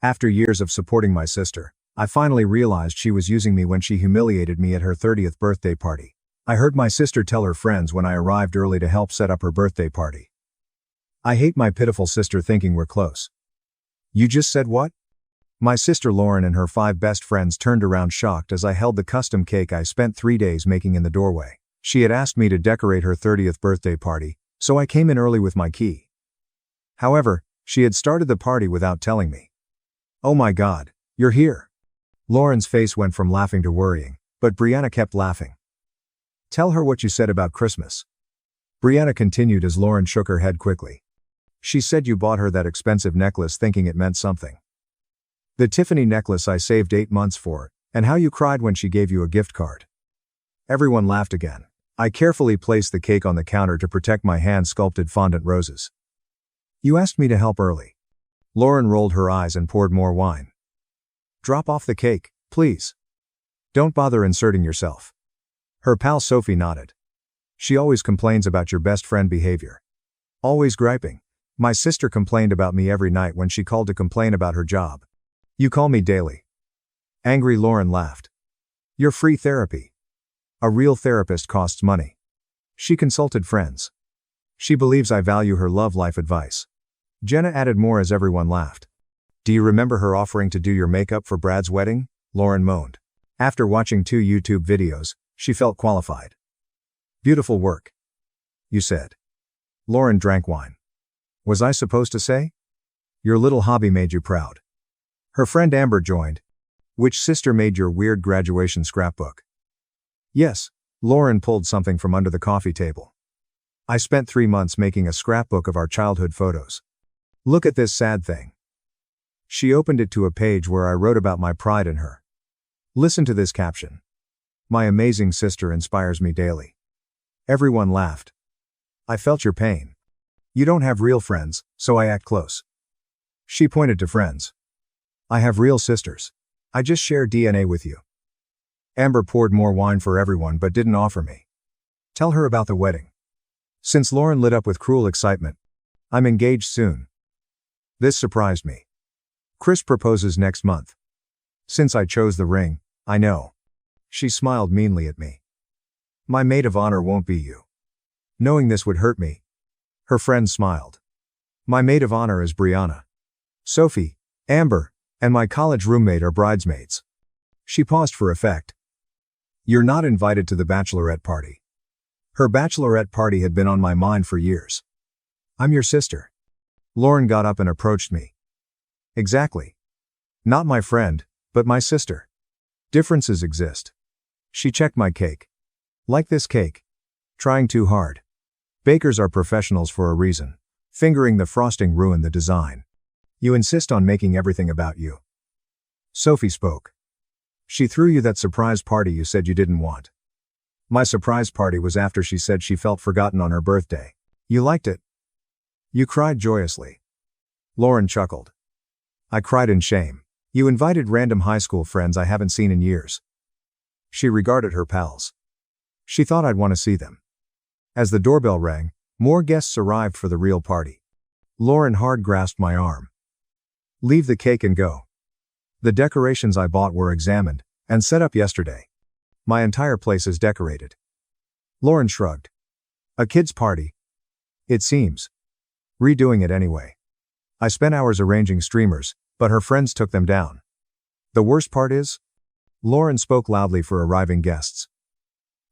After years of supporting my sister, I finally realized she was using me when she humiliated me at her 30th birthday party. I heard my sister tell her friends when I arrived early to help set up her birthday party. I hate my pitiful sister thinking we're close. You just said what? My sister Lauren and her 5 best friends turned around shocked as I held the custom cake I spent 3 days making in the doorway. She had asked me to decorate her 30th birthday party, so I came in early with my key. However, she had started the party without telling me. Oh my God, you're here. Lauren's face went from laughing to worrying, but Brianna kept laughing. Tell her what you said about Christmas. Brianna continued as Lauren shook her head quickly. She said you bought her that expensive necklace thinking it meant something. The Tiffany necklace I saved 8 months for, and how you cried when she gave you a gift card. Everyone laughed again. I carefully placed the cake on the counter to protect my hand-sculpted fondant roses. You asked me to help early. Lauren rolled her eyes and poured more wine. Drop off the cake, please. Don't bother inserting yourself. Her pal Sophie nodded. She always complains about your best friend behavior. Always griping. My sister complained about me every night when she called to complain about her job. You call me daily. Angry Lauren laughed. You're free therapy. A real therapist costs money. She consulted friends. She believes I value her love life advice. Jenna added more as everyone laughed. Do you remember her offering to do your makeup for Brad's wedding? Lauren moaned. After watching 2 YouTube videos, she felt qualified. Beautiful work. You said. Lauren drank wine. Was I supposed to say? Your little hobby made you proud. Her friend Amber joined. Which sister made your weird graduation scrapbook? Yes, Lauren pulled something from under the coffee table. I spent 3 months making a scrapbook of our childhood photos. Look at this sad thing. She opened it to a page where I wrote about my pride in her. Listen to this caption. My amazing sister inspires me daily. Everyone laughed. I felt your pain. You don't have real friends, so I act close. She pointed to friends. I have real sisters. I just share DNA with you. Amber poured more wine for everyone but didn't offer me. Tell her about the wedding. Since Lauren lit up with cruel excitement. I'm engaged soon. This surprised me. Chris proposes next month. Since I chose the ring, I know. She smiled meanly at me. My maid of honor won't be you. Knowing this would hurt me. Her friend smiled. My maid of honor is Brianna. Sophie, Amber, and my college roommate are bridesmaids. She paused for effect. You're not invited to the bachelorette party. Her bachelorette party had been on my mind for years. I'm your sister. Lauren got up and approached me. Exactly. Not my friend, but my sister. Differences exist. She checked my cake. Like this cake. Trying too hard. Bakers are professionals for a reason. Fingering the frosting ruined the design. You insist on making everything about you. Sophie spoke. She threw you that surprise party you said you didn't want. My surprise party was after she said she felt forgotten on her birthday. You liked it. You cried joyously. Lauren chuckled. I cried in shame. You invited random high school friends I haven't seen in years. She regarded her pals. She thought I'd want to see them. As the doorbell rang, more guests arrived for the real party. Lauren hard grasped my arm. Leave the cake and go. The decorations I bought were examined and set up yesterday. My entire place is decorated. Lauren shrugged. A kid's party. It seems. Redoing it anyway. I spent hours arranging streamers, but her friends took them down. The worst part is? Lauren spoke loudly for arriving guests.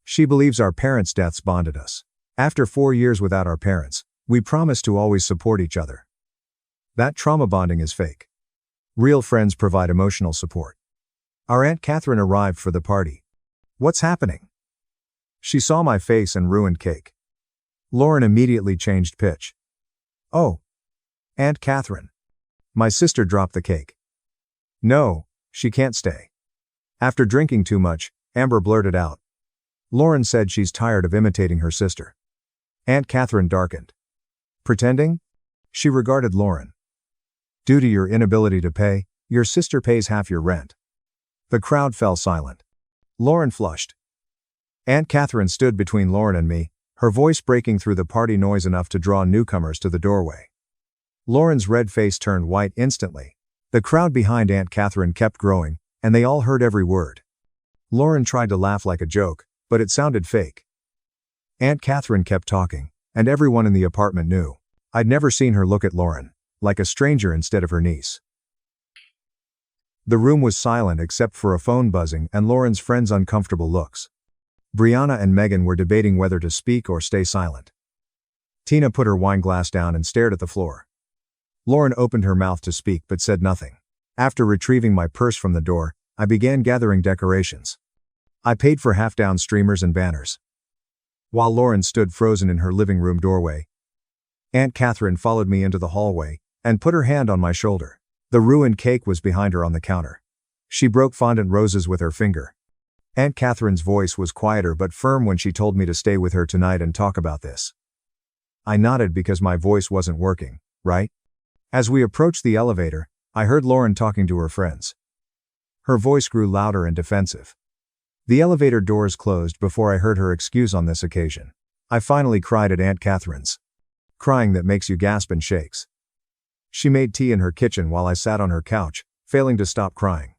She believes our parents' deaths bonded us. After 4 years without our parents, we promised to always support each other. That trauma bonding is fake. Real friends provide emotional support. Our Aunt Catherine arrived for the party. What's happening? She saw my face and ruined cake. Lauren immediately changed pitch. Oh. Aunt Catherine. My sister dropped the cake. No, she can't stay. After drinking too much, Amber blurted out. Lauren said she's tired of imitating her sister. Aunt Catherine darkened. Pretending? She regarded Lauren. Due to your inability to pay, your sister pays half your rent. The crowd fell silent. Lauren flushed. Aunt Catherine stood between Lauren and me, her voice breaking through the party noise enough to draw newcomers to the doorway. Lauren's red face turned white instantly, The crowd behind Aunt Catherine kept growing, and they all heard every word. Lauren tried to laugh like a joke, but it sounded fake. Aunt Catherine kept talking, and everyone in the apartment knew. I'd never seen her look at Lauren, like a stranger instead of her niece. The room was silent except for a phone buzzing and Lauren's friends' uncomfortable looks. Brianna and Megan were debating whether to speak or stay silent. Tina put her wine glass down and stared at the floor. Lauren opened her mouth to speak but said nothing. After retrieving my purse from the door, I began gathering decorations. I paid for half-down streamers and banners. While Lauren stood frozen in her living room doorway, Aunt Catherine followed me into the hallway and put her hand on my shoulder. The ruined cake was behind her on the counter. She broke fondant roses with her finger. Aunt Catherine's voice was quieter but firm when she told me to stay with her tonight and talk about this. I nodded because my voice wasn't working, right? As we approached the elevator, I heard Lauren talking to her friends. Her voice grew louder and defensive. The elevator doors closed before I heard her excuse on this occasion. I finally cried at Aunt Catherine's. Crying that makes you gasp and shakes. She made tea in her kitchen while I sat on her couch, failing to stop crying.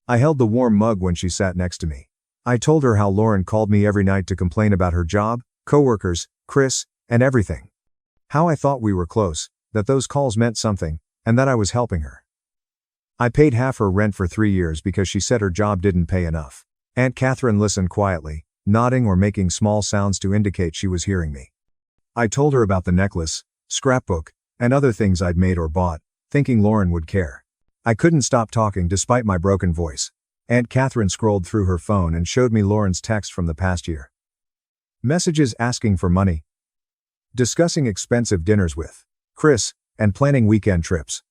I held the warm mug when she sat next to me. I told her how Lauren called me every night to complain about her job, coworkers, Chris, and everything. How I thought we were close, that those calls meant something, and that I was helping her. I paid half her rent for 3 years because she said her job didn't pay enough. Aunt Catherine listened quietly, nodding or making small sounds to indicate she was hearing me. I told her about the necklace, scrapbook, and other things I'd made or bought, thinking Lauren would care. I couldn't stop talking despite my broken voice. Aunt Catherine scrolled through her phone and showed me Lauren's text from the past year. Messages asking for money. Discussing expensive dinners with Chris, and planning weekend trips.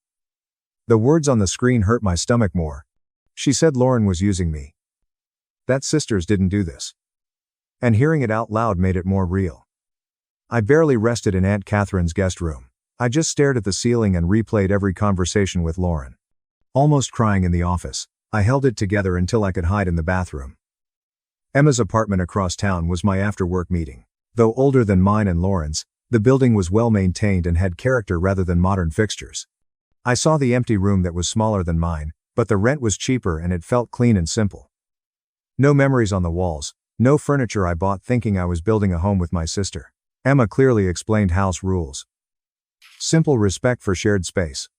The words on the screen hurt my stomach more. She said Lauren was using me. That sisters didn't do this. And hearing it out loud made it more real. I barely rested in Aunt Catherine's guest room. I just stared at the ceiling and replayed every conversation with Lauren. Almost crying in the office, I held it together until I could hide in the bathroom. Emma's apartment across town was my after-work meeting. Though older than mine and Lauren's, the building was well-maintained and had character rather than modern fixtures. I saw the empty room that was smaller than mine, but the rent was cheaper and it felt clean and simple. No memories on the walls, no furniture I bought thinking I was building a home with my sister. Emma clearly explained house rules. Simple respect for shared space.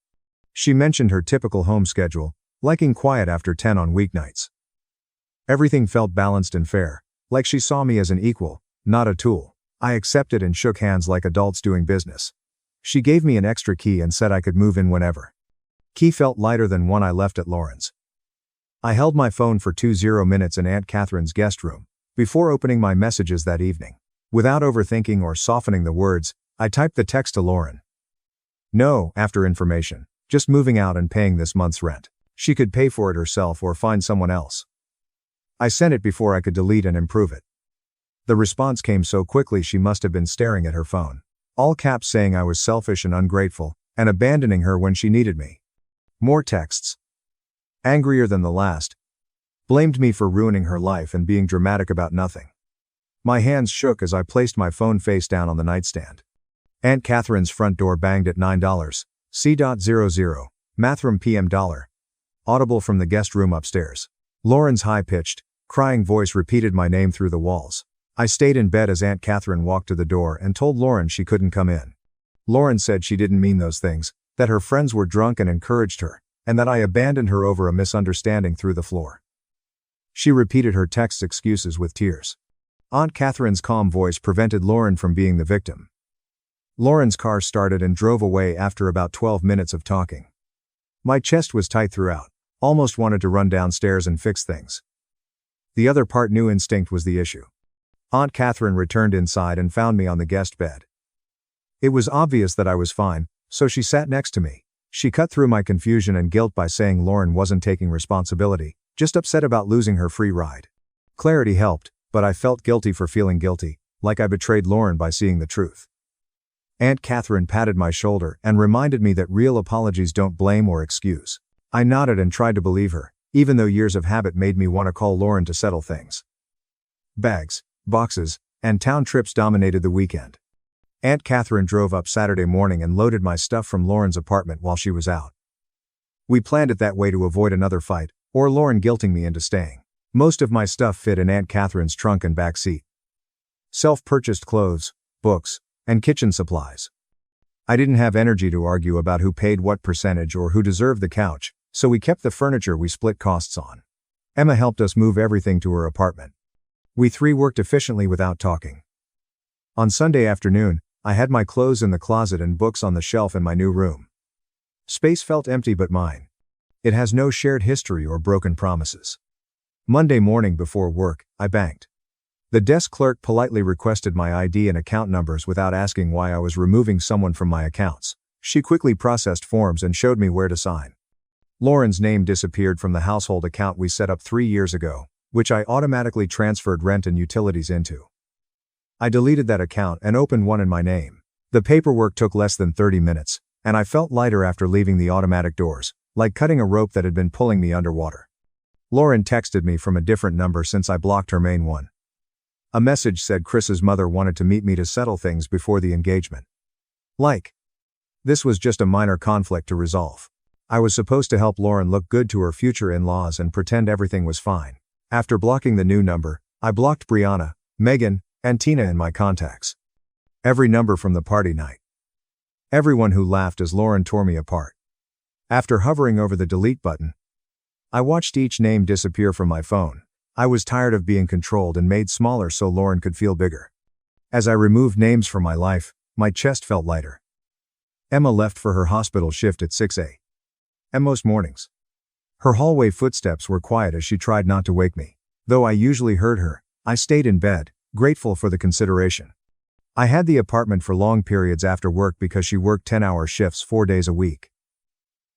She mentioned her typical home schedule, liking quiet after 10 on weeknights. Everything felt balanced and fair, like she saw me as an equal, not a tool. I accepted and shook hands like adults doing business. She gave me an extra key and said I could move in whenever. Key felt lighter than one I left at Lauren's. I held my phone for 20 minutes in Aunt Catherine's guest room, before opening my messages that evening. Without overthinking or softening the words, I typed the text to Lauren. No, after information, just moving out and paying this month's rent. She could pay for it herself or find someone else. I sent it before I could delete and improve it. The response came so quickly she must have been staring at her phone. All caps saying I was selfish and ungrateful, and abandoning her when she needed me. More texts. Angrier than the last. Blamed me for ruining her life and being dramatic about nothing. My hands shook as I placed my phone face down on the nightstand. Aunt Catherine's front door banged at $9. C.00. Mathram PM dollar. Audible from the guest room upstairs. Lauren's high-pitched, crying voice repeated my name through the walls. I stayed in bed as Aunt Catherine walked to the door and told Lauren she couldn't come in. Lauren said she didn't mean those things, that her friends were drunk and encouraged her, and that I abandoned her over a misunderstanding through the floor. She repeated her text's excuses with tears. Aunt Catherine's calm voice prevented Lauren from being the victim. Lauren's car started and drove away after about 12 minutes of talking. My chest was tight throughout, almost wanted to run downstairs and fix things. The other part knew instinct was the issue. Aunt Catherine returned inside and found me on the guest bed. It was obvious that I was fine, so she sat next to me. She cut through my confusion and guilt by saying Lauren wasn't taking responsibility, just upset about losing her free ride. Clarity helped, but I felt guilty for feeling guilty, like I betrayed Lauren by seeing the truth. Aunt Catherine patted my shoulder and reminded me that real apologies don't blame or excuse. I nodded and tried to believe her, even though years of habit made me want to call Lauren to settle things. Bags, boxes, and town trips dominated the weekend. Aunt Catherine drove up Saturday morning and loaded my stuff from Lauren's apartment while she was out. We planned it that way to avoid another fight, or Lauren guilting me into staying. Most of my stuff fit in Aunt Catherine's trunk and back seat. Self-purchased clothes, books, and kitchen supplies. I didn't have energy to argue about who paid what percentage or who deserved the couch, so we kept the furniture we split costs on. Emma helped us move everything to her apartment. We three worked efficiently without talking. On Sunday afternoon, I had my clothes in the closet and books on the shelf in my new room. Space felt empty but mine. It has no shared history or broken promises. Monday morning before work, I banked. The desk clerk politely requested my ID and account numbers without asking why I was removing someone from my accounts. She quickly processed forms and showed me where to sign. Lauren's name disappeared from the household account we set up 3 years ago, which I automatically transferred rent and utilities into. I deleted that account and opened one in my name. The paperwork took less than 30 minutes, and I felt lighter after leaving the automatic doors, like cutting a rope that had been pulling me underwater. Lauren texted me from a different number since I blocked her main one. A message said Chris's mother wanted to meet me to settle things before the engagement. This was just a minor conflict to resolve. I was supposed to help Lauren look good to her future in-laws and pretend everything was fine. After blocking the new number, I blocked Brianna, Megan, and Tina in my contacts. Every number from the party night. Everyone who laughed as Lauren tore me apart. After hovering over the delete button, I watched each name disappear from my phone. I was tired of being controlled and made smaller so Lauren could feel bigger. As I removed names from my life, my chest felt lighter. Emma left for her hospital shift at 6 a.m. most mornings. Her hallway footsteps were quiet as she tried not to wake me. Though I usually heard her, I stayed in bed, grateful for the consideration. I had the apartment for long periods after work because she worked 10-hour shifts 4 days a week.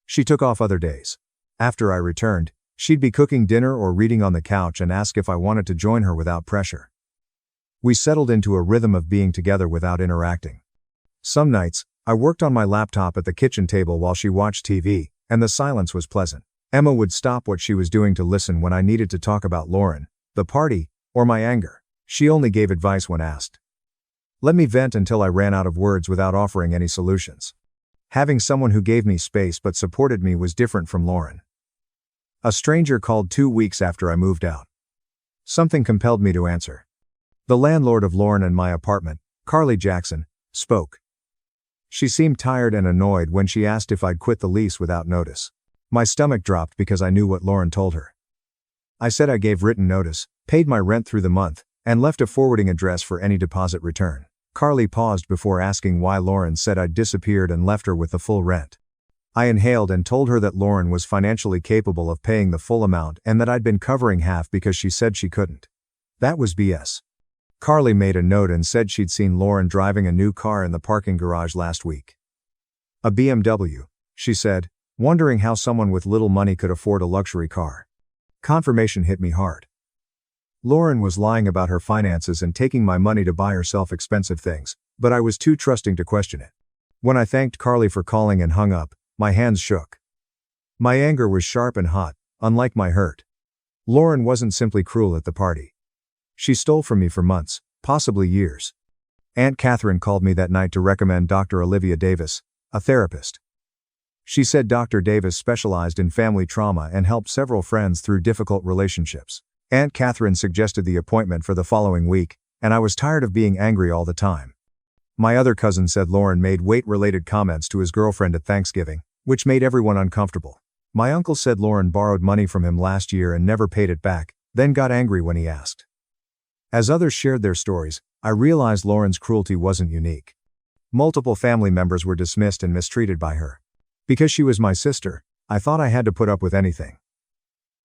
She took off other days. After I returned, she'd be cooking dinner or reading on the couch and ask if I wanted to join her without pressure. We settled into a rhythm of being together without interacting. Some nights, I worked on my laptop at the kitchen table while she watched TV, and the silence was pleasant. Emma would stop what she was doing to listen when I needed to talk about Lauren, the party, or my anger. She only gave advice when asked. Let me vent until I ran out of words without offering any solutions. Having someone who gave me space but supported me was different from Lauren. A stranger called 2 weeks after I moved out. Something compelled me to answer. The landlord of Lauren and my apartment, Carly Jackson, spoke. She seemed tired and annoyed when she asked if I'd quit the lease without notice. My stomach dropped because I knew what Lauren told her. I said I gave written notice, paid my rent through the month, and left a forwarding address for any deposit return. Carly paused before asking why Lauren said I'd disappeared and left her with the full rent. I inhaled and told her that Lauren was financially capable of paying the full amount and that I'd been covering half because she said she couldn't. That was BS. Carly made a note and said she'd seen Lauren driving a new car in the parking garage last week. A BMW, she said, wondering how someone with little money could afford a luxury car. Confirmation hit me hard. Lauren was lying about her finances and taking my money to buy herself expensive things, but I was too trusting to question it. When I thanked Carly for calling and hung up, my hands shook. My anger was sharp and hot, unlike my hurt. Lauren wasn't simply cruel at the party. She stole from me for months, possibly years. Aunt Catherine called me that night to recommend Dr. Olivia Davis, a therapist. She said Dr. Davis specialized in family trauma and helped several friends through difficult relationships. Aunt Catherine suggested the appointment for the following week, and I was tired of being angry all the time. My other cousin said Lauren made weight-related comments to his girlfriend at Thanksgiving, which made everyone uncomfortable. My uncle said Lauren borrowed money from him last year and never paid it back, then got angry when he asked. As others shared their stories, I realized Lauren's cruelty wasn't unique. Multiple family members were dismissed and mistreated by her. Because she was my sister, I thought I had to put up with anything.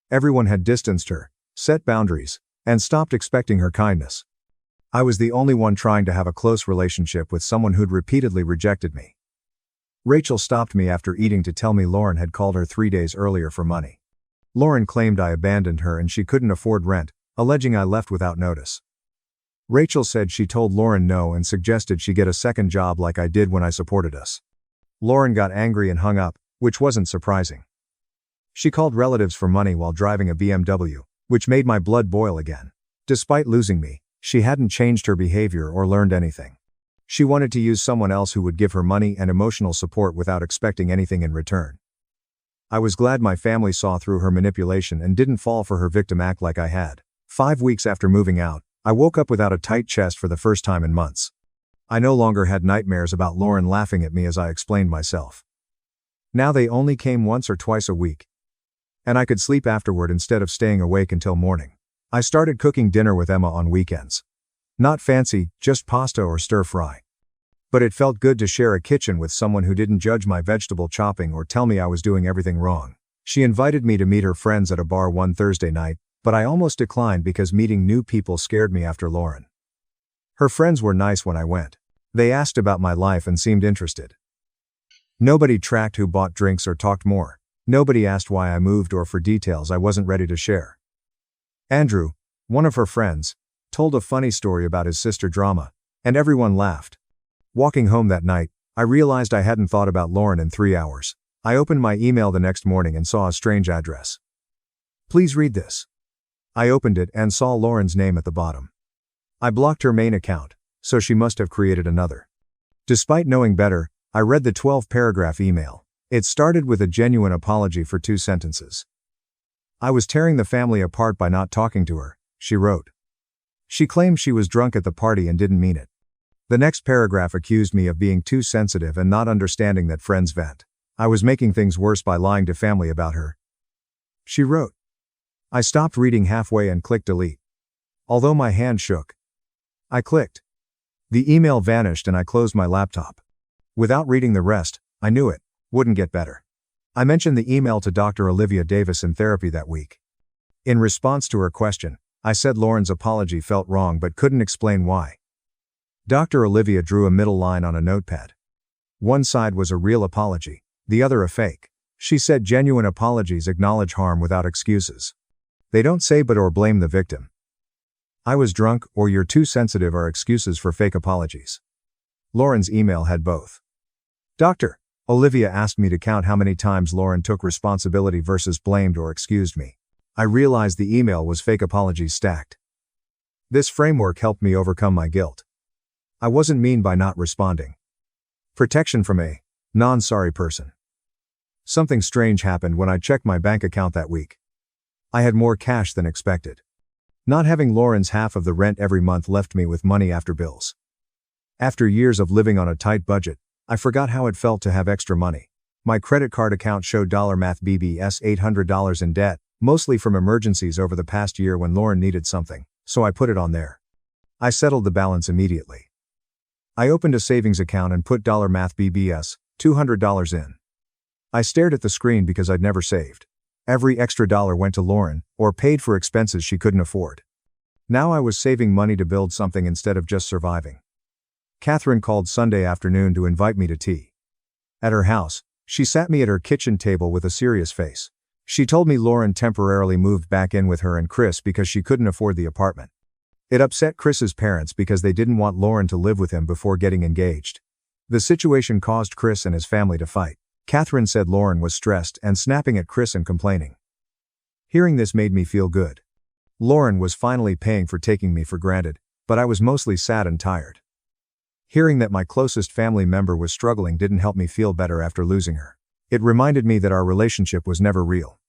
Everyone had distanced her, set boundaries, and stopped expecting her kindness. I was the only one trying to have a close relationship with someone who'd repeatedly rejected me. Rachel stopped me after eating to tell me Lauren had called her 3 days earlier for money. Lauren claimed I abandoned her and she couldn't afford rent, alleging I left without notice. Rachel said she told Lauren no and suggested she get a second job like I did when I supported us. Lauren got angry and hung up, which wasn't surprising. She called relatives for money while driving a BMW, which made my blood boil again. Despite losing me, she hadn't changed her behavior or learned anything. She wanted to use someone else who would give her money and emotional support without expecting anything in return. I was glad my family saw through her manipulation and didn't fall for her victim act like I had. 5 weeks after moving out, I woke up without a tight chest for the first time in months. I no longer had nightmares about Lauren laughing at me as I explained myself. Now they only came once or twice a week. And I could sleep afterward instead of staying awake until morning. I started cooking dinner with Emma on weekends. Not fancy, just pasta or stir-fry. But it felt good to share a kitchen with someone who didn't judge my vegetable chopping or tell me I was doing everything wrong. She invited me to meet her friends at a bar one Thursday night, but I almost declined because meeting new people scared me after Lauren. Her friends were nice when I went. They asked about my life and seemed interested. Nobody tracked who bought drinks or talked more. Nobody asked why I moved or for details I wasn't ready to share. Andrew, one of her friends, told a funny story about his sister drama, and everyone laughed. Walking home that night, I realized I hadn't thought about Lauren in 3 hours. I opened my email the next morning and saw a strange address. Please read this. I opened it and saw Lauren's name at the bottom. I blocked her main account, so she must have created another. Despite knowing better, I read the 12-paragraph email. It started with a genuine apology for 2 sentences. I was tearing the family apart by not talking to her, she wrote. She claimed she was drunk at the party and didn't mean it. The next paragraph accused me of being too sensitive and not understanding that friends vent. I was making things worse by lying to family about her. She wrote. I stopped reading halfway and clicked delete. Although my hand shook. I clicked. The email vanished and I closed my laptop. Without reading the rest, I knew it wouldn't get better. I mentioned the email to Dr. Olivia Davis in therapy that week. In response to her question, I said Lauren's apology felt wrong but couldn't explain why. Dr. Olivia drew a middle line on a notepad. One side was a real apology, the other a fake. She said genuine apologies acknowledge harm without excuses. They don't say but or blame the victim. I was drunk or you're too sensitive are excuses for fake apologies. Lauren's email had both. Dr. Olivia asked me to count how many times Lauren took responsibility versus blamed or excused me. I realized the email was fake apologies stacked. This framework helped me overcome my guilt. I wasn't mean by not responding. Protection from a non-sorry person. Something strange happened when I checked my bank account that week. I had more cash than expected. Not having Lauren's half of the rent every month left me with money after bills. After years of living on a tight budget, I forgot how it felt to have extra money. My credit card account showed $math BBS $800 in debt, mostly from emergencies over the past year when Lauren needed something, so I put it on there. I settled the balance immediately. I opened a savings account and put $math BBS $200 in. I stared at the screen because I'd never saved. Every extra dollar went to Lauren, or paid for expenses she couldn't afford. Now I was saving money to build something instead of just surviving. Catherine called Sunday afternoon to invite me to tea. At her house, she sat me at her kitchen table with a serious face. She told me Lauren temporarily moved back in with her and Chris because she couldn't afford the apartment. It upset Chris's parents because they didn't want Lauren to live with him before getting engaged. The situation caused Chris and his family to fight. Catherine said Lauren was stressed and snapping at Chris and complaining. Hearing this made me feel good. Lauren was finally paying for taking me for granted, but I was mostly sad and tired. Hearing that my closest family member was struggling didn't help me feel better after losing her. It reminded me that our relationship was never real.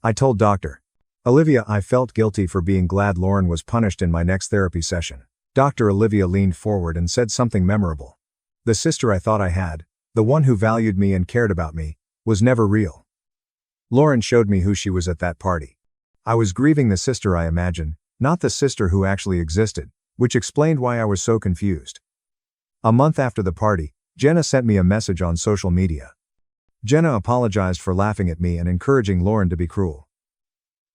I told Dr. Olivia I felt guilty for being glad Lauren was punished in my next therapy session. Dr. Olivia leaned forward and said something memorable. The sister I thought I had, the one who valued me and cared about me, was never real. Lauren showed me who she was at that party. I was grieving the sister I imagined, not the sister who actually existed, which explained why I was so confused. A month after the party, Jenna sent me a message on social media. Jenna apologized for laughing at me and encouraging Lauren to be cruel.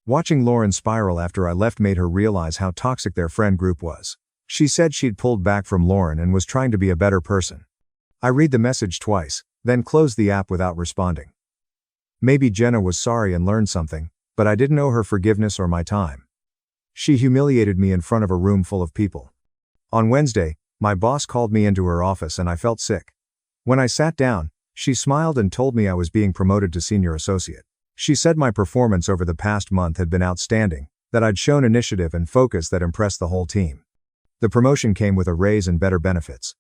Watching Lauren spiral after I left made her realize how toxic their friend group was. She said she'd pulled back from Lauren and was trying to be a better person. I read the message twice, then closed the app without responding. Maybe Jenna was sorry and learned something, but I didn't owe her forgiveness or my time. She humiliated me in front of a room full of people. On Wednesday, my boss called me into her office and I felt sick. When I sat down, she smiled and told me I was being promoted to senior associate. She said my performance over the past month had been outstanding, that I'd shown initiative and focus that impressed the whole team. The promotion came with a raise and better benefits.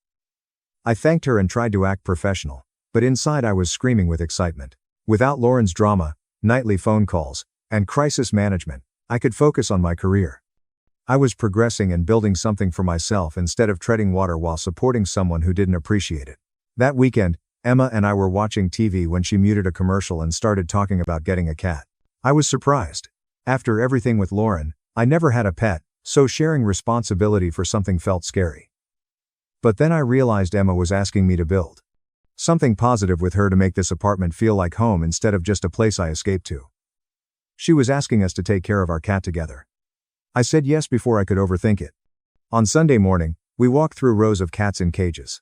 I thanked her and tried to act professional, but inside I was screaming with excitement. Without Lauren's drama, nightly phone calls, and crisis management, I could focus on my career. I was progressing and building something for myself instead of treading water while supporting someone who didn't appreciate it. That weekend, Emma and I were watching TV when she muted a commercial and started talking about getting a cat. I was surprised. After everything with Lauren, I never had a pet, so sharing responsibility for something felt scary. But then I realized Emma was asking me to build something positive with her to make this apartment feel like home instead of just a place I escaped to. She was asking us to take care of our cat together. I said yes before I could overthink it. On Sunday morning, we walked through rows of cats in cages.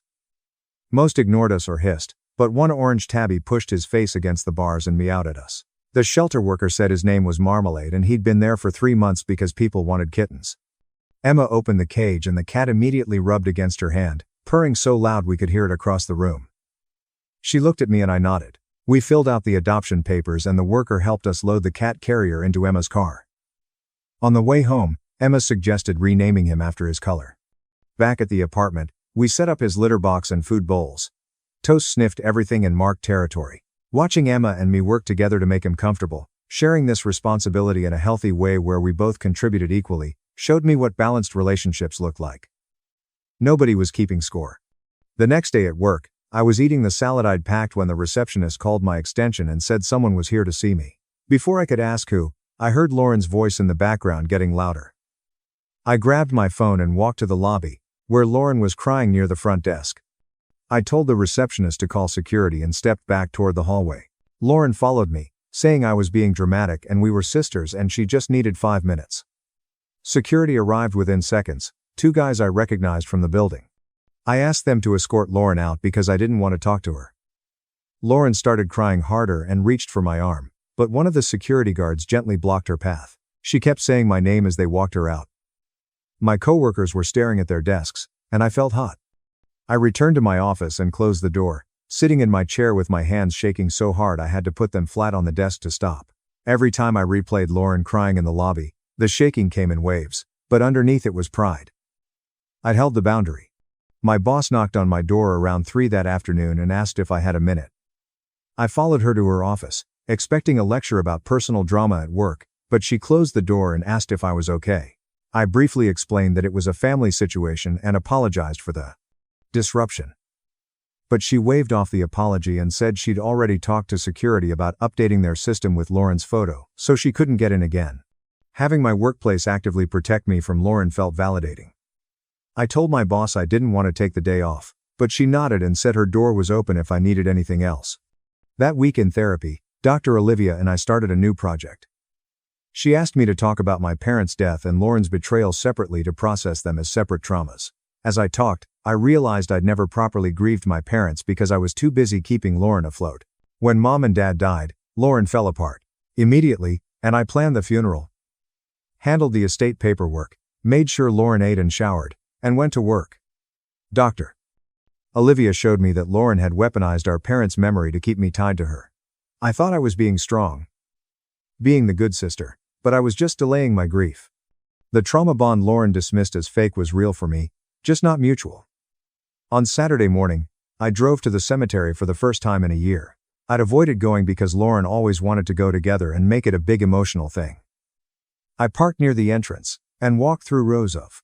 Most ignored us or hissed, but one orange tabby pushed his face against the bars and meowed at us. The shelter worker said his name was Marmalade and he'd been there for 3 months because people wanted kittens. Emma opened the cage and the cat immediately rubbed against her hand, purring so loud we could hear it across the room. She looked at me and I nodded. We filled out the adoption papers and the worker helped us load the cat carrier into Emma's car. On the way home, Emma suggested renaming him after his color. Back at the apartment, we set up his litter box and food bowls. Toast sniffed everything and marked territory. Watching Emma and me work together to make him comfortable, sharing this responsibility in a healthy way where we both contributed equally, showed me what balanced relationships looked like. Nobody was keeping score. The next day at work, I was eating the salad I'd packed when the receptionist called my extension and said someone was here to see me. Before I could ask who, I heard Lauren's voice in the background getting louder. I grabbed my phone and walked to the lobby, where Lauren was crying near the front desk. I told the receptionist to call security and stepped back toward the hallway. Lauren followed me, saying I was being dramatic and we were sisters and she just needed 5 minutes. Security arrived within seconds, 2 guys I recognized from the building. I asked them to escort Lauren out because I didn't want to talk to her. Lauren started crying harder and reached for my arm, but one of the security guards gently blocked her path. She kept saying my name as they walked her out. My coworkers were staring at their desks, and I felt hot. I returned to my office and closed the door, sitting in my chair with my hands shaking so hard I had to put them flat on the desk to stop. Every time I replayed Lauren crying in the lobby, the shaking came in waves, but underneath it was pride. I'd held the boundary. My boss knocked on my door around 3 that afternoon and asked if I had a minute. I followed her to her office, expecting a lecture about personal drama at work, but she closed the door and asked if I was okay. I briefly explained that it was a family situation and apologized for the disruption. But she waved off the apology and said she'd already talked to security about updating their system with Lauren's photo, so she couldn't get in again. Having my workplace actively protect me from Lauren felt validating. I told my boss I didn't want to take the day off, but she nodded and said her door was open if I needed anything else. That week in therapy, Dr. Olivia and I started a new project. She asked me to talk about my parents' death and Lauren's betrayal separately to process them as separate traumas. As I talked, I realized I'd never properly grieved my parents because I was too busy keeping Lauren afloat. When Mom and Dad died, Lauren fell apart immediately, and I planned the funeral, handled the estate paperwork, made sure Lauren ate and showered, and went to work. Dr. Olivia showed me that Lauren had weaponized our parents' memory to keep me tied to her. I thought I was being strong, being the good sister, but I was just delaying my grief. The trauma bond Lauren dismissed as fake was real for me, just not mutual. On Saturday morning, I drove to the cemetery for the first time in a year. I'd avoided going because Lauren always wanted to go together and make it a big emotional thing. I parked near the entrance and walked through rows of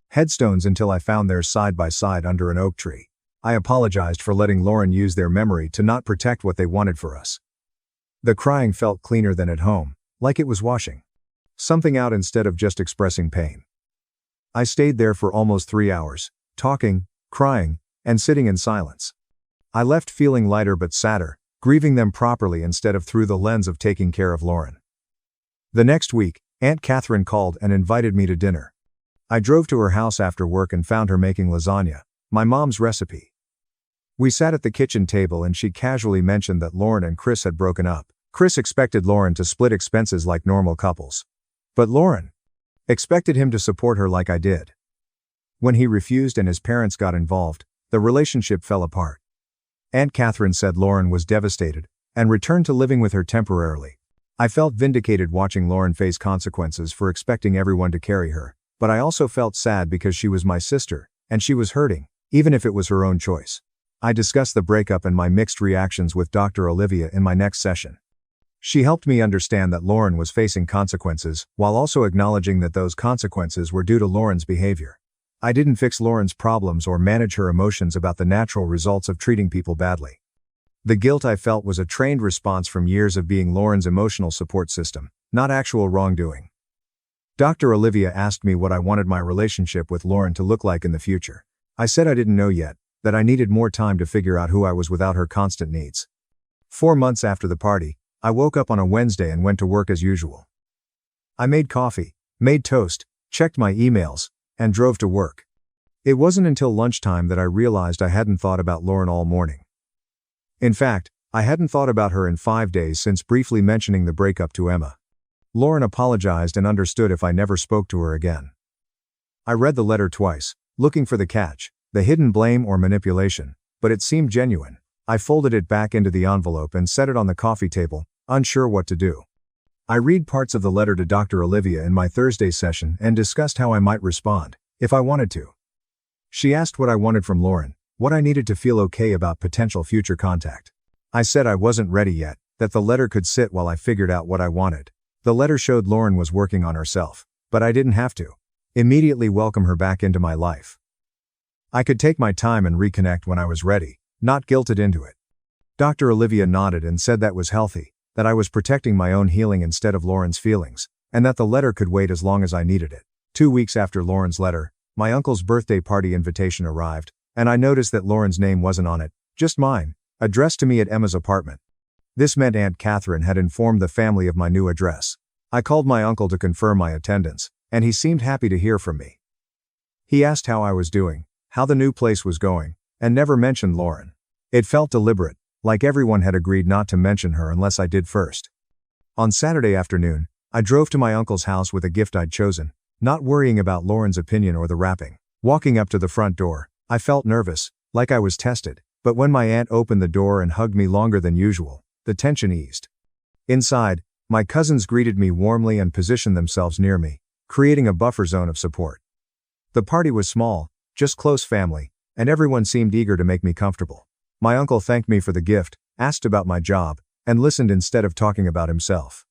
headstones until I found theirs side by side under an oak tree. I apologized for letting Lauren use their memory to not protect what they wanted for us. The crying felt cleaner than at home, like it was washing something out instead of just expressing pain. I stayed there for almost 3 hours, talking, crying, and sitting in silence. I left feeling lighter but sadder, grieving them properly instead of through the lens of taking care of Lauren. The next week, Aunt Catherine called and invited me to dinner. I drove to her house after work and found her making lasagna, my mom's recipe. We sat at the kitchen table and she casually mentioned that Lauren and Chris had broken up. Chris expected Lauren to split expenses like normal couples. But Lauren expected him to support her like I did. When he refused and his parents got involved, the relationship fell apart. Aunt Catherine said Lauren was devastated and returned to living with her temporarily. I felt vindicated watching Lauren face consequences for expecting everyone to carry her, but I also felt sad because she was my sister, and she was hurting, even if it was her own choice. I discussed the breakup and my mixed reactions with Dr. Olivia in my next session. She helped me understand that Lauren was facing consequences, while also acknowledging that those consequences were due to Lauren's behavior. I didn't fix Lauren's problems or manage her emotions about the natural results of treating people badly. The guilt I felt was a trained response from years of being Lauren's emotional support system, not actual wrongdoing. Dr. Olivia asked me what I wanted my relationship with Lauren to look like in the future. I said I didn't know yet, that I needed more time to figure out who I was without her constant needs. 4 months after the party, I woke up on a Wednesday and went to work as usual. I made coffee, made toast, checked my emails, and drove to work. It wasn't until lunchtime that I realized I hadn't thought about Lauren all morning. In fact, I hadn't thought about her in 5 days since briefly mentioning the breakup to Emma. Lauren apologized and understood if I never spoke to her again. I read the letter twice, looking for the catch, the hidden blame or manipulation, but it seemed genuine. I folded it back into the envelope and set it on the coffee table, unsure what to do. I read parts of the letter to Dr. Olivia in my Thursday session and discussed how I might respond, if I wanted to. She asked what I wanted from Lauren, what I needed to feel okay about potential future contact. I said I wasn't ready yet, that the letter could sit while I figured out what I wanted. The letter showed Lauren was working on herself, but I didn't have to immediately welcome her back into my life. I could take my time and reconnect when I was ready, not guilted into it. Dr. Olivia nodded and said that was healthy, that I was protecting my own healing instead of Lauren's feelings, and that the letter could wait as long as I needed it. 2 weeks after Lauren's letter, my uncle's birthday party invitation arrived, and I noticed that Lauren's name wasn't on it, just mine, addressed to me at Emma's apartment. This meant Aunt Catherine had informed the family of my new address. I called my uncle to confirm my attendance, and he seemed happy to hear from me. He asked how I was doing, how the new place was going, and never mentioned Lauren. It felt deliberate, like everyone had agreed not to mention her unless I did first. On Saturday afternoon, I drove to my uncle's house with a gift I'd chosen, not worrying about Lauren's opinion or the wrapping. Walking up to the front door, I felt nervous, like I was tested, but when my aunt opened the door and hugged me longer than usual, the tension eased. Inside, my cousins greeted me warmly and positioned themselves near me, creating a buffer zone of support. The party was small, just close family, and everyone seemed eager to make me comfortable. My uncle thanked me for the gift, asked about my job, and listened instead of talking about himself.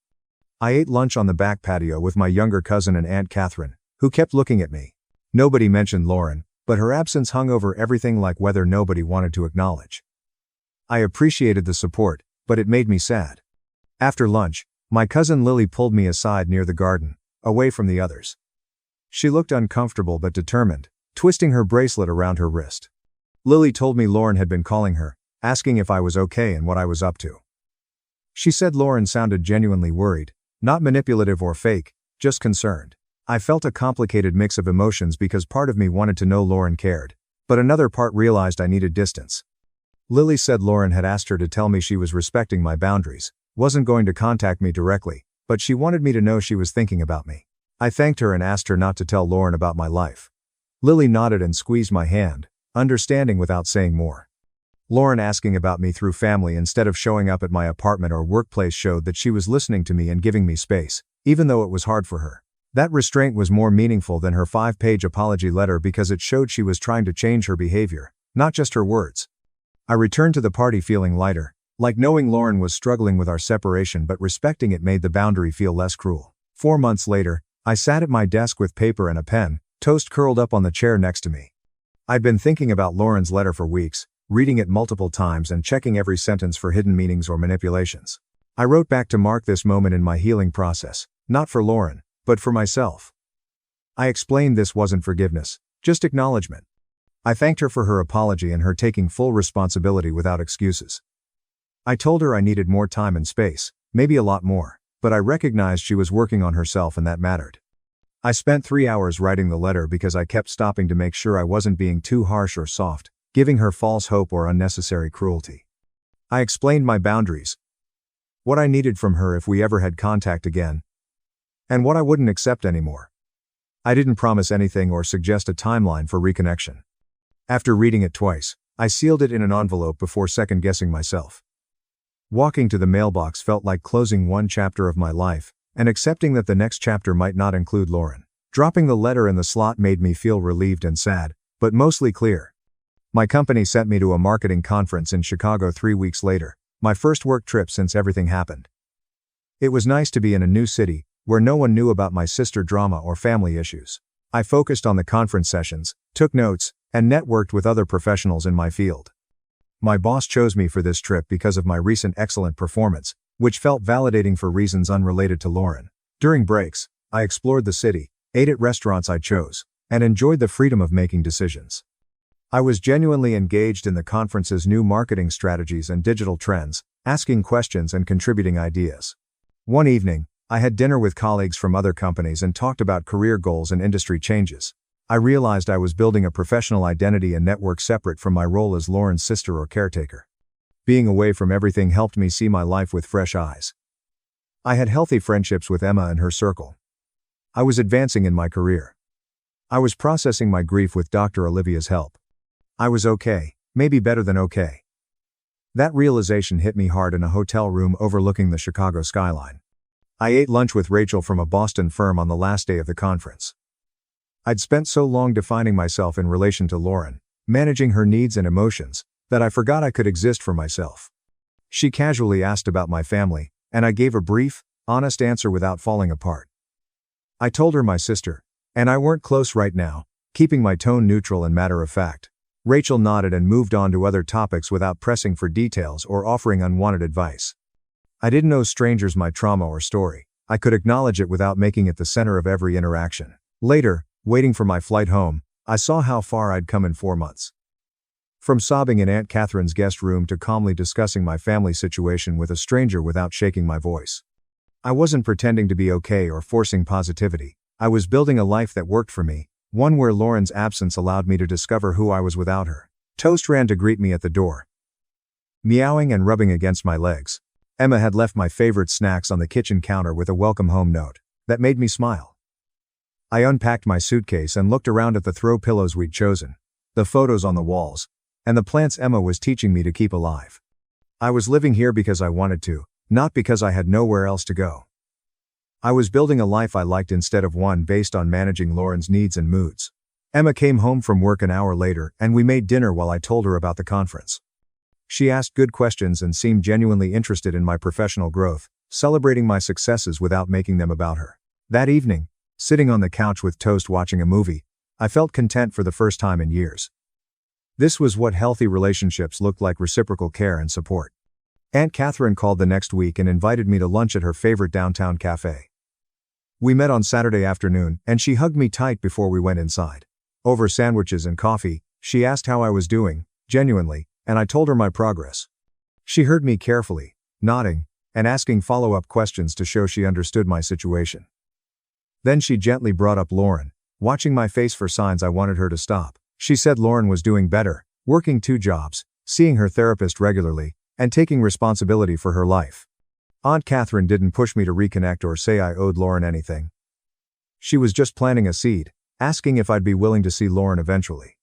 I ate lunch on the back patio with my younger cousin and Aunt Catherine, who kept looking at me. Nobody mentioned Lauren, but her absence hung over everything like weather nobody wanted to acknowledge. I appreciated the support, but it made me sad. After lunch, my cousin Lily pulled me aside near the garden, away from the others. She looked uncomfortable but determined, twisting her bracelet around her wrist. Lily told me Lauren had been calling her, asking if I was okay and what I was up to. She said Lauren sounded genuinely worried, not manipulative or fake, just concerned. I felt a complicated mix of emotions because part of me wanted to know Lauren cared, but another part realized I needed distance. Lily said Lauren had asked her to tell me she was respecting my boundaries, wasn't going to contact me directly, but she wanted me to know she was thinking about me. I thanked her and asked her not to tell Lauren about my life. Lily nodded and squeezed my hand, understanding without saying more. Lauren asking about me through family instead of showing up at my apartment or workplace showed that she was listening to me and giving me space, even though it was hard for her. That restraint was more meaningful than her 5-page apology letter because it showed she was trying to change her behavior, not just her words. I returned to the party feeling lighter, like knowing Lauren was struggling with our separation but respecting it made the boundary feel less cruel. 4 months later, I sat at my desk with paper and a pen, toast curled up on the chair next to me. I'd been thinking about Lauren's letter for weeks, reading it multiple times and checking every sentence for hidden meanings or manipulations. I wrote back to mark this moment in my healing process, not for Lauren, but for myself. I explained this wasn't forgiveness, just acknowledgement. I thanked her for her apology and her taking full responsibility without excuses. I told her I needed more time and space, maybe a lot more, but I recognized she was working on herself and that mattered. I spent 3 hours writing the letter because I kept stopping to make sure I wasn't being too harsh or soft, giving her false hope or unnecessary cruelty. I explained my boundaries, what I needed from her if we ever had contact again, and what I wouldn't accept anymore. I didn't promise anything or suggest a timeline for reconnection. After reading it twice, I sealed it in an envelope before second-guessing myself. Walking to the mailbox felt like closing one chapter of my life, and accepting that the next chapter might not include Lauren. Dropping the letter in the slot made me feel relieved and sad, but mostly clear. My company sent me to a marketing conference in Chicago 3 weeks later, my first work trip since everything happened. It was nice to be in a new city, where no one knew about my sister drama or family issues. I focused on the conference sessions, took notes, and networked with other professionals in my field. My boss chose me for this trip because of my recent excellent performance, which felt validating for reasons unrelated to Lauren. During breaks, I explored the city, ate at restaurants I chose, and enjoyed the freedom of making decisions. I was genuinely engaged in the conference's new marketing strategies and digital trends, asking questions and contributing ideas. One evening, I had dinner with colleagues from other companies and talked about career goals and industry changes. I realized I was building a professional identity and network separate from my role as Lauren's sister or caretaker. Being away from everything helped me see my life with fresh eyes. I had healthy friendships with Emma and her circle. I was advancing in my career. I was processing my grief with Dr. Olivia's help. I was okay, maybe better than okay. That realization hit me hard in a hotel room overlooking the Chicago skyline. I ate lunch with Rachel from a Boston firm on the last day of the conference. I'd spent so long defining myself in relation to Lauren, managing her needs and emotions, that I forgot I could exist for myself. She casually asked about my family, and I gave a brief, honest answer without falling apart. I told her my sister and I weren't close right now, keeping my tone neutral and matter of fact. Rachel nodded and moved on to other topics without pressing for details or offering unwanted advice. I didn't owe strangers my trauma or story. I could acknowledge it without making it the center of every interaction. Later, waiting for my flight home, I saw how far I'd come in 4 months. From sobbing in Aunt Catherine's guest room to calmly discussing my family situation with a stranger without shaking my voice. I wasn't pretending to be okay or forcing positivity. I was building a life that worked for me, one where Lauren's absence allowed me to discover who I was without her. Toast ran to greet me at the door, meowing and rubbing against my legs. Emma had left my favorite snacks on the kitchen counter with a welcome home note that made me smile. I unpacked my suitcase and looked around at the throw pillows we'd chosen, the photos on the walls, and the plants Emma was teaching me to keep alive. I was living here because I wanted to, not because I had nowhere else to go. I was building a life I liked instead of one based on managing Lauren's needs and moods. Emma came home from work an hour later and we made dinner while I told her about the conference. She asked good questions and seemed genuinely interested in my professional growth, celebrating my successes without making them about her. That evening, sitting on the couch with toast watching a movie, I felt content for the first time in years. This was what healthy relationships looked like: reciprocal care and support. Aunt Catherine called the next week and invited me to lunch at her favorite downtown cafe. We met on Saturday afternoon, and she hugged me tight before we went inside. Over sandwiches and coffee, she asked how I was doing, genuinely, and I told her my progress. She heard me carefully, nodding, and asking follow-up questions to show she understood my situation. Then she gently brought up Lauren, watching my face for signs I wanted her to stop. She said Lauren was doing better, working 2 jobs, seeing her therapist regularly, and taking responsibility for her life. Aunt Catherine didn't push me to reconnect or say I owed Lauren anything. She was just planting a seed, asking if I'd be willing to see Lauren eventually.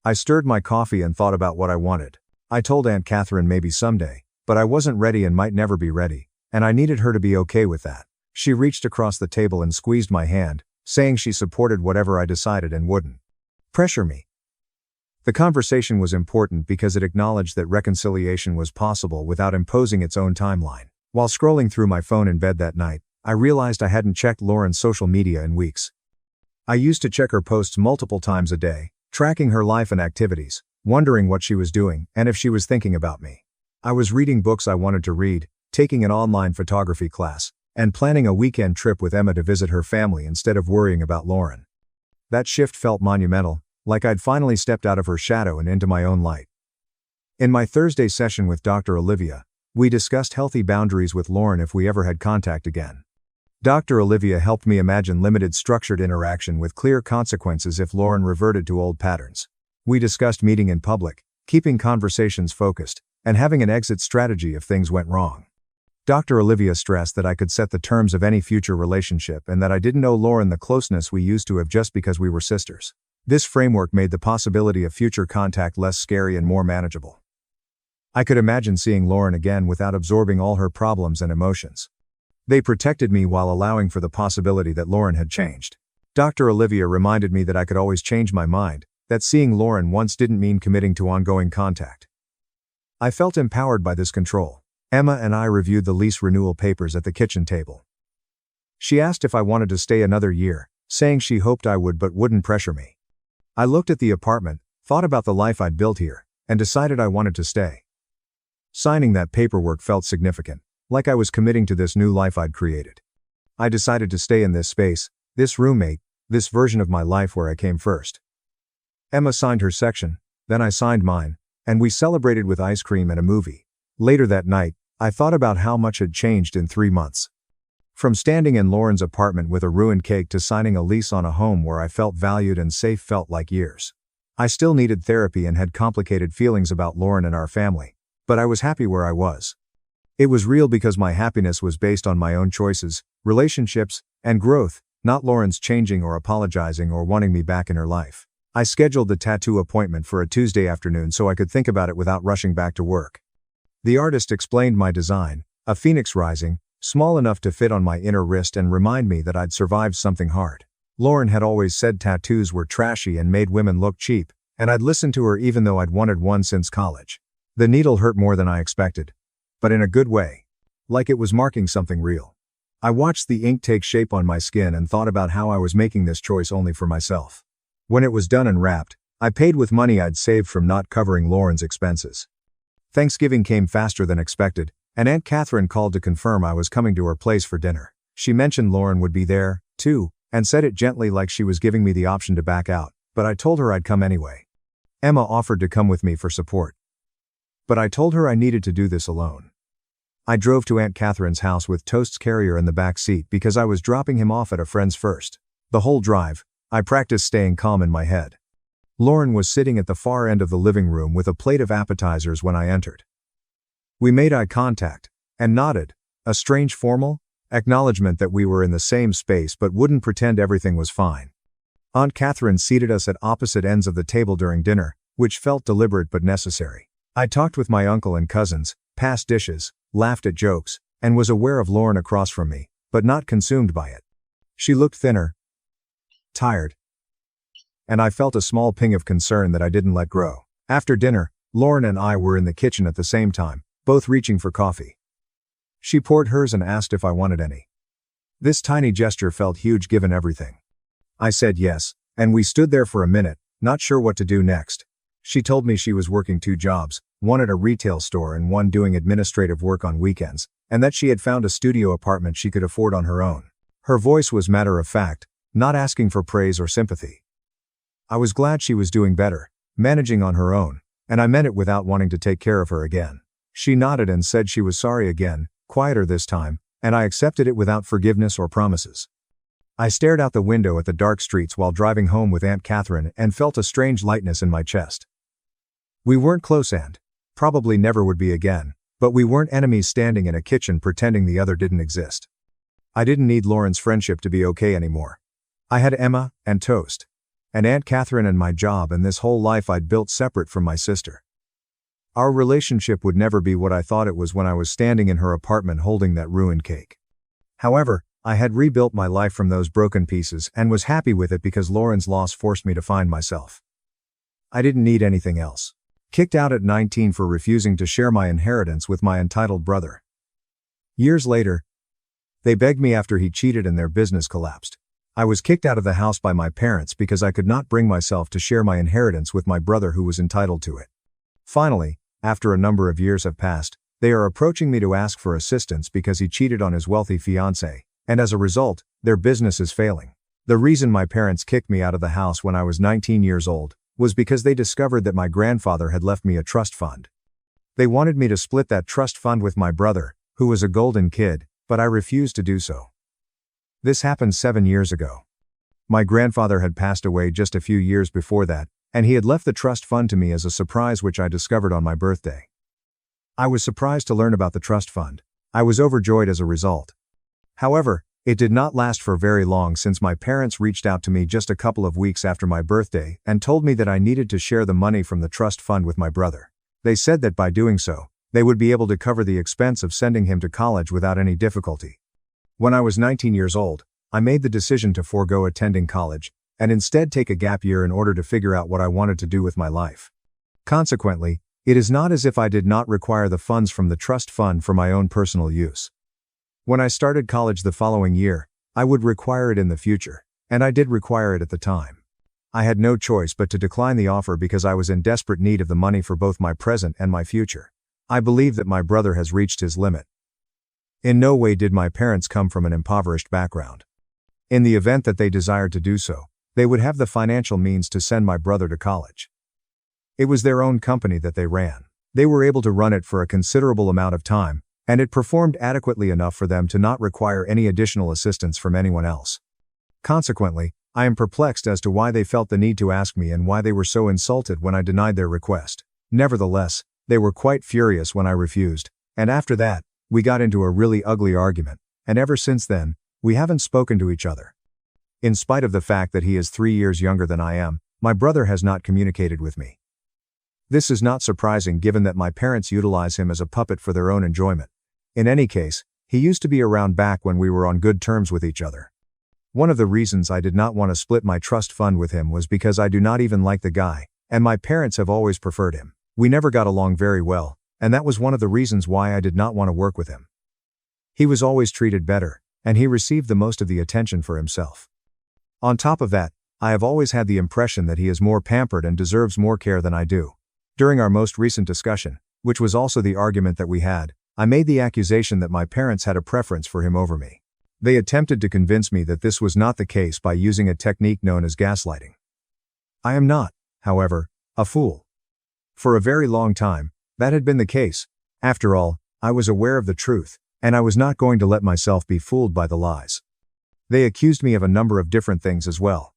I stirred my coffee and thought about what I wanted. I told Aunt Catherine maybe someday, but I wasn't ready and might never be ready, and I needed her to be okay with that. She reached across the table and squeezed my hand, saying she supported whatever I decided and wouldn't pressure me. The conversation was important because it acknowledged that reconciliation was possible without imposing its own timeline. While scrolling through my phone in bed that night, I realized I hadn't checked Lauren's social media in weeks. I used to check her posts multiple times a day, tracking her life and activities, wondering what she was doing and if she was thinking about me. I was reading books I wanted to read, taking an online photography class, and planning a weekend trip with Emma to visit her family instead of worrying about Lauren. That shift felt monumental, like I'd finally stepped out of her shadow and into my own light. In my Thursday session with Dr. Olivia, we discussed healthy boundaries with Lauren if we ever had contact again. Dr. Olivia helped me imagine limited structured interaction with clear consequences if Lauren reverted to old patterns. We discussed meeting in public, keeping conversations focused, and having an exit strategy if things went wrong. Dr. Olivia stressed that I could set the terms of any future relationship and that I didn't owe Lauren the closeness we used to have just because we were sisters. This framework made the possibility of future contact less scary and more manageable. I could imagine seeing Lauren again without absorbing all her problems and emotions. They protected me while allowing for the possibility that Lauren had changed. Dr. Olivia reminded me that I could always change my mind, that seeing Lauren once didn't mean committing to ongoing contact. I felt empowered by this control. Emma and I reviewed the lease renewal papers at the kitchen table. She asked if I wanted to stay another year, saying she hoped I would but wouldn't pressure me. I looked at the apartment, thought about the life I'd built here, and decided I wanted to stay. Signing that paperwork felt significant, like I was committing to this new life I'd created. I decided to stay in this space, this roommate, this version of my life where I came first. Emma signed her section, then I signed mine, and we celebrated with ice cream and a movie. Later that night, I thought about how much had changed in 3 months. From standing in Lauren's apartment with a ruined cake to signing a lease on a home where I felt valued and safe felt like years. I still needed therapy and had complicated feelings about Lauren and our family, but I was happy where I was. It was real because my happiness was based on my own choices, relationships, and growth, not Lauren's changing or apologizing or wanting me back in her life. I scheduled the tattoo appointment for a Tuesday afternoon so I could think about it without rushing back to work. The artist explained my design, a phoenix rising, small enough to fit on my inner wrist and remind me that I'd survived something hard. Lauren had always said tattoos were trashy and made women look cheap, and I'd listened to her even though I'd wanted one since college. The needle hurt more than I expected, but in a good way. Like it was marking something real. I watched the ink take shape on my skin and thought about how I was making this choice only for myself. When it was done and wrapped, I paid with money I'd saved from not covering Lauren's expenses. Thanksgiving came faster than expected, and Aunt Catherine called to confirm I was coming to her place for dinner. She mentioned Lauren would be there, too, and said it gently like she was giving me the option to back out, but I told her I'd come anyway. Emma offered to come with me for support. But I told her I needed to do this alone. I drove to Aunt Catherine's house with Toast's carrier in the back seat because I was dropping him off at a friend's first. The whole drive, I practiced staying calm in my head. Lauren was sitting at the far end of the living room with a plate of appetizers when I entered. We made eye contact, and nodded, a strange formal acknowledgement that we were in the same space but wouldn't pretend everything was fine. Aunt Catherine seated us at opposite ends of the table during dinner, which felt deliberate but necessary. I talked with my uncle and cousins, passed dishes, laughed at jokes, and was aware of Lauren across from me, but not consumed by it. She looked thinner, tired, and I felt a small ping of concern that I didn't let grow. After dinner, Lauren and I were in the kitchen at the same time, both reaching for coffee. She poured hers and asked if I wanted any. This tiny gesture felt huge given everything. I said yes, and we stood there for a minute, not sure what to do next. She told me she was working 2 jobs, one at a retail store and one doing administrative work on weekends, and that she had found a studio apartment she could afford on her own. Her voice was matter of fact, not asking for praise or sympathy. I was glad she was doing better, managing on her own, and I meant it without wanting to take care of her again. She nodded and said she was sorry again, quieter this time, and I accepted it without forgiveness or promises. I stared out the window at the dark streets while driving home with Aunt Catherine and felt a strange lightness in my chest. We weren't close and probably never would be again, but we weren't enemies standing in a kitchen pretending the other didn't exist. I didn't need Lauren's friendship to be okay anymore. I had Emma, and Toast, and Aunt Catherine and my job and this whole life I'd built separate from my sister. Our relationship would never be what I thought it was when I was standing in her apartment holding that ruined cake. However, I had rebuilt my life from those broken pieces and was happy with it because Lauren's loss forced me to find myself. I didn't need anything else. Kicked out at 19 for refusing to share my inheritance with my entitled brother. Years later, they begged me after he cheated and their business collapsed. I was kicked out of the house by my parents because I could not bring myself to share my inheritance with my brother who was entitled to it. Finally, after a number of years have passed, they are approaching me to ask for assistance because he cheated on his wealthy fiancée, and as a result, their business is failing. The reason my parents kicked me out of the house when I was 19 years old was because they discovered that my grandfather had left me a trust fund. They wanted me to split that trust fund with my brother, who was a golden kid, but I refused to do so. This happened 7 years ago. My grandfather had passed away just a few years before that, and he had left the trust fund to me as a surprise which I discovered on my birthday. I was surprised to learn about the trust fund. I was overjoyed as a result. However, it did not last for very long since my parents reached out to me just a couple of weeks after my birthday and told me that I needed to share the money from the trust fund with my brother. They said that by doing so, they would be able to cover the expense of sending him to college without any difficulty. When I was 19 years old, I made the decision to forego attending college, and instead take a gap year in order to figure out what I wanted to do with my life. Consequently, it is not as if I did not require the funds from the trust fund for my own personal use. When I started college the following year, I would require it in the future, and I did require it at the time. I had no choice but to decline the offer because I was in desperate need of the money for both my present and my future. I believe that my brother has reached his limit. In no way did my parents come from an impoverished background. In the event that they desired to do so, they would have the financial means to send my brother to college. It was their own company that they ran. They were able to run it for a considerable amount of time, and it performed adequately enough for them to not require any additional assistance from anyone else. Consequently, I am perplexed as to why they felt the need to ask me and why they were so insulted when I denied their request. Nevertheless, they were quite furious when I refused, and after that, we got into a really ugly argument, and ever since then, we haven't spoken to each other. In spite of the fact that he is 3 years younger than I am, my brother has not communicated with me. This is not surprising given that my parents utilize him as a puppet for their own enjoyment. In any case, he used to be around back when we were on good terms with each other. One of the reasons I did not want to split my trust fund with him was because I do not even like the guy, and my parents have always preferred him. We never got along very well, and that was one of the reasons why I did not want to work with him. He was always treated better, and he received the most of the attention for himself. On top of that, I have always had the impression that he is more pampered and deserves more care than I do. During our most recent discussion, which was also the argument that we had, I made the accusation that my parents had a preference for him over me. They attempted to convince me that this was not the case by using a technique known as gaslighting. I am not, however, a fool. For a very long time, that had been the case. After all, I was aware of the truth, and I was not going to let myself be fooled by the lies. They accused me of a number of different things as well.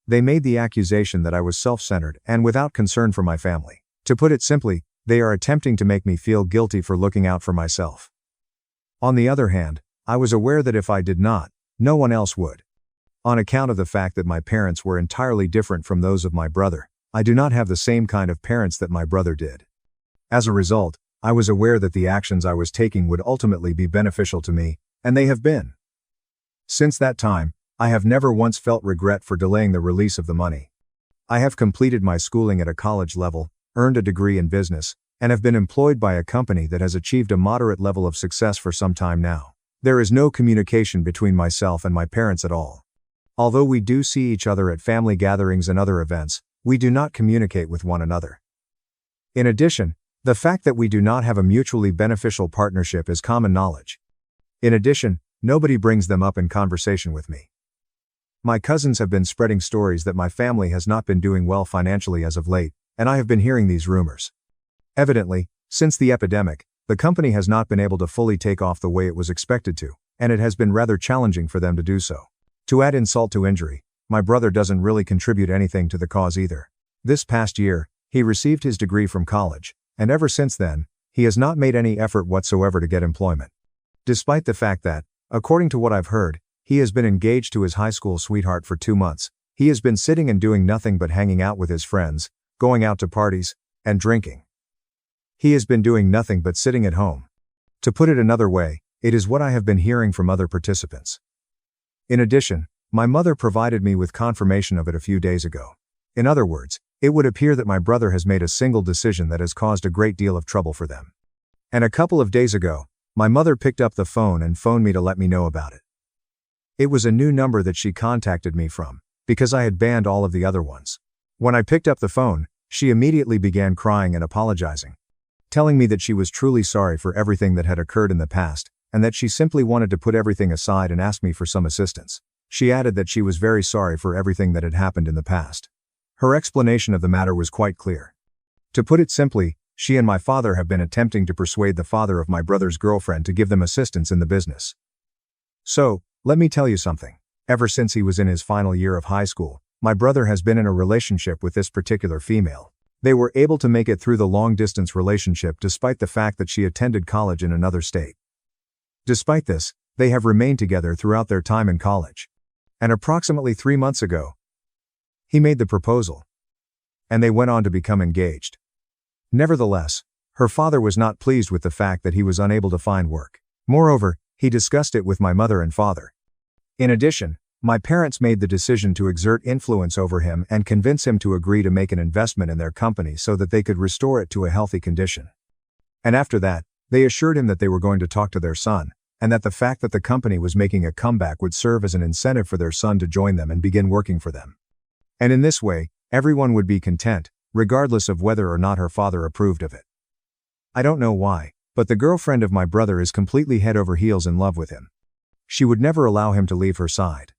They made the accusation that I was self-centered and without concern for my family. To put it simply, they are attempting to make me feel guilty for looking out for myself. On the other hand, I was aware that if I did not, no one else would. On account of the fact that my parents were entirely different from those of my brother, I do not have the same kind of parents that my brother did. As a result, I was aware that the actions I was taking would ultimately be beneficial to me, and they have been. Since that time, I have never once felt regret for delaying the release of the money. I have completed my schooling at a college level, earned a degree in business, and have been employed by a company that has achieved a moderate level of success for some time now. There is no communication between myself and my parents at all. Although we do see each other at family gatherings and other events, we do not communicate with one another. In addition, the fact that we do not have a mutually beneficial partnership is common knowledge. In addition, nobody brings them up in conversation with me. My cousins have been spreading stories that my family has not been doing well financially as of late, and I have been hearing these rumors. Evidently, since the epidemic, the company has not been able to fully take off the way it was expected to, and it has been rather challenging for them to do so. To add insult to injury, my brother doesn't really contribute anything to the cause either. This past year, he received his degree from college, and ever since then, he has not made any effort whatsoever to get employment. Despite the fact that, according to what I've heard, he has been engaged to his high school sweetheart for 2 months, he has been sitting and doing nothing but hanging out with his friends, going out to parties, and drinking. He has been doing nothing but sitting at home. To put it another way, it is what I have been hearing from other participants. In addition, my mother provided me with confirmation of it a few days ago. In other words, it would appear that my brother has made a single decision that has caused a great deal of trouble for them. And a couple of days ago, my mother picked up the phone and phoned me to let me know about it. It was a new number that she contacted me from, because I had banned all of the other ones. When I picked up the phone, she immediately began crying and apologizing, telling me that she was truly sorry for everything that had occurred in the past, and that she simply wanted to put everything aside and ask me for some assistance. She added that she was very sorry for everything that had happened in the past. Her explanation of the matter was quite clear. To put it simply, she and my father have been attempting to persuade the father of my brother's girlfriend to give them assistance in the business. So, let me tell you something. Ever since he was in his final year of high school, my brother has been in a relationship with this particular female. They were able to make it through the long-distance relationship despite the fact that she attended college in another state. Despite this, they have remained together throughout their time in college. And approximately 3 months ago, he made the proposal. And they went on to become engaged. Nevertheless, her father was not pleased with the fact that he was unable to find work. Moreover, he discussed it with my mother and father. In addition, My parents made the decision to exert influence over him and convince him to agree to make an investment in their company so that they could restore it to a healthy condition. And after that, they assured him that they were going to talk to their son, and that the fact that the company was making a comeback would serve as an incentive for their son to join them and begin working for them. And in this way, everyone would be content, regardless of whether or not her father approved of it. I don't know why, but the girlfriend of my brother is completely head over heels in love with him. She would never allow him to leave her side.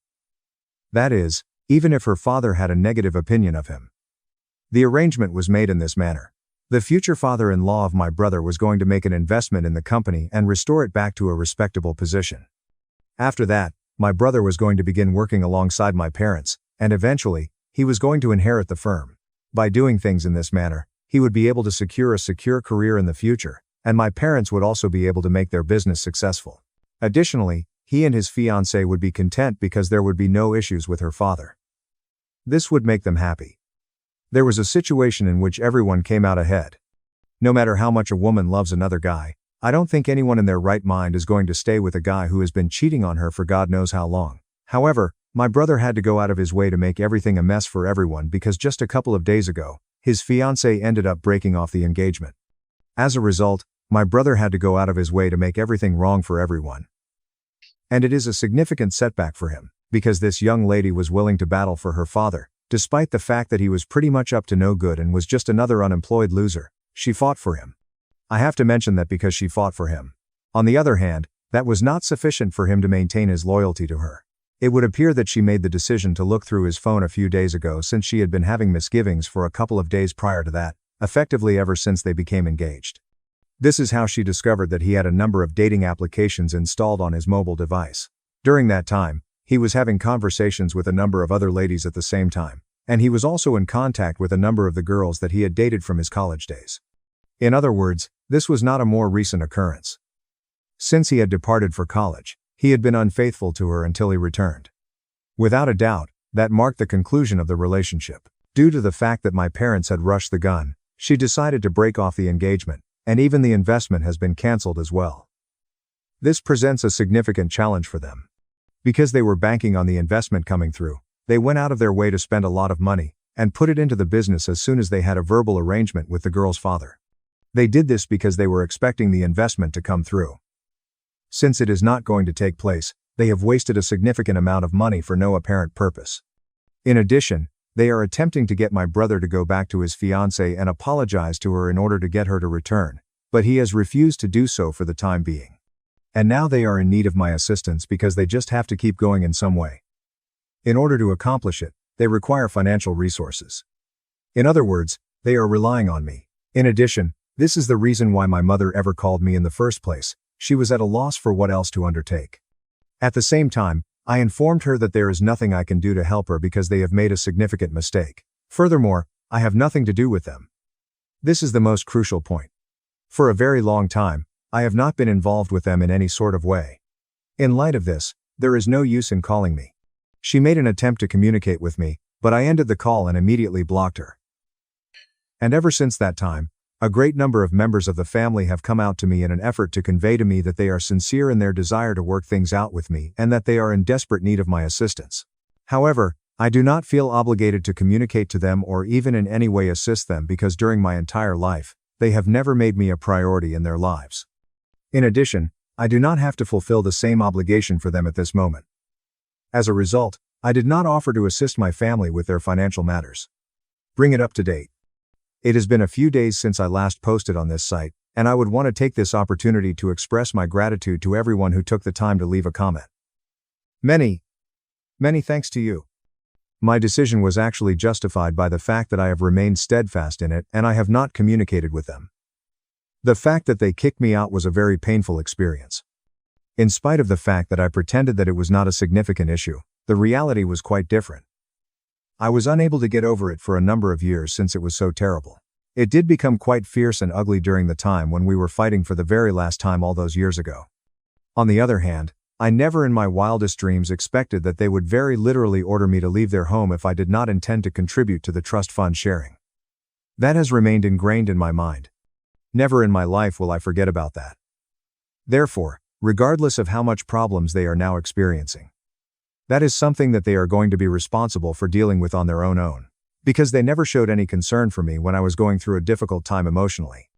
That is, even if her father had a negative opinion of him. The arrangement was made in this manner. The future father-in-law of my brother was going to make an investment in the company and restore it back to a respectable position. After that, my brother was going to begin working alongside my parents, and eventually, he was going to inherit the firm. By doing things in this manner, he would be able to secure a secure career in the future, and my parents would also be able to make their business successful. Additionally, he and his fiancée would be content because there would be no issues with her father. This would make them happy. There was a situation in which everyone came out ahead. No matter how much a woman loves another guy, I don't think anyone in their right mind is going to stay with a guy who has been cheating on her for God knows how long. However, my brother had to go out of his way to make everything a mess for everyone because just a couple of days ago, his fiancée ended up breaking off the engagement. As a result, my brother had to go out of his way to make everything wrong for everyone. And it is a significant setback for him, because this young lady was willing to battle for her father, despite the fact that he was pretty much up to no good and was just another unemployed loser. She fought for him. I have to mention that because she fought for him. On the other hand, that was not sufficient for him to maintain his loyalty to her. It would appear that she made the decision to look through his phone a few days ago since she had been having misgivings for a couple of days prior to that, effectively ever since they became engaged. This is how she discovered that he had a number of dating applications installed on his mobile device. During that time, he was having conversations with a number of other ladies at the same time, and he was also in contact with a number of the girls that he had dated from his college days. In other words, this was not a more recent occurrence. Since he had departed for college, he had been unfaithful to her until he returned. Without a doubt, that marked the conclusion of the relationship. Due to the fact that my parents had rushed the gun, she decided to break off the engagement, and even the investment has been cancelled as well. This presents a significant challenge for them. Because they were banking on the investment coming through, they went out of their way to spend a lot of money, and put it into the business as soon as they had a verbal arrangement with the girl's father. They did this because they were expecting the investment to come through. Since it is not going to take place, they have wasted a significant amount of money for no apparent purpose. In addition, they are attempting to get my brother to go back to his fiancée and apologize to her in order to get her to return, but he has refused to do so for the time being. And now they are in need of my assistance because they just have to keep going in some way. In order to accomplish it, they require financial resources. In other words, they are relying on me. In addition, this is the reason why my mother ever called me in the first place. She was at a loss for what else to undertake. At the same time, I informed her that there is nothing I can do to help her because they have made a significant mistake. Furthermore, I have nothing to do with them. This is the most crucial point. For a very long time, I have not been involved with them in any sort of way. In light of this, there is no use in calling me. She made an attempt to communicate with me, but I ended the call and immediately blocked her. And ever since that time, a great number of members of the family have come out to me in an effort to convey to me that they are sincere in their desire to work things out with me and that they are in desperate need of my assistance. However, I do not feel obligated to communicate to them or even in any way assist them because during my entire life, they have never made me a priority in their lives. In addition, I do not have to fulfill the same obligation for them at this moment. As a result, I did not offer to assist my family with their financial matters. Bring it up to date. It has been a few days since I last posted on this site, and I would want to take this opportunity to express my gratitude to everyone who took the time to leave a comment. Many thanks to you. My decision was actually justified by the fact that I have remained steadfast in it and I have not communicated with them. The fact that they kicked me out was a very painful experience. In spite of the fact that I pretended that it was not a significant issue, the reality was quite different. I was unable to get over it for a number of years since it was so terrible. It did become quite fierce and ugly during the time when we were fighting for the very last time all those years ago. On the other hand, I never in my wildest dreams expected that they would very literally order me to leave their home if I did not intend to contribute to the trust fund sharing. That has remained ingrained in my mind. Never in my life will I forget about that. Therefore, regardless of how much problems they are now experiencing, That is something that they are going to be responsible for dealing with on their own. Because they never showed any concern for me when I was going through a difficult time emotionally.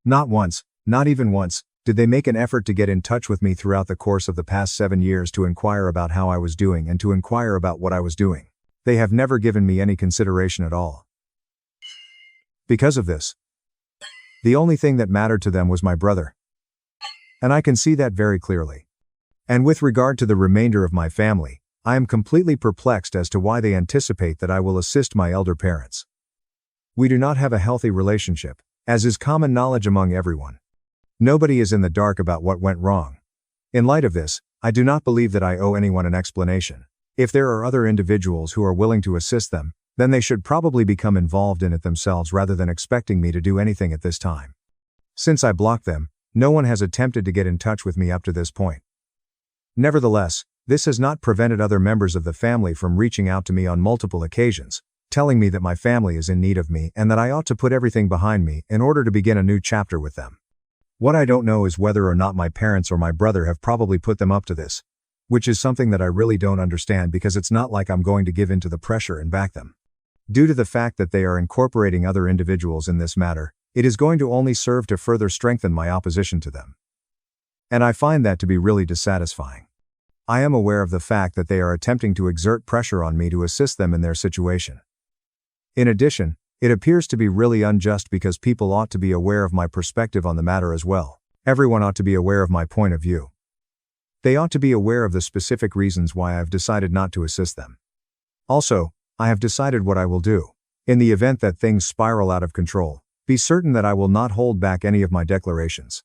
Not once, not even once, did they make an effort to get in touch with me throughout the course of the past 7 years to inquire about how I was doing and to inquire about what I was doing. They have never given me any consideration at all. Because of this, the only thing that mattered to them was my brother. And I can see that very clearly. And with regard to the remainder of my family, I am completely perplexed as to why they anticipate that I will assist my elder parents. We do not have a healthy relationship, as is common knowledge among everyone. Nobody is in the dark about what went wrong. In light of this, I do not believe that I owe anyone an explanation. If there are other individuals who are willing to assist them, then they should probably become involved in it themselves rather than expecting me to do anything at this time. Since I blocked them, no one has attempted to get in touch with me up to this point. Nevertheless, this has not prevented other members of the family from reaching out to me on multiple occasions, telling me that my family is in need of me and that I ought to put everything behind me in order to begin a new chapter with them. What I don't know is whether or not my parents or my brother have probably put them up to this, which is something that I really don't understand because it's not like I'm going to give in to the pressure and back them. Due to the fact that they are incorporating other individuals in this matter, it is going to only serve to further strengthen my opposition to them. And I find that to be really dissatisfying. I am aware of the fact that they are attempting to exert pressure on me to assist them in their situation. In addition, it appears to be really unjust because people ought to be aware of my perspective on the matter as well. Everyone ought to be aware of my point of view. They ought to be aware of the specific reasons why I've decided not to assist them. Also, I have decided what I will do. In the event that things spiral out of control, be certain that I will not hold back any of my declarations.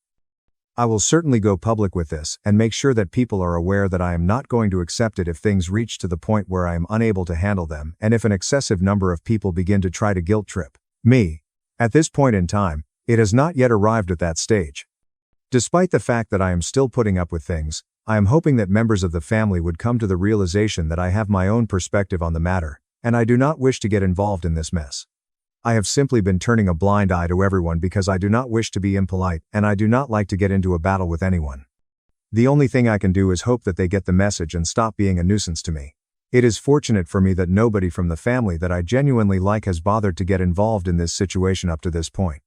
I will certainly go public with this and make sure that people are aware that I am not going to accept it if things reach to the point where I am unable to handle them and if an excessive number of people begin to try to guilt trip me. At this point in time, it has not yet arrived at that stage. Despite the fact that I am still putting up with things, I am hoping that members of the family would come to the realization that I have my own perspective on the matter, and I do not wish to get involved in this mess. I have simply been turning a blind eye to everyone because I do not wish to be impolite and I do not like to get into a battle with anyone. The only thing I can do is hope that they get the message and stop being a nuisance to me. It is fortunate for me that nobody from the family that I genuinely like has bothered to get involved in this situation up to this point.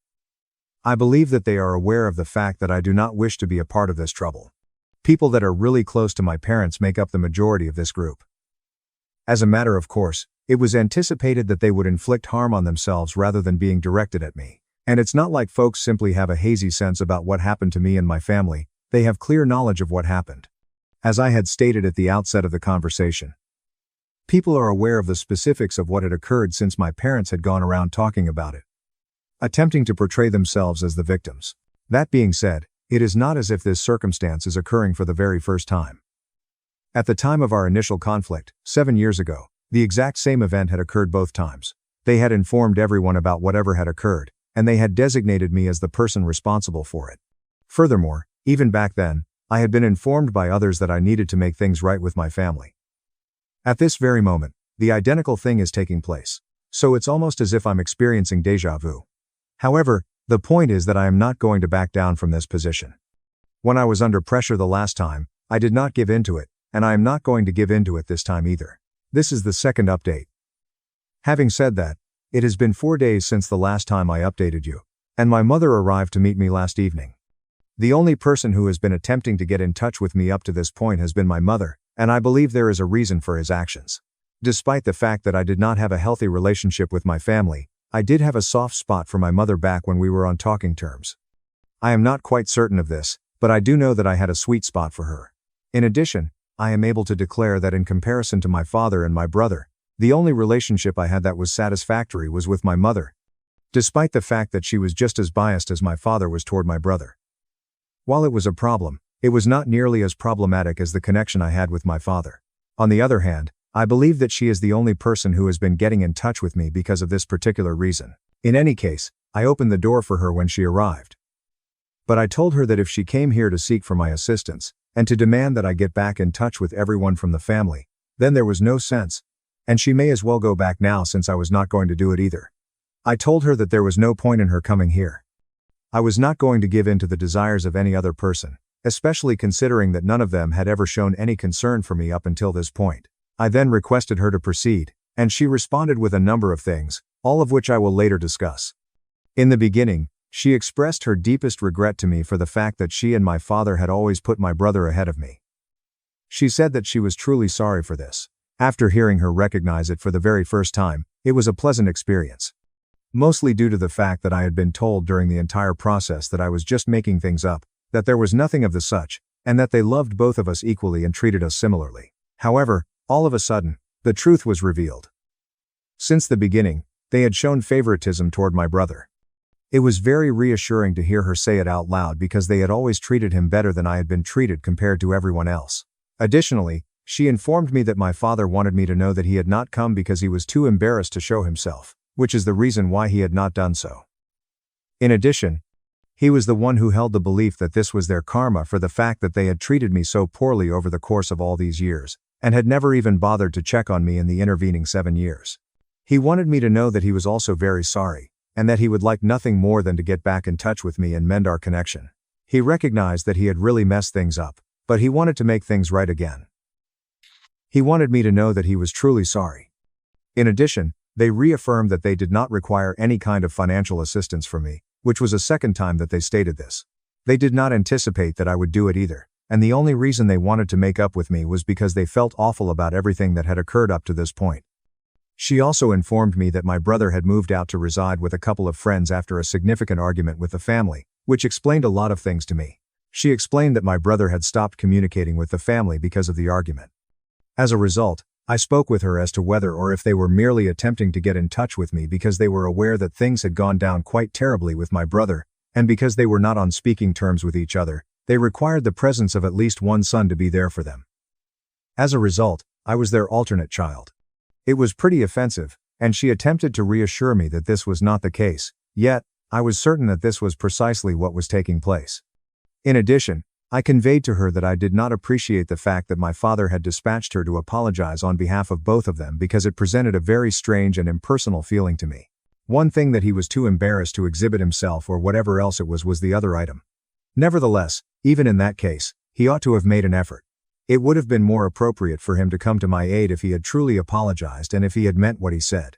I believe that they are aware of the fact that I do not wish to be a part of this trouble. People that are really close to my parents make up the majority of this group. As a matter of course, it was anticipated that they would inflict harm on themselves rather than being directed at me. And it's not like folks simply have a hazy sense about what happened to me and my family, they have clear knowledge of what happened. As I had stated at the outset of the conversation, people are aware of the specifics of what had occurred since my parents had gone around talking about it, attempting to portray themselves as the victims. That being said, it is not as if this circumstance is occurring for the very first time. At the time of our initial conflict, 7 years ago, the exact same event had occurred both times. They had informed everyone about whatever had occurred, and they had designated me as the person responsible for it. Furthermore, even back then, I had been informed by others that I needed to make things right with my family. At this very moment, the identical thing is taking place. So it's almost as if I'm experiencing déjà vu. However, the point is that I am not going to back down from this position. When I was under pressure the last time, I did not give in to it, and I am not going to give in to it this time either. This is the second update. Having said that, it has been 4 days since the last time I updated you, and my mother arrived to meet me last evening. The only person who has been attempting to get in touch with me up to this point has been my mother, and I believe there is a reason for his actions. Despite the fact that I did not have a healthy relationship with my family, I did have a soft spot for my mother back when we were on talking terms. I am not quite certain of this, but I do know that I had a sweet spot for her. In addition, I am able to declare that in comparison to my father and my brother, the only relationship I had that was satisfactory was with my mother, despite the fact that she was just as biased as my father was toward my brother. While it was a problem, it was not nearly as problematic as the connection I had with my father. On the other hand, I believe that she is the only person who has been getting in touch with me because of this particular reason. In any case, I opened the door for her when she arrived. But I told her that if she came here to seek for my assistance, and to demand that I get back in touch with everyone from the family, then there was no sense, and she may as well go back now since I was not going to do it either. I told her that there was no point in her coming here. I was not going to give in to the desires of any other person, especially considering that none of them had ever shown any concern for me up until this point. I then requested her to proceed, and she responded with a number of things, all of which I will later discuss. In the beginning, she expressed her deepest regret to me for the fact that she and my father had always put my brother ahead of me. She said that she was truly sorry for this. After hearing her recognize it for the very first time, it was a pleasant experience. Mostly due to the fact that I had been told during the entire process that I was just making things up, that there was nothing of the such, and that they loved both of us equally and treated us similarly. However, all of a sudden, the truth was revealed. Since the beginning, they had shown favoritism toward my brother. It was very reassuring to hear her say it out loud because they had always treated him better than I had been treated compared to everyone else. Additionally, she informed me that my father wanted me to know that he had not come because he was too embarrassed to show himself, which is the reason why he had not done so. In addition, he was the one who held the belief that this was their karma for the fact that they had treated me so poorly over the course of all these years, and had never even bothered to check on me in the intervening 7 years. He wanted me to know that he was also very sorry, and that he would like nothing more than to get back in touch with me and mend our connection. He recognized that he had really messed things up, but he wanted to make things right again. He wanted me to know that he was truly sorry. In addition, they reaffirmed that they did not require any kind of financial assistance from me, which was a second time that they stated this. They did not anticipate that I would do it either, and the only reason they wanted to make up with me was because they felt awful about everything that had occurred up to this point. She also informed me that my brother had moved out to reside with a couple of friends after a significant argument with the family, which explained a lot of things to me. She explained that my brother had stopped communicating with the family because of the argument. As a result, I spoke with her as to whether or if they were merely attempting to get in touch with me because they were aware that things had gone down quite terribly with my brother, and because they were not on speaking terms with each other, they required the presence of at least one son to be there for them. As a result, I was their alternate child. It was pretty offensive, and she attempted to reassure me that this was not the case, yet, I was certain that this was precisely what was taking place. In addition, I conveyed to her that I did not appreciate the fact that my father had dispatched her to apologize on behalf of both of them because it presented a very strange and impersonal feeling to me. One thing that he was too embarrassed to exhibit himself or whatever else it was the other item. Nevertheless, even in that case, he ought to have made an effort. It would have been more appropriate for him to come to my aid if he had truly apologized and if he had meant what he said.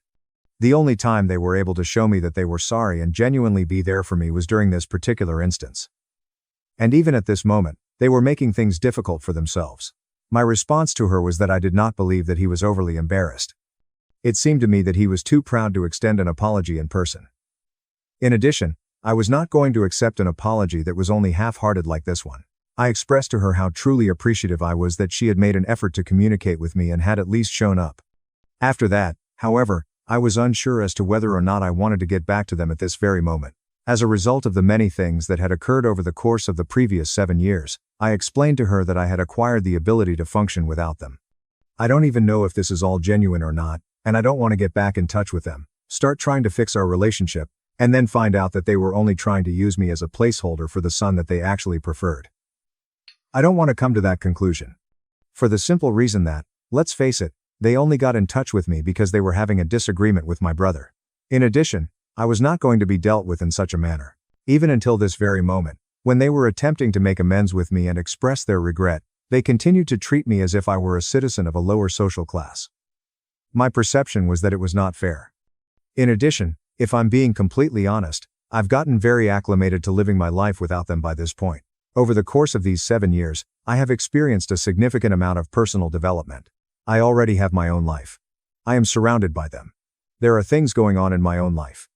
The only time they were able to show me that they were sorry and genuinely be there for me was during this particular instance. And even at this moment, they were making things difficult for themselves. My response to her was that I did not believe that he was overly embarrassed. It seemed to me that he was too proud to extend an apology in person. In addition, I was not going to accept an apology that was only half-hearted like this one. I expressed to her how truly appreciative I was that she had made an effort to communicate with me and had at least shown up. After that, however, I was unsure as to whether or not I wanted to get back to them at this very moment. As a result of the many things that had occurred over the course of the previous 7 years, I explained to her that I had acquired the ability to function without them. I don't even know if this is all genuine or not, and I don't want to get back in touch with them, start trying to fix our relationship, and then find out that they were only trying to use me as a placeholder for the son that they actually preferred. I don't want to come to that conclusion. For the simple reason that, let's face it, they only got in touch with me because they were having a disagreement with my brother. In addition, I was not going to be dealt with in such a manner. Even until this very moment, when they were attempting to make amends with me and express their regret, they continued to treat me as if I were a citizen of a lower social class. My perception was that it was not fair. In addition, if I'm being completely honest, I've gotten very acclimated to living my life without them by this point. Over the course of these 7 years, I have experienced a significant amount of personal development. I already have my own life. I am surrounded by them. There are things going on in my own life.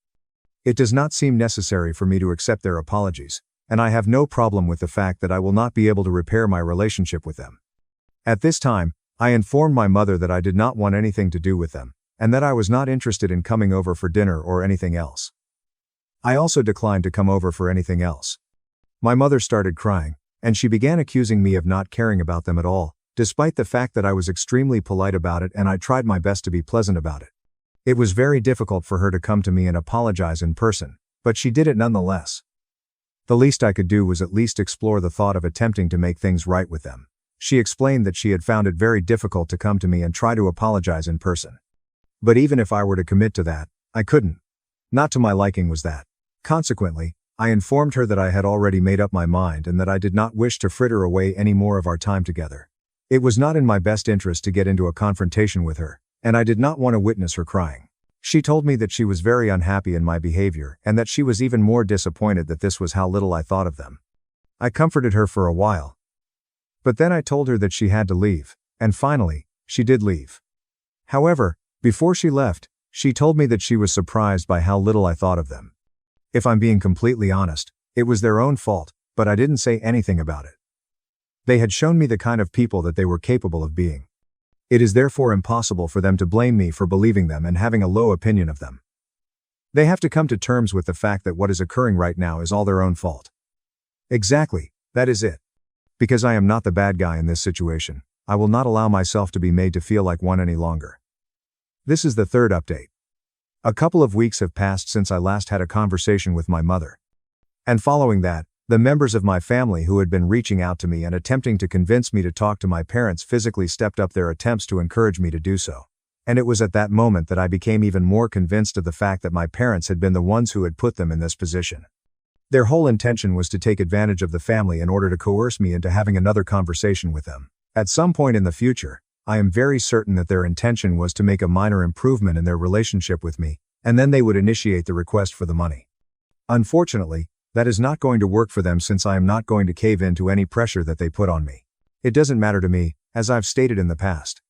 It does not seem necessary for me to accept their apologies, and I have no problem with the fact that I will not be able to repair my relationship with them. At this time, I informed my mother that I did not want anything to do with them, and that I was not interested in coming over for dinner or anything else. I also declined to come over for anything else. My mother started crying, and she began accusing me of not caring about them at all, despite the fact that I was extremely polite about it and I tried my best to be pleasant about it. It was very difficult for her to come to me and apologize in person, but she did it nonetheless. The least I could do was at least explore the thought of attempting to make things right with them. She explained that she had found it very difficult to come to me and try to apologize in person. But even if I were to commit to that, I couldn't. Not to my liking was that. Consequently, I informed her that I had already made up my mind and that I did not wish to fritter away any more of our time together. It was not in my best interest to get into a confrontation with her, and I did not want to witness her crying. She told me that she was very unhappy in my behavior and that she was even more disappointed that this was how little I thought of them. I comforted her for a while. But then I told her that she had to leave, and finally, she did leave. However, before she left, she told me that she was surprised by how little I thought of them. If I'm being completely honest, it was their own fault, but I didn't say anything about it. They had shown me the kind of people that they were capable of being. It is therefore impossible for them to blame me for believing them and having a low opinion of them. They have to come to terms with the fact that what is occurring right now is all their own fault. Exactly, that is it. Because I am not the bad guy in this situation, I will not allow myself to be made to feel like one any longer. This is the third update. A couple of weeks have passed since I last had a conversation with my mother. And following that, the members of my family who had been reaching out to me and attempting to convince me to talk to my parents physically stepped up their attempts to encourage me to do so. And it was at that moment that I became even more convinced of the fact that my parents had been the ones who had put them in this position. Their whole intention was to take advantage of the family in order to coerce me into having another conversation with them. At some point in the future, I am very certain that their intention was to make a minor improvement in their relationship with me, and then they would initiate the request for the money. Unfortunately, that is not going to work for them since I am not going to cave in to any pressure that they put on me. It doesn't matter to me, as I've stated in the past.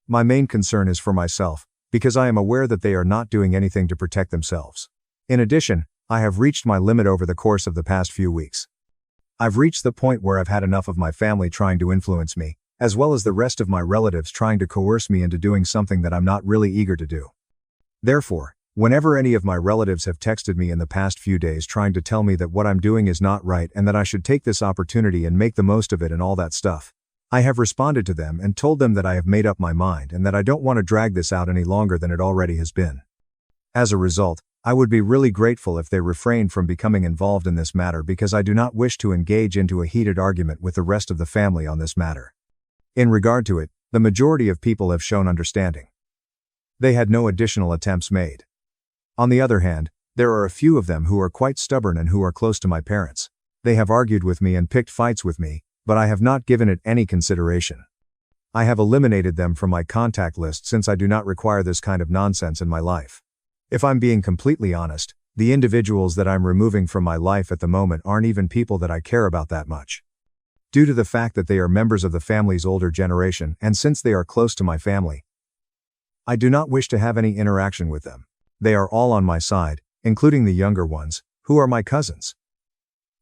My main concern is for myself, because I am aware that they are not doing anything to protect themselves. In addition, I have reached my limit over the course of the past few weeks. I've reached the point where I've had enough of my family trying to influence me, as well as the rest of my relatives trying to coerce me into doing something that I'm not really eager to do. Therefore, whenever any of my relatives have texted me in the past few days trying to tell me that what I'm doing is not right and that I should take this opportunity and make the most of it and all that stuff, I have responded to them and told them that I have made up my mind and that I don't want to drag this out any longer than it already has been. As a result, I would be really grateful if they refrained from becoming involved in this matter because I do not wish to engage into a heated argument with the rest of the family on this matter. In regard to it, the majority of people have shown understanding. They had no additional attempts made. On the other hand, there are a few of them who are quite stubborn and who are close to my parents. They have argued with me and picked fights with me, but I have not given it any consideration. I have eliminated them from my contact list since I do not require this kind of nonsense in my life. If I'm being completely honest, the individuals that I'm removing from my life at the moment aren't even people that I care about that much. Due to the fact that they are members of the family's older generation and since they are close to my family, I do not wish to have any interaction with them. They are all on my side, including the younger ones, who are my cousins.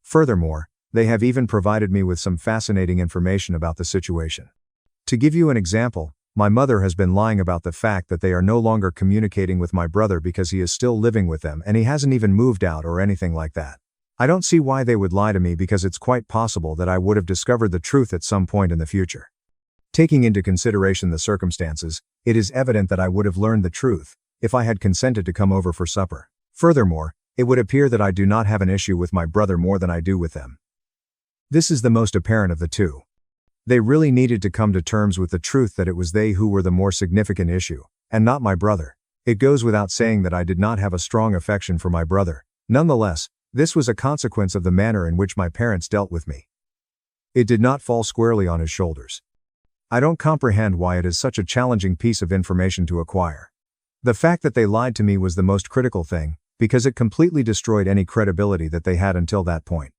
Furthermore, they have even provided me with some fascinating information about the situation. To give you an example, my mother has been lying about the fact that they are no longer communicating with my brother because he is still living with them and he hasn't even moved out or anything like that. I don't see why they would lie to me because it's quite possible that I would have discovered the truth at some point in the future. Taking into consideration the circumstances, it is evident that I would have learned the truth if I had consented to come over for supper. Furthermore, it would appear that I do not have an issue with my brother more than I do with them. This is the most apparent of the two. They really needed to come to terms with the truth that it was they who were the more significant issue, and not my brother. It goes without saying that I did not have a strong affection for my brother. Nonetheless, this was a consequence of the manner in which my parents dealt with me. It did not fall squarely on his shoulders. I don't comprehend why it is such a challenging piece of information to acquire. The fact that they lied to me was the most critical thing, because it completely destroyed any credibility that they had until that point.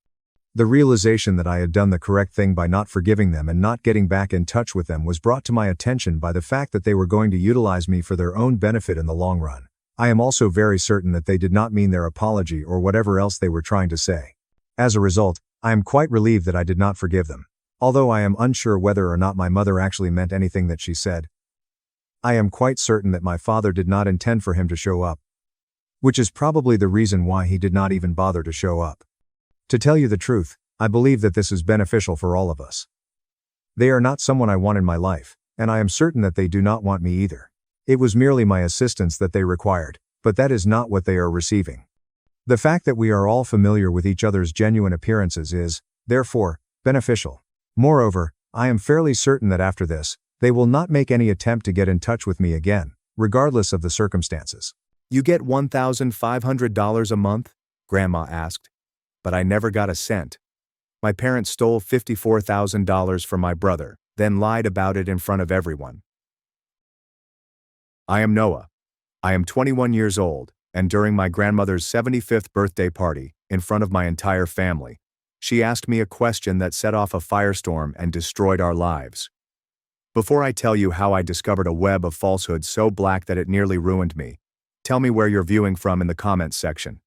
The realization that I had done the correct thing by not forgiving them and not getting back in touch with them was brought to my attention by the fact that they were going to utilize me for their own benefit in the long run. I am also very certain that they did not mean their apology or whatever else they were trying to say. As a result, I am quite relieved that I did not forgive them. Although I am unsure whether or not my mother actually meant anything that she said, I am quite certain that my father did not intend for him to show up. Which is probably the reason why he did not even bother to show up. To tell you the truth, I believe that this is beneficial for all of us. They are not someone I want in my life, and I am certain that they do not want me either. It was merely my assistance that they required, but that is not what they are receiving. The fact that we are all familiar with each other's genuine appearances is, therefore, beneficial. Moreover, I am fairly certain that after this, they will not make any attempt to get in touch with me again, regardless of the circumstances. You get $1,500 a month? Grandma asked. But I never got a cent. My parents stole $54,000 from my brother, then lied about it in front of everyone. I am Noah. I am 21 years old, and during my grandmother's 75th birthday party, in front of my entire family, she asked me a question that set off a firestorm and destroyed our lives. Before I tell you how I discovered a web of falsehoods so black that it nearly ruined me, tell me where you're viewing from in the comments section.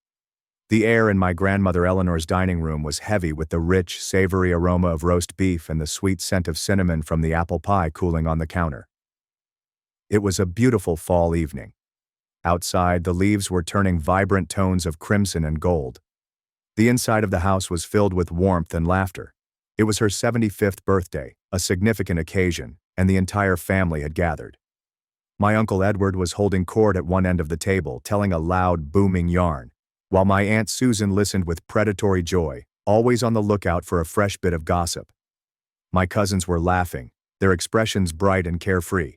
The air in my grandmother Eleanor's dining room was heavy with the rich, savory aroma of roast beef and the sweet scent of cinnamon from the apple pie cooling on the counter. It was a beautiful fall evening. Outside, the leaves were turning vibrant tones of crimson and gold. The inside of the house was filled with warmth and laughter. It was her 75th birthday, a significant occasion, and the entire family had gathered. My Uncle Edward was holding court at one end of the table, telling a loud, booming yarn, while my Aunt Susan listened with predatory joy, always on the lookout for a fresh bit of gossip. My cousins were laughing, their expressions bright and carefree.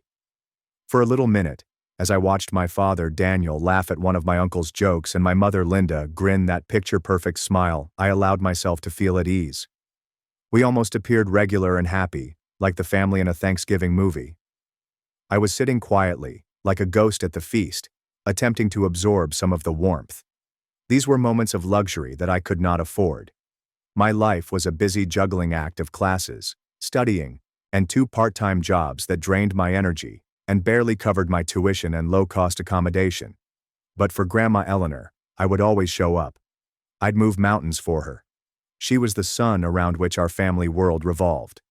For a little minute, as I watched my father, Daniel, laugh at one of my uncle's jokes and my mother, Linda, grin that picture-perfect smile, I allowed myself to feel at ease. We almost appeared regular and happy, like the family in a Thanksgiving movie. I was sitting quietly, like a ghost at the feast, attempting to absorb some of the warmth. These were moments of luxury that I could not afford. My life was a busy juggling act of classes, studying, and 2 part-time jobs that drained my energy and barely covered my tuition and low-cost accommodation. But for Grandma Eleanor, I would always show up. I'd move mountains for her. She was the sun around which our family world revolved.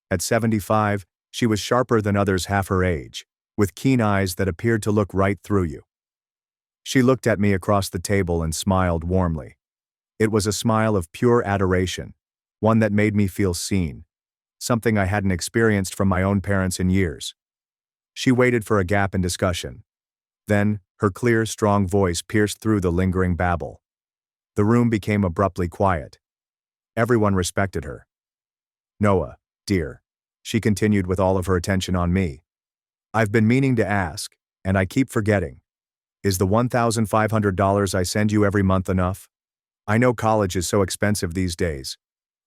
At 75, she was sharper than others half her age, with keen eyes that appeared to look right through you. She looked at me across the table and smiled warmly. It was a smile of pure adoration, one that made me feel seen, something I hadn't experienced from my own parents in years. She waited for a gap in discussion. Then, her clear, strong voice pierced through the lingering babble. The room became abruptly quiet. Everyone respected her. Noah, dear, she continued with all of her attention on me. I've been meaning to ask, and I keep forgetting. Is the $1,500 I send you every month enough? I know college is so expensive these days.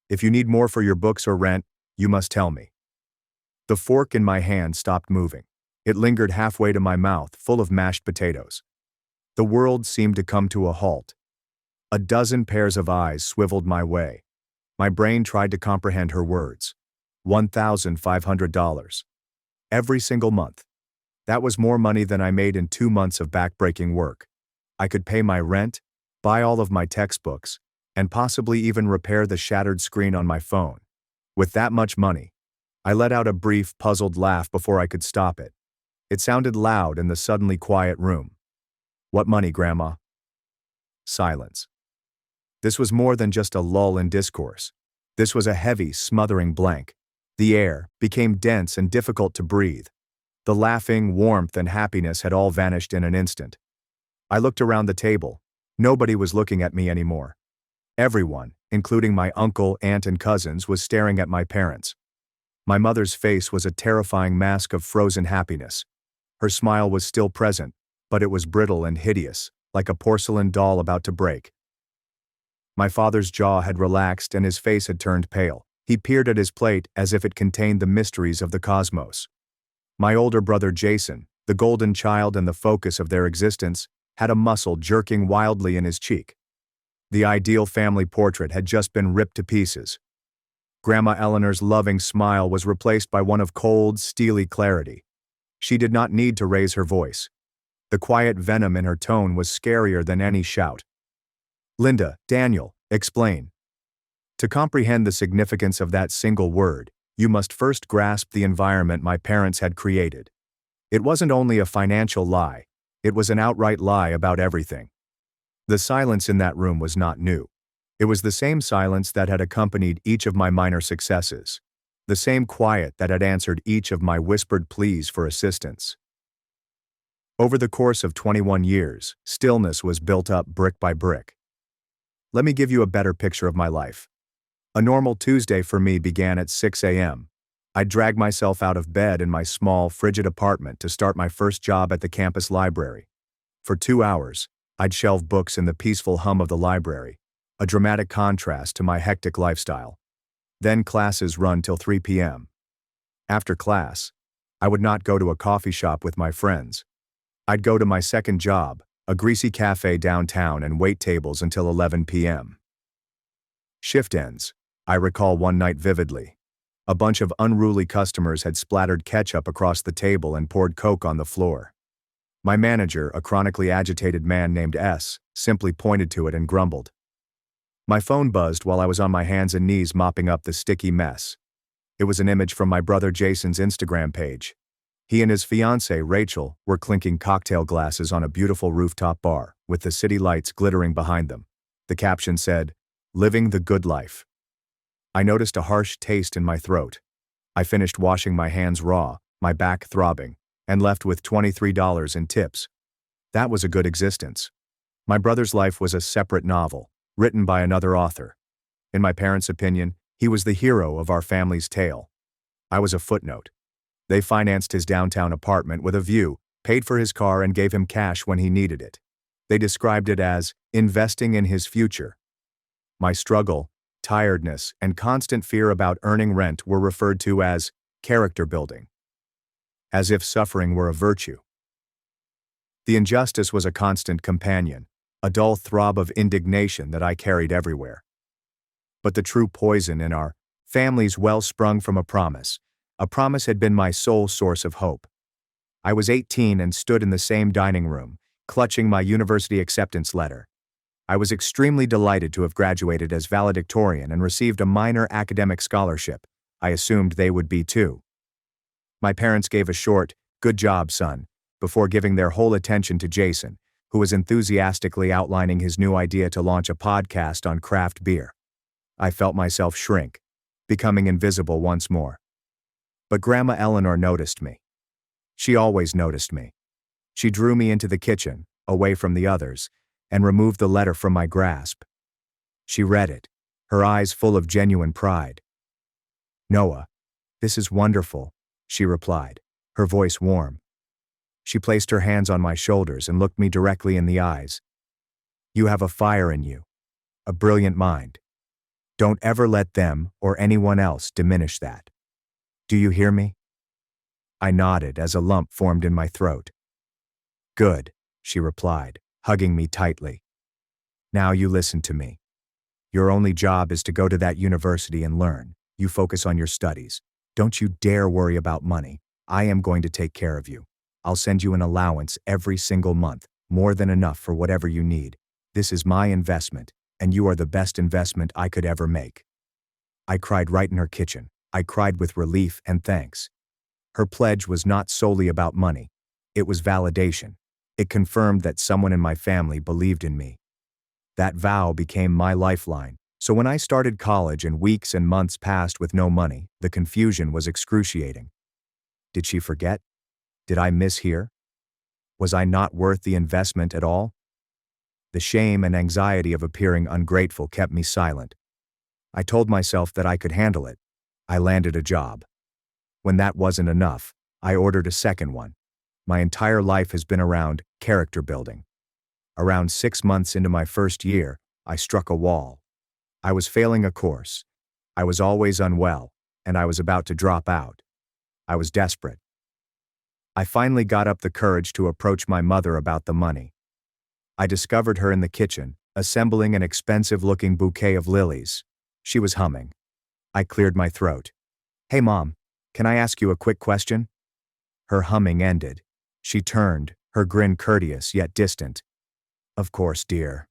If you need more for your books or rent, you must tell me. The fork in my hand stopped moving. It lingered halfway to my mouth, full of mashed potatoes. The world seemed to come to a halt. A dozen pairs of eyes swiveled my way. My brain tried to comprehend her words. $1,500. Every single month. That was more money than I made in 2 months of backbreaking work. I could pay my rent, buy all of my textbooks, and possibly even repair the shattered screen on my phone. With that much money, I let out a brief, puzzled laugh before I could stop it. It sounded loud in the suddenly quiet room. What money, Grandma? Silence. This was more than just a lull in discourse. This was a heavy, smothering blank. The air became dense and difficult to breathe. The laughing, warmth, and happiness had all vanished in an instant. I looked around the table. Nobody was looking at me anymore. Everyone, including my uncle, aunt, and cousins, was staring at my parents. My mother's face was a terrifying mask of frozen happiness. Her smile was still present, but it was brittle and hideous, like a porcelain doll about to break. My father's jaw had relaxed and his face had turned pale. He peered at his plate as if it contained the mysteries of the cosmos. My older brother Jason, the golden child and the focus of their existence, had a muscle jerking wildly in his cheek. The ideal family portrait had just been ripped to pieces. Grandma Eleanor's loving smile was replaced by one of cold, steely clarity. She did not need to raise her voice. The quiet venom in her tone was scarier than any shout. Linda, Daniel, explain. To comprehend the significance of that single word, you must first grasp the environment my parents had created. It wasn't only a financial lie, it was an outright lie about everything. The silence in that room was not new. It was the same silence that had accompanied each of my minor successes, the same quiet that had answered each of my whispered pleas for assistance. Over the course of 21 years, stillness was built up brick by brick. Let me give you a better picture of my life. A normal Tuesday for me began at 6 a.m. I'd drag myself out of bed in my small, frigid apartment to start my first job at the campus library. For 2 hours, I'd shelve books in the peaceful hum of the library, a dramatic contrast to my hectic lifestyle. Then classes run till 3 p.m. After class, I would not go to a coffee shop with my friends. I'd go to my second job, a greasy cafe downtown, and wait tables until 11 p.m. Shift ends. I recall one night vividly. A bunch of unruly customers had splattered ketchup across the table and poured Coke on the floor. My manager, a chronically agitated man named S., simply pointed to it and grumbled. My phone buzzed while I was on my hands and knees mopping up the sticky mess. It was an image from my brother Jason's Instagram page. He and his fiancée, Rachel, were clinking cocktail glasses on a beautiful rooftop bar, with the city lights glittering behind them. The caption said, "Living the good life." I noticed a harsh taste in my throat. I finished washing my hands raw, my back throbbing, and left with $23 in tips. That was a good existence. My brother's life was a separate novel, written by another author. In my parents' opinion, he was the hero of our family's tale. I was a footnote. They financed his downtown apartment with a view, paid for his car, and gave him cash when he needed it. They described it as investing in his future. My struggle, tiredness, and constant fear about earning rent were referred to as character building, as if suffering were a virtue. The injustice was a constant companion, a dull throb of indignation that I carried everywhere. But the true poison in our family's well sprung from a promise. A promise had been my sole source of hope. I was 18 and stood in the same dining room, clutching my university acceptance letter. I was extremely delighted to have graduated as valedictorian and received a minor academic scholarship. I assumed they would be too. My parents gave a short, "Good job, son," before giving their whole attention to Jason, who was enthusiastically outlining his new idea to launch a podcast on craft beer. I felt myself shrink, becoming invisible once more. But Grandma Eleanor noticed me. She always noticed me. She drew me into the kitchen, away from the others, and removed the letter from my grasp. She read it, her eyes full of genuine pride. "Noah, this is wonderful," she replied, her voice warm. She placed her hands on my shoulders and looked me directly in the eyes. "You have a fire in you, a brilliant mind. Don't ever let them or anyone else diminish that. Do you hear me?" I nodded as a lump formed in my throat. "Good," she replied, hugging me tightly. "Now you listen to me. Your only job is to go to that university and learn. You focus on your studies. Don't you dare worry about money. I am going to take care of you. I'll send you an allowance every single month, more than enough for whatever you need. This is my investment, and you are the best investment I could ever make." I cried right in her kitchen. I cried with relief and thanks. Her pledge was not solely about money. It was validation. It confirmed that someone in my family believed in me. That vow became my lifeline, so when I started college and weeks and months passed with no money, the confusion was excruciating. Did she forget? Did I mishear? Was I not worth the investment at all? The shame and anxiety of appearing ungrateful kept me silent. I told myself that I could handle it. I landed a job. When that wasn't enough, I ordered a second one. My entire life has been around character building. Around 6 months into my first year, I struck a wall. I was failing a course. I was always unwell, and I was about to drop out. I was desperate. I finally got up the courage to approach my mother about the money. I discovered her in the kitchen, assembling an expensive-looking bouquet of lilies. She was humming. I cleared my throat. "Hey, Mom, can I ask you a quick question?" Her humming ended. She turned, her grin courteous yet distant. "Of course, dear.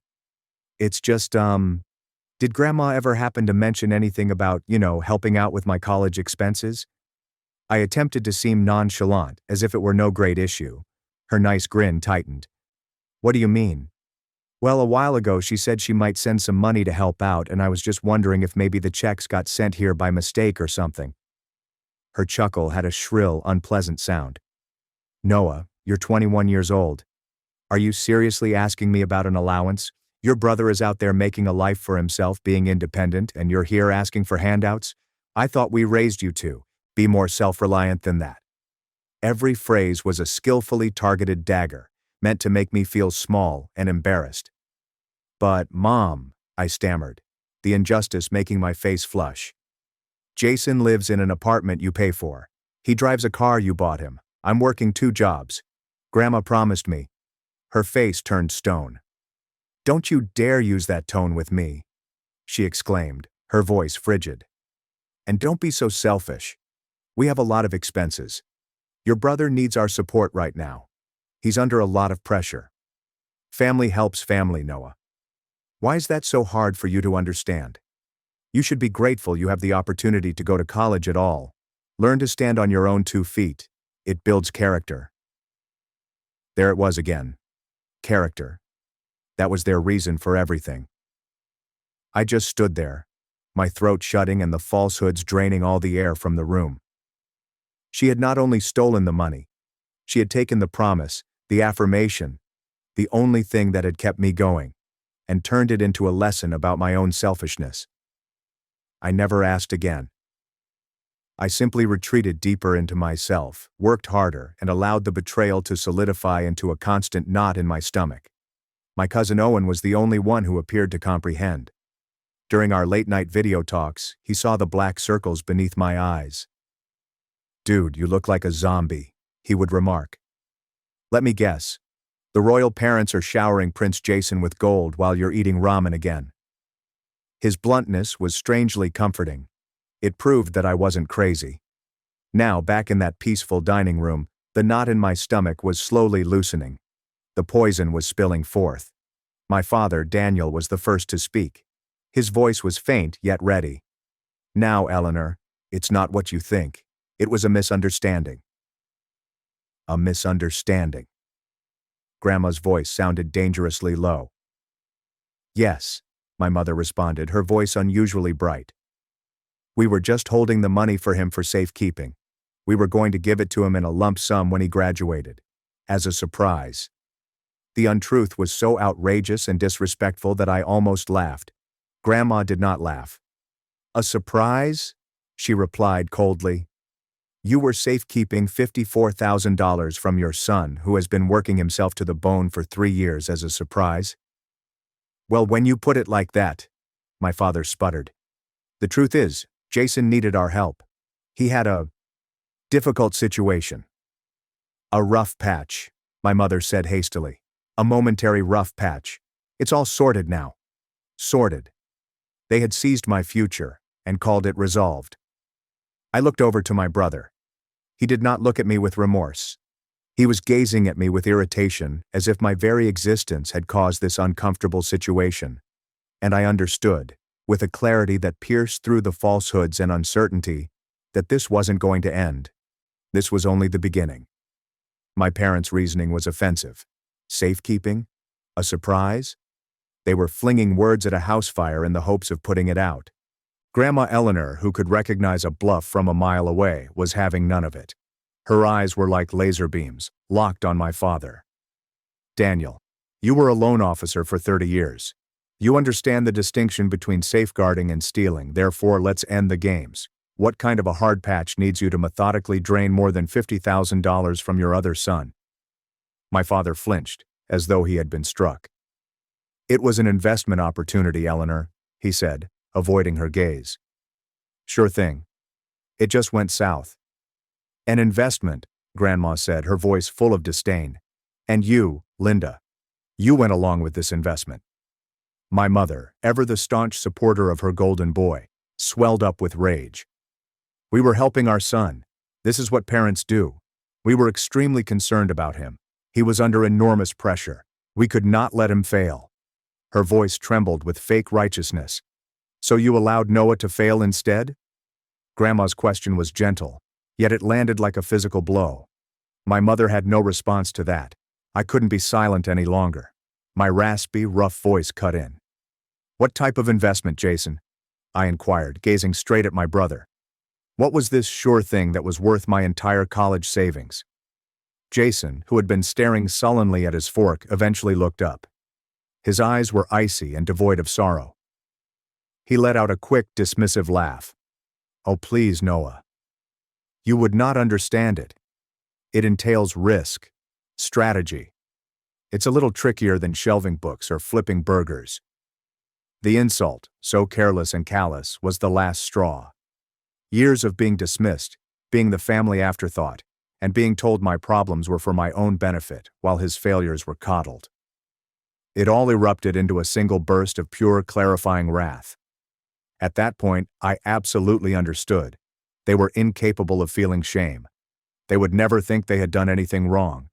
It's just, did Grandma ever happen to mention anything about, helping out with my college expenses?" I attempted to seem nonchalant, as if it were no great issue. Her nice grin tightened. "What do you mean?" "Well, a while ago she said she might send some money to help out, and I was just wondering if maybe the checks got sent here by mistake or something." Her chuckle had a shrill, unpleasant sound. "Noah, you're 21 years old. Are you seriously asking me about an allowance? Your brother is out there making a life for himself, being independent, and you're here asking for handouts? I thought we raised you to be more self-reliant than that." Every phrase was a skillfully targeted dagger, meant to make me feel small and embarrassed. "But, Mom," I stammered, the injustice making my face flush. "Jason lives in an apartment you pay for. He drives a car you bought him. I'm working 2 jobs. Grandma promised me. Her face turned stone. Don't you dare use that tone with me, she exclaimed, her voice frigid. And don't be so selfish. We have a lot of expenses. Your brother needs our support right now. He's under a lot of pressure. Family helps family, Noah. Why is that so hard for you to understand? You should be grateful you have the opportunity to go to college at all. Learn to stand on your own 2 feet. It builds character. There it was again. Character. That was their reason for everything. I just stood there, my throat shutting and the falsehoods draining all the air from the room. She had not only stolen the money, she had taken the promise, the affirmation, the only thing that had kept me going, and turned it into a lesson about my own selfishness. I never asked again. I simply retreated deeper into myself, worked harder, and allowed the betrayal to solidify into a constant knot in my stomach. My cousin Owen was the only one who appeared to comprehend. During our late-night video talks, he saw the black circles beneath my eyes. Dude, you look like a zombie, he would remark. Let me guess. The royal parents are showering Prince Jason with gold while you're eating ramen again. His bluntness was strangely comforting. It proved that I wasn't crazy. Now, back in that peaceful dining room, the knot in my stomach was slowly loosening. The poison was spilling forth. My father, Daniel, was the first to speak. His voice was faint yet ready. Now, Eleanor, it's not what you think. It was a misunderstanding. A misunderstanding. Grandma's voice sounded dangerously low. Yes, my mother responded, her voice unusually bright. We were just holding the money for him for safekeeping. We were going to give it to him in a lump sum when he graduated. As a surprise. The untruth was so outrageous and disrespectful that I almost laughed. Grandma did not laugh. A surprise? She replied coldly. You were safekeeping $54,000 from your son, who has been working himself to the bone for 3 years, as a surprise? Well, when you put it like that, my father sputtered. The truth is, Jason needed our help. He had a difficult situation. A rough patch, my mother said hastily. A momentary rough patch. It's all sorted now. Sorted. They had seized my future and called it resolved. I looked over to my brother. He did not look at me with remorse. He was gazing at me with irritation, as if my very existence had caused this uncomfortable situation. And I understood, with a clarity that pierced through the falsehoods and uncertainty, that this wasn't going to end. This was only the beginning. My parents' reasoning was offensive. Safekeeping? A surprise? They were flinging words at a house fire in the hopes of putting it out. Grandma Eleanor, who could recognize a bluff from a mile away, was having none of it. Her eyes were like laser beams, locked on my father. Daniel, you were a loan officer for 30 years. You understand the distinction between safeguarding and stealing, therefore let's end the games. What kind of a hard patch needs you to methodically drain more than $50,000 from your other son? My father flinched, as though he had been struck. It was an investment opportunity, Eleanor, he said, avoiding her gaze. Sure thing. It just went south. An investment, Grandma said, her voice full of disdain. And you, Linda. You went along with this investment. My mother, ever the staunch supporter of her golden boy, swelled up with rage. We were helping our son. This is what parents do. We were extremely concerned about him. He was under enormous pressure. We could not let him fail. Her voice trembled with fake righteousness. So you allowed Noah to fail instead? Grandma's question was gentle, yet it landed like a physical blow. My mother had no response to that. I couldn't be silent any longer. My raspy, rough voice cut in. What type of investment, Jason? I inquired, gazing straight at my brother. What was this sure thing that was worth my entire college savings? Jason, who had been staring sullenly at his fork, eventually looked up. His eyes were icy and devoid of sorrow. He let out a quick, dismissive laugh. Oh, please, Noah. You would not understand it. It entails risk, strategy. It's a little trickier than shelving books or flipping burgers. The insult, so careless and callous, was the last straw. Years of being dismissed, being the family afterthought, and being told my problems were for my own benefit while his failures were coddled. It all erupted into a single burst of pure clarifying wrath. At that point, I absolutely understood. They were incapable of feeling shame. They would never think they had done anything wrong.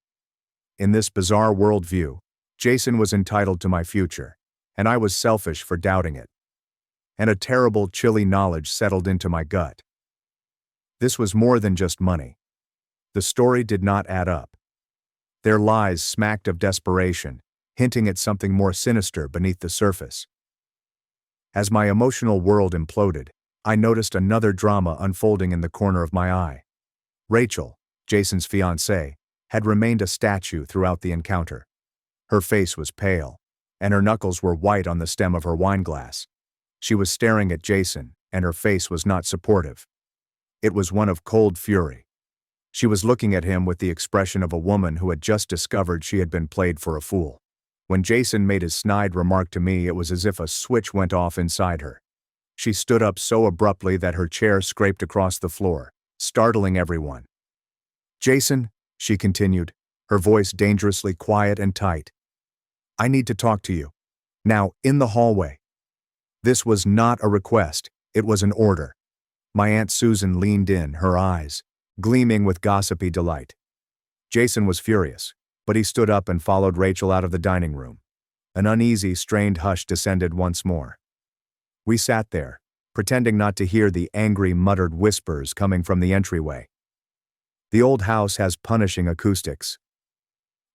In this bizarre worldview, Jason was entitled to my future, and I was selfish for doubting it. And a terrible, chilly knowledge settled into my gut. This was more than just money. The story did not add up. Their lies smacked of desperation, hinting at something more sinister beneath the surface. As my emotional world imploded, I noticed another drama unfolding in the corner of my eye. Rachel, Jason's fiancée, had remained a statue throughout the encounter. Her face was pale, and her knuckles were white on the stem of her wineglass. She was staring at Jason, and her face was not supportive. It was one of cold fury. She was looking at him with the expression of a woman who had just discovered she had been played for a fool. When Jason made his snide remark to me, it was as if a switch went off inside her. She stood up so abruptly that her chair scraped across the floor, startling everyone. "Jason," she continued, her voice dangerously quiet and tight. "I need to talk to you. Now, in the hallway." This was not a request, it was an order. My Aunt Susan leaned in, her eyes gleaming with gossipy delight. Jason was furious, but he stood up and followed Rachel out of the dining room. An uneasy, strained hush descended once more. We sat there, pretending not to hear the angry, muttered whispers coming from the entryway. The old house has punishing acoustics.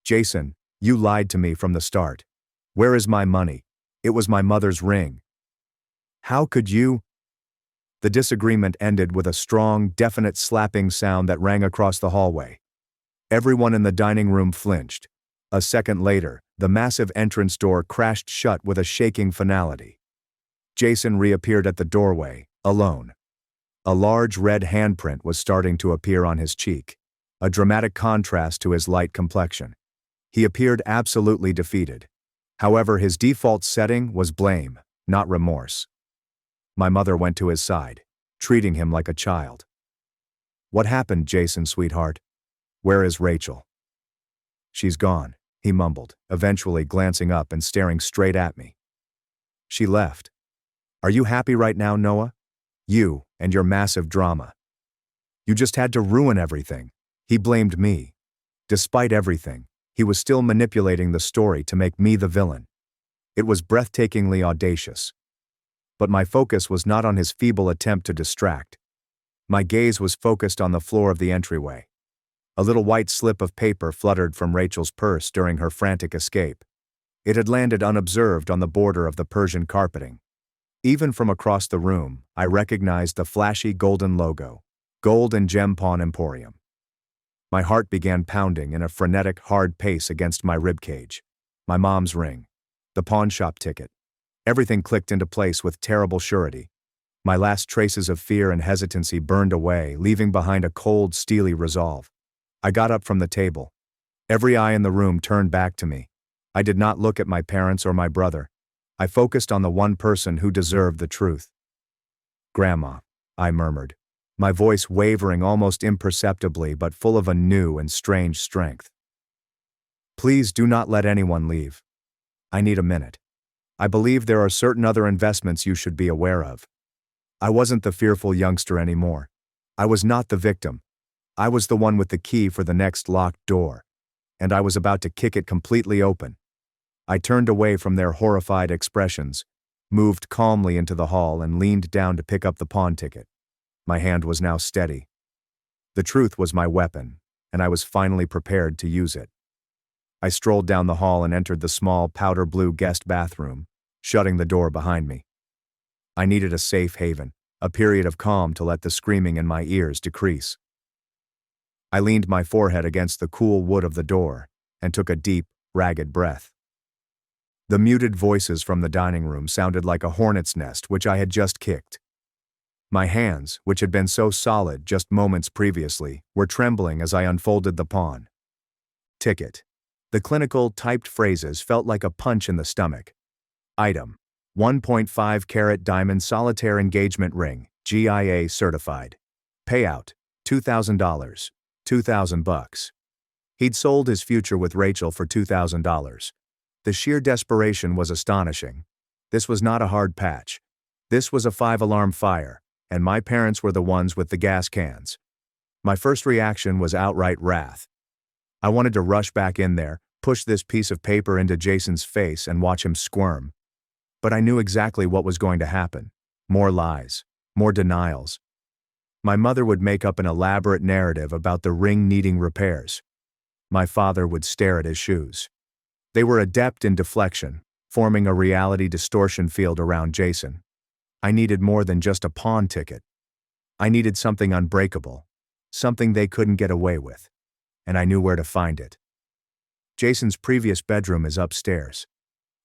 "Jason, you lied to me from the start. Where is my money? It was my mother's ring. How could you?" The disagreement ended with a strong, definite slapping sound that rang across the hallway. Everyone in the dining room flinched. A second later, the massive entrance door crashed shut with a shaking finality. Jason reappeared at the doorway, alone. A large red handprint was starting to appear on his cheek, a dramatic contrast to his light complexion. He appeared absolutely defeated. However, his default setting was blame, not remorse. My mother went to his side, treating him like a child. "What happened, Jason, sweetheart? Where is Rachel?" "She's gone," he mumbled, eventually glancing up and staring straight at me. "She left. Are you happy right now, Noah? You and your massive drama. You just had to ruin everything." He blamed me. Despite everything, he was still manipulating the story to make me the villain. It was breathtakingly audacious. But my focus was not on his feeble attempt to distract. My gaze was focused on the floor of the entryway. A little white slip of paper fluttered from Rachel's purse during her frantic escape. It had landed unobserved on the border of the Persian carpeting. Even from across the room, I recognized the flashy golden logo, Gold and Gem Pawn Emporium. My heart began pounding in a frenetic, hard pace against my ribcage. My mom's ring. The pawn shop ticket. Everything clicked into place with terrible surety. My last traces of fear and hesitancy burned away, leaving behind a cold, steely resolve. I got up from the table. Every eye in the room turned back to me. I did not look at my parents or my brother. I focused on the one person who deserved the truth. "Grandma," I murmured, my voice wavering almost imperceptibly but full of a new and strange strength. "Please do not let anyone leave. I need a minute. I believe there are certain other investments you should be aware of." I wasn't the fearful youngster anymore. I was not the victim. I was the one with the key for the next locked door, and I was about to kick it completely open. I turned away from their horrified expressions, moved calmly into the hall and leaned down to pick up the pawn ticket. My hand was now steady. The truth was my weapon, and I was finally prepared to use it. I strolled down the hall and entered the small powder blue guest bathroom, shutting the door behind me. I needed a safe haven, a period of calm to let the screaming in my ears decrease. I leaned my forehead against the cool wood of the door and took a deep, ragged breath. The muted voices from the dining room sounded like a hornet's nest which I had just kicked. My hands, which had been so solid just moments previously, were trembling as I unfolded the pawn. Ticket. The clinical, typed phrases felt like a punch in the stomach. Item. 1.5 carat diamond solitaire engagement ring, GIA certified. Payout. $2,000. $2,000. He'd sold his future with Rachel for $2,000. The sheer desperation was astonishing. This was not a hard patch. This was a 5-alarm fire, and my parents were the ones with the gas cans. My first reaction was outright wrath. I wanted to rush back in there, push this piece of paper into Jason's face and watch him squirm. But I knew exactly what was going to happen. More lies. More denials. My mother would make up an elaborate narrative about the ring needing repairs. My father would stare at his shoes. They were adept in deflection, forming a reality distortion field around Jason. I needed more than just a pawn ticket. I needed something unbreakable, something they couldn't get away with. And I knew where to find it. Jason's previous bedroom is upstairs.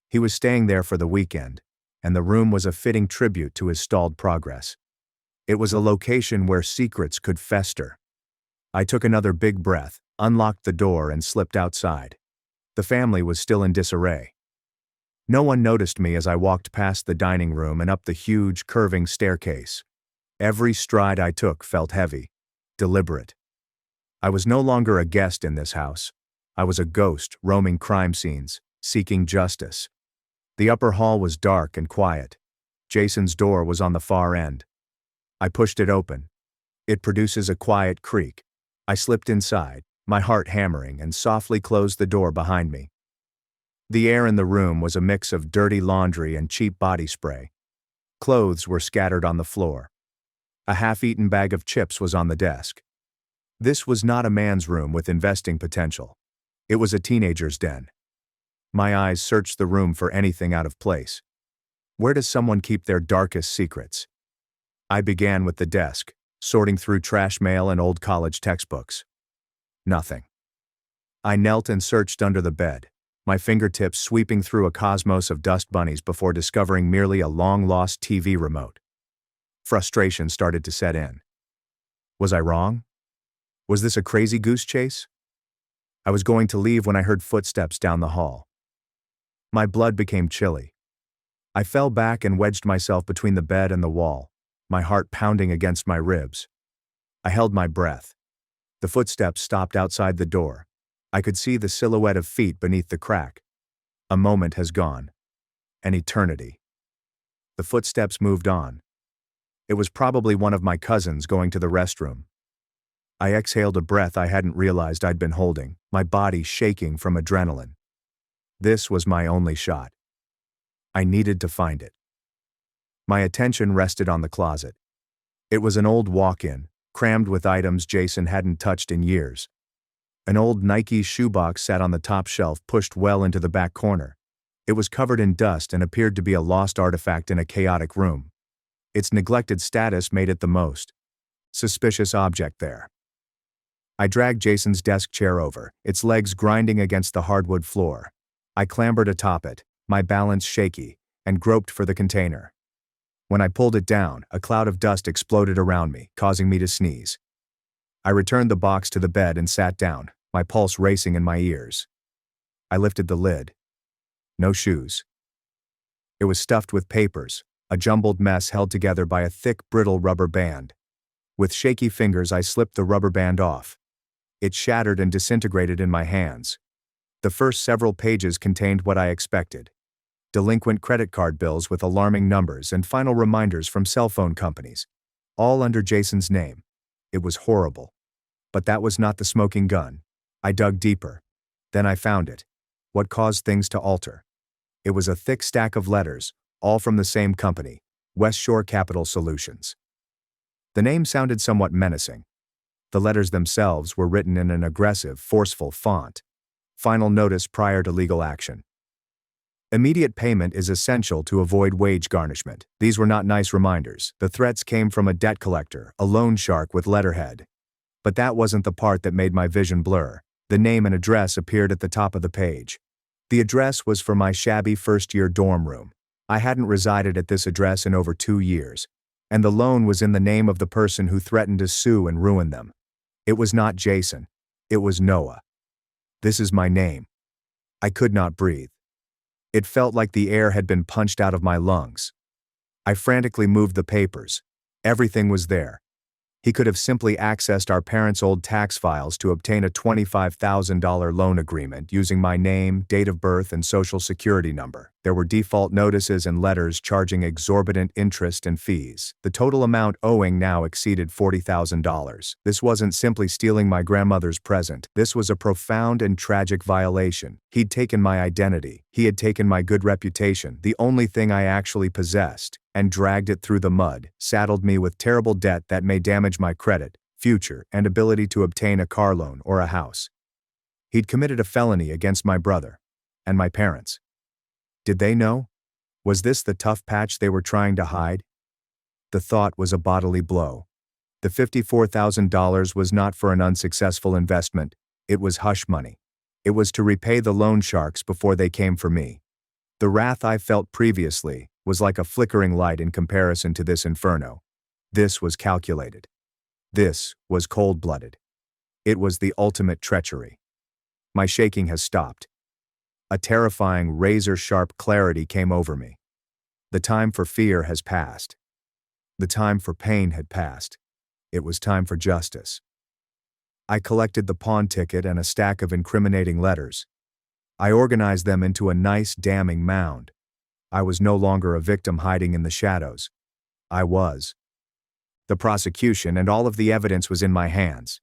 He was staying there for the weekend, and the room was a fitting tribute to his stalled progress. It was a location where secrets could fester. I took another big breath, unlocked the door, and slipped outside. The family was still in disarray. No one noticed me as I walked past the dining room and up the huge, curving staircase. Every stride I took felt heavy, deliberate. I was no longer a guest in this house. I was a ghost roaming crime scenes, seeking justice. The upper hall was dark and quiet. Jason's door was on the far end. I pushed it open. It produces a quiet creak. I slipped inside, my heart hammering, and softly closed the door behind me. The air in the room was a mix of dirty laundry and cheap body spray. Clothes were scattered on the floor. A half-eaten bag of chips was on the desk. This was not a man's room with investing potential. It was a teenager's den. My eyes searched the room for anything out of place. Where does someone keep their darkest secrets? I began with the desk, sorting through trash mail and old college textbooks. Nothing. I knelt and searched under the bed, my fingertips sweeping through a cosmos of dust bunnies before discovering merely a long-lost TV remote. Frustration started to set in. Was I wrong? Was this a crazy goose chase? I was going to leave when I heard footsteps down the hall. My blood became chilly. I fell back and wedged myself between the bed and the wall, my heart pounding against my ribs. I held my breath. The footsteps stopped outside the door. I could see the silhouette of feet beneath the crack. A moment has gone. An eternity. The footsteps moved on. It was probably one of my cousins going to the restroom. I exhaled a breath I hadn't realized I'd been holding, my body shaking from adrenaline. This was my only shot. I needed to find it. My attention rested on the closet. It was an old walk-in, crammed with items Jason hadn't touched in years. An old Nike shoebox sat on the top shelf, pushed well into the back corner. It was covered in dust and appeared to be a lost artifact in a chaotic room. Its neglected status made it the most suspicious object there. I dragged Jason's desk chair over, its legs grinding against the hardwood floor. I clambered atop it, my balance shaky, and groped for the container. When I pulled it down, a cloud of dust exploded around me, causing me to sneeze. I returned the box to the bed and sat down, my pulse racing in my ears. I lifted the lid. No shoes. It was stuffed with papers, a jumbled mess held together by a thick, brittle rubber band. With shaky fingers, I slipped the rubber band off. It shattered and disintegrated in my hands. The first several pages contained what I expected. Delinquent credit card bills with alarming numbers and final reminders from cell phone companies, all under Jason's name. It was horrible. But that was not the smoking gun. I dug deeper. Then I found it. What caused things to alter? It was a thick stack of letters, all from the same company, West Shore Capital Solutions. The name sounded somewhat menacing. The letters themselves were written in an aggressive, forceful font. Final notice prior to legal action. Immediate payment is essential to avoid wage garnishment. These were not nice reminders. The threats came from a debt collector, a loan shark with letterhead. But that wasn't the part that made my vision blur. The name and address appeared at the top of the page. The address was for my shabby first-year dorm room. I hadn't resided at this address in over 2 years. And the loan was in the name of the person who threatened to sue and ruin them. It was not Jason. It was Noah. This is my name. I could not breathe. It felt like the air had been punched out of my lungs. I frantically moved the papers. Everything was there. He could have simply accessed our parents' old tax files to obtain a $25,000 loan agreement using my name, date of birth, and social security number. There were default notices and letters charging exorbitant interest and fees. The total amount owing now exceeded $40,000. This wasn't simply stealing my grandmother's present. This was a profound and tragic violation. He'd taken my identity. He had taken my good reputation, the only thing I actually possessed, and dragged it through the mud, saddled me with terrible debt that may damage my credit, future, and ability to obtain a car loan or a house. He'd committed a felony against my brother and my parents. Did they know? Was this the tough patch they were trying to hide? The thought was a bodily blow. The $54,000 was not for an unsuccessful investment. It was hush money. It was to repay the loan sharks before they came for me. The wrath I felt previously was like a flickering light in comparison to this inferno. This was calculated. This was cold-blooded. It was the ultimate treachery. My shaking has stopped. A terrifying, razor-sharp clarity came over me. The time for fear has passed. The time for pain had passed. It was time for justice. I collected the pawn ticket and a stack of incriminating letters. I organized them into a nice, damning mound. I was no longer a victim hiding in the shadows. I was. The prosecution and all of the evidence was in my hands.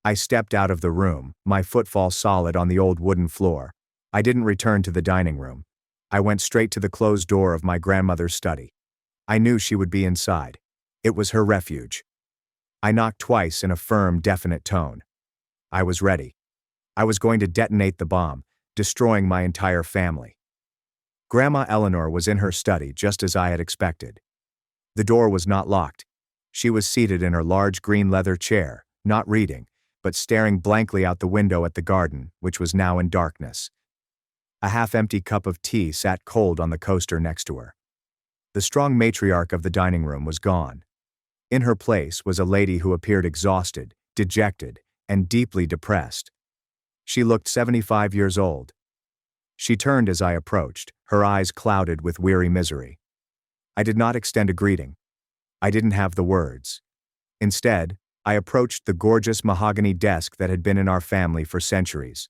I stepped out of the room, my footfall solid on the old wooden floor. I didn't return to the dining room. I went straight to the closed door of my grandmother's study. I knew she would be inside. It was her refuge. I knocked twice in a firm, definite tone. I was ready. I was going to detonate the bomb, destroying my entire family. Grandma Eleanor was in her study just as I had expected. The door was not locked. She was seated in her large green leather chair, not reading, but staring blankly out the window at the garden, which was now in darkness. A half-empty cup of tea sat cold on the coaster next to her. The strong matriarch of the dining room was gone. In her place was a lady who appeared exhausted, dejected, and deeply depressed. She looked 75 years old. She turned as I approached, her eyes clouded with weary misery. I did not extend a greeting. I didn't have the words. Instead, I approached the gorgeous mahogany desk that had been in our family for centuries.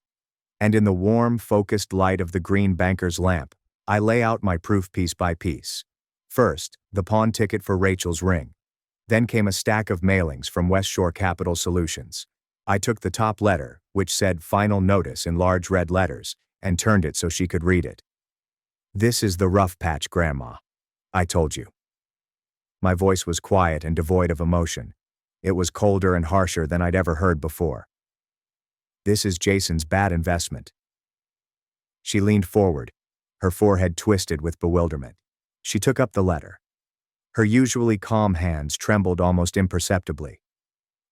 And in the warm, focused light of the green banker's lamp, I lay out my proof piece by piece. First, the pawn ticket for Rachel's ring. Then came a stack of mailings from West Shore Capital Solutions. I took the top letter, which said Final Notice in large red letters, and turned it so she could read it. "This is the rough patch, Grandma. I told you." My voice was quiet and devoid of emotion. It was colder and harsher than I'd ever heard before. "This is Jason's bad investment." She leaned forward, her forehead twisted with bewilderment. She took up the letter. Her usually calm hands trembled almost imperceptibly.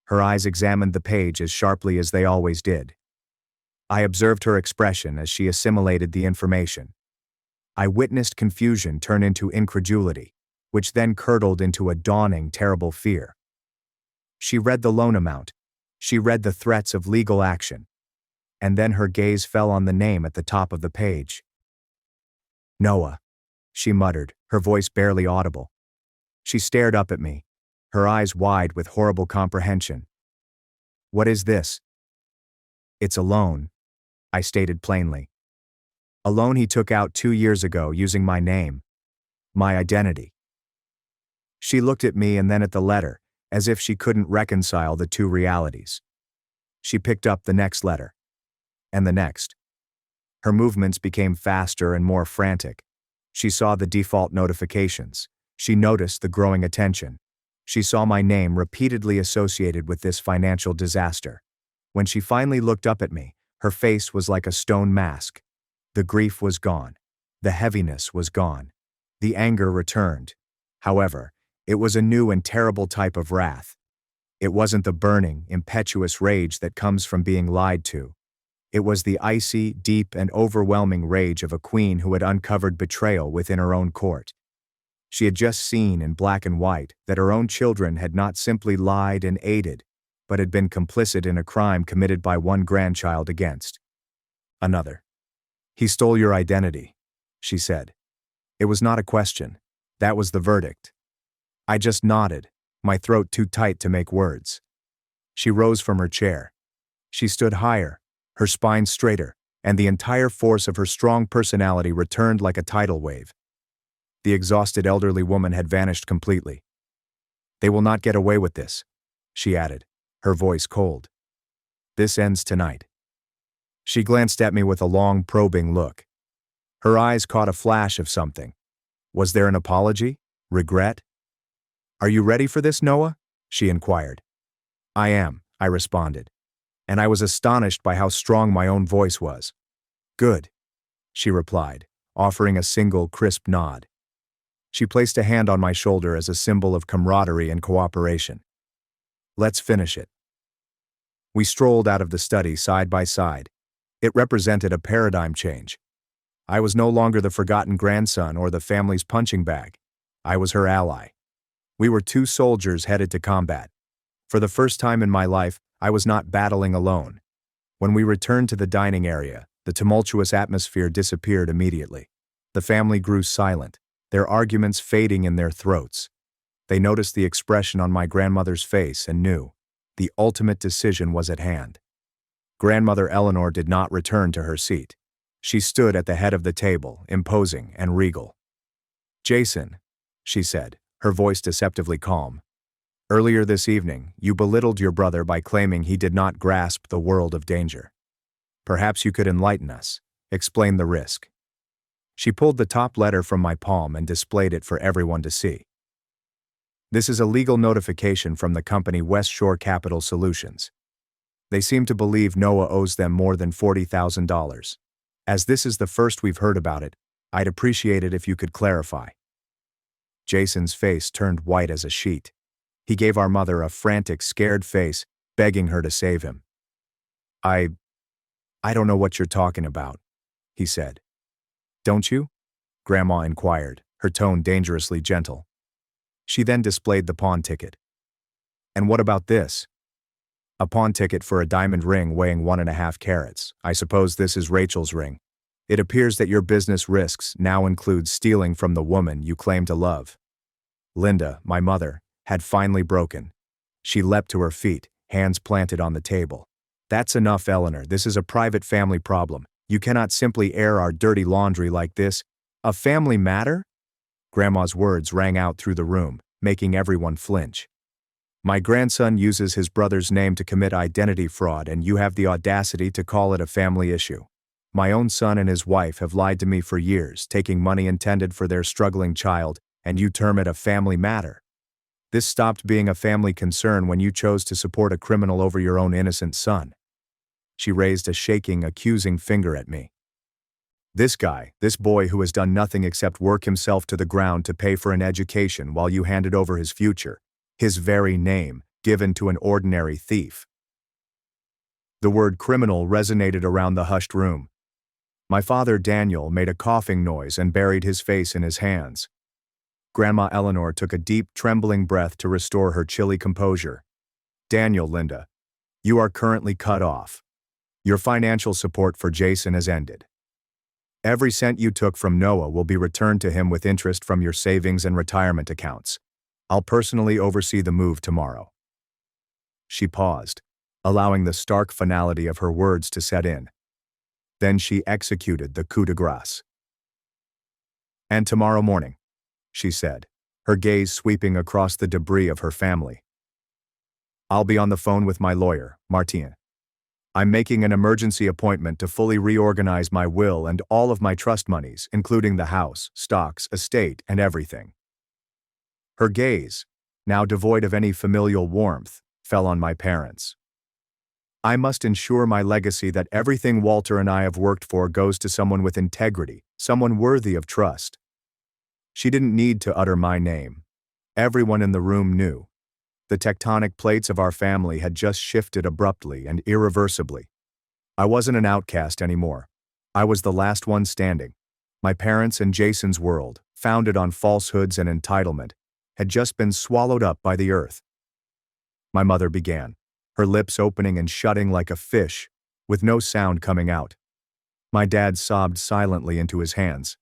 Her eyes examined the page as sharply as they always did. I observed her expression as she assimilated the information. I witnessed confusion turn into incredulity, which then curdled into a dawning, terrible fear. She read the loan amount. She read the threats of legal action. And then her gaze fell on the name at the top of the page. "Noah," she muttered, her voice barely audible. She stared up at me, her eyes wide with horrible comprehension. "What is this?" "It's a loan," I stated plainly. "A loan he took out 2 years ago using my name, my identity." She looked at me and then at the letter, as if she couldn't reconcile the two realities. She picked up the next letter. And the next. Her movements became faster and more frantic. She saw the default notifications. She noticed the growing attention. She saw my name repeatedly associated with this financial disaster. When she finally looked up at me, her face was like a stone mask. The grief was gone. The heaviness was gone. The anger returned. However, it was a new and terrible type of wrath. It wasn't the burning, impetuous rage that comes from being lied to. It was the icy, deep, and overwhelming rage of a queen who had uncovered betrayal within her own court. She had just seen in black and white that her own children had not simply lied and aided, but had been complicit in a crime committed by one grandchild against another. "He stole your identity," she said. It was not a question. That was the verdict. I just nodded, my throat too tight to make words. She rose from her chair. She stood higher, her spine straighter, and the entire force of her strong personality returned like a tidal wave. The exhausted elderly woman had vanished completely. "They will not get away with this," she added, her voice cold. "This ends tonight." She glanced at me with a long, probing look. Her eyes caught a flash of something. Was there an apology? Regret? "Are you ready for this, Noah?" she inquired. "I am," I responded, and I was astonished by how strong my own voice was. "Good," she replied, offering a single, crisp nod. She placed a hand on my shoulder as a symbol of camaraderie and cooperation. "Let's finish it." We strolled out of the study side by side. It represented a paradigm change. I was no longer the forgotten grandson or the family's punching bag. I was her ally. We were two soldiers headed to combat. For the first time in my life, I was not battling alone. When we returned to the dining area, the tumultuous atmosphere disappeared immediately. The family grew silent, their arguments fading in their throats. They noticed the expression on my grandmother's face and knew the ultimate decision was at hand. Grandmother Eleanor did not return to her seat. She stood at the head of the table, imposing and regal. "Jason," she said, her voice deceptively calm, "earlier this evening, you belittled your brother by claiming he did not grasp the world of danger. Perhaps you could enlighten us, explain the risk." She pulled the top letter from my palm and displayed it for everyone to see. "This is a legal notification from the company West Shore Capital Solutions. They seem to believe Noah owes them more than $40,000. As this is the first we've heard about it, I'd appreciate it if you could clarify." Jason's face turned white as a sheet. He gave our mother a frantic, scared face, begging her to save him. I don't know what you're talking about," he said. "Don't you?" Grandma inquired, her tone dangerously gentle. She then displayed the pawn ticket. "And what about this?" "A pawn ticket for a diamond ring weighing 1.5 carats. I suppose this is Rachel's ring. It appears that your business risks now include stealing from the woman you claim to love." Linda, my mother, had finally broken. She leapt to her feet, hands planted on the table. "That's enough, Eleanor. This is a private family problem. You cannot simply air our dirty laundry like this. A family matter?" Grandma's words rang out through the room, making everyone flinch. "My grandson uses his brother's name to commit identity fraud, and you have the audacity to call it a family issue. My own son and his wife have lied to me for years, taking money intended for their struggling child, and you term it a family matter. This stopped being a family concern when you chose to support a criminal over your own innocent son." She raised a shaking, accusing finger at me. "This guy, this boy who has done nothing except work himself to the ground to pay for an education while you handed over his future, his very name, given to an ordinary thief." The word criminal resonated around the hushed room. My father, Daniel, made a coughing noise and buried his face in his hands. Grandma Eleanor took a deep, trembling breath to restore her chilly composure. "Daniel, Linda, you are currently cut off. Your financial support for Jason has ended. Every cent you took from Noah will be returned to him with interest from your savings and retirement accounts. I'll personally oversee the move tomorrow." She paused, allowing the stark finality of her words to set in. Then she executed the coup de grace. "And tomorrow morning," she said, her gaze sweeping across the debris of her family, "I'll be on the phone with my lawyer, Martin. I'm making an emergency appointment to fully reorganize my will and all of my trust monies, including the house, stocks, estate, and everything." Her gaze, now devoid of any familial warmth, fell on my parents. "I must ensure my legacy that everything Walter and I have worked for goes to someone with integrity, someone worthy of trust." She didn't need to utter my name. Everyone in the room knew. The tectonic plates of our family had just shifted abruptly and irreversibly. I wasn't an outcast anymore. I was the last one standing. My parents' and Jason's world, founded on falsehoods and entitlement, had just been swallowed up by the earth. My mother began, her lips opening and shutting like a fish, with no sound coming out. My dad sobbed silently into his hands.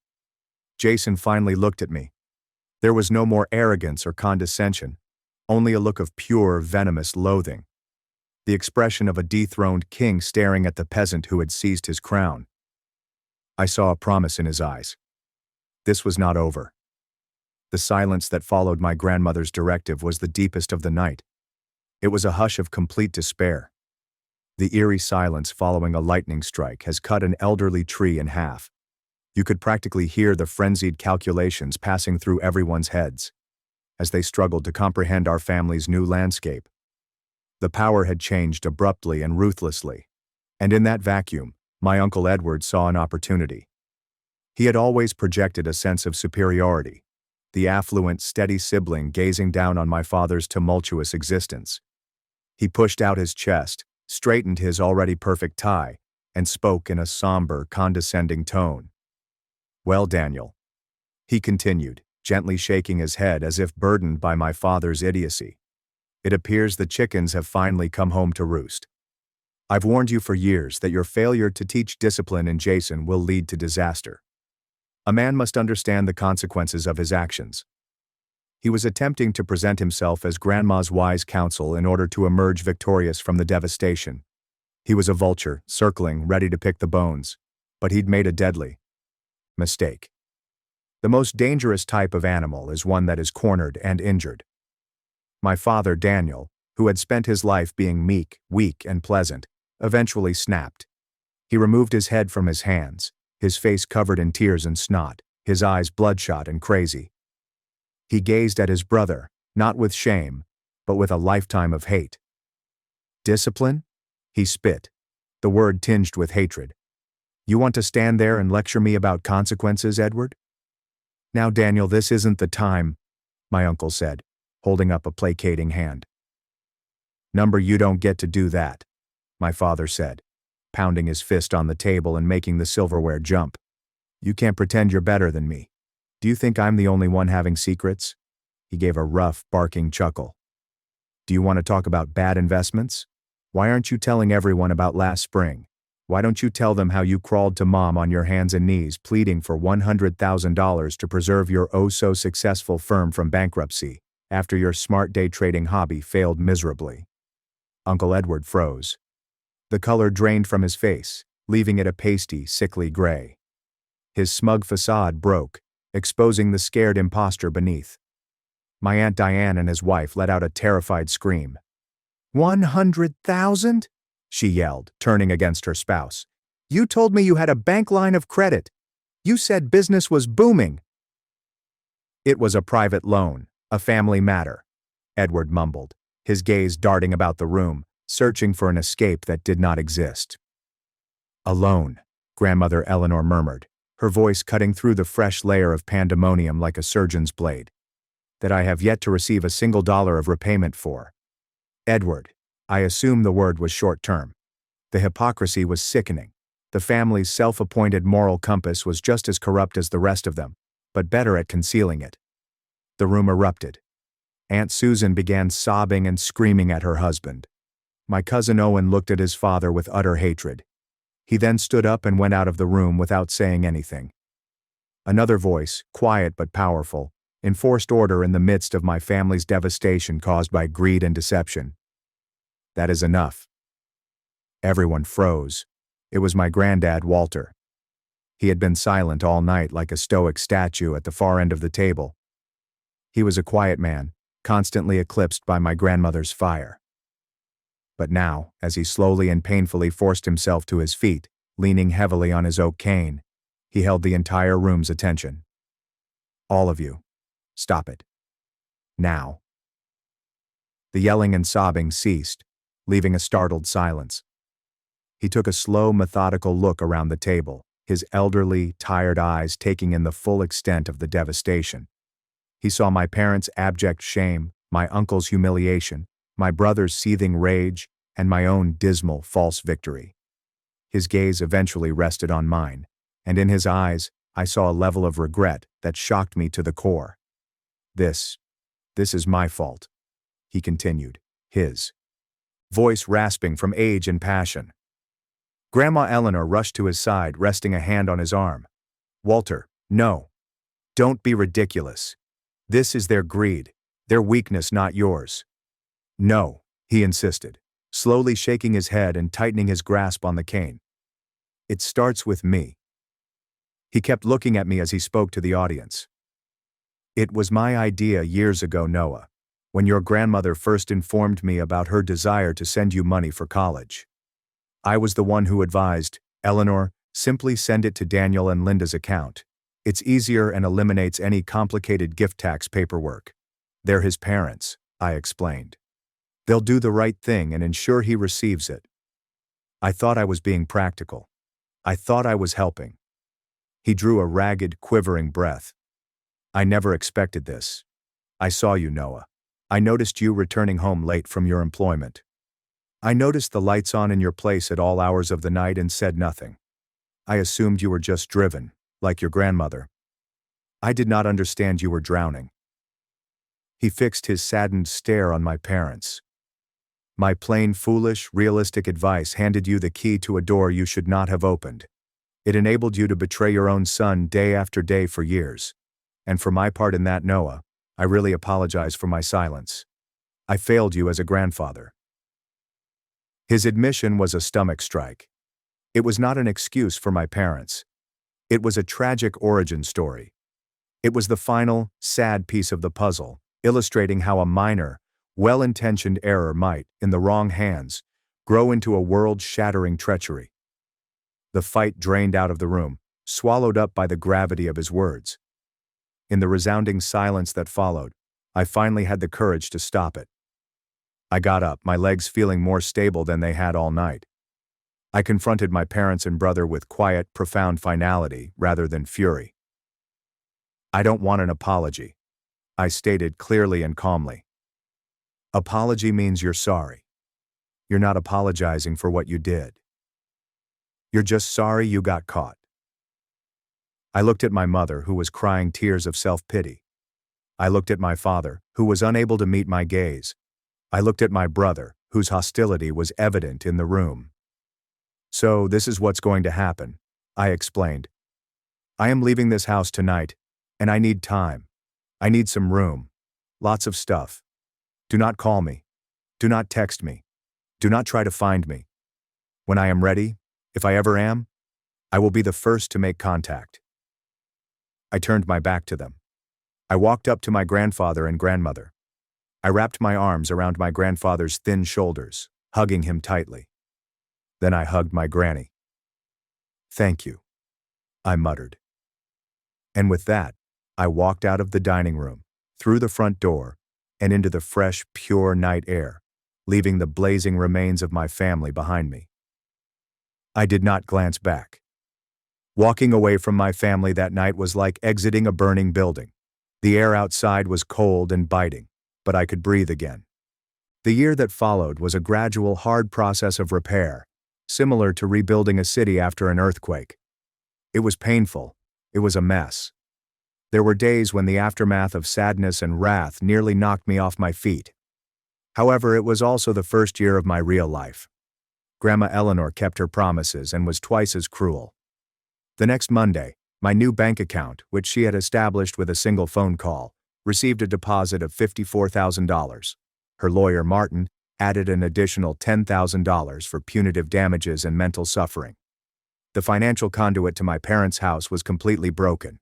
Jason finally looked at me. There was no more arrogance or condescension, only a look of pure, venomous loathing. The expression of a dethroned king staring at the peasant who had seized his crown. I saw a promise in his eyes. This was not over. The silence that followed my grandmother's directive was the deepest of the night. It was a hush of complete despair. The eerie silence following a lightning strike has cut an elderly tree in half. You could practically hear the frenzied calculations passing through everyone's heads as they struggled to comprehend our family's new landscape. The power had changed abruptly and ruthlessly, and in that vacuum, my Uncle Edward saw an opportunity. He had always projected a sense of superiority, the affluent, steady sibling gazing down on my father's tumultuous existence. He pushed out his chest, straightened his already perfect tie, and spoke in a somber, condescending tone. "Well, Daniel," he continued, gently shaking his head as if burdened by my father's idiocy, "it appears the chickens have finally come home to roost. I've warned you for years that your failure to teach discipline in Jason will lead to disaster. A man must understand the consequences of his actions." He was attempting to present himself as Grandma's wise counsel in order to emerge victorious from the devastation. He was a vulture, circling, ready to pick the bones, but he'd made a deadly mistake. The most dangerous type of animal is one that is cornered and injured. My father, Daniel, who had spent his life being meek, weak, and pleasant, eventually snapped. He removed his head from his hands, his face covered in tears and snot, his eyes bloodshot and crazy. He gazed at his brother, not with shame, but with a lifetime of hate. "Discipline?" He spit, the word tinged with hatred. "You want to stand there and lecture me about consequences, Edward?" "Now, Daniel, this isn't the time," my uncle said, holding up a placating hand. "Number, you don't get to do that," my father said, pounding his fist on the table and making the silverware jump. "You can't pretend you're better than me. Do you think I'm the only one having secrets?" He gave a rough, barking chuckle. "Do you want to talk about bad investments? Why aren't you telling everyone about last spring? Why don't you tell them how you crawled to Mom on your hands and knees pleading for $100,000 to preserve your oh-so-successful firm from bankruptcy after your smart day trading hobby failed miserably?" Uncle Edward froze. The color drained from his face, leaving it a pasty, sickly gray. His smug facade broke, exposing the scared impostor beneath. My Aunt Diane and his wife let out a terrified scream. "100,000? She yelled, turning against her spouse. "You told me you had a bank line of credit. You said business was booming." "It was a private loan, a family matter," Edward mumbled, his gaze darting about the room, searching for an escape that did not exist. "A loan," Grandmother Eleanor murmured, her voice cutting through the fresh layer of pandemonium like a surgeon's blade. "That I have yet to receive a single dollar of repayment for." Edward, I assume the word was short-term. The hypocrisy was sickening. The family's self-appointed moral compass was just as corrupt as the rest of them, but better at concealing it. The room erupted. Aunt Susan began sobbing and screaming at her husband. My cousin Owen looked at his father with utter hatred. He then stood up and went out of the room without saying anything. Another voice, quiet but powerful, enforced order in the midst of my family's devastation caused by greed and deception. "That is enough." Everyone froze. It was my granddad, Walter. He had been silent all night like a stoic statue at the far end of the table. He was a quiet man, constantly eclipsed by my grandmother's fire. But now, as he slowly and painfully forced himself to his feet, leaning heavily on his oak cane, he held the entire room's attention. "All of you, stop it. Now." The yelling and sobbing ceased, leaving a startled silence. He took a slow, methodical look around the table, his elderly, tired eyes taking in the full extent of the devastation. He saw my parents' abject shame, my uncle's humiliation, my brother's seething rage, and my own dismal, false victory. His gaze eventually rested on mine, and in his eyes, I saw a level of regret that shocked me to the core. This is my fault," he continued, his voice rasping from age and passion. Grandma Eleanor rushed to his side, resting a hand on his arm. "Walter, no. Don't be ridiculous. This is their greed, Their weakness, not yours. No, he insisted, slowly shaking his head and tightening his grasp on the cane. It starts with me. He kept looking at me as he spoke to the audience. It was my idea years ago, Noah, when your grandmother first informed me about her desire to send you money for college. I was the one who advised, Eleanor, simply send it to Daniel and Linda's account. It's easier and eliminates any complicated gift tax paperwork. They're his parents, I explained. They'll do the right thing and ensure he receives it. I thought I was being practical. I thought I was helping. He drew a ragged, quivering breath. I never expected this. I saw you, Noah. I noticed you returning home late from your employment. I noticed the lights on in your place at all hours of the night and said nothing. I assumed you were just driven, like your grandmother. I did not understand you were drowning. He fixed his saddened stare on my parents. My plain, foolish, realistic advice handed you the key to a door you should not have opened. It enabled you to betray your own son day after day for years. And for my part in that, Noah, I really apologize for my silence. I failed you as a grandfather. His admission was a stomach strike. It was not an excuse for my parents. It was a tragic origin story. It was the final, sad piece of the puzzle, illustrating how a minor, well-intentioned error might, in the wrong hands, grow into a world-shattering treachery. The fight drained out of the room, swallowed up by the gravity of his words. In the resounding silence that followed, I finally had the courage to stop it. I got up, my legs feeling more stable than they had all night. I confronted my parents and brother with quiet, profound finality rather than fury. I don't want an apology, I stated clearly and calmly. Apology means you're sorry. You're not apologizing for what you did. You're just sorry you got caught. I looked at my mother, who was crying tears of self-pity. I looked at my father, who was unable to meet my gaze. I looked at my brother, whose hostility was evident in the room. So this is what's going to happen, I explained. I am leaving this house tonight, and I need time. I need some room. Lots of stuff. Do not call me. Do not text me. Do not try to find me. When I am ready, if I ever am, I will be the first to make contact. I turned my back to them. I walked up to my grandfather and grandmother. I wrapped my arms around my grandfather's thin shoulders, hugging him tightly. Then I hugged my granny. Thank you, I muttered. And with that, I walked out of the dining room, through the front door, and into the fresh, pure night air, leaving the blazing remains of my family behind me. I did not glance back. Walking away from my family that night was like exiting a burning building. The air outside was cold and biting, but I could breathe again. The year that followed was a gradual, hard process of repair, similar to rebuilding a city after an earthquake. It was painful. It was a mess. There were days when the aftermath of sadness and wrath nearly knocked me off my feet. However, it was also the first year of my real life. Grandma Eleanor kept her promises and was twice as cruel. The next Monday, my new bank account, which she had established with a single phone call, received a deposit of $54,000. Her lawyer, Martin, added an additional $10,000 for punitive damages and mental suffering. The financial conduit to my parents' house was completely broken.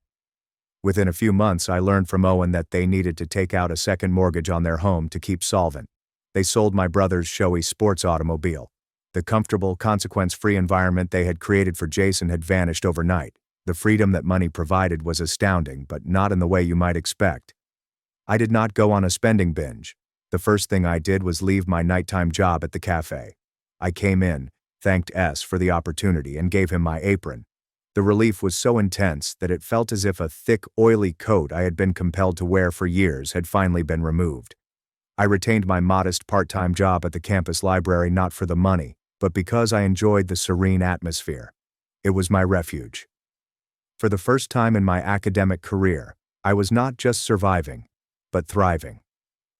Within a few months, I learned from Owen that they needed to take out a second mortgage on their home to keep solvent. They sold my brother's showy sports automobile. The comfortable, consequence-free environment they had created for Jason had vanished overnight. The freedom that money provided was astounding, but not in the way you might expect. I did not go on a spending binge. The first thing I did was leave my nighttime job at the cafe. I came in, thanked S for the opportunity, and gave him my apron. The relief was so intense that it felt as if a thick, oily coat I had been compelled to wear for years had finally been removed. I retained my modest part-time job at the campus library not for the money, but because I enjoyed the serene atmosphere. It was my refuge. For the first time in my academic career, I was not just surviving, but thriving.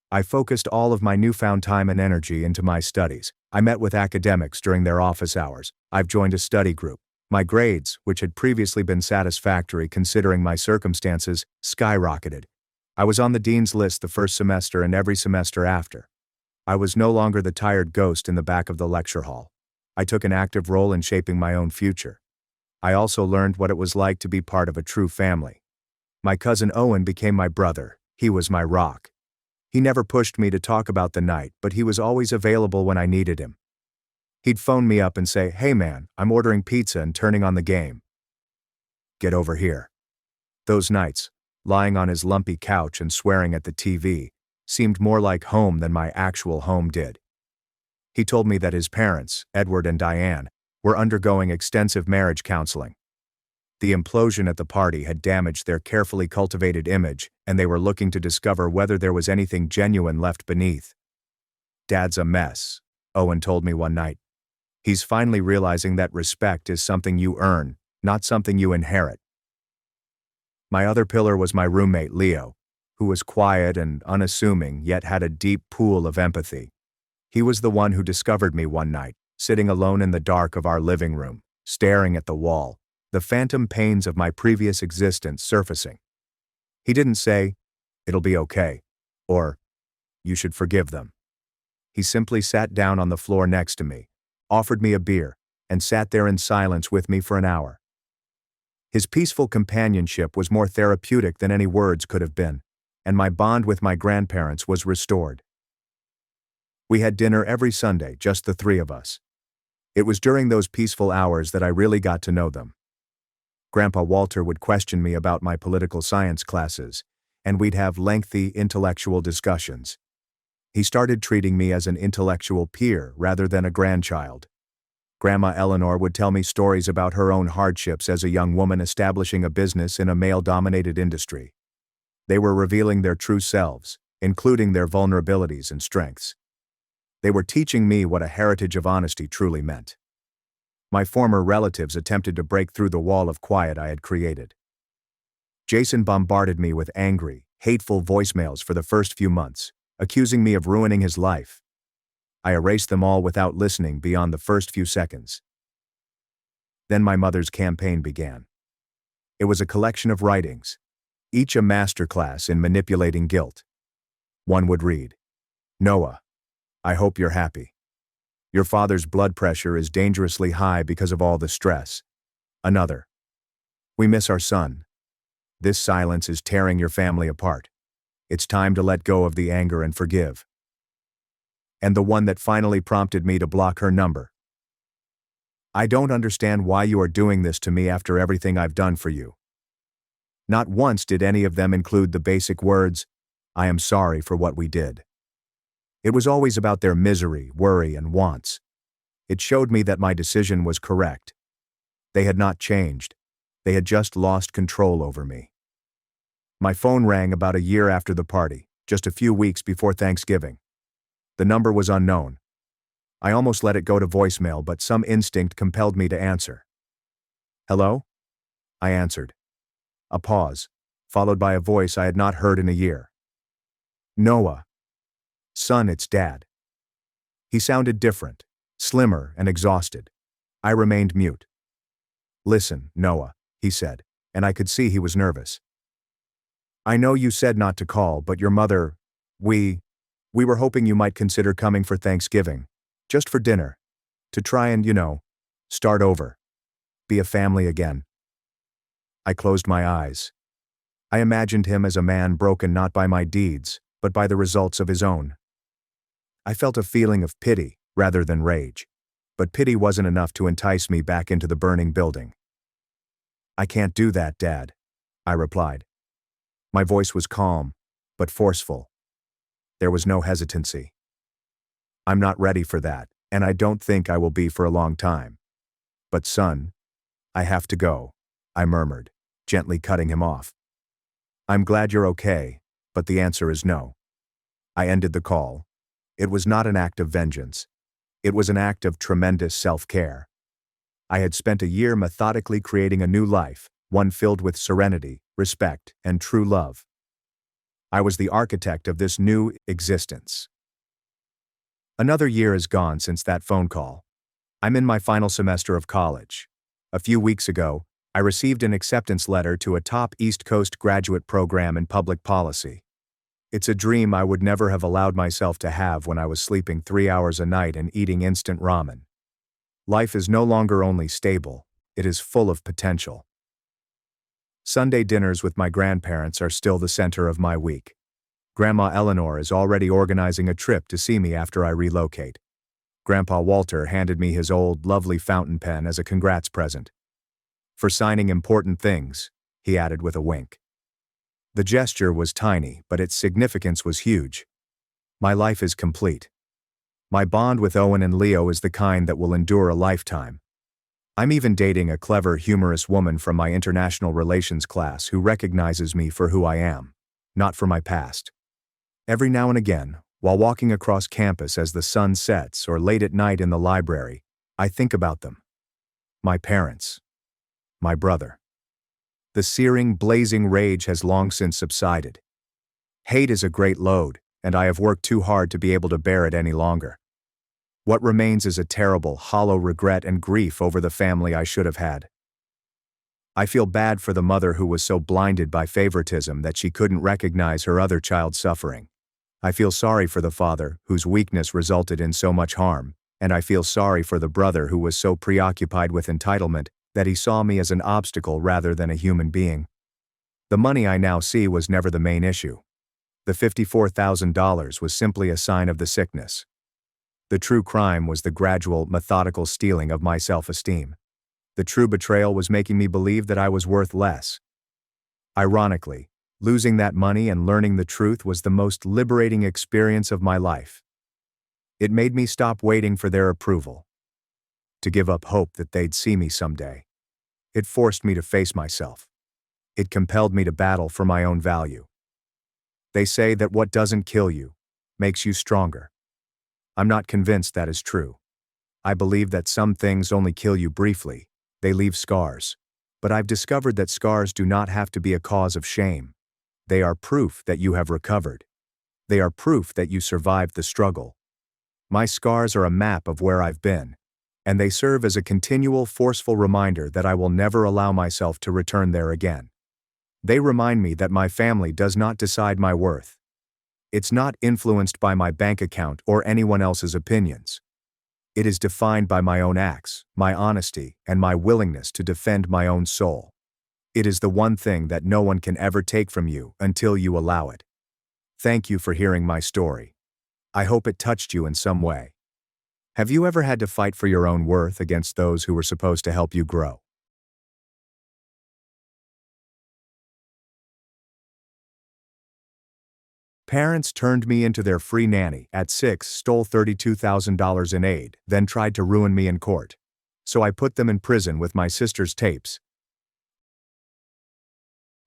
I focused all of my newfound time and energy into my studies. I met with academics during their office hours. I've joined a study group. My grades, which had previously been satisfactory considering my circumstances, skyrocketed. I was on the dean's list the first semester and every semester after. I was no longer the tired ghost in the back of the lecture hall. I took an active role in shaping my own future. I also learned what it was like to be part of a true family. My cousin Owen became my brother. He was my rock. He never pushed me to talk about the night, but he was always available when I needed him. He'd phone me up and say, "Hey man, I'm ordering pizza and turning on the game. Get over here." Those nights, lying on his lumpy couch and swearing at the TV, seemed more like home than my actual home did. He told me that his parents, Edward and Diane, were undergoing extensive marriage counseling. The implosion at the party had damaged their carefully cultivated image, and they were looking to discover whether there was anything genuine left beneath. "Dad's a mess," Owen told me one night. "He's finally realizing that respect is something you earn, not something you inherit." My other pillar was my roommate Leo, who was quiet and unassuming yet had a deep pool of empathy. He was the one who discovered me one night, sitting alone in the dark of our living room, staring at the wall, the phantom pains of my previous existence surfacing. He didn't say, "It'll be okay," or, "You should forgive them." He simply sat down on the floor next to me, offered me a beer, and sat there in silence with me for an hour. His peaceful companionship was more therapeutic than any words could have been, and my bond with my grandparents was restored. We had dinner every Sunday, just the three of us. It was during those peaceful hours that I really got to know them. Grandpa Walter would question me about my political science classes, and we'd have lengthy intellectual discussions. He started treating me as an intellectual peer rather than a grandchild. Grandma Eleanor would tell me stories about her own hardships as a young woman establishing a business in a male-dominated industry. They were revealing their true selves, including their vulnerabilities and strengths. They were teaching me what a heritage of honesty truly meant. My former relatives attempted to break through the wall of quiet I had created. Jason bombarded me with angry, hateful voicemails for the first few months, accusing me of ruining his life. I erased them all without listening beyond the first few seconds. Then my mother's campaign began. It was a collection of writings, each a masterclass in manipulating guilt. One would read, "Noah, I hope you're happy. Your father's blood pressure is dangerously high because of all the stress." Another, "We miss our son. This silence is tearing your family apart. It's time to let go of the anger and forgive." And the one that finally prompted me to block her number. "I don't understand why you are doing this to me after everything I've done for you." Not once did any of them include the basic words, "I am sorry for what we did." It was always about their misery, worry, and wants. It showed me that my decision was correct. They had not changed. They had just lost control over me. My phone rang about a year after the party, just a few weeks before Thanksgiving. The number was unknown. I almost let it go to voicemail, but some instinct compelled me to answer. "Hello?" I answered. A pause, followed by a voice I had not heard in a year. "Noah." "Son, it's Dad." He sounded different, slimmer and exhausted. I remained mute. "Listen, Noah," he said, and I could see he was nervous. "I know you said not to call, but your mother, we were hoping you might consider coming for Thanksgiving, just for dinner, to try and, start over, be a family again." I closed my eyes. I imagined him as a man broken not by my deeds, but by the results of his own. I felt a feeling of pity rather than rage, but pity wasn't enough to entice me back into the burning building. "I can't do that, Dad," I replied. My voice was calm, but forceful. There was no hesitancy. "I'm not ready for that, and I don't think I will be for a long time. But son, I have to go," I murmured, gently cutting him off. "I'm glad you're okay, but the answer is no." I ended the call. It was not an act of vengeance. It was an act of tremendous self-care. I had spent a year methodically creating a new life, one filled with serenity, respect, and true love. I was the architect of this new existence. Another year has gone since that phone call. I'm in my final semester of college. A few weeks ago, I received an acceptance letter to a top East Coast graduate program in public policy. It's a dream I would never have allowed myself to have when I was sleeping 3 hours a night and eating instant ramen. Life is no longer only stable, it is full of potential. Sunday dinners with my grandparents are still the center of my week. Grandma Eleanor is already organizing a trip to see me after I relocate. Grandpa Walter handed me his old, lovely fountain pen as a congrats present. For signing important things, he added with a wink. The gesture was tiny, but its significance was huge. My life is complete. My bond with Owen and Leo is the kind that will endure a lifetime. I'm even dating a clever, humorous woman from my international relations class who recognizes me for who I am, not for my past. Every now and again, while walking across campus as the sun sets or late at night in the library, I think about them. My parents. My brother. The searing, blazing rage has long since subsided. Hate is a great load, and I have worked too hard to be able to bear it any longer. What remains is a terrible, hollow regret and grief over the family I should have had. I feel bad for the mother who was so blinded by favoritism that she couldn't recognize her other child's suffering. I feel sorry for the father, whose weakness resulted in so much harm, and I feel sorry for the brother who was so preoccupied with entitlement that he saw me as an obstacle rather than a human being. The money I now see was never the main issue. The $54,000 was simply a sign of the sickness. The true crime was the gradual, methodical stealing of my self-esteem. The true betrayal was making me believe that I was worth less. Ironically, losing that money and learning the truth was the most liberating experience of my life. It made me stop waiting for their approval, to give up hope that they'd see me someday. It forced me to face myself. It compelled me to battle for my own value. They say that what doesn't kill you makes you stronger. I'm not convinced that is true. I believe that some things only kill you briefly, they leave scars. But I've discovered that scars do not have to be a cause of shame. They are proof that you have recovered. They are proof that you survived the struggle. My scars are a map of where I've been, and they serve as a continual, forceful reminder that I will never allow myself to return there again. They remind me that my family does not decide my worth. It's not influenced by my bank account or anyone else's opinions. It is defined by my own acts, my honesty, and my willingness to defend my own soul. It is the one thing that no one can ever take from you until you allow it. Thank you for hearing my story. I hope it touched you in some way. Have you ever had to fight for your own worth against those who were supposed to help you grow? Parents turned me into their free nanny at 6, stole $32,000 in aid, then tried to ruin me in court. So I put them in prison with my sister's tapes.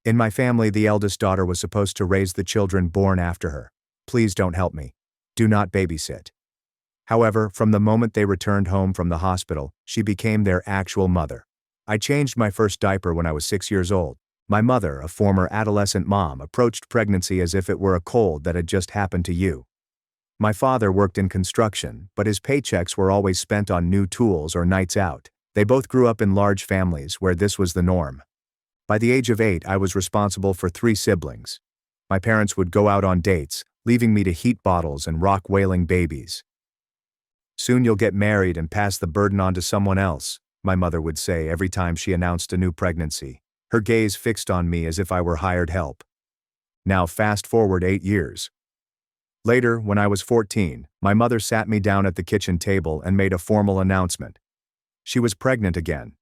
In my family, the eldest daughter was supposed to raise the children born after her. Please don't help me. Do not babysit. However, from the moment they returned home from the hospital, she became their actual mother. I changed my first diaper when I was 6 years old. My mother, a former adolescent mom, approached pregnancy as if it were a cold that had just happened to you. My father worked in construction, but his paychecks were always spent on new tools or nights out. They both grew up in large families where this was the norm. By the age of 8, I was responsible for 3 siblings. My parents would go out on dates, leaving me to heat bottles and rock wailing babies. Soon you'll get married and pass the burden on to someone else, my mother would say every time she announced a new pregnancy, her gaze fixed on me as if I were hired help. Now fast forward 8 years. Later, when I was 14, my mother sat me down at the kitchen table and made a formal announcement. She was pregnant again.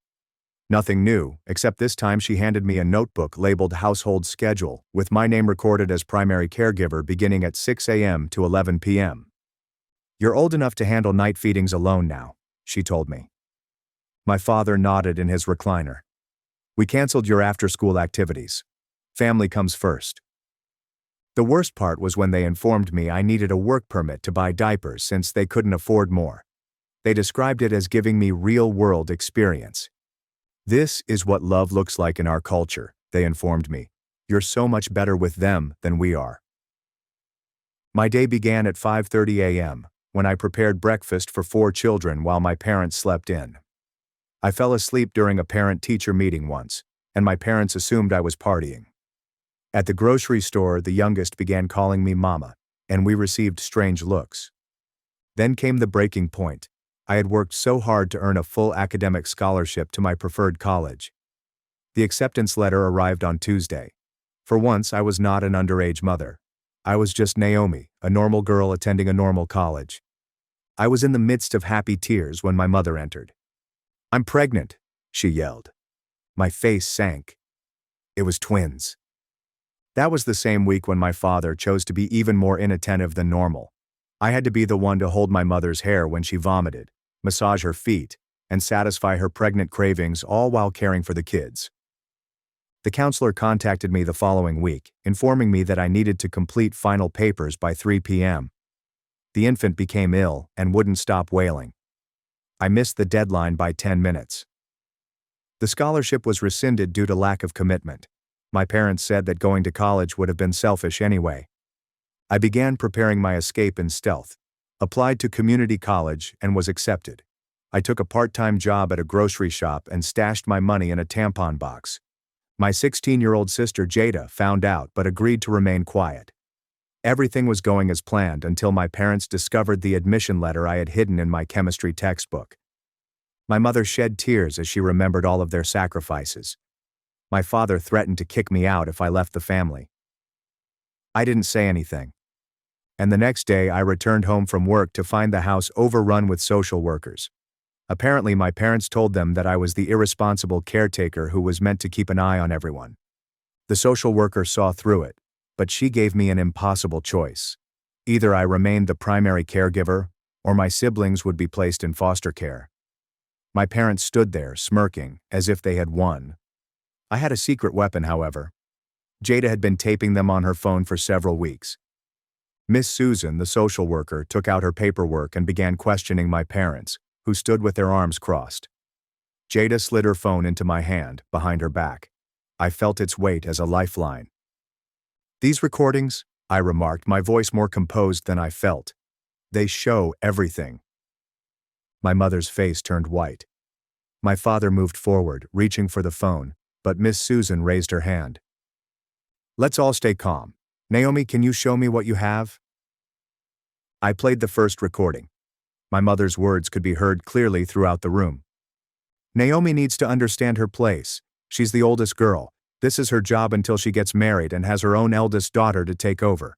Nothing new, except this time she handed me a notebook labeled Household Schedule, with my name recorded as primary caregiver beginning at 6 a.m. to 11 p.m. You're old enough to handle night feedings alone now, she told me. My father nodded in his recliner. We canceled your after-school activities. Family comes first. The worst part was when they informed me I needed a work permit to buy diapers since they couldn't afford more. They described it as giving me real-world experience. This is what love looks like in our culture, they informed me. You're so much better with them than we are. My day began at 5:30 a.m., when I prepared breakfast for 4 children while my parents slept in. I fell asleep during a parent-teacher meeting once, and my parents assumed I was partying. At the grocery store, the youngest began calling me mama, and we received strange looks. Then came the breaking point. I had worked so hard to earn a full academic scholarship to my preferred college. The acceptance letter arrived on Tuesday. For once, I was not an underage mother. I was just Naomi, a normal girl attending a normal college. I was in the midst of happy tears when my mother entered. "I'm pregnant," she yelled. My face sank. It was twins. That was the same week when my father chose to be even more inattentive than normal. I had to be the one to hold my mother's hair when she vomited, massage her feet, and satisfy her pregnant cravings, all while caring for the kids. The counselor contacted me the following week, informing me that I needed to complete final papers by 3 p.m. The infant became ill and wouldn't stop wailing. I missed the deadline by 10 minutes. The scholarship was rescinded due to lack of commitment. My parents said that going to college would have been selfish anyway. I began preparing my escape in stealth, applied to community college, and was accepted. I took a part-time job at a grocery shop and stashed my money in a tampon box. My 16-year-old sister Jada found out but agreed to remain quiet. Everything was going as planned until my parents discovered the admission letter I had hidden in my chemistry textbook. My mother shed tears as she remembered all of their sacrifices. My father threatened to kick me out if I left the family. I didn't say anything. And the next day I returned home from work to find the house overrun with social workers. Apparently my parents told them that I was the irresponsible caretaker who was meant to keep an eye on everyone. The social worker saw through it, but she gave me an impossible choice. Either I remained the primary caregiver, or my siblings would be placed in foster care. My parents stood there, smirking, as if they had won. I had a secret weapon, however. Jada had been taping them on her phone for several weeks. Miss Susan, the social worker, took out her paperwork and began questioning my parents, who stood with their arms crossed. Jada slid her phone into my hand, behind her back. I felt its weight as a lifeline. "These recordings," I remarked, my voice more composed than I felt. "They show everything." My mother's face turned white. My father moved forward, reaching for the phone, but Miss Susan raised her hand. "Let's all stay calm. Naomi, can you show me what you have?" I played the first recording. My mother's words could be heard clearly throughout the room. "Naomi needs to understand her place. She's the oldest girl. This is her job until she gets married and has her own eldest daughter to take over."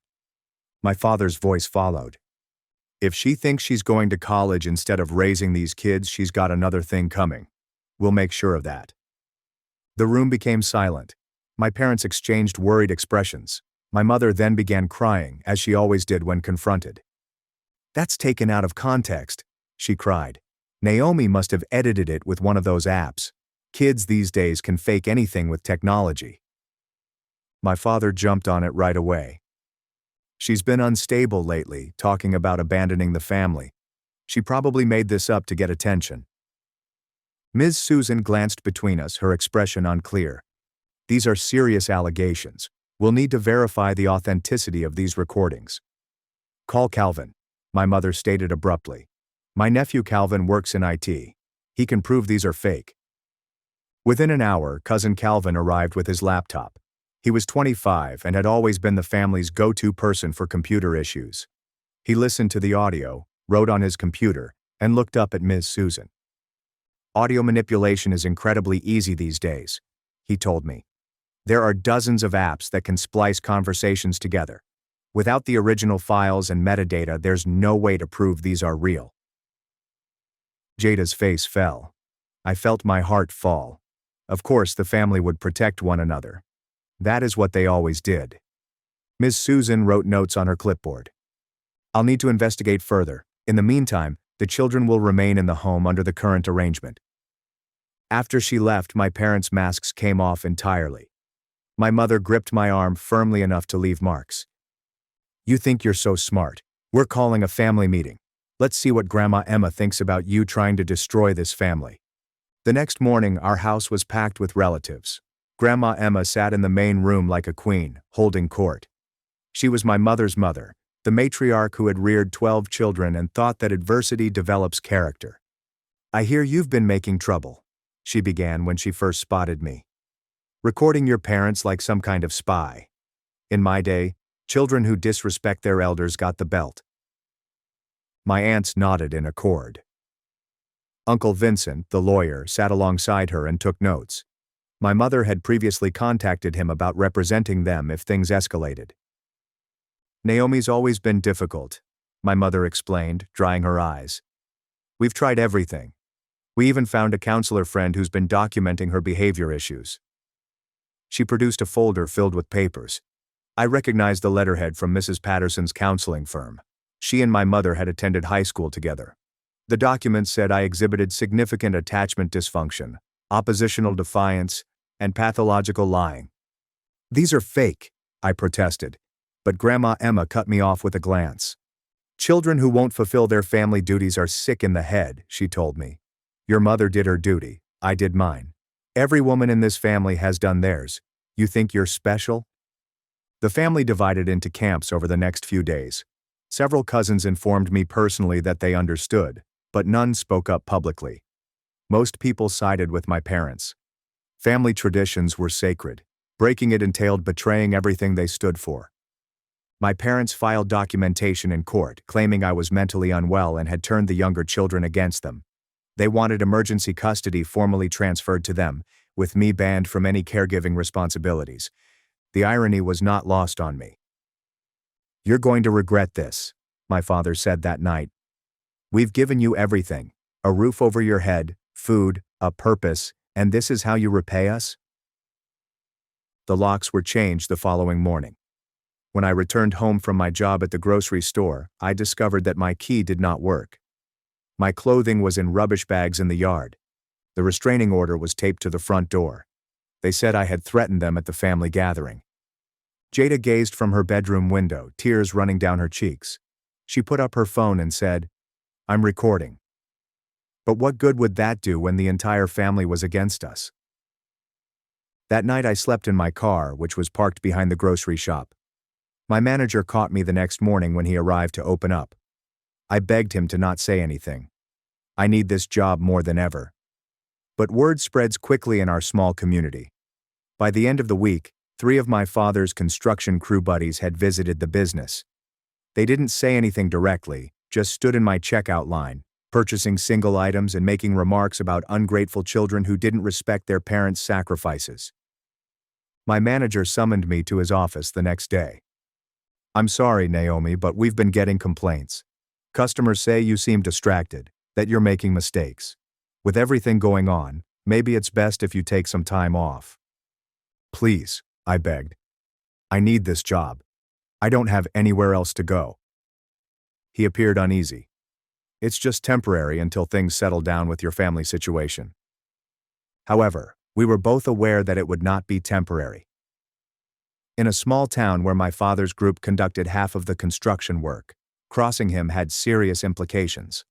My father's voice followed. "If she thinks she's going to college instead of raising these kids, she's got another thing coming. We'll make sure of that." The room became silent. My parents exchanged worried expressions. My mother then began crying, as she always did when confronted. "That's taken out of context," she cried. "Naomi must have edited it with one of those apps. Kids these days can fake anything with technology." My father jumped on it right away. "She's been unstable lately, talking about abandoning the family. She probably made this up to get attention." Ms. Susan glanced between us, her expression unclear. "These are serious allegations. We'll need to verify the authenticity of these recordings." "Call Calvin," my mother stated abruptly. "My nephew Calvin works in IT. He can prove these are fake." Within an hour, cousin Calvin arrived with his laptop. He was 25 and had always been the family's go-to person for computer issues. He listened to the audio, wrote on his computer, and looked up at Ms. Susan. "Audio manipulation is incredibly easy these days," he told me. "There are dozens of apps that can splice conversations together. Without the original files and metadata, there's no way to prove these are real." Jada's face fell. I felt my heart fall. Of course, the family would protect one another. That is what they always did. Ms. Susan wrote notes on her clipboard. "I'll need to investigate further. In the meantime, the children will remain in the home under the current arrangement." After she left, my parents' masks came off entirely. My mother gripped my arm firmly enough to leave marks. "You think you're so smart. We're calling a family meeting. Let's see what Grandma Emma thinks about you trying to destroy this family." The next morning, our house was packed with relatives. Grandma Emma sat in the main room like a queen, holding court. She was my mother's mother, the matriarch who had reared 12 children and thought that adversity develops character. "I hear you've been making trouble," she began when she first spotted me. "Recording your parents like some kind of spy. In my day, children who disrespect their elders got the belt. My aunts nodded in accord. Uncle Vincent, the lawyer, sat alongside her and took notes. My mother had previously contacted him about representing them if things escalated. Naomi's always been difficult, my mother explained, drying her eyes. We've tried everything. We even found a counselor friend who's been documenting her behavior issues. She produced a folder filled with papers. I recognized the letterhead from Mrs. Patterson's counseling firm. She and my mother had attended high school together. The document said I exhibited significant attachment dysfunction, oppositional defiance, and pathological lying. These are fake, I protested, but Grandma Emma cut me off with a glance. Children who won't fulfill their family duties are sick in the head, she told me. Your mother did her duty, I did mine. Every woman in this family has done theirs. You think you're special? The family divided into camps over the next few days. Several cousins informed me personally that they understood, but none spoke up publicly. Most people sided with my parents. Family traditions were sacred. Breaking it entailed betraying everything they stood for. My parents filed documentation in court, claiming I was mentally unwell and had turned the younger children against them. They wanted emergency custody formally transferred to them, with me banned from any caregiving responsibilities. The irony was not lost on me. You're going to regret this, my father said that night. We've given you everything, a roof over your head, food, a purpose, and this is how you repay us? The locks were changed the following morning. When I returned home from my job at the grocery store, I discovered that my key did not work. My clothing was in rubbish bags in the yard. The restraining order was taped to the front door. They said I had threatened them at the family gathering. Jada gazed from her bedroom window, tears running down her cheeks. She put up her phone and said, I'm recording. But what good would that do when the entire family was against us? That night I slept in my car, which was parked behind the grocery shop. My manager caught me the next morning when he arrived to open up. I begged him to not say anything. I need this job more than ever. But word spreads quickly in our small community. By the end of the week, 3 of my father's construction crew buddies had visited the business. They didn't say anything directly, just stood in my checkout line, purchasing single items and making remarks about ungrateful children who didn't respect their parents' sacrifices. My manager summoned me to his office the next day. I'm sorry, Naomi, but we've been getting complaints. Customers say you seem distracted, that you're making mistakes. With everything going on, maybe it's best if you take some time off. Please, I begged. I need this job. I don't have anywhere else to go. He appeared uneasy. It's just temporary until things settle down with your family situation. However, we were both aware that it would not be temporary. In a small town where my father's group conducted half of the construction work, crossing him had serious implications.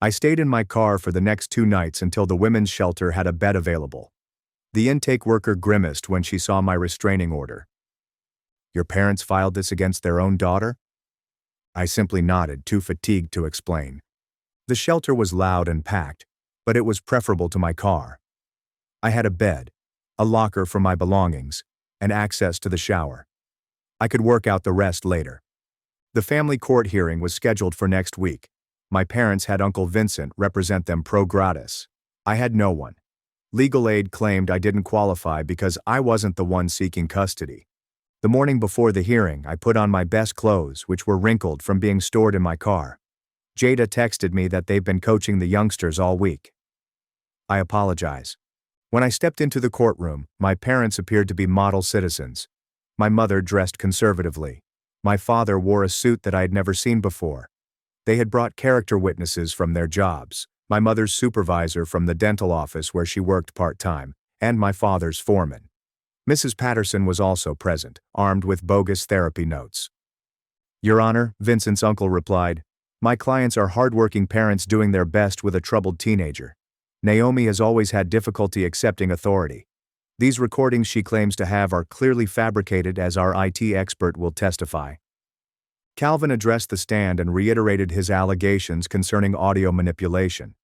I stayed in my car for the next 2 nights until the women's shelter had a bed available. The intake worker grimaced when she saw my restraining order. Your parents filed this against their own daughter? I simply nodded, too fatigued to explain. The shelter was loud and packed, but it was preferable to my car. I had a bed, a locker for my belongings, and access to the shower. I could work out the rest later. The family court hearing was scheduled for next week. My parents had Uncle Vincent represent them pro gratis. I had no one. Legal aid claimed I didn't qualify because I wasn't the one seeking custody. The morning before the hearing, I put on my best clothes, which were wrinkled from being stored in my car. Jada texted me that they've been coaching the youngsters all week. I apologize. When I stepped into the courtroom, my parents appeared to be model citizens. My mother dressed conservatively. My father wore a suit that I had never seen before. They had brought character witnesses from their jobs, my mother's supervisor from the dental office where she worked part-time, and my father's foreman. Mrs. Patterson was also present, armed with bogus therapy notes. Your Honor, Vincent's uncle replied, my clients are hardworking parents doing their best with a troubled teenager. Naomi has always had difficulty accepting authority. These recordings she claims to have are clearly fabricated, as our IT expert will testify. Calvin addressed the stand and reiterated his allegations concerning audio manipulation.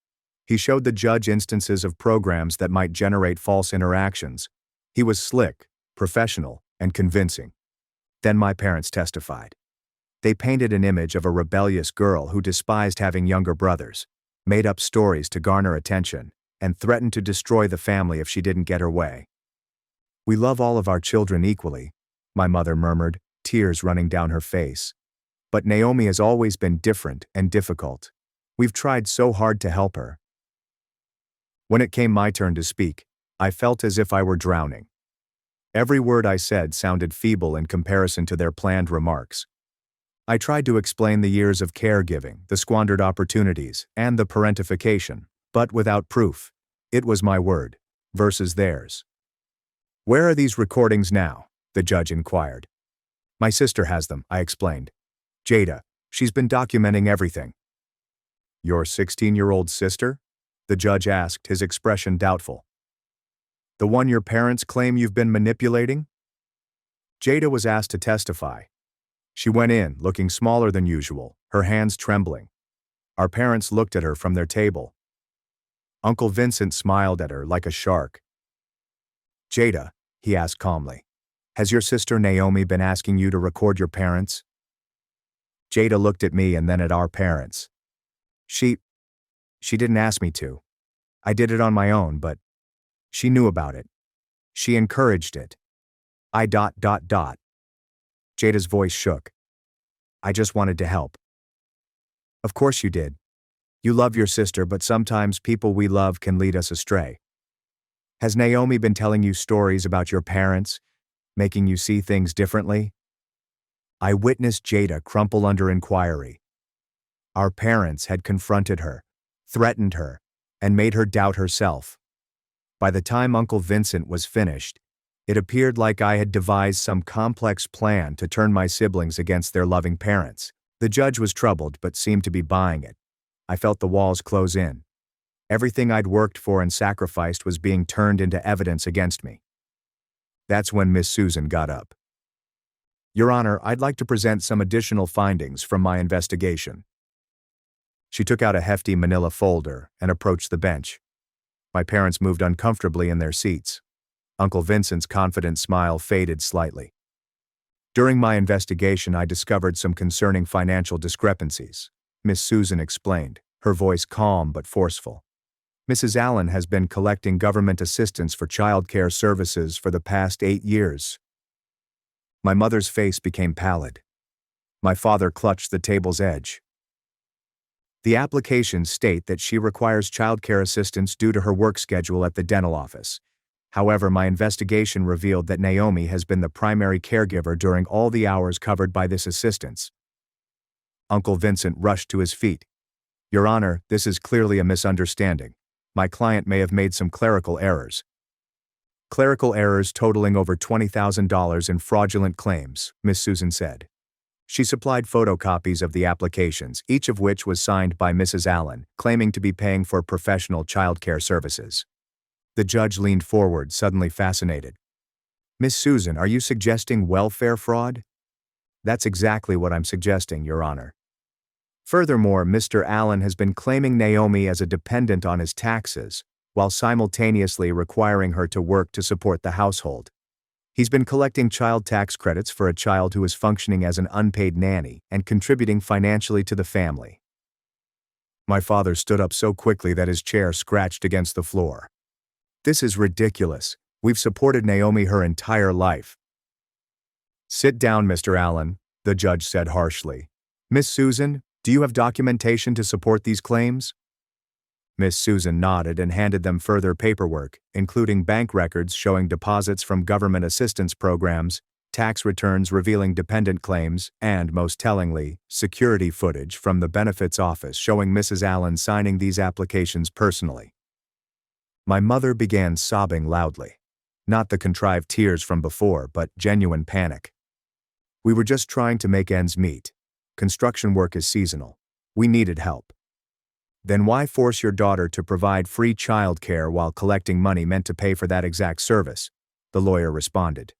He showed the judge instances of programs that might generate false interactions. He was slick, professional, and convincing. Then my parents testified. They painted an image of a rebellious girl who despised having younger brothers, made up stories to garner attention, and threatened to destroy the family if she didn't get her way. "We love all of our children equally," my mother murmured, tears running down her face. "But Naomi has always been different and difficult. We've tried so hard to help her." When it came my turn to speak, I felt as if I were drowning. Every word I said sounded feeble in comparison to their planned remarks. I tried to explain the years of caregiving, the squandered opportunities, and the parentification, but without proof. It was my word versus theirs. "Where are these recordings now?" the judge inquired. "My sister has them," I explained. "Jada. She's been documenting everything." "Your 16-year-old sister?" the judge asked, his expression doubtful. "The one your parents claim you've been manipulating?" Jada was asked to testify. She went in, looking smaller than usual, her hands trembling. Our parents looked at her from their table. Uncle Vincent smiled at her like a shark. "Jada," he asked calmly, "has your sister Naomi been asking you to record your parents?" Jada looked at me and then at our parents. She didn't ask me to. I did it on my own, but she knew about it. She encouraged it. Jada's voice shook. "I just wanted to help." "Of course you did. You love your sister, but sometimes people we love can lead us astray. Has Naomi been telling you stories about your parents, making you see things differently?" I witnessed Jada crumple under inquiry. Our parents had confronted her, threatened her, and made her doubt herself. By the time Uncle Vincent was finished, it appeared like I had devised some complex plan to turn my siblings against their loving parents. The judge was troubled but seemed to be buying it. I felt the walls close in. Everything I'd worked for and sacrificed was being turned into evidence against me. That's when Miss Susan got up. "Your Honor, I'd like to present some additional findings from my investigation." She took out a hefty manila folder and approached the bench. My parents moved uncomfortably in their seats. Uncle Vincent's confident smile faded slightly. "During my investigation, I discovered some concerning financial discrepancies," Miss Susan explained, her voice calm but forceful. "Mrs. Allen has been collecting government assistance for child care services for the past 8 years. My mother's face became pallid. My father clutched the table's edge. "The applications state that she requires child care assistance due to her work schedule at the dental office. However, my investigation revealed that Naomi has been the primary caregiver during all the hours covered by this assistance." Uncle Vincent rushed to his feet. "Your Honor, this is clearly a misunderstanding. My client may have made some clerical errors." "Clerical errors totaling over $20,000 in fraudulent claims," Miss Susan said. She supplied photocopies of the applications, each of which was signed by Mrs. Allen, claiming to be paying for professional child care services. The judge leaned forward, suddenly fascinated. "Miss Susan, are you suggesting welfare fraud?" "That's exactly what I'm suggesting, Your Honor. Furthermore, Mr. Allen has been claiming Naomi as a dependent on his taxes, while simultaneously requiring her to work to support the household. He's been collecting child tax credits for a child who is functioning as an unpaid nanny and contributing financially to the family." My father stood up so quickly that his chair scratched against the floor. "This is ridiculous. We've supported Naomi her entire life." "Sit down, Mr. Allen," the judge said harshly. "Miss Susan, do you have documentation to support these claims?" Miss Susan nodded and handed them further paperwork, including bank records showing deposits from government assistance programs, tax returns revealing dependent claims, and, most tellingly, security footage from the benefits office showing Mrs. Allen signing these applications personally. My mother began sobbing loudly. Not the contrived tears from before, but genuine panic. "We were just trying to make ends meet. Construction work is seasonal. We needed help." "Then why force your daughter to provide free child care while collecting money meant to pay for that exact service?" the lawyer responded.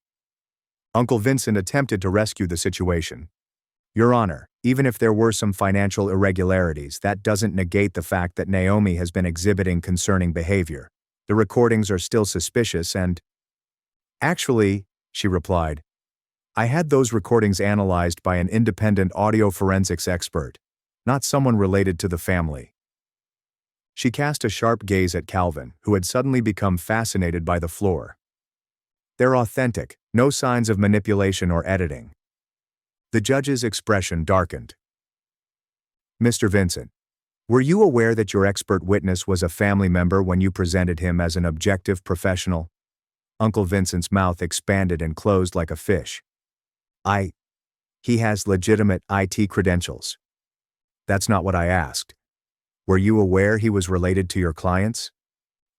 Uncle Vincent attempted to rescue the situation. "Your Honor, even if there were some financial irregularities, that doesn't negate the fact that Naomi has been exhibiting concerning behavior. The recordings are still suspicious and—" "Actually," she replied, I had those recordings analyzed by an independent audio forensics expert, not someone related to the family. She cast a sharp gaze at Calvin, who had suddenly become fascinated by the floor. They're authentic, no signs of manipulation or editing. The judge's expression darkened. Mr. Vincent, were you aware that your expert witness was a family member when you presented him as an objective professional? Uncle Vincent's mouth expanded and closed like a fish. He has legitimate IT credentials. That's not what I asked. Were you aware he was related to your clients?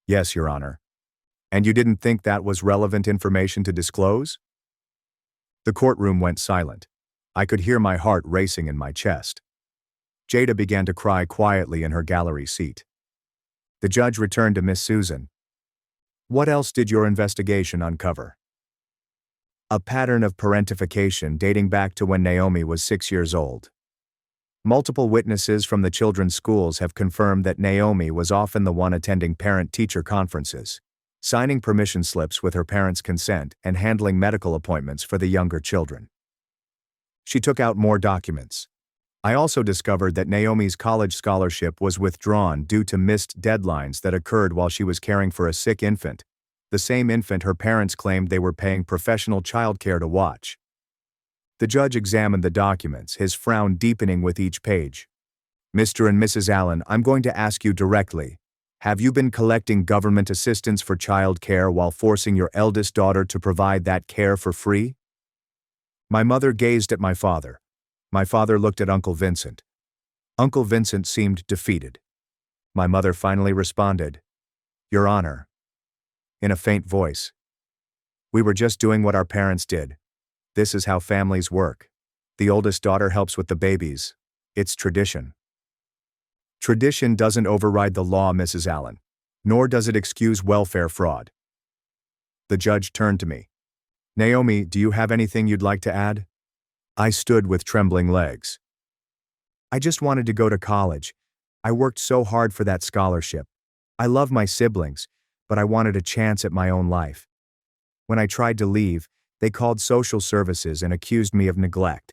Yes, Your Honor. And you didn't think that was relevant information to disclose? The courtroom went silent. I could hear my heart racing in my chest. Jada began to cry quietly in her gallery seat. The judge returned to Miss Susan. What else did your investigation uncover? A pattern of parentification dating back to when Naomi was 6 years old. Multiple witnesses from the children's schools have confirmed that Naomi was often the one attending parent-teacher conferences, signing permission slips with her parents' consent, and handling medical appointments for the younger children. She took out more documents. I also discovered that Naomi's college scholarship was withdrawn due to missed deadlines that occurred while she was caring for a sick infant, the same infant her parents claimed they were paying professional childcare to watch. The judge examined the documents, his frown deepening with each page. Mr. and Mrs. Allen, I'm going to ask you directly. Have you been collecting government assistance for child care while forcing your eldest daughter to provide that care for free? My mother gazed at my father. My father looked at Uncle Vincent. Uncle Vincent seemed defeated. My mother finally responded, Your Honor, in a faint voice. We were just doing what our parents did. This is how families work. The oldest daughter helps with the babies. It's tradition. Tradition doesn't override the law, Mrs. Allen, nor does it excuse welfare fraud. The judge turned to me. Naomi, do you have anything you'd like to add? I stood with trembling legs. I just wanted to go to college. I worked so hard for that scholarship. I love my siblings, but I wanted a chance at my own life. When I tried to leave, they called social services and accused me of neglect.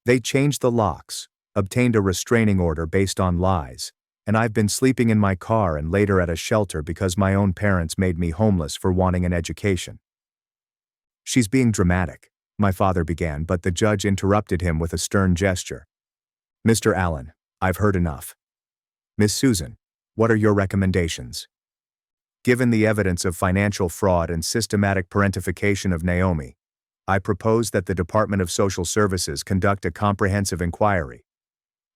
They changed the locks, obtained a restraining order based on lies, and I've been sleeping in my car and later at a shelter because my own parents made me homeless for wanting an education. She's being dramatic, my father began, but the judge interrupted him with a stern gesture. Mr. Allen, I've heard enough. Miss Susan, what are your recommendations? Given the evidence of financial fraud and systematic parentification of Naomi, I propose that the Department of Social Services conduct a comprehensive inquiry.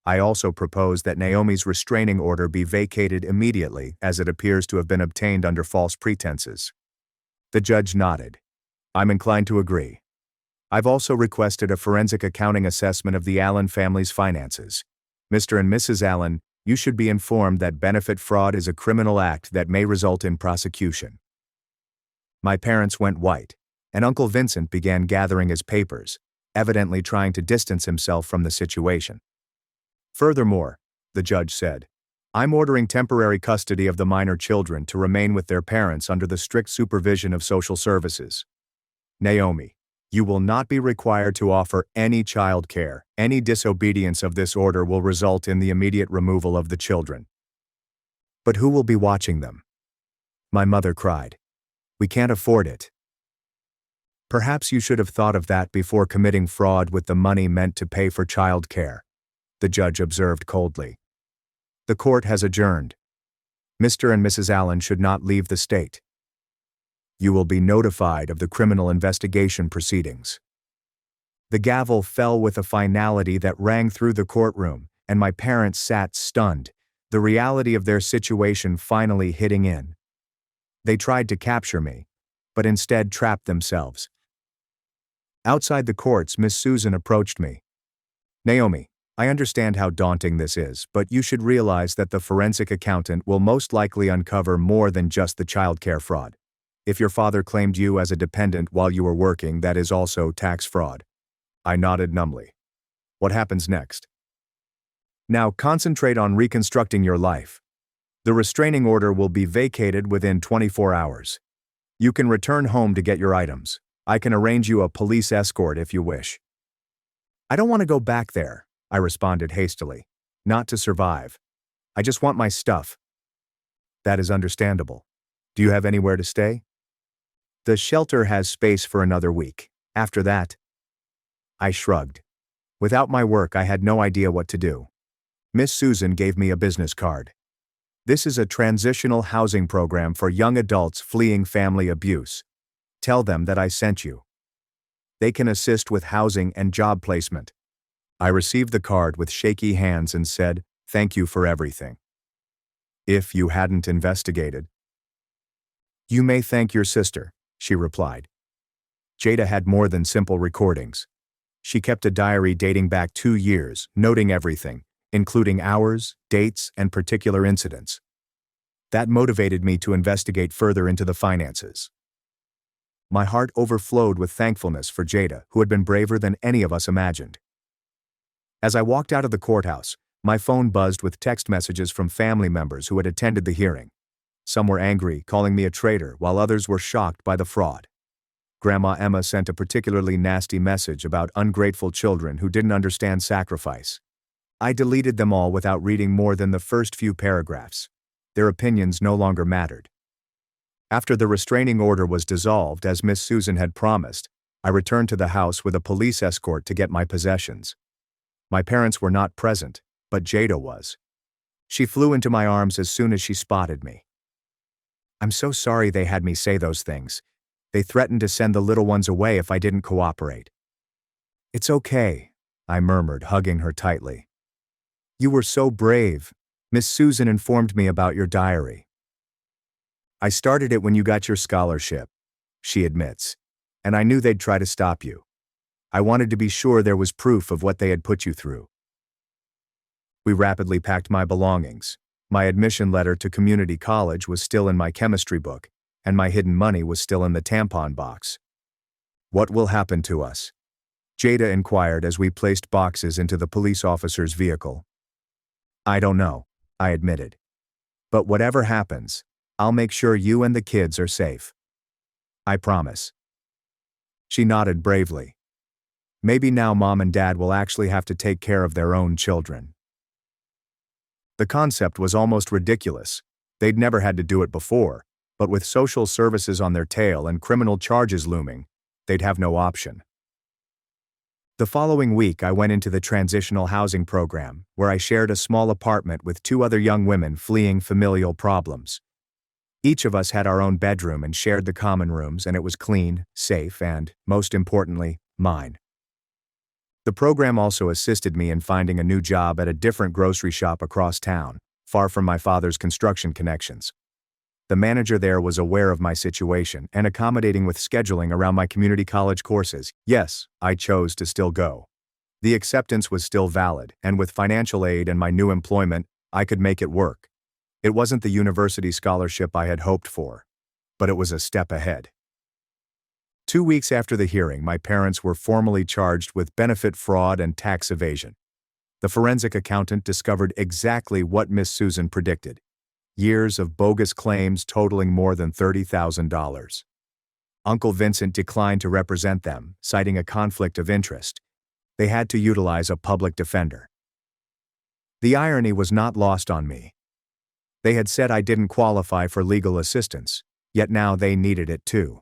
I also propose that Naomi's restraining order be vacated immediately, as it appears to have been obtained under false pretenses. The judge nodded. I'm inclined to agree. I've also requested a forensic accounting assessment of the Allen family's finances. Mr. and Mrs. Allen, you should be informed that benefit fraud is a criminal act that may result in prosecution. My parents went white, and Uncle Vincent began gathering his papers, evidently trying to distance himself from the situation. Furthermore, the judge said, I'm ordering temporary custody of the minor children to remain with their parents under the strict supervision of social services. Naomi, you will not be required to offer any child care. Any disobedience of this order will result in the immediate removal of the children. But who will be watching them? My mother cried. We can't afford it. Perhaps you should have thought of that before committing fraud with the money meant to pay for child care, the judge observed coldly. The court has adjourned. Mr. and Mrs. Allen should not leave the state. You will be notified of the criminal investigation proceedings. The gavel fell with a finality that rang through the courtroom, and my parents sat stunned, the reality of their situation finally hitting in. They tried to capture me, but instead trapped themselves. Outside the courts, Miss Susan approached me. Naomi, I understand how daunting this is, but you should realize that the forensic accountant will most likely uncover more than just the child care fraud. If your father claimed you as a dependent while you were working, that is also tax fraud. I nodded numbly. What happens next? Now concentrate on reconstructing your life. The restraining order will be vacated within 24 hours. You can return home to get your items. I can arrange you a police escort if you wish. I don't want to go back there, I responded hastily. Not to survive. I just want my stuff. That is understandable. Do you have anywhere to stay? The shelter has space for another week. After that, I shrugged. Without my work, I had no idea what to do. Miss Susan gave me a business card. This is a transitional housing program for young adults fleeing family abuse. Tell them that I sent you. They can assist with housing and job placement. I received the card with shaky hands and said, "Thank you for everything." If you hadn't investigated. You may thank your sister, she replied. Jada had more than simple recordings. She kept a diary dating back 2 years, noting everything, including hours, dates, and particular incidents. That motivated me to investigate further into the finances. My heart overflowed with thankfulness for Jada, who had been braver than any of us imagined. As I walked out of the courthouse, my phone buzzed with text messages from family members who had attended the hearing. Some were angry, calling me a traitor, while others were shocked by the fraud. Grandma Emma sent a particularly nasty message about ungrateful children who didn't understand sacrifice. I deleted them all without reading more than the first few paragraphs. Their opinions no longer mattered. After the restraining order was dissolved, as Miss Susan had promised, I returned to the house with a police escort to get my possessions. My parents were not present, but Jada was. She flew into my arms as soon as she spotted me. I'm so sorry they had me say those things. They threatened to send the little ones away if I didn't cooperate. It's okay, I murmured, hugging her tightly. You were so brave. Miss Susan informed me about your diary. I started it when you got your scholarship, she admits, and I knew they'd try to stop you. I wanted to be sure there was proof of what they had put you through. We rapidly packed my belongings. My admission letter to community college was still in my chemistry book, and my hidden money was still in the tampon box. What will happen to us? Jada inquired as we placed boxes into the police officer's vehicle. I don't know, I admitted. But whatever happens, I'll make sure you and the kids are safe. I promise. She nodded bravely. Maybe now Mom and Dad will actually have to take care of their own children. The concept was almost ridiculous. They'd never had to do it before, but with social services on their tail and criminal charges looming, they'd have no option. The following week, I went into the transitional housing program, where I shared a small apartment with 2 other young women fleeing familial problems. Each of us had our own bedroom and shared the common rooms, and it was clean, safe, and, most importantly, mine. The program also assisted me in finding a new job at a different grocery shop across town, far from my father's construction connections. The manager there was aware of my situation and accommodating with scheduling around my community college courses. Yes, I chose to still go. The acceptance was still valid, and with financial aid and my new employment, I could make it work. It wasn't the university scholarship I had hoped for, but it was a step ahead. 2 weeks after the hearing, my parents were formally charged with benefit fraud and tax evasion. The forensic accountant discovered exactly what Miss Susan predicted: years of bogus claims totaling more than $30,000. Uncle Vincent declined to represent them, citing a conflict of interest. They had to utilize a public defender. The irony was not lost on me. They had said I didn't qualify for legal assistance, yet now they needed it too.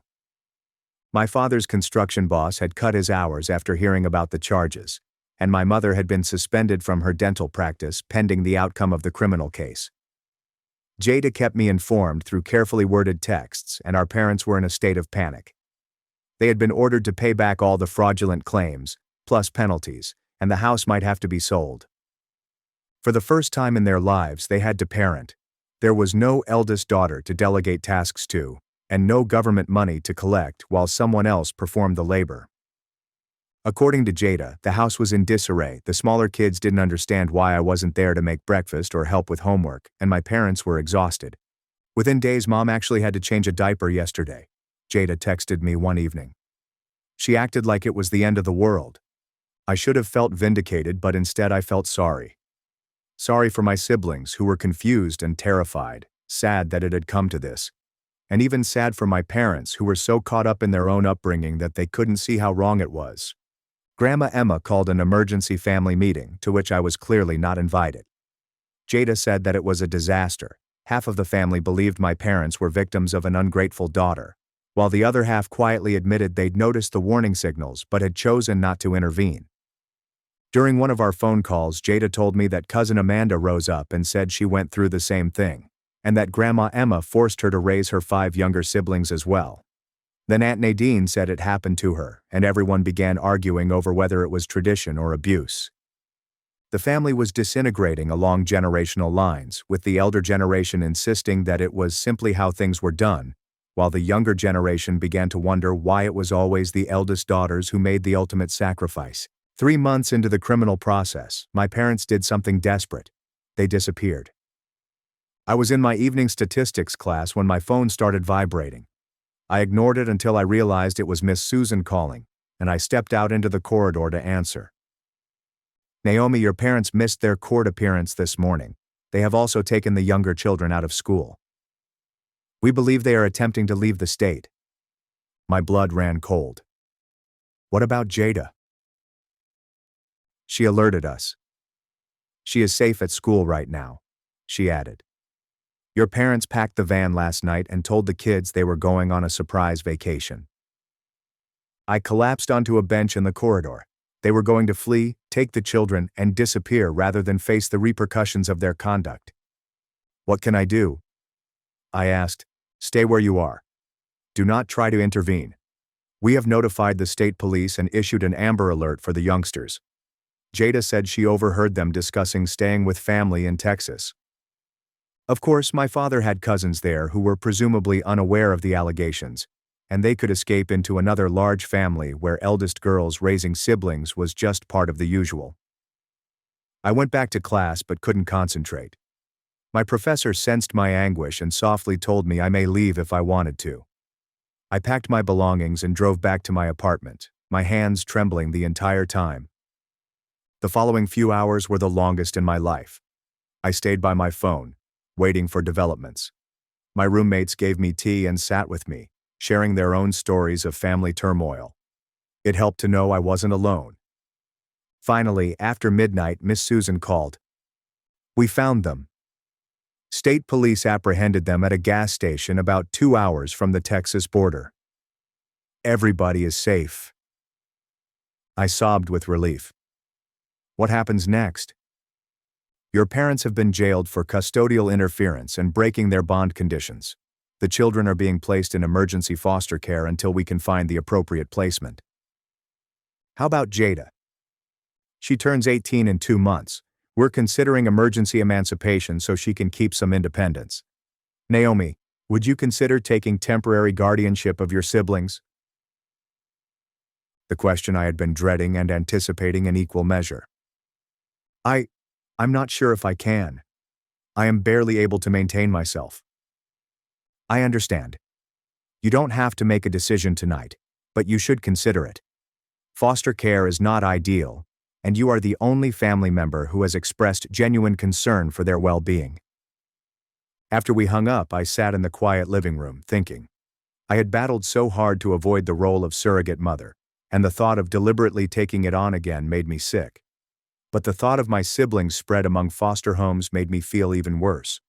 My father's construction boss had cut his hours after hearing about the charges, and my mother had been suspended from her dental practice pending the outcome of the criminal case. Jada kept me informed through carefully worded texts, and our parents were in a state of panic. They had been ordered to pay back all the fraudulent claims, plus penalties, and the house might have to be sold. For the first time in their lives, they had to parent. There was no eldest daughter to delegate tasks to, and no government money to collect while someone else performed the labor. According to Jada, the house was in disarray. The smaller kids didn't understand why I wasn't there to make breakfast or help with homework, and my parents were exhausted. Within days, Mom actually had to change a diaper yesterday, Jada texted me one evening. She acted like it was the end of the world. I should have felt vindicated, but instead I felt sorry. Sorry for my siblings who were confused and terrified, sad that it had come to this. and even sad for my parents who were so caught up in their own upbringing that they couldn't see how wrong it was. Grandma Emma called an emergency family meeting to which I was clearly not invited. Jada said that it was a disaster. Half of the family believed my parents were victims of an ungrateful daughter, while the other half quietly admitted they'd noticed the warning signals but had chosen not to intervene. During one of our phone calls, Jada told me that cousin Amanda rose up and said she went through the same thing, and that Grandma Emma forced her to raise her 5 younger siblings as well. Then Aunt Nadine said it happened to her, and everyone began arguing over whether it was tradition or abuse. The family was disintegrating along generational lines, with the elder generation insisting that it was simply how things were done, while the younger generation began to wonder why it was always the eldest daughters who made the ultimate sacrifice. 3 months into the criminal process, my parents did something desperate. They disappeared. I was in my evening statistics class when my phone started vibrating. I ignored it until I realized it was Miss Susan calling, and I stepped out into the corridor to answer. "Naomi, your parents missed their court appearance this morning. They have also taken the younger children out of school. We believe they are attempting to leave the state." My blood ran cold. "What about Jada?" "She alerted us. She is safe at school right now," she added. "Your parents packed the van last night and told the kids they were going on a surprise vacation." I collapsed onto a bench in the corridor. They were going to flee, take the children, and disappear rather than face the repercussions of their conduct. "What can I do?" I asked. "Stay where you are. Do not try to intervene. We have notified the state police and issued an Amber Alert for the youngsters." Jada said she overheard them discussing staying with family in Texas. Of course, my father had cousins there who were presumably unaware of the allegations, and they could escape into another large family where eldest girls raising siblings was just part of the usual. I went back to class but couldn't concentrate. My professor sensed my anguish and softly told me I may leave if I wanted to. I packed my belongings and drove back to my apartment, my hands trembling the entire time. The following few hours were the longest in my life. I stayed by my phone, waiting for developments. My roommates gave me tea and sat with me, sharing their own stories of family turmoil. It helped to know I wasn't alone. Finally, after midnight, Miss Susan called. "We found them. State police apprehended them at a gas station about 2 hours from the Texas border. Everybody is safe." I sobbed with relief. "What happens next?" "Your parents have been jailed for custodial interference and breaking their bond conditions. The children are being placed in emergency foster care until we can find the appropriate placement." "How about Jada?" "She turns 18 in 2 months. We're considering emergency emancipation so she can keep some independence." "Naomi, would you consider taking temporary guardianship of your siblings?" The question I had been dreading and anticipating in equal measure. I'm not sure if I can. I am barely able to maintain myself." "I understand. You don't have to make a decision tonight, but you should consider it. Foster care is not ideal, and you are the only family member who has expressed genuine concern for their well-being." After we hung up, I sat in the quiet living room, thinking. I had battled so hard to avoid the role of surrogate mother, and the thought of deliberately taking it on again made me sick. But the thought of my siblings spread among foster homes made me feel even worse.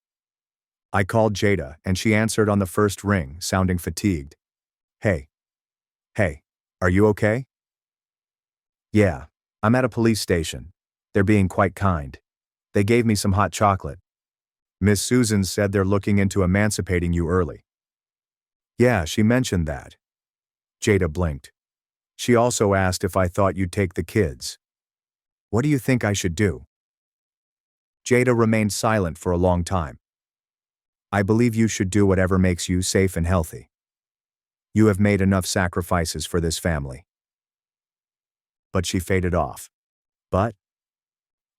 I called Jada, and she answered on the first ring, sounding fatigued. Hey, are you okay?" "Yeah, I'm at a police station. They're being quite kind. They gave me some hot chocolate. Miss Susan said they're looking into emancipating you early." "Yeah, she mentioned that." Jada blinked. "She also asked if I thought you'd take the kids. What do you think I should do?" Jada remained silent for a long time. "I believe you should do whatever makes you safe and healthy. You have made enough sacrifices for this family." But she faded off. But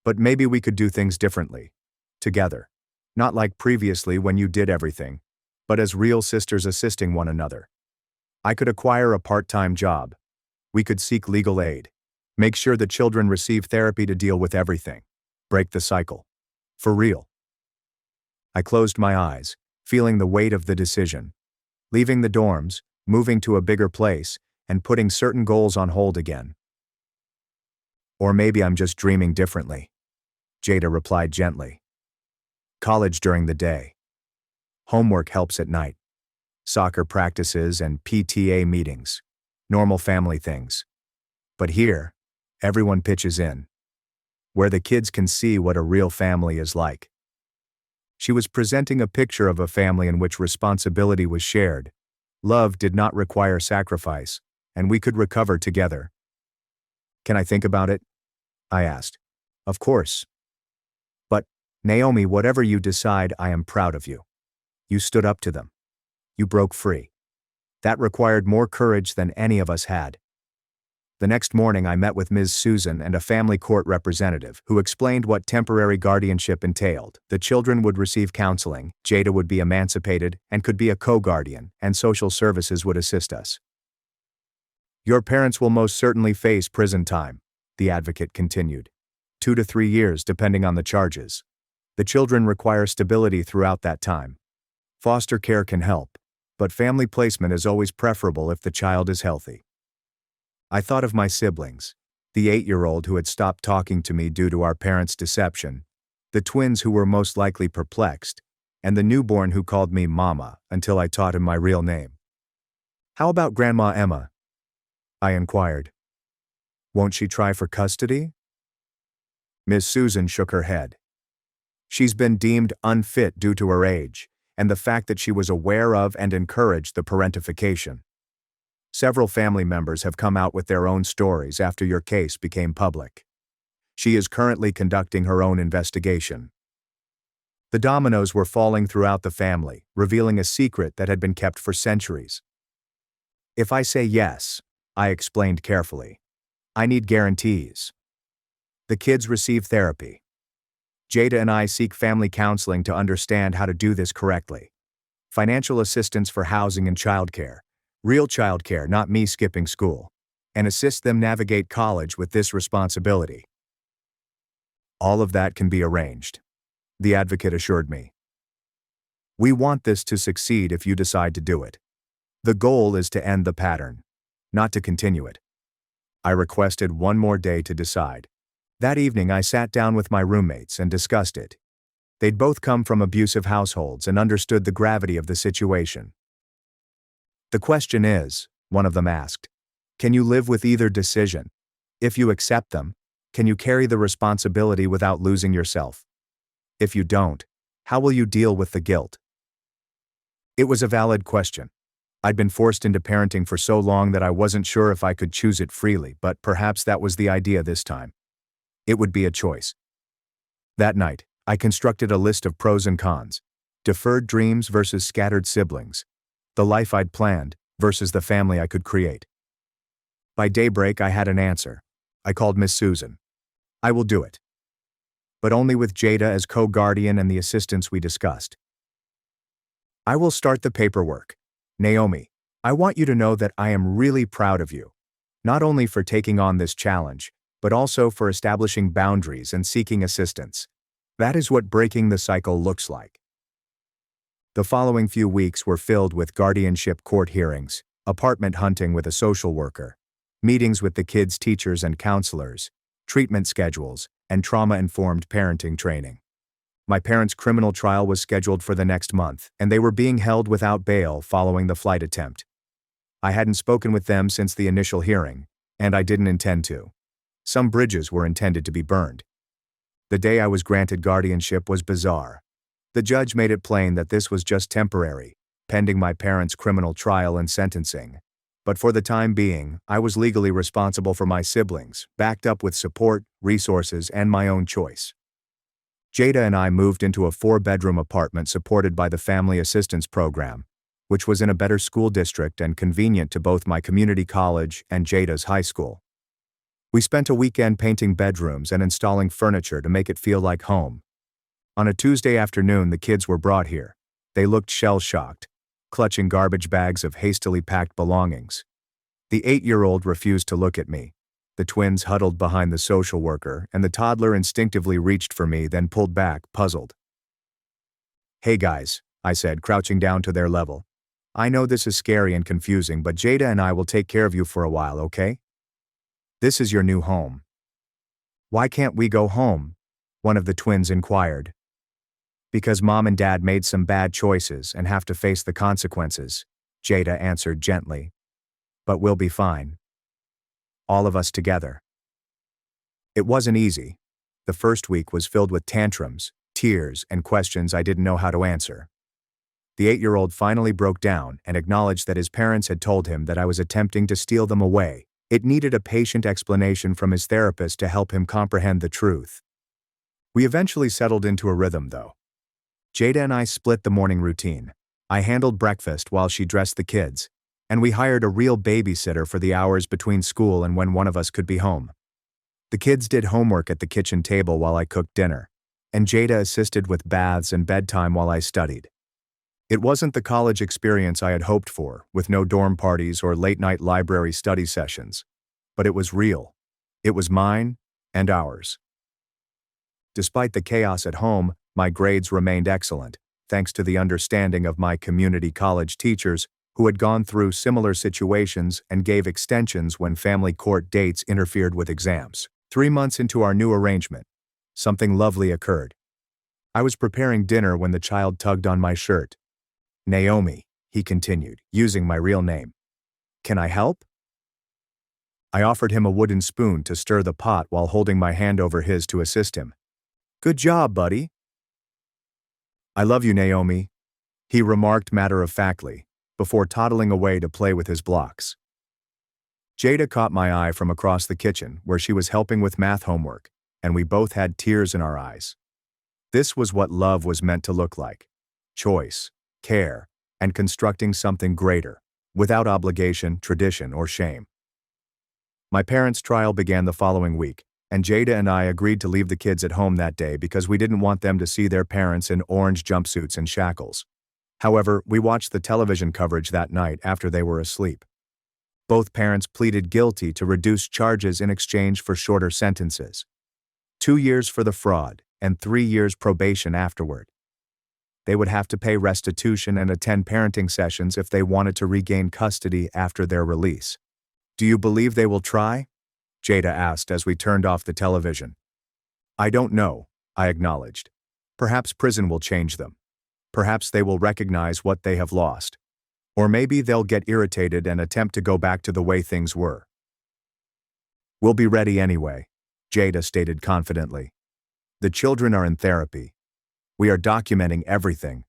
maybe we could do things differently. Together. Not like previously when you did everything, but as real sisters assisting one another. I could acquire a part-time job. We could seek legal aid. Make sure the children receive therapy to deal with everything. Break the cycle. For real. I closed my eyes, feeling the weight of the decision. leaving the dorms, moving to a bigger place, and putting certain goals on hold again. Or maybe I'm just dreaming differently, Jada replied gently. College during the day. Homework helps at night. Soccer practices and PTA meetings. Normal family things. But here, everyone pitches in. Where the kids can see what a real family is like. She was presenting a picture of a family in which responsibility was shared. Love did not require sacrifice, and we could recover together. Can I think about it? I asked. Of course. But, Naomi, whatever you decide, I am proud of you. You stood up to them. You broke free. That required more courage than any of us had. The next morning I met with Ms. Susan and a family court representative who explained what temporary guardianship entailed. The children would receive counseling, Jada would be emancipated and could be a co-guardian, and social services would assist us. Your parents will most certainly face prison time, the advocate continued. 2 to 3 years depending on the charges. The children require stability throughout that time. Foster care can help, but family placement is always preferable if the child is healthy. I thought of my siblings, the 8-year-old who had stopped talking to me due to our parents' deception, the twins who were most likely perplexed, and the newborn who called me Mama until I taught him my real name. How about Grandma Emma? I inquired. Won't she try for custody? Miss Susan shook her head. She's been deemed unfit due to her age, and the fact that she was aware of and encouraged the parentification. Several family members have come out with their own stories after your case became public. She is currently conducting her own investigation. The dominoes were falling throughout the family, revealing a secret that had been kept for centuries. If I say yes, I explained carefully, I need guarantees. The kids receive therapy. Jada and I seek family counseling to understand how to do this correctly. Financial assistance for housing and childcare. Real childcare, not me skipping school. And assist them navigate college with this responsibility. All of that can be arranged, the advocate assured me. We want this to succeed if you decide to do it. The goal is to end the pattern, not to continue it. I requested one more day to decide. That evening I sat down with my roommates and discussed it. They'd both come from abusive households and understood the gravity of the situation. The question is, one of them asked, can you live with either decision? If you accept them, can you carry the responsibility without losing yourself? If you don't, how will you deal with the guilt? It was a valid question. I'd been forced into parenting for so long that I wasn't sure if I could choose it freely, but perhaps that was the idea this time. It would be a choice. That night, I constructed a list of pros and cons. Deferred dreams versus scattered siblings. The life I'd planned versus the family I could create. By daybreak, I had an answer. I called Miss Susan. I will do it. But only with Jada as co-guardian and the assistance we discussed. I will start the paperwork. Naomi, I want you to know that I am really proud of you. Not only for taking on this challenge, but also for establishing boundaries and seeking assistance. That is what breaking the cycle looks like. The following few weeks were filled with guardianship court hearings, apartment hunting with a social worker, meetings with the kids' teachers and counselors, treatment schedules, and trauma-informed parenting training. My parents' criminal trial was scheduled for the next month, and they were being held without bail following the flight attempt. I hadn't spoken with them since the initial hearing, and I didn't intend to. Some bridges were intended to be burned. The day I was granted guardianship was bizarre. The judge made it plain that this was just temporary, pending my parents' criminal trial and sentencing. But for the time being, I was legally responsible for my siblings, backed up with support, resources, and my own choice. Jada and I moved into a 4-bedroom apartment supported by the Family Assistance Program, which was in a better school district and convenient to both my community college and Jada's high school. We spent a weekend painting bedrooms and installing furniture to make it feel like home. On a Tuesday afternoon, the kids were brought here. They looked shell-shocked, clutching garbage bags of hastily packed belongings. The 8-year-old refused to look at me. The twins huddled behind the social worker, and the toddler instinctively reached for me, then pulled back, puzzled. Hey guys, I said, crouching down to their level. I know this is scary and confusing, but Jada and I will take care of you for a while, okay? This is your new home. Why can't we go home? One of the twins inquired. Because Mom and Dad made some bad choices and have to face the consequences, Jada answered gently. But we'll be fine. All of us together. It wasn't easy. The first week was filled with tantrums, tears, and questions I didn't know how to answer. The 8-year-old finally broke down and acknowledged that his parents had told him that I was attempting to steal them away. It needed a patient explanation from his therapist to help him comprehend the truth. We eventually settled into a rhythm, though. Jada and I split the morning routine. I handled breakfast while she dressed the kids, and we hired a real babysitter for the hours between school and when one of us could be home. The kids did homework at the kitchen table while I cooked dinner, and Jada assisted with baths and bedtime while I studied. It wasn't the college experience I had hoped for, with no dorm parties or late-night library study sessions, but it was real. It was mine and ours. Despite the chaos at home, my grades remained excellent, thanks to the understanding of my community college teachers who had gone through similar situations and gave extensions when family court dates interfered with exams. 3 months into our new arrangement, something lovely occurred. I was preparing dinner when the child tugged on my shirt. Naomi, he continued, using my real name. Can I help? I offered him a wooden spoon to stir the pot while holding my hand over his to assist him. Good job, buddy. I love you, Naomi, he remarked matter-of-factly, before toddling away to play with his blocks. Jada caught my eye from across the kitchen where she was helping with math homework, and we both had tears in our eyes. This was what love was meant to look like. Choice, care, and constructing something greater, without obligation, tradition, or shame. My parents' trial began the following week, and Jada and I agreed to leave the kids at home that day because we didn't want them to see their parents in orange jumpsuits and shackles. However, we watched the television coverage that night after they were asleep. Both parents pleaded guilty to reduced charges in exchange for shorter sentences. 2 years for the fraud and 3 years probation afterward. They would have to pay restitution and attend parenting sessions if they wanted to regain custody after their release. Do you believe they will try? Jada asked as we turned off the television. I don't know, I acknowledged. Perhaps prison will change them. Perhaps they will recognize what they have lost. Or maybe they'll get irritated and attempt to go back to the way things were. We'll be ready anyway, Jada stated confidently. The children are in therapy. We are documenting everything.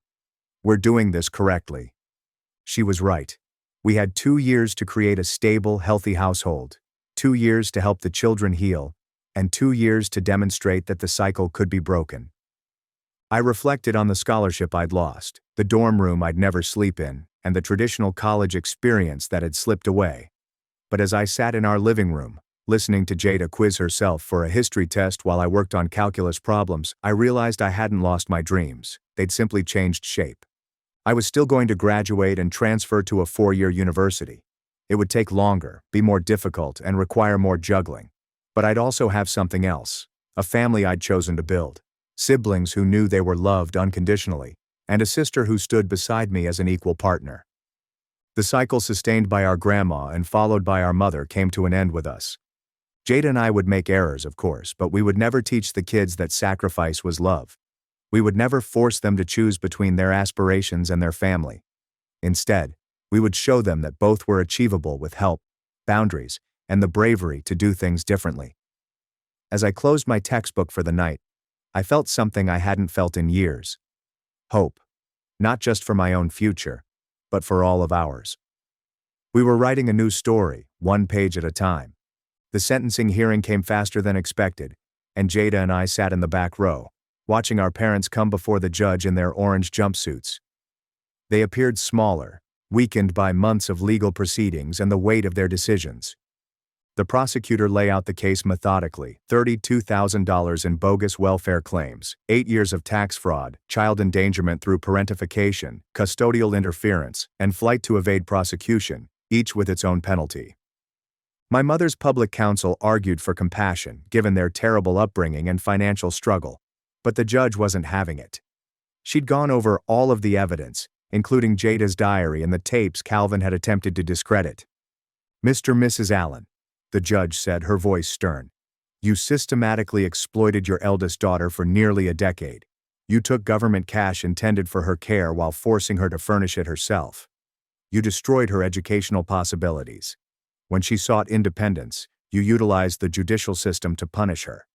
We're doing this correctly. She was right. We had 2 years to create a stable, healthy household, 2 years to help the children heal, and 2 years to demonstrate that the cycle could be broken. I reflected on the scholarship I'd lost, the dorm room I'd never sleep in, and the traditional college experience that had slipped away. But as I sat in our living room, listening to Jada quiz herself for a history test while I worked on calculus problems, I realized I hadn't lost my dreams. They'd simply changed shape. I was still going to graduate and transfer to a 4-year university. It would take longer, be more difficult, and require more juggling. But I'd also have something else, a family I'd chosen to build, siblings who knew they were loved unconditionally, and a sister who stood beside me as an equal partner. The cycle sustained by our grandma and followed by our mother came to an end with us. Jada and I would make errors, of course, but we would never teach the kids that sacrifice was love. We would never force them to choose between their aspirations and their family. Instead, we would show them that both were achievable with help, boundaries, and the bravery to do things differently. As I closed my textbook for the night, I felt something I hadn't felt in years. Hope. Not just for my own future, but for all of ours. We were writing a new story, 1 page at a time. The sentencing hearing came faster than expected, and Jada and I sat in the back row, watching our parents come before the judge in their orange jumpsuits. They appeared smaller, weakened by months of legal proceedings and the weight of their decisions. The prosecutor lay out the case methodically: $32,000 in bogus welfare claims, 8 years of tax fraud, child endangerment through parentification, custodial interference, and flight to evade prosecution, each with its own penalty. My mother's public counsel argued for compassion, given their terrible upbringing and financial struggle, but the judge wasn't having it. She'd gone over all of the evidence, including Jada's diary and the tapes Calvin had attempted to discredit. "Mr. and Mrs. Allen," the judge said, her voice stern, "you systematically exploited your eldest daughter for nearly a decade. You took government cash intended for her care while forcing her to furnish it herself. You destroyed her educational possibilities. When she sought independence, you utilized the judicial system to punish her."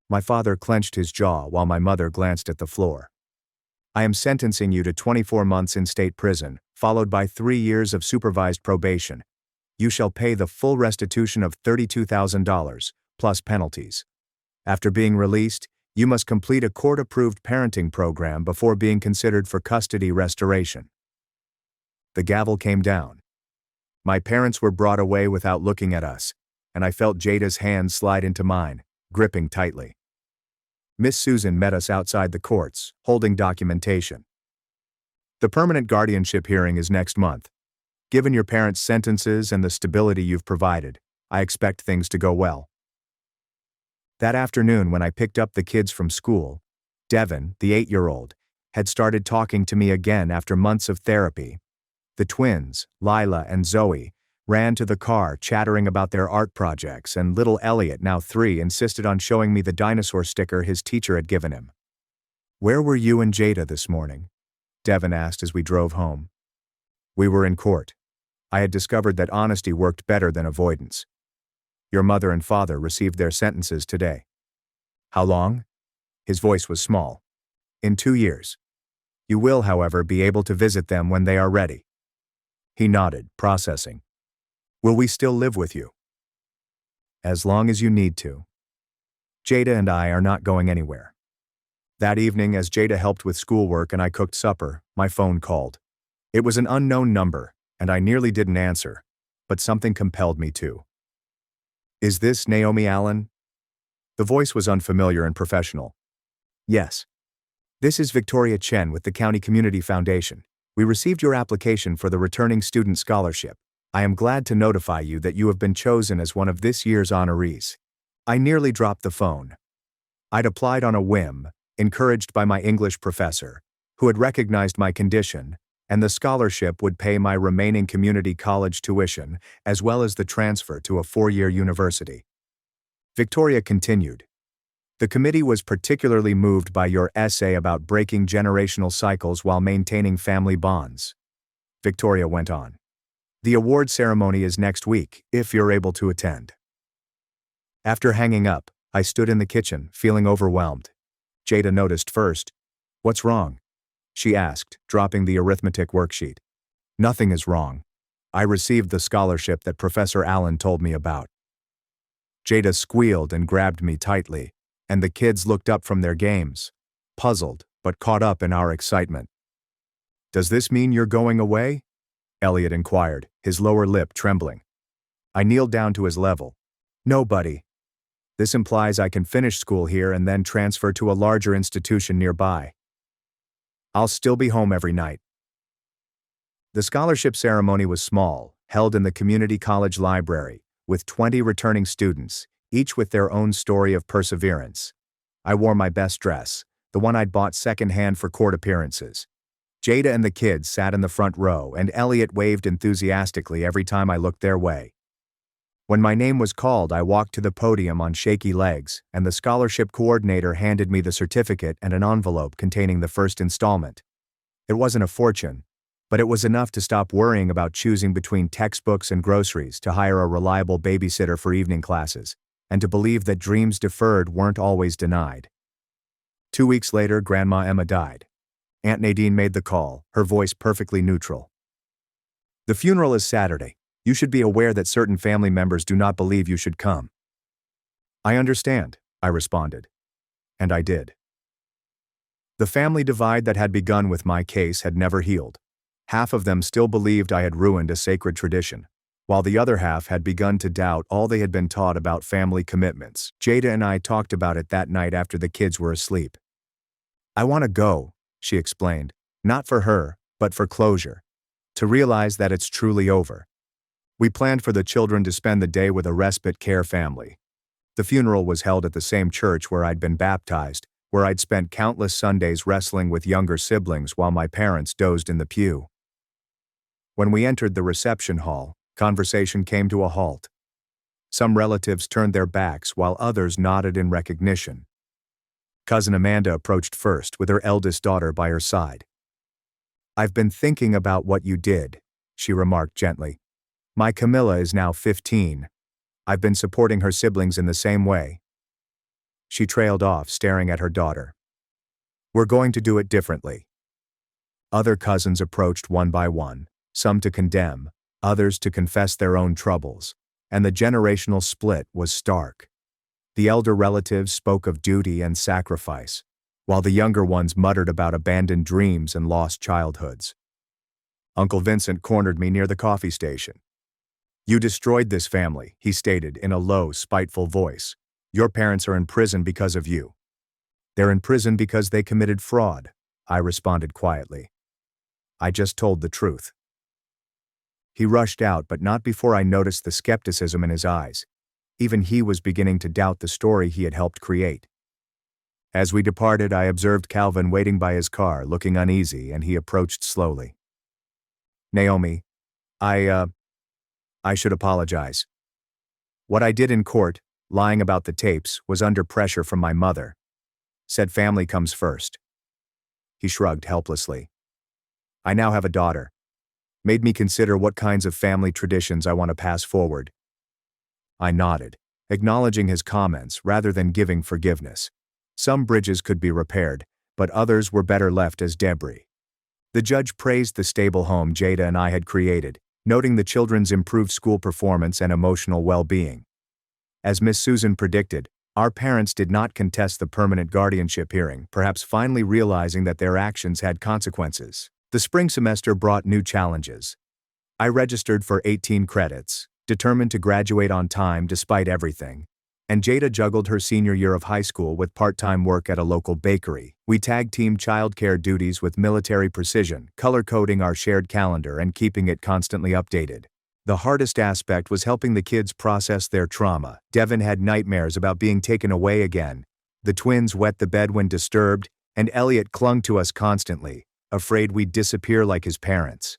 My father clenched his jaw while my mother glanced at the floor. "I am sentencing you to 24 months in state prison, followed by 3 years of supervised probation. You shall pay the full restitution of $32,000, plus penalties. After being released, you must complete a court-approved parenting program before being considered for custody restoration." The gavel came down. My parents were brought away without looking at us, and I felt Jada's hand slide into mine, gripping tightly. Miss Susan met us outside the courts, holding documentation. "The permanent guardianship hearing is next month. Given your parents' sentences and the stability you've provided, I expect things to go well." That afternoon, when I picked up the kids from school, Devin, the 8-year-old, had started talking to me again after months of therapy. The twins, Lila and Zoe, ran to the car chattering about their art projects, and little Elliot, now 3, insisted on showing me the dinosaur sticker his teacher had given him. "Where were you and Jada this morning?" Devin asked as we drove home. "We were in court. I had discovered that honesty worked better than avoidance. Your mother and father received their sentences today." "How long?" His voice was small. "In 2 years. You will, however, be able to visit them when they are ready." He nodded, processing. "Will we still live with you?" "As long as you need to. Jada and I are not going anywhere." That evening, as Jada helped with schoolwork and I cooked supper, my phone called. It was an unknown number, and I nearly didn't answer, but something compelled me to. "Is this Naomi Allen?" The voice was unfamiliar and professional. "Yes. This is Victoria Chen with the County Community Foundation. We received your application for the Returning Student Scholarship. I am glad to notify you that you have been chosen as one of this year's honorees." I nearly dropped the phone. I'd applied on a whim, encouraged by my English professor, who had recognized my condition, and the scholarship would pay my remaining community college tuition, as well as the transfer to a 4-year university. Victoria continued. "The committee was particularly moved by your essay about breaking generational cycles while maintaining family bonds." Victoria went on. "The award ceremony is next week, if you're able to attend." After hanging up, I stood in the kitchen, feeling overwhelmed. Jada noticed first. "What's wrong?" she asked, dropping the arithmetic worksheet. "Nothing is wrong. I received the scholarship that Professor Allen told me about." Jada squealed and grabbed me tightly, and the kids looked up from their games, puzzled but caught up in our excitement. "Does this mean you're going away?" Elliot inquired, his lower lip trembling. I kneeled down to his level. "No, buddy. This implies I can finish school here and then transfer to a larger institution nearby. I'll still be home every night." The scholarship ceremony was small, held in the community college library, with 20 returning students, each with their own story of perseverance. I wore my best dress, the one I'd bought secondhand for court appearances. Jada and the kids sat in the front row, and Elliot waved enthusiastically every time I looked their way. When my name was called, I walked to the podium on shaky legs, and the scholarship coordinator handed me the certificate and an envelope containing the first installment. It wasn't a fortune, but it was enough to stop worrying about choosing between textbooks and groceries, to hire a reliable babysitter for evening classes, and to believe that dreams deferred weren't always denied. 2 weeks later, Grandma Emma died. Aunt Nadine made the call, her voice perfectly neutral. "The funeral is Saturday. You should be aware that certain family members do not believe you should come." "I understand," I responded. And I did. The family divide that had begun with my case had never healed. Half of them still believed I had ruined a sacred tradition, while the other half had begun to doubt all they had been taught about family commitments. Jada and I talked about it that night after the kids were asleep. "I want to go," she explained, "not for her, but for closure. To realize that it's truly over." We planned for the children to spend the day with a respite care family. The funeral was held at the same church where I'd been baptized, where I'd spent countless Sundays wrestling with younger siblings while my parents dozed in the pew. When we entered the reception hall, conversation came to a halt. Some relatives turned their backs while others nodded in recognition. Cousin Amanda approached first with her eldest daughter by her side. "I've been thinking about what you did," she remarked gently. "My Camilla is now 15. I've been supporting her siblings in the same way." She trailed off, staring at her daughter. "We're going to do it differently." Other cousins approached one by one, some to condemn, others to confess their own troubles, and the generational split was stark. The elder relatives spoke of duty and sacrifice, while the younger ones muttered about abandoned dreams and lost childhoods. Uncle Vincent cornered me near the coffee station. "You destroyed this family," he stated in a low, spiteful voice. "Your parents are in prison because of you." "They're in prison because they committed fraud," I responded quietly. "I just told the truth." He rushed out, but not before I noticed the skepticism in his eyes. Even he was beginning to doubt the story he had helped create. As we departed, I observed Calvin waiting by his car, looking uneasy, and he approached slowly. "Naomi, I should apologize. What I did in court, lying about the tapes, was under pressure from my mother. Said family comes first." He shrugged helplessly. "I now have a daughter. Made me consider what kinds of family traditions I want to pass forward." I nodded, acknowledging his comments rather than giving forgiveness. Some bridges could be repaired, but others were better left as debris. The judge praised the stable home Jada and I had created, noting the children's improved school performance and emotional well-being. As Miss Susan predicted, our parents did not contest the permanent guardianship hearing, perhaps finally realizing that their actions had consequences. The spring semester brought new challenges. I registered for 18 credits, determined to graduate on time despite everything, and Jada juggled her senior year of high school with part-time work at a local bakery. We tag-teamed childcare duties with military precision, color-coding our shared calendar and keeping it constantly updated. The hardest aspect was helping the kids process their trauma. Devin had nightmares about being taken away again. The twins wet the bed when disturbed, and Elliot clung to us constantly, afraid we'd disappear like his parents.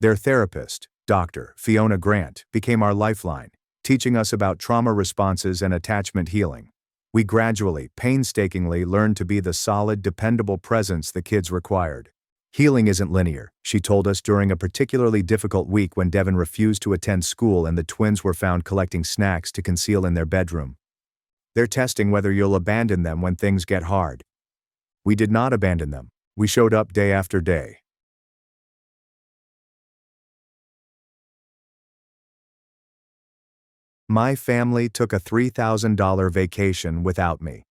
Their therapist, Dr. Fiona Grant, became our lifeline, teaching us about trauma responses and attachment healing. We gradually, painstakingly learned to be the solid, dependable presence the kids required. "Healing isn't linear," she told us during a particularly difficult week when Devin refused to attend school and the twins were found collecting snacks to conceal in their bedroom. "They're testing whether you'll abandon them when things get hard." We did not abandon them. We showed up day after day. My family took a $3,000 vacation without me,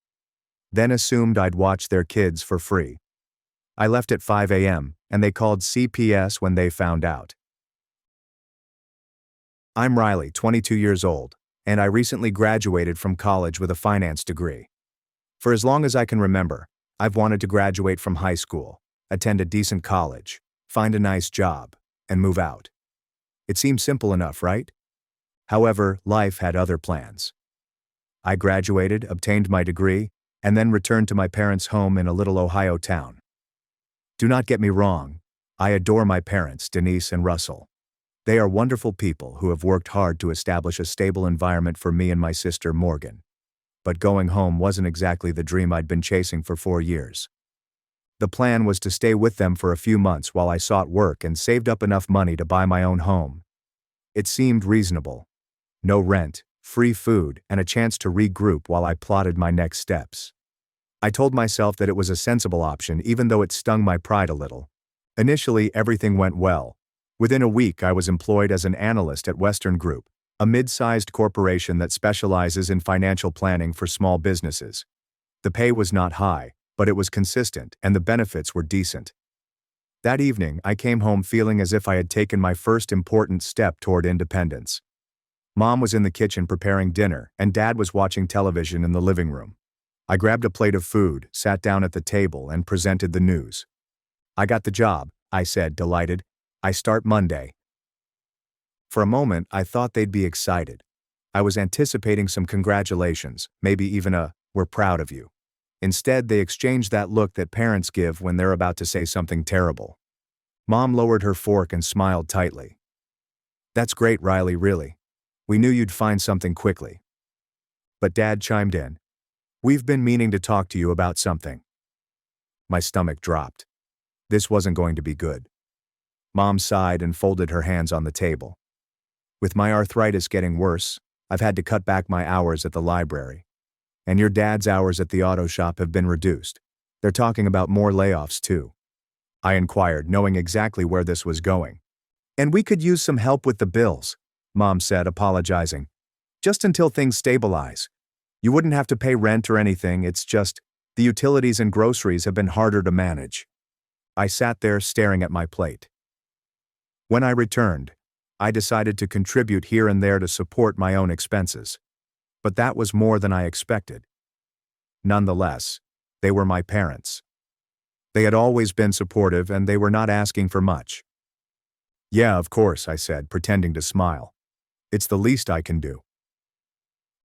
then assumed I'd watch their kids for free. I left at 5 a.m., and they called CPS when they found out. I'm Riley, 22 years old, and I recently graduated from college with a finance degree. For as long as I can remember, I've wanted to graduate from high school, attend a decent college, find a nice job, and move out. It seems simple enough, right? However, life had other plans. I graduated, obtained my degree, and then returned to my parents' home in a little Ohio town. Do not get me wrong, I adore my parents, Denise and Russell. They are wonderful people who have worked hard to establish a stable environment for me and my sister Morgan. But going home wasn't exactly the dream I'd been chasing for 4 years. The plan was to stay with them for a few months while I sought work and saved up enough money to buy my own home. It seemed reasonable. No rent, free food, and a chance to regroup while I plotted my next steps. I told myself that it was a sensible option even though it stung my pride a little. Initially, everything went well. Within a week, I was employed as an analyst at Western Group, a mid-sized corporation that specializes in financial planning for small businesses. The pay was not high, but it was consistent and the benefits were decent. That evening, I came home feeling as if I had taken my first important step toward independence. Mom was in the kitchen preparing dinner, and Dad was watching television in the living room. I grabbed a plate of food, sat down at the table, and presented the news. "I got the job," I said, delighted. "I start Monday." For a moment, I thought they'd be excited. I was anticipating some congratulations, maybe even a, "we're proud of you." Instead, they exchanged that look that parents give when they're about to say something terrible. Mom lowered her fork and smiled tightly. "That's great, Riley, really. We knew you'd find something quickly." But Dad chimed in. "We've been meaning to talk to you about something." My stomach dropped. This wasn't going to be good. Mom sighed and folded her hands on the table. "With my arthritis getting worse, I've had to cut back my hours at the library. And your dad's hours at the auto shop have been reduced. They're talking about more layoffs too." I inquired, knowing exactly where this was going. "And we could use some help with the bills," Mom said, apologizing. "Just until things stabilize. You wouldn't have to pay rent or anything, it's just the utilities and groceries have been harder to manage." I sat there staring at my plate. When I returned, I decided to contribute here and there to support my own expenses. But that was more than I expected. Nonetheless, they were my parents. They had always been supportive and they were not asking for much. "Yeah, of course," I said, pretending to smile. "It's the least I can do."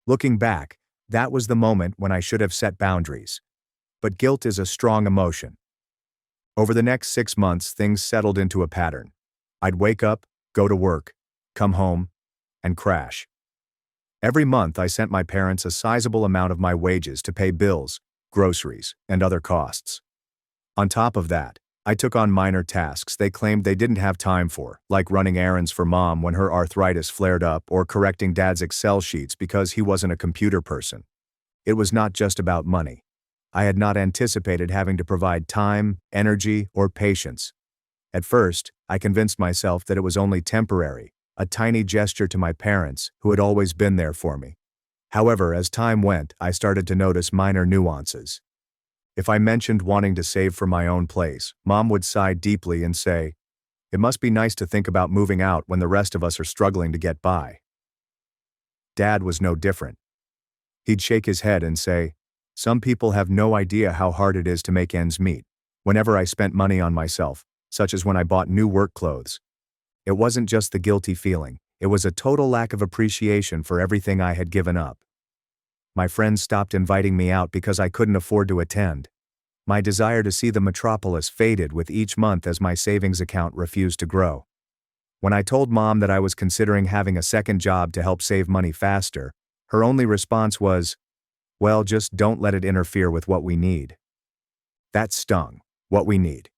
Looking back, that was the moment when I should have set boundaries. But guilt is a strong emotion. Over the next 6 months, things settled into a pattern. I'd wake up, go to work, come home, and crash. Every month, I sent my parents a sizable amount of my wages to pay bills, groceries, and other costs. On top of that, I took on minor tasks they claimed they didn't have time for, like running errands for Mom when her arthritis flared up or correcting Dad's Excel sheets because he wasn't a computer person. It was not just about money. I had not anticipated having to provide time, energy, or patience. At first, I convinced myself that it was only temporary, a tiny gesture to my parents who had always been there for me. However, as time went, I started to notice minor nuances. If I mentioned wanting to save for my own place, Mom would sigh deeply and say, "It must be nice to think about moving out when the rest of us are struggling to get by." Dad was no different. He'd shake his head and say, "Some people have no idea how hard it is to make ends meet." Whenever I spent money on myself, such as when I bought new work clothes, it wasn't just the guilty feeling, it was a total lack of appreciation for everything I had given up. My friends stopped inviting me out because I couldn't afford to attend. My desire to see the metropolis faded with each month as my savings account refused to grow. When I told Mom that I was considering having a second job to help save money faster, her only response was, "Well, just don't let it interfere with what we need." That stung. What we need.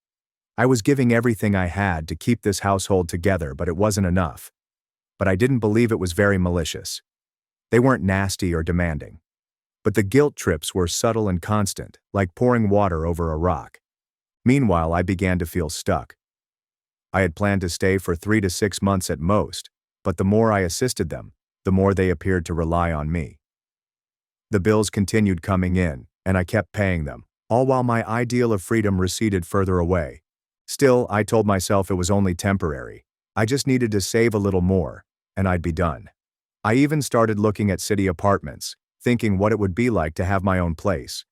I was giving everything I had to keep this household together, but it wasn't enough. But I didn't believe it was very malicious. They weren't nasty or demanding. But the guilt trips were subtle and constant, like pouring water over a rock. Meanwhile, I began to feel stuck. I had planned to stay for 3 to 6 months at most, but the more I assisted them, the more they appeared to rely on me. The bills continued coming in, and I kept paying them, all while my ideal of freedom receded further away. Still, I told myself it was only temporary. I just needed to save a little more, and I'd be done. I even started looking at city apartments, thinking what it would be like to have my own place.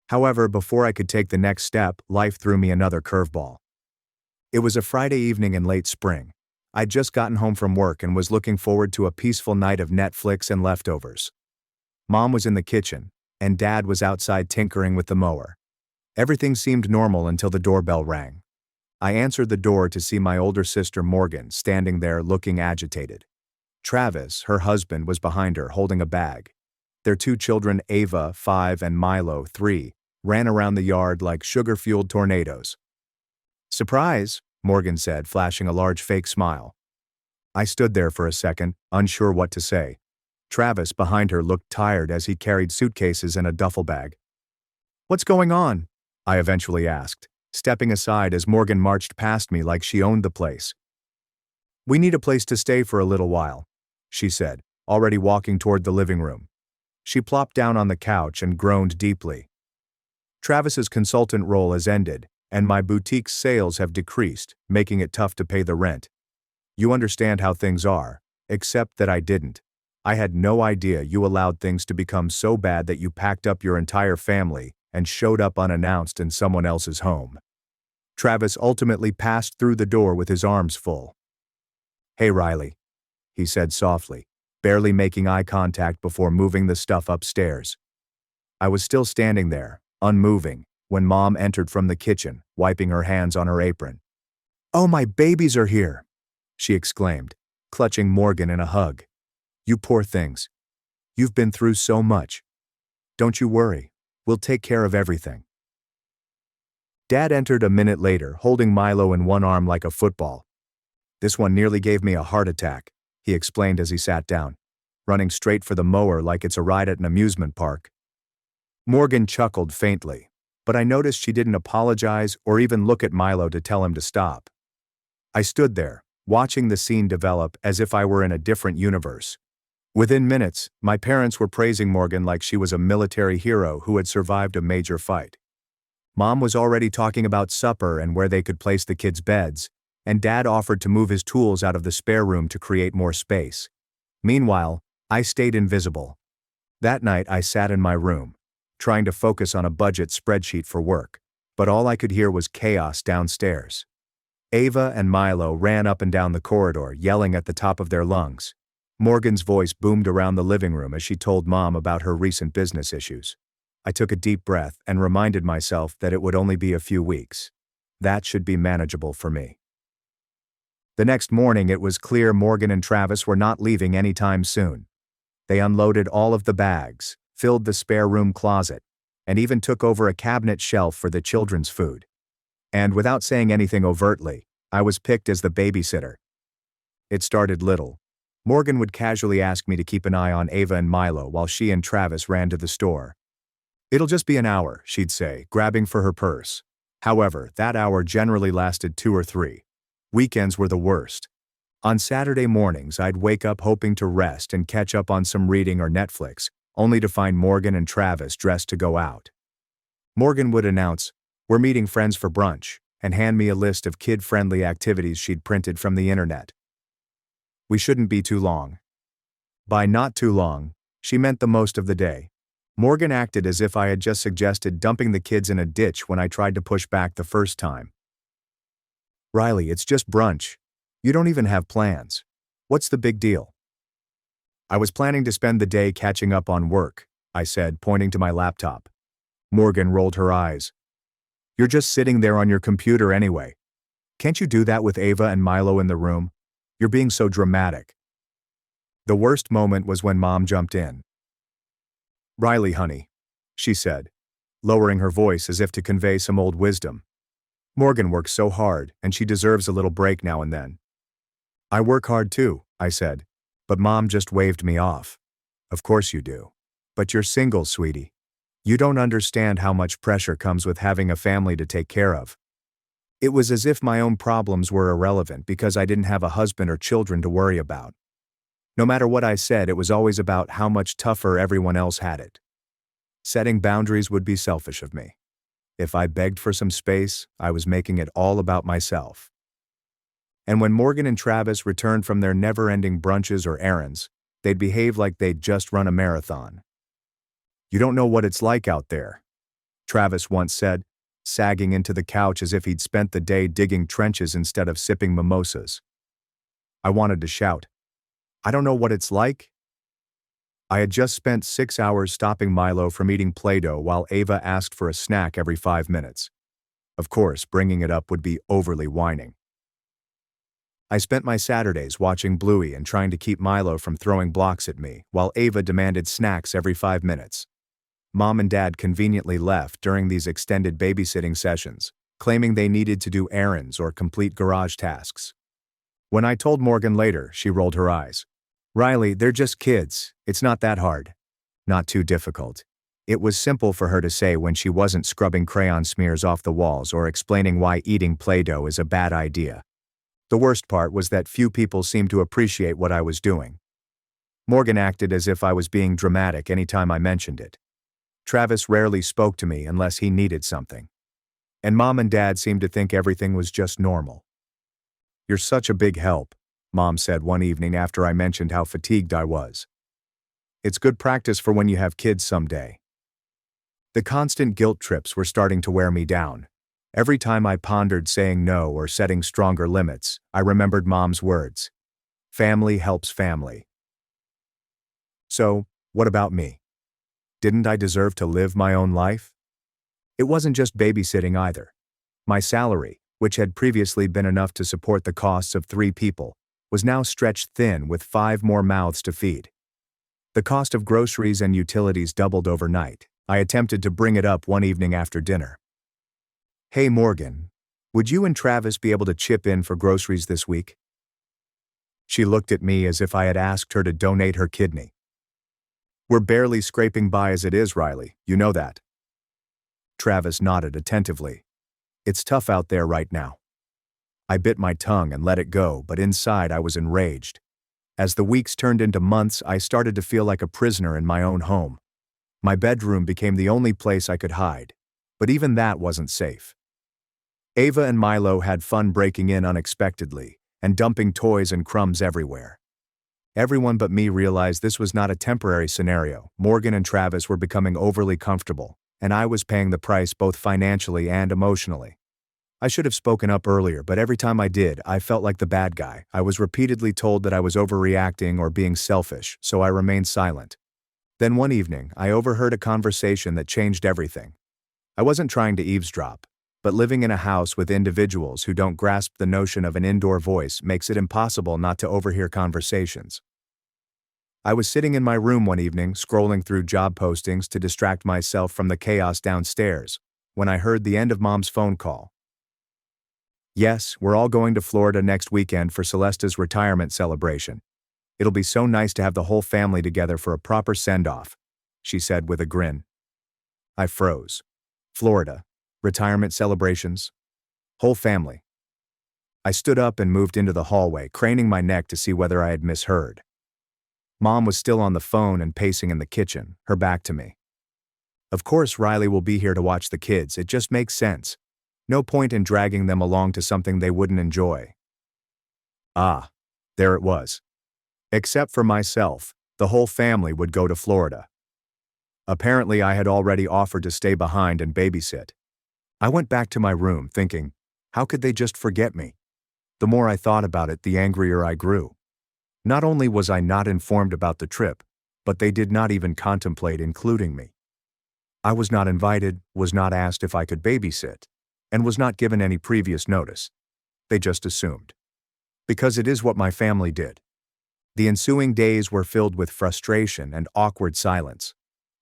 However, before I could take the next step, life threw me another curveball. It was a Friday evening in late spring. I'd just gotten home from work and was looking forward to a peaceful night of Netflix and leftovers. Mom was in the kitchen, and Dad was outside tinkering with the mower. Everything seemed normal until the doorbell rang. I answered the door to see my older sister Morgan standing there looking agitated. Travis, her husband, was behind her holding a bag. Their 2 children, Ava, 5, and Milo, 3, ran around the yard like sugar-fueled tornadoes. "Surprise," Morgan said, flashing a large fake smile. I stood there for a second, unsure what to say. Travis, behind her, looked tired as he carried suitcases and a duffel bag. "What's going on?" I eventually asked, stepping aside as Morgan marched past me like she owned the place. "We need a place to stay for a little while," she said, already walking toward the living room. She plopped down on the couch and groaned deeply. "Travis's consultant role has ended, and my boutique's sales have decreased, making it tough to pay the rent. You understand how things are, except that I didn't. I had no idea you allowed things to become so bad that you packed up your entire family and showed up unannounced in someone else's home." Travis ultimately passed through the door with his arms full. "Hey, Riley," he said softly, barely making eye contact before moving the stuff upstairs. I was still standing there, unmoving, when Mom entered from the kitchen, wiping her hands on her apron. "Oh, my babies are here!" she exclaimed, clutching Morgan in a hug. "You poor things. You've been through so much. Don't you worry. We'll take care of everything." Dad entered a minute later, holding Milo in one arm like a football. "This one nearly gave me a heart attack," he explained as he sat down, running straight for the mower like it's a ride at an amusement park. Morgan chuckled faintly, but I noticed she didn't apologize or even look at Milo to tell him to stop. I stood there, watching the scene develop as if I were in a different universe. Within minutes, my parents were praising Morgan like she was a military hero who had survived a major fight. Mom was already talking about supper and where they could place the kids' beds, and Dad offered to move his tools out of the spare room to create more space. Meanwhile, I stayed invisible. That night I sat in my room, trying to focus on a budget spreadsheet for work, but all I could hear was chaos downstairs. Ava and Milo ran up and down the corridor, yelling at the top of their lungs. Morgan's voice boomed around the living room as she told Mom about her recent business issues. I took a deep breath and reminded myself that it would only be a few weeks. That should be manageable for me. The next morning it was clear Morgan and Travis were not leaving anytime soon. They unloaded all of the bags, filled the spare room closet, and even took over a cabinet shelf for the children's food. And without saying anything overtly, I was picked as the babysitter. It started little. Morgan would casually ask me to keep an eye on Ava and Milo while she and Travis ran to the store. "It'll just be an hour," she'd say, grabbing for her purse. However, that hour generally lasted 2 or 3. Weekends were the worst. On Saturday mornings, I'd wake up hoping to rest and catch up on some reading or Netflix, only to find Morgan and Travis dressed to go out. Morgan would announce, "We're meeting friends for brunch," and hand me a list of kid-friendly activities she'd printed from the internet. We shouldn't be too long. By not too long, she meant the most of the day. Morgan acted as if I had just suggested dumping the kids in a ditch when I tried to push back the first time. "Riley, it's just brunch. You don't even have plans. What's the big deal?" "I was planning to spend the day catching up on work," I said, pointing to my laptop. Morgan rolled her eyes. "You're just sitting there on your computer anyway. Can't you do that with Ava and Milo in the room? You're being so dramatic." The worst moment was when Mom jumped in. "Riley, honey," she said, lowering her voice as if to convey some old wisdom. "Morgan works so hard, and she deserves a little break now and then." "I work hard too," I said, but Mom just waved me off. "Of course you do. But you're single, sweetie. You don't understand how much pressure comes with having a family to take care of." It was as if my own problems were irrelevant because I didn't have a husband or children to worry about. No matter what I said, it was always about how much tougher everyone else had it. Setting boundaries would be selfish of me. If I begged for some space, I was making it all about myself. And when Morgan and Travis returned from their never-ending brunches or errands, they'd behave like they'd just run a marathon. "You don't know what it's like out there," Travis once said, sagging into the couch as if he'd spent the day digging trenches instead of sipping mimosas. I wanted to shout, "I don't know what it's like." I had just spent 6 hours stopping Milo from eating Play-Doh while Ava asked for a snack every 5 minutes. Of course, bringing it up would be overly whining. I spent my Saturdays watching Bluey and trying to keep Milo from throwing blocks at me, while Ava demanded snacks every 5 minutes. Mom and Dad conveniently left during these extended babysitting sessions, claiming they needed to do errands or complete garage tasks. When I told Morgan later, she rolled her eyes. "Riley, they're just kids. It's not that hard. Not too difficult." It was simple for her to say when she wasn't scrubbing crayon smears off the walls or explaining why eating Play-Doh is a bad idea. The worst part was that few people seemed to appreciate what I was doing. Morgan acted as if I was being dramatic anytime I mentioned it. Travis rarely spoke to me unless he needed something. And Mom and Dad seemed to think everything was just normal. "You're such a big help," Mom said one evening after I mentioned how fatigued I was. "It's good practice for when you have kids someday." The constant guilt trips were starting to wear me down. Every time I pondered saying no or setting stronger limits, I remembered Mom's words. Family helps family. So, what about me? Didn't I deserve to live my own life? It wasn't just babysitting either. My salary, which had previously been enough to support the costs of 3 people, was now stretched thin with 5 more mouths to feed. The cost of groceries and utilities doubled overnight. I attempted to bring it up one evening after dinner. "Hey Morgan, would you and Travis be able to chip in for groceries this week?" She looked at me as if I had asked her to donate her kidney. "We're barely scraping by as it is, Riley, you know that." Travis nodded attentively. "It's tough out there right now." I bit my tongue and let it go, but inside I was enraged. As the weeks turned into months, I started to feel like a prisoner in my own home. My bedroom became the only place I could hide, but even that wasn't safe. Ava and Milo had fun breaking in unexpectedly and dumping toys and crumbs everywhere. Everyone but me realized this was not a temporary scenario. Morgan and Travis were becoming overly comfortable, and I was paying the price both financially and emotionally. I should have spoken up earlier, but every time I did, I felt like the bad guy. I was repeatedly told that I was overreacting or being selfish, so I remained silent. Then one evening, I overheard a conversation that changed everything. I wasn't trying to eavesdrop, but living in a house with individuals who don't grasp the notion of an indoor voice makes it impossible not to overhear conversations. I was sitting in my room one evening, scrolling through job postings to distract myself from the chaos downstairs, when I heard the end of Mom's phone call. "Yes, we're all going to Florida next weekend for Celesta's retirement celebration. It'll be so nice to have the whole family together for a proper send-off," she said with a grin. I froze. Florida, retirement celebrations, whole family. I stood up and moved into the hallway, craning my neck to see whether I had misheard. Mom was still on the phone and pacing in the kitchen, her back to me. "Of course Riley will be here to watch the kids, it just makes sense. No point in dragging them along to something they wouldn't enjoy." Ah, there it was. Except for myself, the whole family would go to Florida. Apparently I had already offered to stay behind and babysit. I went back to my room thinking, how could they just forget me? The more I thought about it, the angrier I grew. Not only was I not informed about the trip, but they did not even contemplate including me. I was not invited, was not asked if I could babysit, and was not given any previous notice. They just assumed. Because it is what my family did. The ensuing days were filled with frustration and awkward silence.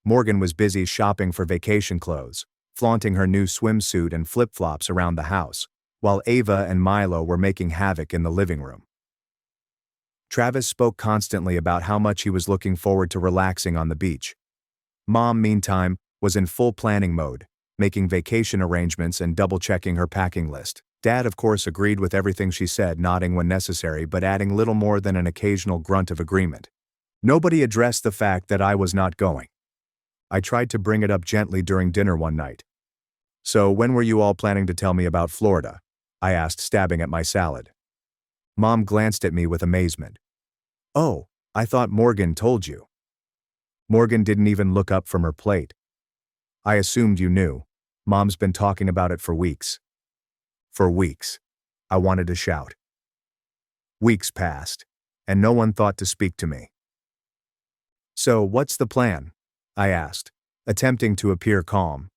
Morgan was busy shopping for vacation clothes, flaunting her new swimsuit and flip-flops around the house, while Ava and Milo were making havoc in the living room. Travis spoke constantly about how much he was looking forward to relaxing on the beach. Mom, meantime, was in full planning mode, making vacation arrangements and double-checking her packing list. Dad, of course, agreed with everything she said, nodding when necessary but adding little more than an occasional grunt of agreement. Nobody addressed the fact that I was not going. I tried to bring it up gently during dinner one night. "So when were you all planning to tell me about Florida?" I asked, stabbing at my salad. Mom glanced at me with amazement. "Oh, I thought Morgan told you." Morgan didn't even look up from her plate. "I assumed you knew. Mom's been talking about it for weeks." For weeks. I wanted to shout. Weeks passed, and no one thought to speak to me. "So what's the plan?" I asked, attempting to appear calm.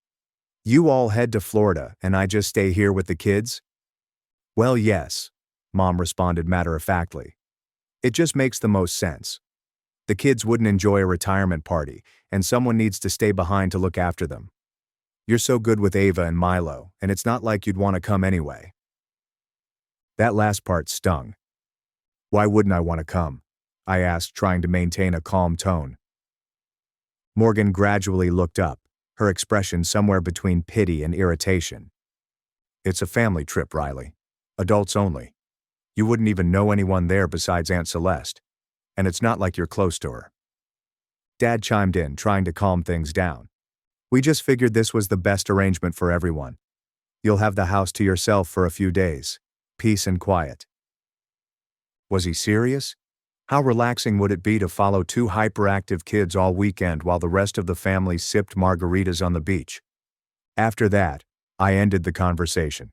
"You all head to Florida and I just stay here with the kids?" "Well, yes," Mom responded matter-of-factly. "It just makes the most sense. The kids wouldn't enjoy a retirement party, and someone needs to stay behind to look after them. You're so good with Ava and Milo, and it's not like you'd want to come anyway." That last part stung. "Why wouldn't I want to come?" I asked, trying to maintain a calm tone. Morgan gradually looked up, her expression somewhere between pity and irritation. "It's a family trip, Riley. Adults only. You wouldn't even know anyone there besides Aunt Celeste. And it's not like you're close to her." Dad chimed in, trying to calm things down. "We just figured this was the best arrangement for everyone. You'll have the house to yourself for a few days. Peace and quiet." Was he serious? How relaxing would it be to follow 2 hyperactive kids all weekend while the rest of the family sipped margaritas on the beach? After that, I ended the conversation.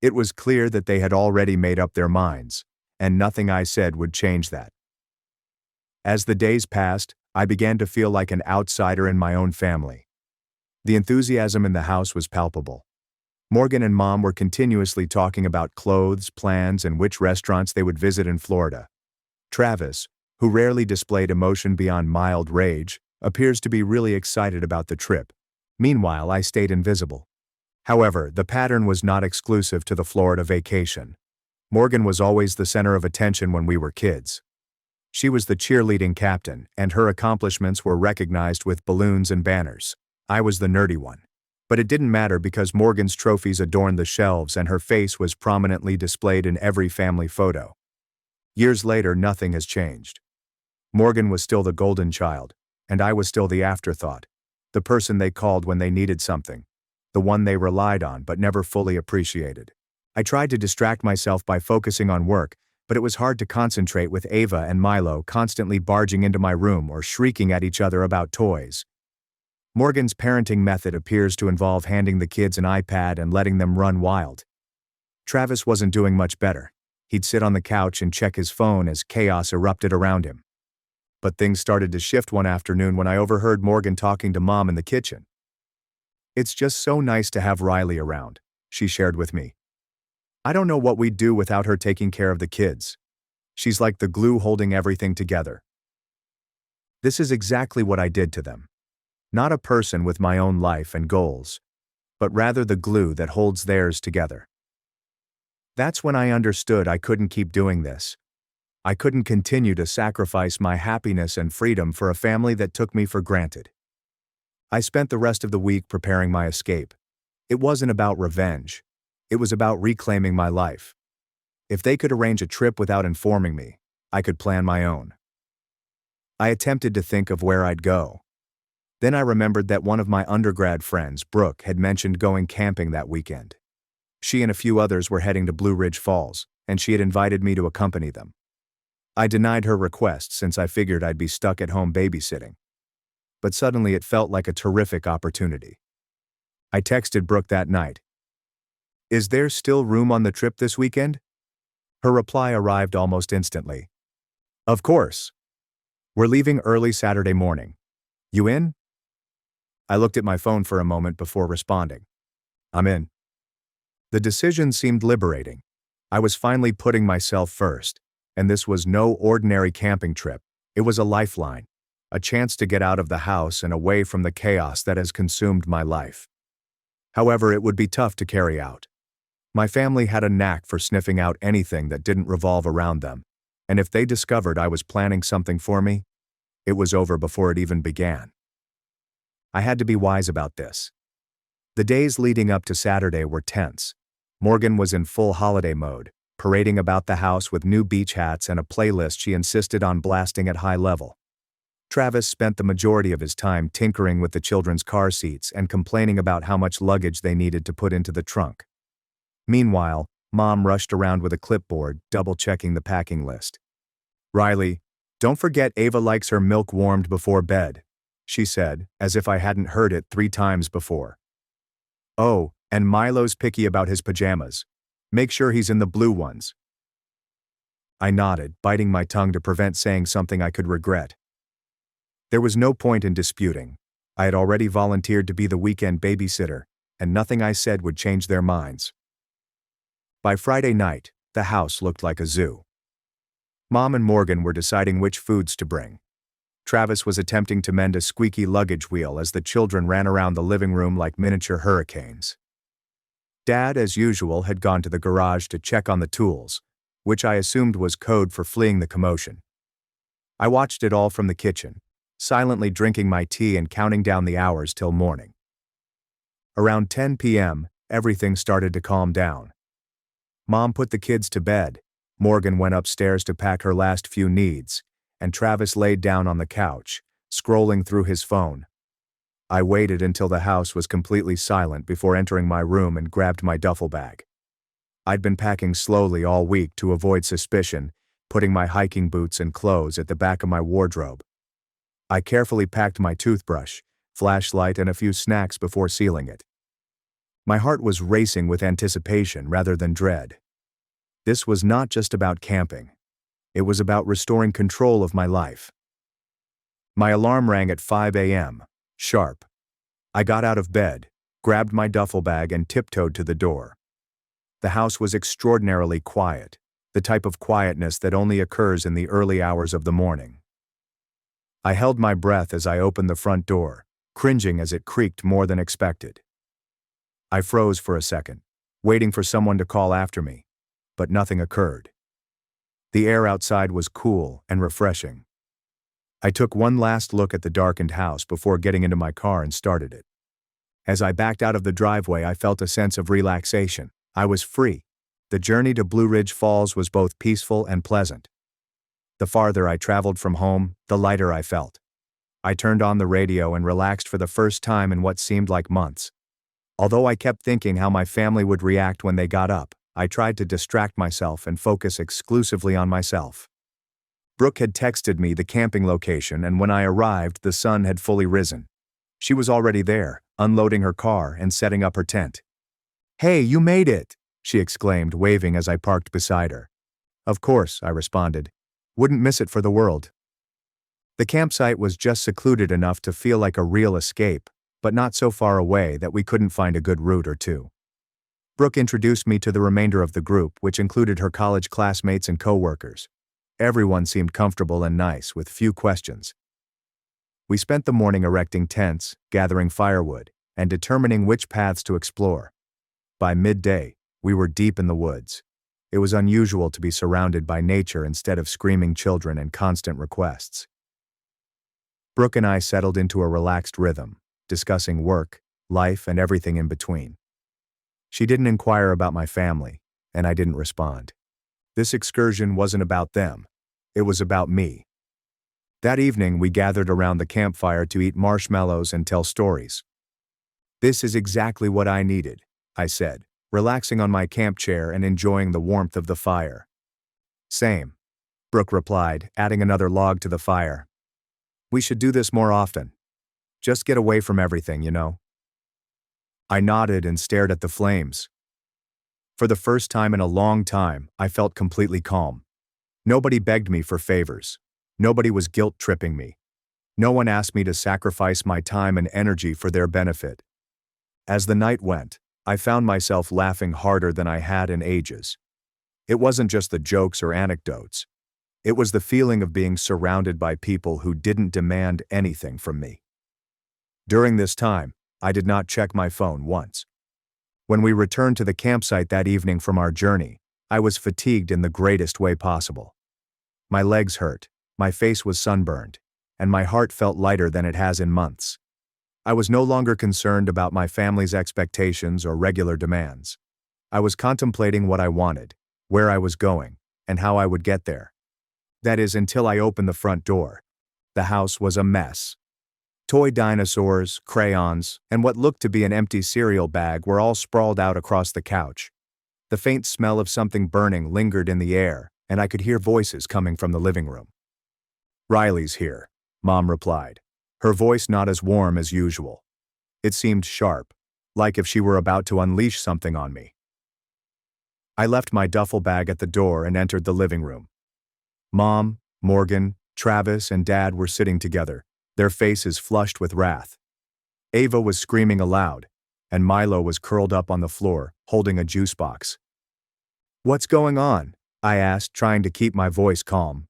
It was clear that they had already made up their minds, and nothing I said would change that. As the days passed, I began to feel like an outsider in my own family. The enthusiasm in the house was palpable. Morgan and Mom were continuously talking about clothes, plans, and which restaurants they would visit in Florida. Travis, who rarely displayed emotion beyond mild rage, appears to be really excited about the trip. Meanwhile, I stayed invisible. However, the pattern was not exclusive to the Florida vacation. Morgan was always the center of attention when we were kids. She was the cheerleading captain, and her accomplishments were recognized with balloons and banners. I was the nerdy one. But it didn't matter because Morgan's trophies adorned the shelves and her face was prominently displayed in every family photo. Years later, nothing has changed. Morgan was still the golden child, and I was still the afterthought, the person they called when they needed something, the one they relied on but never fully appreciated. I tried to distract myself by focusing on work, but it was hard to concentrate with Ava and Milo constantly barging into my room or shrieking at each other about toys. Morgan's parenting method appears to involve handing the kids an iPad and letting them run wild. Travis wasn't doing much better. He'd sit on the couch and check his phone as chaos erupted around him. But things started to shift one afternoon when I overheard Morgan talking to Mom in the kitchen. "It's just so nice to have Riley around," she shared with me. "I don't know what we'd do without her taking care of the kids. She's like the glue holding everything together." This is exactly what I did to them. Not a person with my own life and goals, but rather the glue that holds theirs together. That's when I understood I couldn't keep doing this. I couldn't continue to sacrifice my happiness and freedom for a family that took me for granted. I spent the rest of the week preparing my escape. It wasn't about revenge. It was about reclaiming my life. If they could arrange a trip without informing me, I could plan my own. I attempted to think of where I'd go. Then I remembered that one of my undergrad friends, Brooke, had mentioned going camping that weekend. She and a few others were heading to Blue Ridge Falls, and she had invited me to accompany them. I denied her request since I figured I'd be stuck at home babysitting. But suddenly it felt like a terrific opportunity. I texted Brooke that night. "Is there still room on the trip this weekend?" Her reply arrived almost instantly. "Of course. We're leaving early Saturday morning. You in?" I looked at my phone for a moment before responding. "I'm in." The decision seemed liberating. I was finally putting myself first, and this was no ordinary camping trip. It was a lifeline, a chance to get out of the house and away from the chaos that has consumed my life. However, it would be tough to carry out. My family had a knack for sniffing out anything that didn't revolve around them, and if they discovered I was planning something for me, it was over before it even began. I had to be wise about this. The days leading up to Saturday were tense. Morgan was in full holiday mode, parading about the house with new beach hats and a playlist she insisted on blasting at high level. Travis spent the majority of his time tinkering with the children's car seats and complaining about how much luggage they needed to put into the trunk. Meanwhile, Mom rushed around with a clipboard, double-checking the packing list. "Riley, don't forget Ava likes her milk warmed before bed," she said, as if I hadn't heard it 3 times before. "Oh, and Milo's picky about his pajamas. Make sure he's in the blue ones." I nodded, biting my tongue to prevent saying something I could regret. There was no point in disputing. I had already volunteered to be the weekend babysitter, and nothing I said would change their minds. By Friday night, the house looked like a zoo. Mom and Morgan were deciding which foods to bring. Travis was attempting to mend a squeaky luggage wheel as the children ran around the living room like miniature hurricanes. Dad, as usual, had gone to the garage to check on the tools, which I assumed was code for fleeing the commotion. I watched it all from the kitchen, silently drinking my tea and counting down the hours till morning. Around 10 p.m., everything started to calm down. Mom put the kids to bed, Morgan went upstairs to pack her last few needs, and Travis laid down on the couch, scrolling through his phone. I waited until the house was completely silent before entering my room and grabbed my duffel bag. I'd been packing slowly all week to avoid suspicion, putting my hiking boots and clothes at the back of my wardrobe. I carefully packed my toothbrush, flashlight, and a few snacks before sealing it. My heart was racing with anticipation rather than dread. This was not just about camping. It was about restoring control of my life. My alarm rang at 5 a.m., sharp. I got out of bed, grabbed my duffel bag and tiptoed to the door. The house was extraordinarily quiet, the type of quietness that only occurs in the early hours of the morning. I held my breath as I opened the front door, cringing as it creaked more than expected. I froze for a second, waiting for someone to call after me, but nothing occurred. The air outside was cool and refreshing. I took one last look at the darkened house before getting into my car and started it. As I backed out of the driveway, I felt a sense of relaxation. I was free. The journey to Blue Ridge Falls was both peaceful and pleasant. The farther I traveled from home, the lighter I felt. I turned on the radio and relaxed for the first time in what seemed like months. Although I kept thinking how my family would react when they got up, I tried to distract myself and focus exclusively on myself. Brooke had texted me the camping location, and when I arrived, the sun had fully risen. She was already there, unloading her car and setting up her tent. "Hey, you made it!" she exclaimed, waving as I parked beside her. "Of course," I responded. "Wouldn't miss it for the world." The campsite was just secluded enough to feel like a real escape, but not so far away that we couldn't find a good route or two. Brooke introduced me to the remainder of the group, which included her college classmates and co-workers. Everyone seemed comfortable and nice, with few questions. We spent the morning erecting tents, gathering firewood, and determining which paths to explore. By midday, we were deep in the woods. It was unusual to be surrounded by nature instead of screaming children and constant requests. Brooke and I settled into a relaxed rhythm, discussing work, life, and everything in between. She didn't inquire about my family, and I didn't respond. This excursion wasn't about them. It was about me. That evening, we gathered around the campfire to eat marshmallows and tell stories. "This is exactly what I needed," I said, relaxing on my camp chair and enjoying the warmth of the fire. "Same," Brooke replied, adding another log to the fire. "We should do this more often. Just get away from everything, you know." I nodded and stared at the flames. For the first time in a long time, I felt completely calm. Nobody begged me for favors. Nobody was guilt-tripping me. No one asked me to sacrifice my time and energy for their benefit. As the night went, I found myself laughing harder than I had in ages. It wasn't just the jokes or anecdotes. It was the feeling of being surrounded by people who didn't demand anything from me. During this time, I did not check my phone once. When we returned to the campsite that evening from our journey, I was fatigued in the greatest way possible. My legs hurt, my face was sunburned, and my heart felt lighter than it has in months. I was no longer concerned about my family's expectations or regular demands. I was contemplating what I wanted, where I was going, and how I would get there. That is, until I opened the front door. The house was a mess. Toy dinosaurs, crayons, and what looked to be an empty cereal bag were all sprawled out across the couch. The faint smell of something burning lingered in the air, and I could hear voices coming from the living room. "Riley's here," Mom replied, her voice not as warm as usual. It seemed sharp, like if she were about to unleash something on me. I left my duffel bag at the door and entered the living room. Mom, Morgan, Travis, and Dad were sitting together, their faces flushed with wrath. Ava was screaming aloud, and Milo was curled up on the floor, holding a juice box. "What's going on?" I asked, trying to keep my voice calm.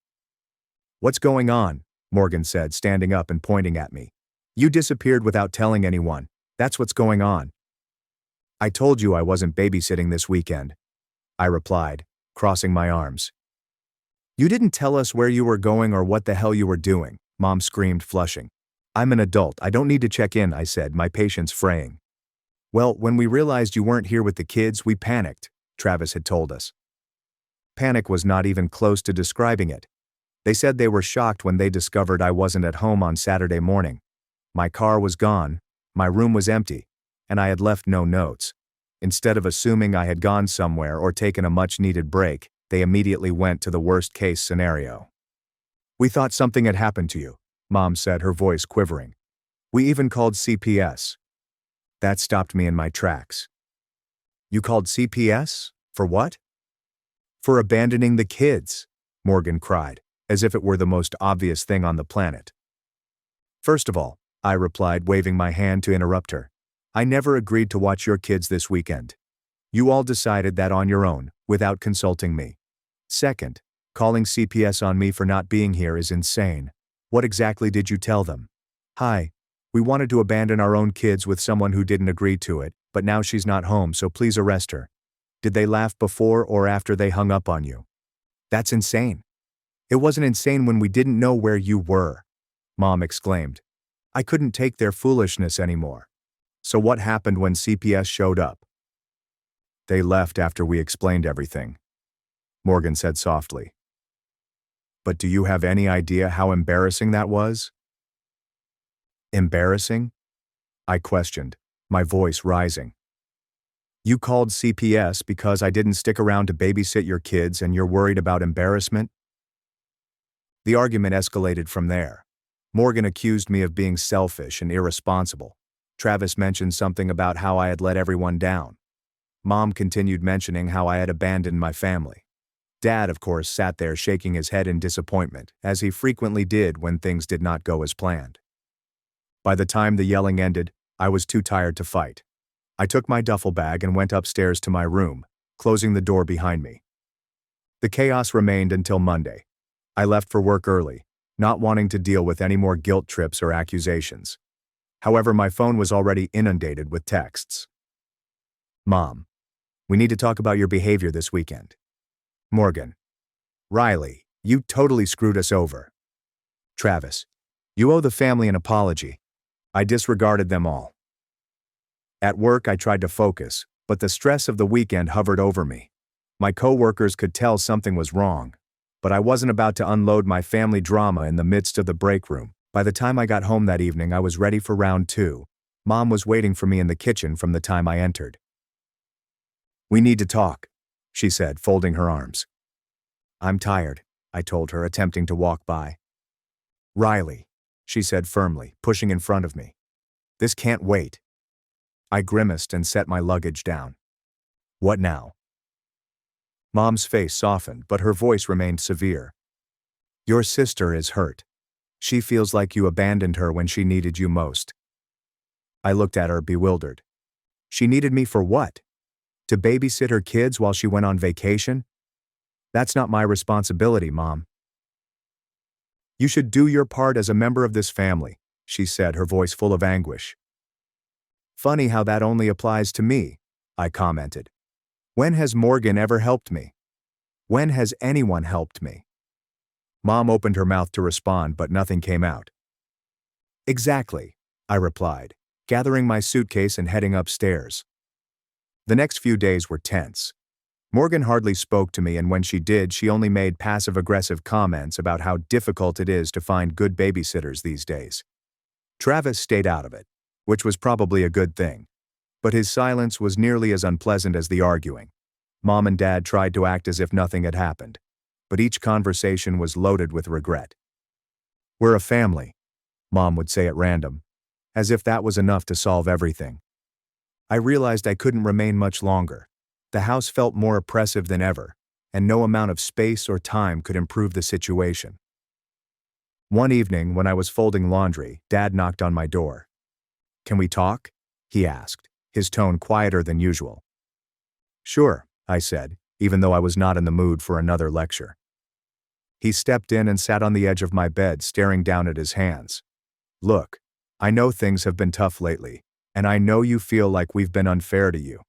"What's going on?" Morgan said, standing up and pointing at me. "You disappeared without telling anyone. That's what's going on." "I told you I wasn't babysitting this weekend," I replied, crossing my arms. "You didn't tell us where you were going or what the hell you were doing," Mom screamed, flushing. "I'm an adult, I don't need to check in," I said, my patience fraying. "Well, when we realized you weren't here with the kids, we panicked," Travis had told us. Panic was not even close to describing it. They said they were shocked when they discovered I wasn't at home on Saturday morning. My car was gone, my room was empty, and I had left no notes. Instead of assuming I had gone somewhere or taken a much-needed break, they immediately went to the worst-case scenario. "We thought something had happened to you," Mom said, her voice quivering. "We even called CPS." That stopped me in my tracks. "You called CPS? For what?" "For abandoning the kids," Morgan cried, as if it were the most obvious thing on the planet. "First of all, I replied, waving my hand to interrupt her. I never agreed to watch your kids this weekend. You all decided that on your own, without consulting me. Second, calling CPS on me for not being here is insane. What exactly did you tell them? Hi. We wanted to abandon our own kids with someone who didn't agree to it, but now she's not home, so please arrest her. Did they laugh before or after they hung up on you? That's insane. It wasn't insane when we didn't know where you were, Mom exclaimed. I couldn't take their foolishness anymore. So what happened when CPS showed up? They left after we explained everything, Morgan said softly. But do you have any idea how embarrassing that was? Embarrassing? I questioned, my voice rising. You called CPS because I didn't stick around to babysit your kids and you're worried about embarrassment? The argument escalated from there. Morgan accused me of being selfish and irresponsible. Travis mentioned something about how I had let everyone down. Mom continued mentioning how I had abandoned my family. Dad, of course, sat there shaking his head in disappointment, as he frequently did when things did not go as planned. By the time the yelling ended, I was too tired to fight. I took my duffel bag and went upstairs to my room, closing the door behind me. The chaos remained until Monday. I left for work early, not wanting to deal with any more guilt trips or accusations. However, my phone was already inundated with texts. Mom, we need to talk about your behavior this weekend. Morgan. Riley, you totally screwed us over. Travis. You owe the family an apology. I disregarded them all. At work, I tried to focus, but the stress of the weekend hovered over me. My coworkers could tell something was wrong, but I wasn't about to unload my family drama in the midst of the break room. By the time I got home that evening, I was ready for round 2. Mom was waiting for me in the kitchen from the time I entered. We need to talk, she said, folding her arms. I'm tired, I told her, attempting to walk by. Riley, she said firmly, pushing in front of me. This can't wait. I grimaced and set my luggage down. What now? Mom's face softened, but her voice remained severe. Your sister is hurt. She feels like you abandoned her when she needed you most. I looked at her, bewildered. She needed me for what? To babysit her kids while she went on vacation? That's not my responsibility, Mom. You should do your part as a member of this family, she said, her voice full of anguish. Funny how that only applies to me, I commented. When has Morgan ever helped me? When has anyone helped me? Mom opened her mouth to respond, but nothing came out. Exactly, I replied, gathering my suitcase and heading upstairs. The next few days were tense. Morgan hardly spoke to me, and when she did, she only made passive-aggressive comments about how difficult it is to find good babysitters these days. Travis stayed out of it, which was probably a good thing. But his silence was nearly as unpleasant as the arguing. Mom and Dad tried to act as if nothing had happened, but each conversation was loaded with regret. We're a family, Mom would say at random, as if that was enough to solve everything. I realized I couldn't remain much longer. The house felt more oppressive than ever, and no amount of space or time could improve the situation. One evening, when I was folding laundry, Dad knocked on my door. Can we talk? He asked, his tone quieter than usual. Sure, I said, even though I was not in the mood for another lecture. He stepped in and sat on the edge of my bed, staring down at his hands. Look, I know things have been tough lately, and I know you feel like we've been unfair to you.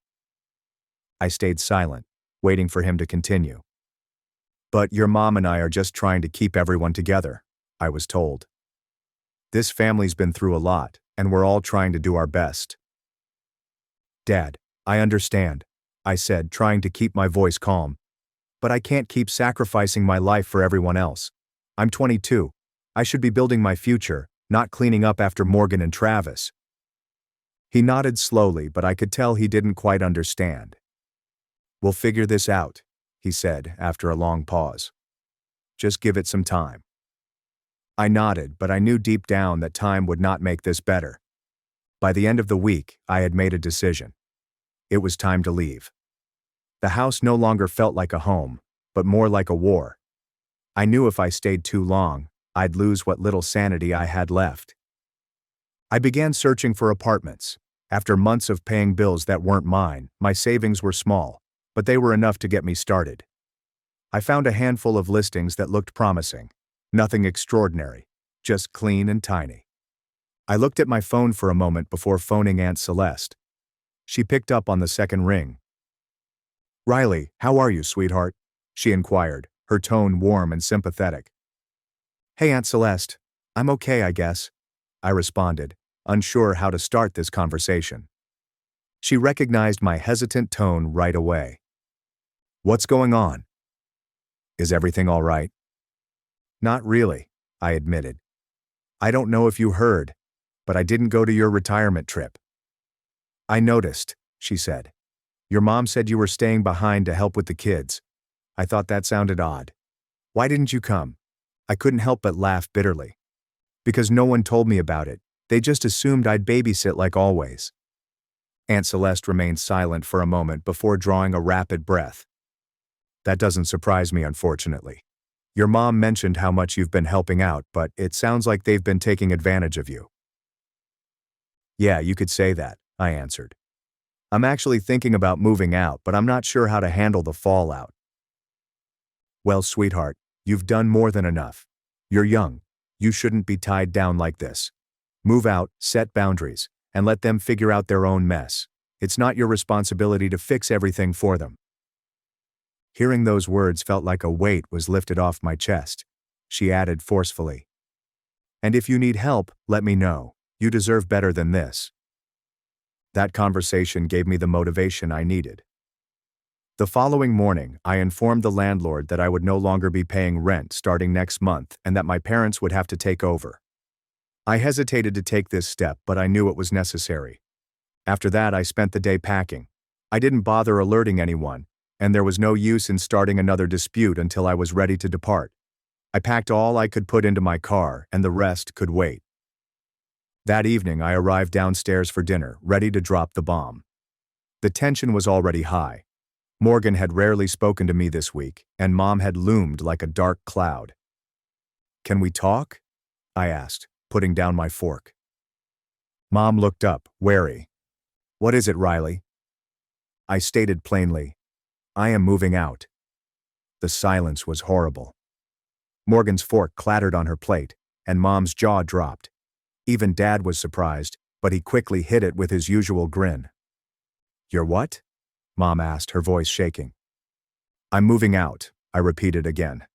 I stayed silent, waiting for him to continue. But your mom and I are just trying to keep everyone together, I was told. This family's been through a lot, and we're all trying to do our best. Dad, I understand, I said, trying to keep my voice calm. But I can't keep sacrificing my life for everyone else. I'm 22. I should be building my future, not cleaning up after Morgan and Travis. He nodded slowly, but I could tell he didn't quite understand. We'll figure this out, he said after a long pause. Just give it some time. I nodded, but I knew deep down that time would not make this better. By the end of the week, I had made a decision. It was time to leave. The house no longer felt like a home, but more like a war. I knew if I stayed too long, I'd lose what little sanity I had left. I began searching for apartments. After months of paying bills that weren't mine, my savings were small, but they were enough to get me started. I found a handful of listings that looked promising. Nothing extraordinary, just clean and tiny. I looked at my phone for a moment before phoning Aunt Celeste. She picked up on the second ring. "Riley, how are you, sweetheart?" she inquired, her tone warm and sympathetic. "Hey, Aunt Celeste. I'm okay, I guess," I responded, unsure how to start this conversation. She recognized my hesitant tone right away. "What's going on? Is everything all right?" "Not really," I admitted. "I don't know if you heard, but I didn't go to your retirement trip." "I noticed," she said. "Your mom said you were staying behind to help with the kids. I thought that sounded odd. Why didn't you come?" I couldn't help but laugh bitterly. "Because no one told me about it. They just assumed I'd babysit like always." Aunt Celeste remained silent for a moment before drawing a rapid breath. "That doesn't surprise me, unfortunately. Your mom mentioned how much you've been helping out, but it sounds like they've been taking advantage of you." "Yeah, you could say that," I answered. "I'm actually thinking about moving out, but I'm not sure how to handle the fallout." "Well, sweetheart, you've done more than enough. You're young. You shouldn't be tied down like this. Move out, set boundaries, and let them figure out their own mess. It's not your responsibility to fix everything for them." Hearing those words felt like a weight was lifted off my chest. She added forcefully, "And if you need help, let me know. You deserve better than this." That conversation gave me the motivation I needed. The following morning, I informed the landlord that I would no longer be paying rent starting next month and that my parents would have to take over. I hesitated to take this step, but I knew it was necessary. After that, I spent the day packing. I didn't bother alerting anyone, and there was no use in starting another dispute until I was ready to depart. I packed all I could put into my car, and the rest could wait. That evening, I arrived downstairs for dinner, ready to drop the bomb. The tension was already high. Morgan had rarely spoken to me this week, and Mom had loomed like a dark cloud. "Can we talk?" I asked, putting down my fork. Mom looked up, wary. "What is it, Riley?" I stated plainly, "I am moving out." The silence was horrible. Morgan's fork clattered on her plate, and Mom's jaw dropped. Even Dad was surprised, but he quickly hid it with his usual grin. "You're what?" Mom asked, her voice shaking. "I'm moving out," I repeated again.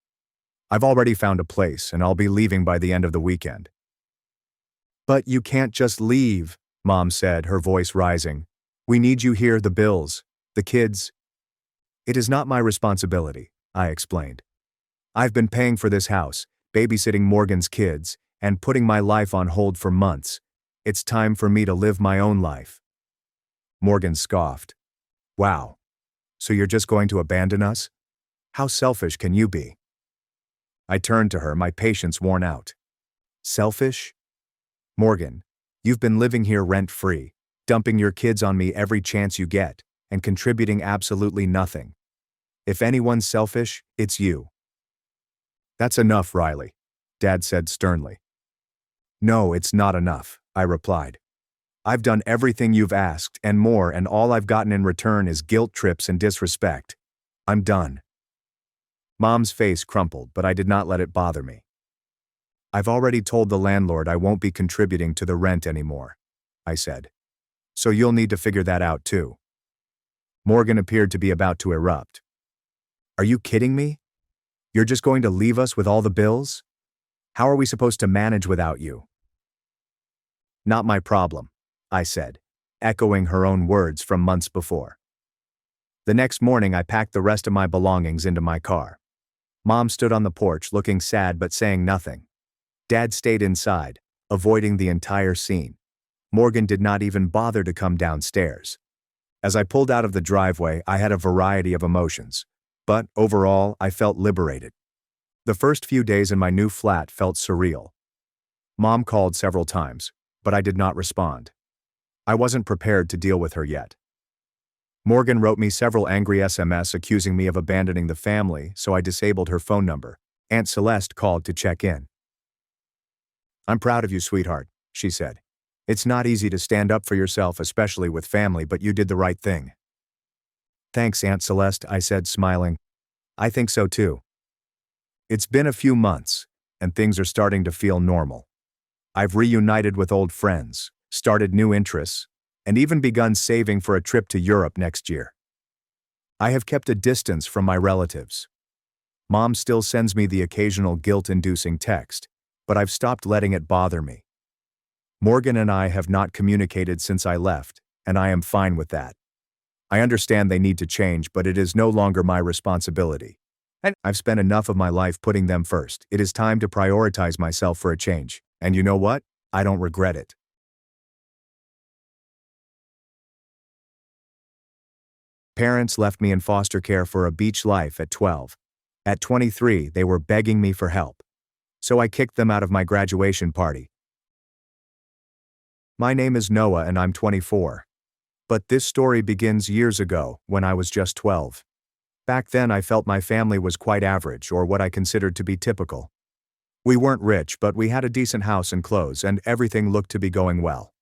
"I've already found a place, and I'll be leaving by the end of the weekend." "But you can't just leave," Mom said, her voice rising. "We need you here, the bills, the kids." "It is not my responsibility," I explained. "I've been paying for this house, babysitting Morgan's kids, and putting my life on hold for months. It's time for me to live my own life." Morgan scoffed. "Wow. So you're just going to abandon us? How selfish can you be?" I turned to her, my patience worn out. "Selfish? Morgan, you've been living here rent-free, dumping your kids on me every chance you get, and contributing absolutely nothing. If anyone's selfish, it's you." "That's enough, Riley," Dad said sternly. "No, it's not enough," I replied. "I've done everything you've asked and more, and all I've gotten in return is guilt trips and disrespect. I'm done." Mom's face crumpled, but I did not let it bother me. "I've already told the landlord I won't be contributing to the rent anymore," I said. "So you'll need to figure that out too." Morgan appeared to be about to erupt. "Are you kidding me? You're just going to leave us with all the bills? How are we supposed to manage without you?" "Not my problem," I said, echoing her own words from months before. The next morning, I packed the rest of my belongings into my car. Mom stood on the porch looking sad but saying nothing. Dad stayed inside, avoiding the entire scene. Morgan did not even bother to come downstairs. As I pulled out of the driveway, I had a variety of emotions, but overall, I felt liberated. The first few days in my new flat felt surreal. Mom called several times, but I did not respond. I wasn't prepared to deal with her yet. Morgan wrote me several angry SMS accusing me of abandoning the family, so I disabled her phone number. Aunt Celeste called to check in. "I'm proud of you, sweetheart," she said. It's not easy to stand up for yourself, especially with family, but you did the right thing. Thanks, Aunt Celeste, I said, smiling. I think so too. It's been a few months, and things are starting to feel normal. I've reunited with old friends, started new interests, and even begun saving for a trip to Europe next year. I have kept a distance from my relatives. Mom still sends me the occasional guilt-inducing text, but I've stopped letting it bother me. Morgan and I have not communicated since I left, and I am fine with that. I understand they need to change, but it is no longer my responsibility. And I've spent enough of my life putting them first. It is time to prioritize myself for a change. And you know what? I don't regret it. Parents left me in foster care for a beach life at 12. At 23, they were begging me for help. So I kicked them out of my graduation party. My name is Noah and I'm 24. But this story begins years ago, when I was just 12. Back then I felt my family was quite average, or what I considered to be typical. We weren't rich, but we had a decent house and clothes, and everything looked to be going well.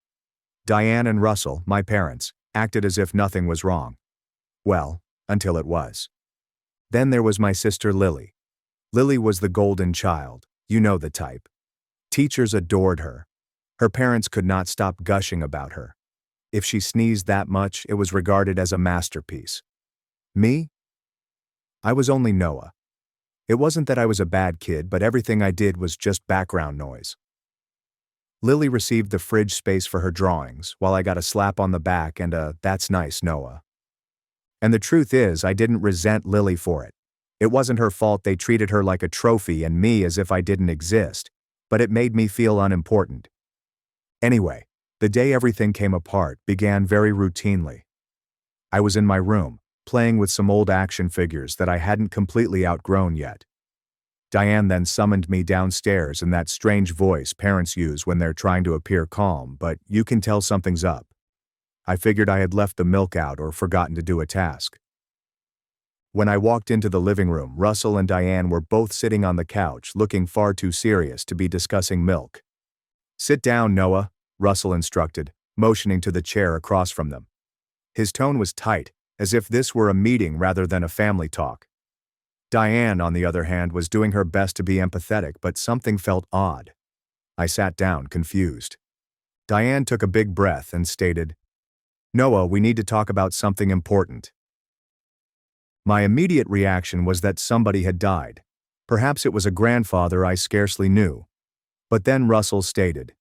Diane and Russell, my parents, acted as if nothing was wrong. Well, until it was. Then there was my sister Lily. Lily was the golden child, you know the type. Teachers adored her. Her parents could not stop gushing about her. If she sneezed that much, it was regarded as a masterpiece. Me? I was only Noah. It wasn't that I was a bad kid, but everything I did was just background noise. Lily received the fridge space for her drawings, while I got a slap on the back and a "That's nice, Noah." And the truth is, I didn't resent Lily for it. It wasn't her fault they treated her like a trophy and me as if I didn't exist, but it made me feel unimportant. Anyway, the day everything came apart began very routinely. I was in my room, playing with some old action figures that I hadn't completely outgrown yet. Diane then summoned me downstairs in that strange voice parents use when they're trying to appear calm, but you can tell something's up. I figured I had left the milk out or forgotten to do a task. When I walked into the living room, Russell and Diane were both sitting on the couch, looking far too serious to be discussing milk. "Sit down, Noah," Russell instructed, motioning to the chair across from them. His tone was tight, as if this were a meeting rather than a family talk. Diane, on the other hand, was doing her best to be empathetic, but something felt odd. I sat down, confused. Diane took a big breath and stated, "Noah, we need to talk about something important." My immediate reaction was that somebody had died. Perhaps it was a grandfather I scarcely knew. But then Russell stated,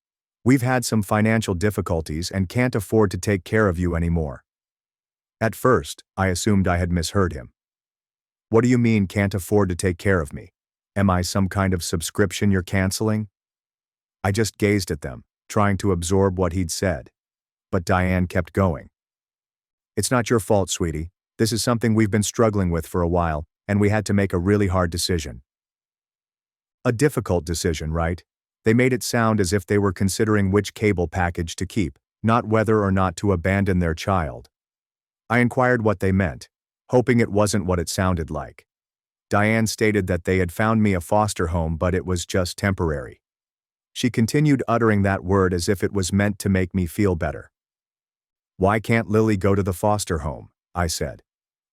"We've had some financial difficulties and can't afford to take care of you anymore." At first, I assumed I had misheard him. "What do you mean, can't afford to take care of me? Am I some kind of subscription you're canceling?" I just gazed at them, trying to absorb what he'd said. But Diane kept going. "It's not your fault, sweetie. This is something we've been struggling with for a while, and we had to make a really hard decision." A difficult decision, right? They made it sound as if they were considering which cable package to keep, not whether or not to abandon their child. I inquired what they meant, hoping it wasn't what it sounded like. Diane stated that they had found me a foster home, but it was just temporary. She continued uttering that word as if it was meant to make me feel better. "Why can't Lily go to the foster home?" I said.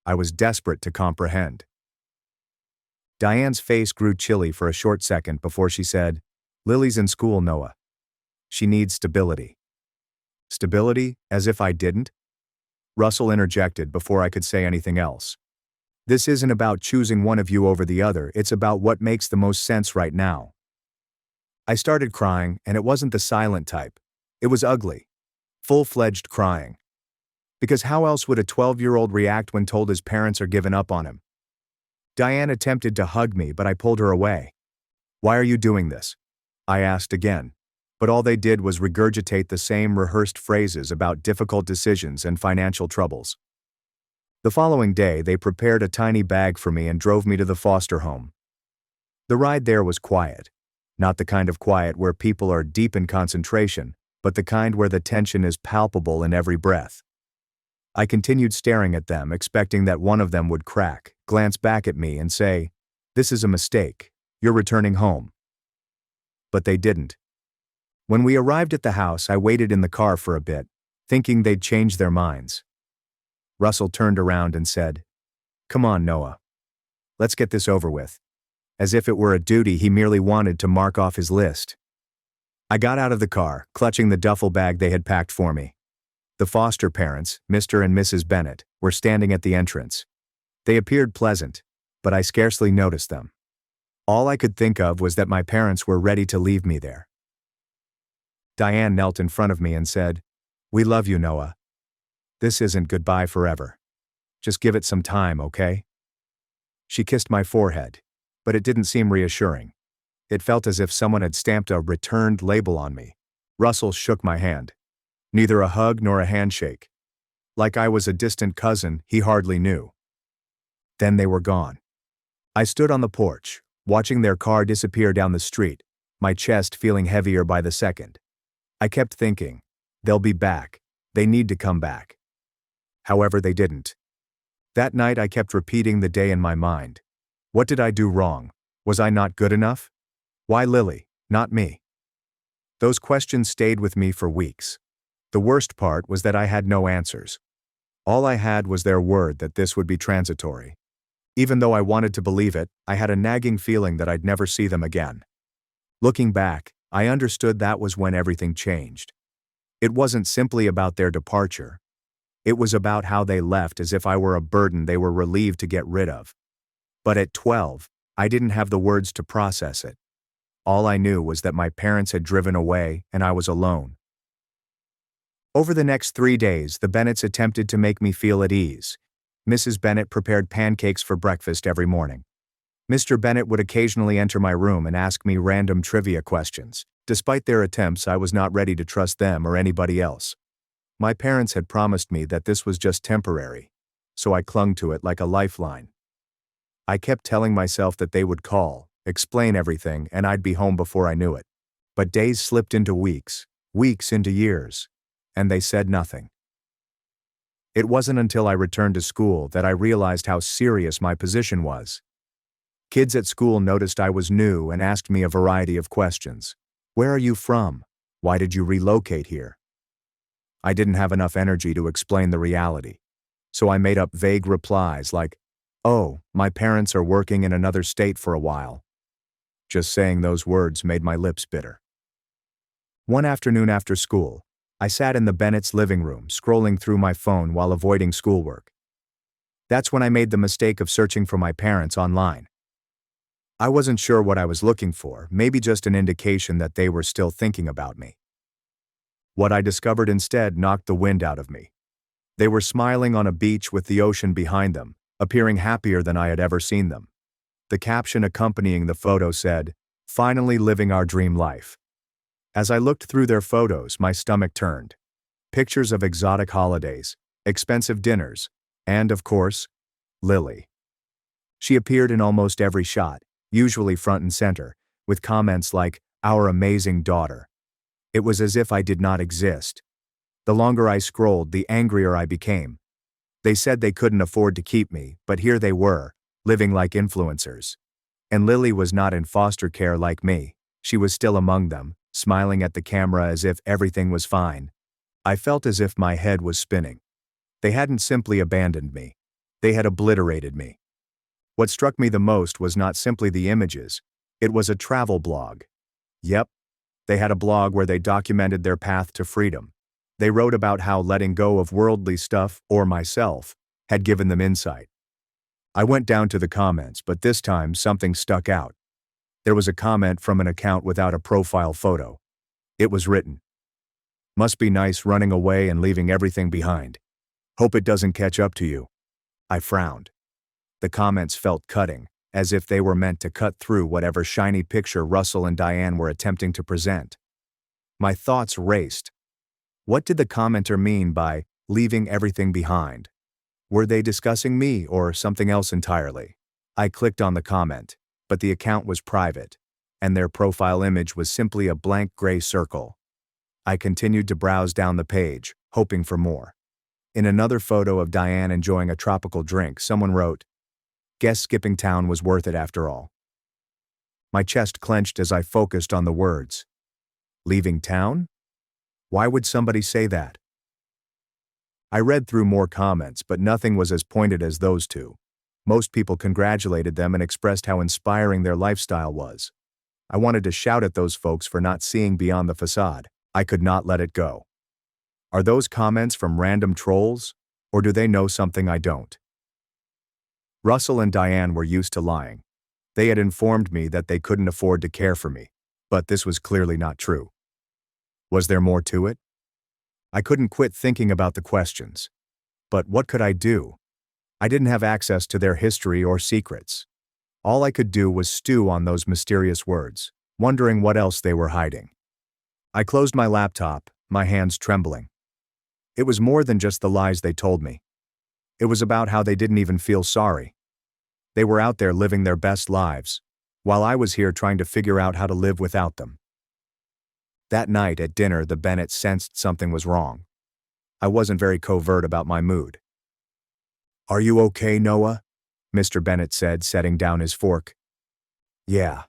I was desperate to comprehend. Diane's face grew chilly for a short second before she said, "Lily's in school, Noah. She needs stability." Stability? As if I didn't? Russell interjected before I could say anything else. "This isn't about choosing one of you over the other, it's about what makes the most sense right now." I started crying, and it wasn't the silent type. It was ugly. Full-fledged crying. Because how else would a 12-year-old react when told his parents are giving up on him? Diane attempted to hug me, but I pulled her away. "Why are you doing this?" I asked again, but all they did was regurgitate the same rehearsed phrases about difficult decisions and financial troubles. The following day, they prepared a tiny bag for me and drove me to the foster home. The ride there was quiet. Not the kind of quiet where people are deep in concentration, but the kind where the tension is palpable in every breath. I continued staring at them, expecting that one of them would crack, glance back at me and say, "This is a mistake. You're returning home." But they didn't. When we arrived at the house, I waited in the car for a bit, thinking they'd change their minds. Russell turned around and said, "Come on, Noah. Let's get this over with." As if it were a duty he merely wanted to mark off his list. I got out of the car, clutching the duffel bag they had packed for me. The foster parents, Mr. and Mrs. Bennett, were standing at the entrance. They appeared pleasant, but I scarcely noticed them. All I could think of was that my parents were ready to leave me there. Diane knelt in front of me and said, "We love you, Noah. This isn't goodbye forever. Just give it some time, okay?" She kissed my forehead, but it didn't seem reassuring. It felt as if someone had stamped a returned label on me. Russell shook my hand. Neither a hug nor a handshake. Like I was a distant cousin he hardly knew. Then they were gone. I stood on the porch, watching their car disappear down the street, my chest feeling heavier by the second. I kept thinking, they'll be back. They need to come back. However, they didn't. That night I kept repeating the day in my mind. What did I do wrong? Was I not good enough? Why Lily, not me? Those questions stayed with me for weeks. The worst part was that I had no answers. All I had was their word that this would be transitory. Even though I wanted to believe it, I had a nagging feeling that I'd never see them again. Looking back, I understood that was when everything changed. It wasn't simply about their departure. It was about how they left as if I were a burden they were relieved to get rid of. But at 12, I didn't have the words to process it. All I knew was that my parents had driven away and I was alone. Over the next 3 days, the Bennetts attempted to make me feel at ease. Mrs. Bennett prepared pancakes for breakfast every morning. Mr. Bennett would occasionally enter my room and ask me random trivia questions. Despite their attempts, I was not ready to trust them or anybody else. My parents had promised me that this was just temporary, so I clung to it like a lifeline. I kept telling myself that they would call, explain everything, and I'd be home before I knew it. But days slipped into weeks, weeks into years, and they said nothing. It wasn't until I returned to school that I realized how serious my position was. Kids at school noticed I was new and asked me a variety of questions. Where are you from? Why did you relocate here? I didn't have enough energy to explain the reality, so I made up vague replies like, "Oh, my parents are working in another state for a while." Just saying those words made my lips bitter. One afternoon after school, I sat in the Bennett's living room scrolling through my phone while avoiding schoolwork. That's when I made the mistake of searching for my parents online. I wasn't sure what I was looking for, maybe just an indication that they were still thinking about me. What I discovered instead knocked the wind out of me. They were smiling on a beach with the ocean behind them, appearing happier than I had ever seen them. The caption accompanying the photo said, "Finally living our dream life." As I looked through their photos, my stomach turned. Pictures of exotic holidays, expensive dinners, and, of course, Lily. She appeared in almost every shot, usually front and center, with comments like, "Our amazing daughter." It was as if I did not exist. The longer I scrolled, the angrier I became. They said they couldn't afford to keep me, but here they were, living like influencers. And Lily was not in foster care like me. She was still among them, smiling at the camera as if everything was fine. I felt as if my head was spinning. They hadn't simply abandoned me. They had obliterated me. What struck me the most was not simply the images. It was a travel blog. Yep. They had a blog where they documented their path to freedom. They wrote about how letting go of worldly stuff, or myself, had given them insight. I went down to the comments, but this time something stuck out. There was a comment from an account without a profile photo. It was written, "Must be nice running away and leaving everything behind. Hope it doesn't catch up to you." I frowned. The comments felt cutting, as if they were meant to cut through whatever shiny picture Russell and Diane were attempting to present. My thoughts raced. What did the commenter mean by leaving everything behind? Were they discussing me or something else entirely? I clicked on the comment, but the account was private, and their profile image was simply a blank gray circle. I continued to browse down the page, hoping for more. In another photo of Diane enjoying a tropical drink, someone wrote, "Guess skipping town was worth it after all." My chest clenched as I focused on the words. Leaving town? Why would somebody say that? I read through more comments, but nothing was as pointed as those two. Most people congratulated them and expressed how inspiring their lifestyle was. I wanted to shout at those folks for not seeing beyond the facade. I could not let it go. Are those comments from random trolls, or do they know something I don't? Russell and Diane were used to lying. They had informed me that they couldn't afford to care for me, but this was clearly not true. Was there more to it? I couldn't quit thinking about the questions. But what could I do? I didn't have access to their history or secrets. All I could do was stew on those mysterious words, wondering what else they were hiding. I closed my laptop, my hands trembling. It was more than just the lies they told me. It was about how they didn't even feel sorry. They were out there living their best lives, while I was here trying to figure out how to live without them. That night at dinner, the Bennetts sensed something was wrong. I wasn't very covert about my mood. "Are you okay, Noah?" Mr. Bennett said, setting down his fork. "Yeah,"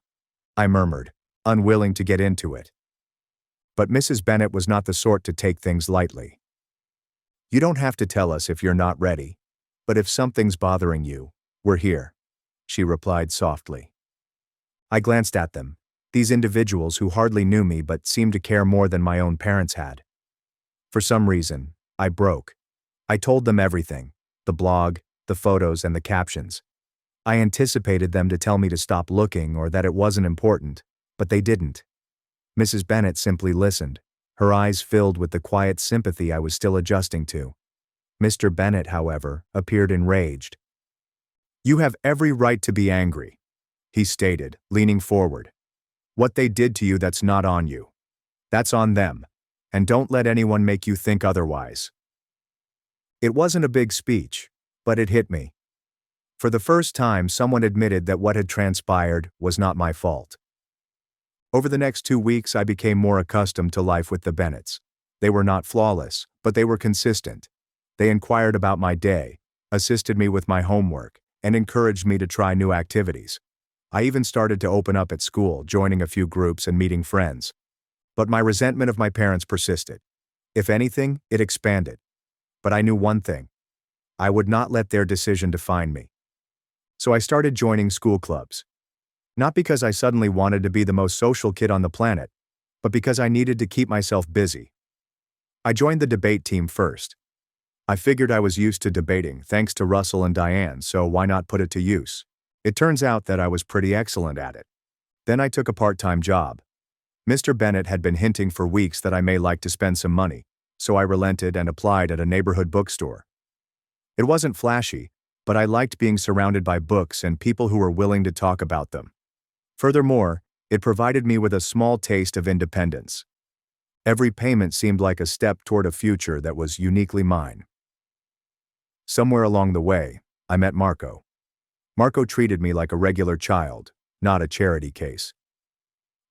I murmured, unwilling to get into it. But Mrs. Bennett was not the sort to take things lightly. "You don't have to tell us if you're not ready, but if something's bothering you, we're here," she replied softly. I glanced at them, these individuals who hardly knew me but seemed to care more than my own parents had. For some reason, I broke. I told them everything, the blog, the photos, and the captions. I anticipated them to tell me to stop looking or that it wasn't important, but they didn't. Mrs. Bennett simply listened, her eyes filled with the quiet sympathy I was still adjusting to. Mr. Bennett, however, appeared enraged. "You have every right to be angry," he stated, leaning forward. "What they did to you, that's not on you. That's on them, and don't let anyone make you think otherwise." It wasn't a big speech, but it hit me. For the first time, someone admitted that what had transpired was not my fault. Over the next 2 weeks, I became more accustomed to life with the Bennetts. They were not flawless, but they were consistent. They inquired about my day, assisted me with my homework, and encouraged me to try new activities. I even started to open up at school, joining a few groups and meeting friends. But my resentment of my parents persisted. If anything, it expanded. But I knew one thing. I would not let their decision define me. So I started joining school clubs. Not because I suddenly wanted to be the most social kid on the planet, but because I needed to keep myself busy. I joined the debate team first. I figured I was used to debating thanks to Russell and Diane, so why not put it to use? It turns out that I was pretty excellent at it. Then I took a part-time job. Mr. Bennett had been hinting for weeks that I may like to spend some money, so I relented and applied at a neighborhood bookstore. It wasn't flashy, but I liked being surrounded by books and people who were willing to talk about them. Furthermore, it provided me with a small taste of independence. Every payment seemed like a step toward a future that was uniquely mine. Somewhere along the way, I met Marco. Marco treated me like a regular child, not a charity case.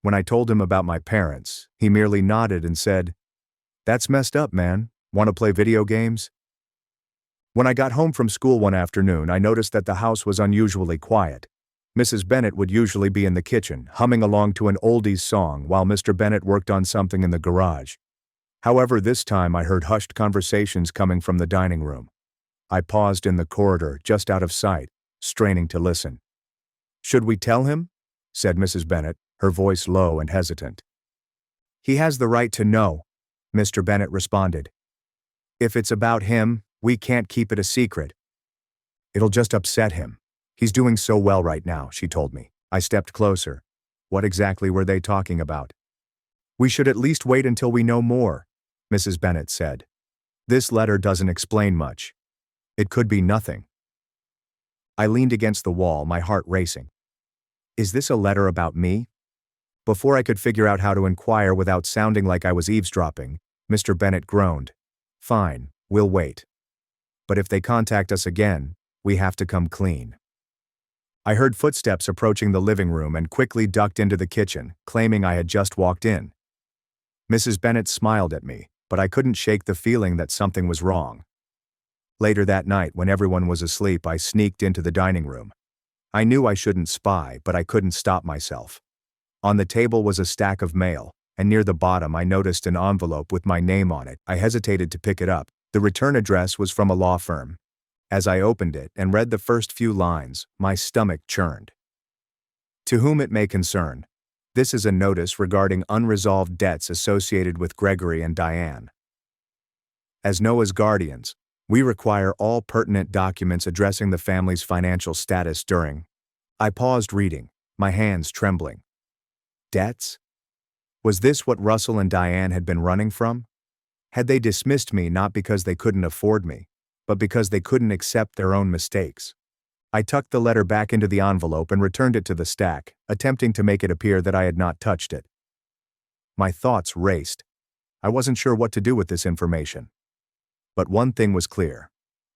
When I told him about my parents, he merely nodded and said, "That's messed up, man. Want to play video games?" When I got home from school one afternoon, I noticed that the house was unusually quiet. Mrs. Bennett would usually be in the kitchen, humming along to an oldies song while Mr. Bennett worked on something in the garage. However, this time I heard hushed conversations coming from the dining room. I paused in the corridor, just out of sight, straining to listen. "Should we tell him?" said Mrs. Bennett, her voice low and hesitant. "He has the right to know," Mr. Bennett responded. "If it's about him, we can't keep it a secret." "It'll just upset him. He's doing so well right now," she told me. I stepped closer. What exactly were they talking about? "We should at least wait until we know more," Mrs. Bennett said. "This letter doesn't explain much. It could be nothing." I leaned against the wall, my heart racing. Is this a letter about me? Before I could figure out how to inquire without sounding like I was eavesdropping, Mr. Bennett groaned. "Fine, we'll wait. But if they contact us again, we have to come clean." I heard footsteps approaching the living room and quickly ducked into the kitchen, claiming I had just walked in. Mrs. Bennett smiled at me, but I couldn't shake the feeling that something was wrong. Later that night, when everyone was asleep, I sneaked into the dining room. I knew I shouldn't spy, but I couldn't stop myself. On the table was a stack of mail, and near the bottom I noticed an envelope with my name on it. I hesitated to pick it up. The return address was from a law firm. As I opened it and read the first few lines, my stomach churned. To whom it may concern, this is a notice regarding unresolved debts associated with Gregory and Diane. As Noah's guardians, we require all pertinent documents addressing the family's financial status during. I paused reading, my hands trembling. Debts? Was this what Russell and Diane had been running from? Had they dismissed me not because they couldn't afford me, but because they couldn't accept their own mistakes? I tucked the letter back into the envelope and returned it to the stack, attempting to make it appear that I had not touched it. My thoughts raced. I wasn't sure what to do with this information. But one thing was clear.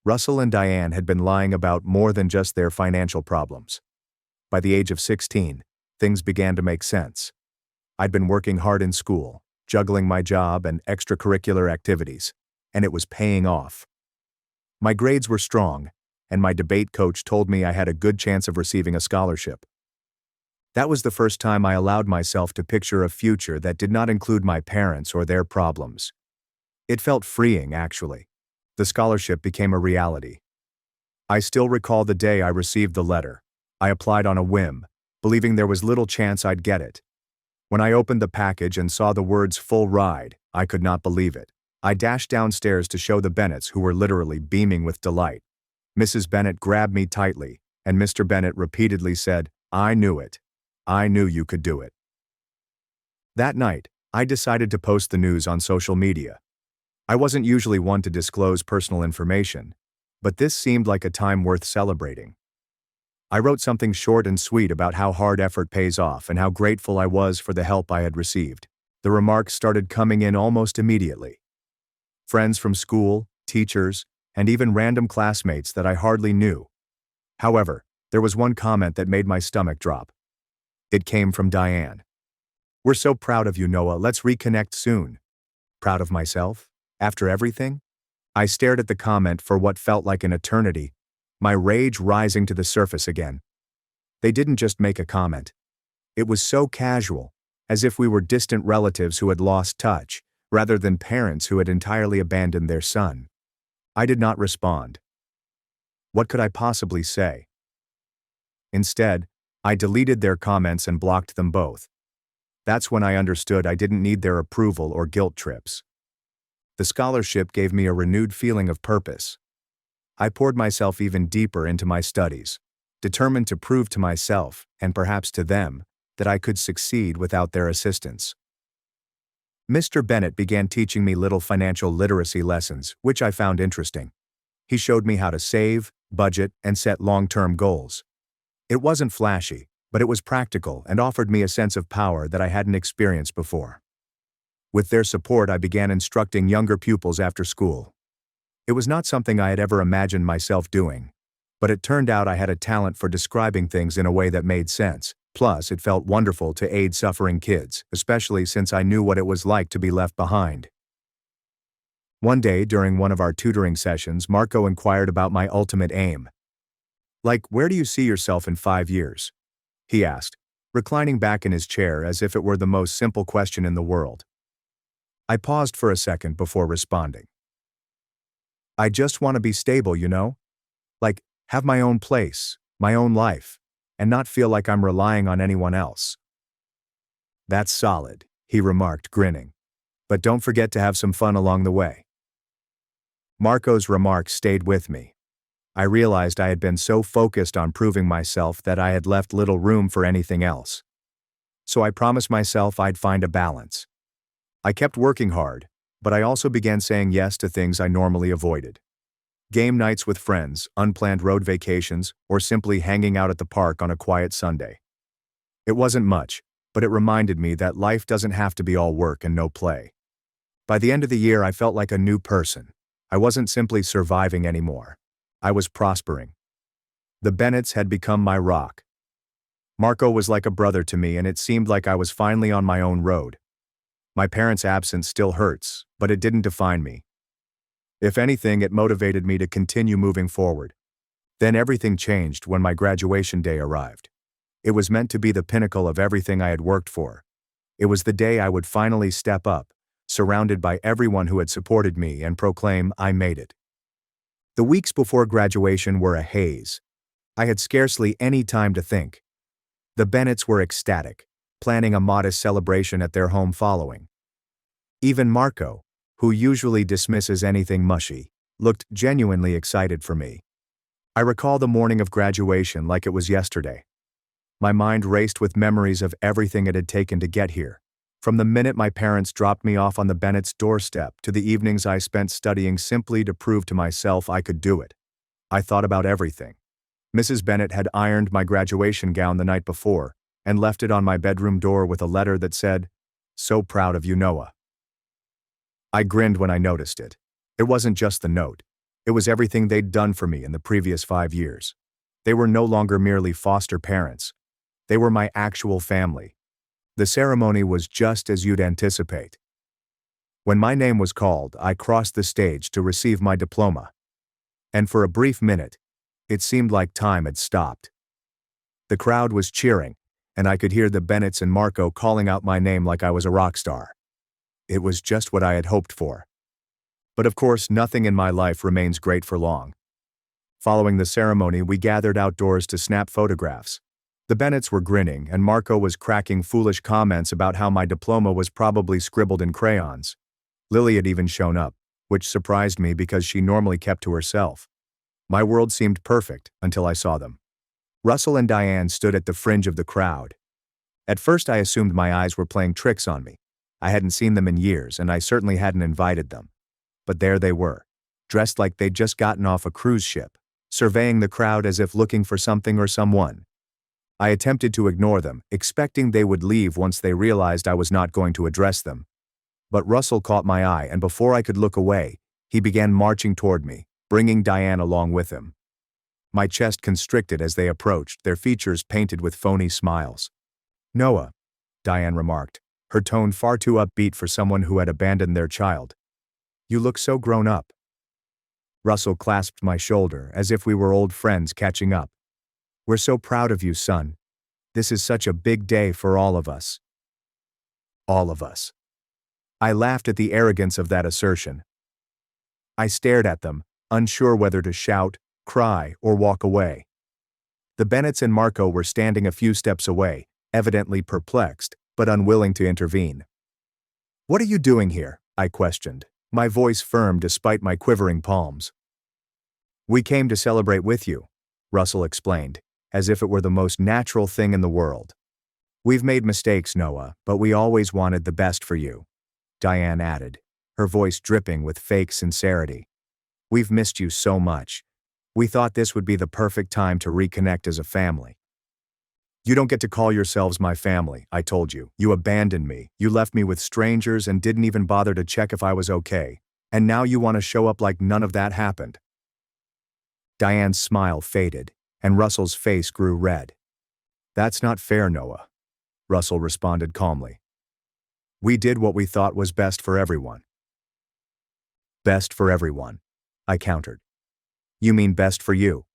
Russell and Diane had been lying about more than just their financial problems. By the age of 16, things began to make sense. I'd been working hard in school, juggling my job and extracurricular activities, and it was paying off. My grades were strong, and my debate coach told me I had a good chance of receiving a scholarship. That was the first time I allowed myself to picture a future that did not include my parents or their problems. It felt freeing, actually. The scholarship became a reality. I still recall the day I received the letter. I applied on a whim, believing there was little chance I'd get it. When I opened the package and saw the words "full ride," I could not believe it. I dashed downstairs to show the Bennetts, who were literally beaming with delight. Mrs. Bennett grabbed me tightly, and Mr. Bennett repeatedly said, "I knew it. I knew you could do it." That night, I decided to post the news on social media. I wasn't usually one to disclose personal information, but this seemed like a time worth celebrating. I wrote something short and sweet about how hard effort pays off and how grateful I was for the help I had received. The remarks started coming in almost immediately. Friends from school, teachers, and even random classmates that I hardly knew. However, there was one comment that made my stomach drop. It came from Diane. "We're so proud of you, Noah. Let's reconnect soon." Proud of myself? After everything? I stared at the comment for what felt like an eternity, my rage rising to the surface again. They didn't just make a comment. It was so casual, as if we were distant relatives who had lost touch, rather than parents who had entirely abandoned their son. I did not respond. What could I possibly say? Instead, I deleted their comments and blocked them both. That's when I understood I didn't need their approval or guilt trips. The scholarship gave me a renewed feeling of purpose. I poured myself even deeper into my studies, determined to prove to myself, and perhaps to them, that I could succeed without their assistance. Mr. Bennett began teaching me little financial literacy lessons, which I found interesting. He showed me how to save, budget, and set long-term goals. It wasn't flashy, but it was practical and offered me a sense of power that I hadn't experienced before. With their support, I began instructing younger pupils after school. It was not something I had ever imagined myself doing, but it turned out I had a talent for describing things in a way that made sense. Plus, it felt wonderful to aid suffering kids, especially since I knew what it was like to be left behind. One day, during one of our tutoring sessions, Marco inquired about my ultimate aim. "Like, where do you see yourself in 5 years?" he asked, reclining back in his chair as if it were the most simple question in the world. I paused for a second before responding. "I just want to be stable, you know? Like, have my own place, my own life, and not feel like I'm relying on anyone else." "That's solid," he remarked, grinning. "But don't forget to have some fun along the way." Marco's remarks stayed with me. I realized I had been so focused on proving myself that I had left little room for anything else. So I promised myself I'd find a balance. I kept working hard, but I also began saying yes to things I normally avoided. Game nights with friends, unplanned road vacations, or simply hanging out at the park on a quiet Sunday. It wasn't much, but it reminded me that life doesn't have to be all work and no play. By the end of the year, I felt like a new person. I wasn't simply surviving anymore. I was prospering. The Bennetts had become my rock. Marco was like a brother to me, and it seemed like I was finally on my own road. My parents' absence still hurts, but it didn't define me. If anything, it motivated me to continue moving forward. Then everything changed when my graduation day arrived. It was meant to be the pinnacle of everything I had worked for. It was the day I would finally step up, surrounded by everyone who had supported me, and proclaim I made it. The weeks before graduation were a haze. I had scarcely any time to think. The Bennetts were ecstatic, planning a modest celebration at their home following. Even Marco, who usually dismisses anything mushy, looked genuinely excited for me. I recall the morning of graduation like it was yesterday. My mind raced with memories of everything it had taken to get here, from the minute my parents dropped me off on the Bennett's doorstep to the evenings I spent studying simply to prove to myself I could do it. I thought about everything. Mrs. Bennett had ironed my graduation gown the night before and left it on my bedroom door with a letter that said, "So proud of you, Noah." I grinned when I noticed it. It wasn't just the note. It was everything they'd done for me in the previous 5 years. They were no longer merely foster parents. They were my actual family. The ceremony was just as you'd anticipate. When my name was called, I crossed the stage to receive my diploma. And for a brief minute, it seemed like time had stopped. The crowd was cheering, and I could hear the Bennetts and Marco calling out my name like I was a rock star. It was just what I had hoped for. But of course, nothing in my life remains great for long. Following the ceremony, we gathered outdoors to snap photographs. The Bennetts were grinning, and Marco was cracking foolish comments about how my diploma was probably scribbled in crayons. Lily had even shown up, which surprised me because she normally kept to herself. My world seemed perfect until I saw them. Russell and Diane stood at the fringe of the crowd. At first I assumed my eyes were playing tricks on me. I hadn't seen them in years, and I certainly hadn't invited them. But there they were, dressed like they'd just gotten off a cruise ship, surveying the crowd as if looking for something or someone. I attempted to ignore them, expecting they would leave once they realized I was not going to address them. But Russell caught my eye, and before I could look away, he began marching toward me, bringing Diane along with him. My chest constricted as they approached, their features painted with phony smiles. "Noah," Diane remarked, her tone far too upbeat for someone who had abandoned their child. "You look so grown up." Russell clasped my shoulder as if we were old friends catching up. "We're so proud of you, son. This is such a big day for all of us." All of us. I laughed at the arrogance of that assertion. I stared at them, unsure whether to shout, cry, or walk away. The Bennetts and Marco were standing a few steps away, evidently perplexed, but unwilling to intervene. "What are you doing here?" I questioned, my voice firm despite my quivering palms. "We came to celebrate with you," Russell explained, as if it were the most natural thing in the world. "We've made mistakes, Noah, but we always wanted the best for you," Diane added, her voice dripping with fake sincerity. "We've missed you so much. We thought this would be the perfect time to reconnect as a family." "You don't get to call yourselves my family," I told you. "You abandoned me, you left me with strangers and didn't even bother to check if I was okay. And now you want to show up like none of that happened." Diane's smile faded, and Russell's face grew red. "That's not fair, Noah," Russell responded calmly. "We did what we thought was best for everyone." "Best for everyone," I countered. "You mean best for you?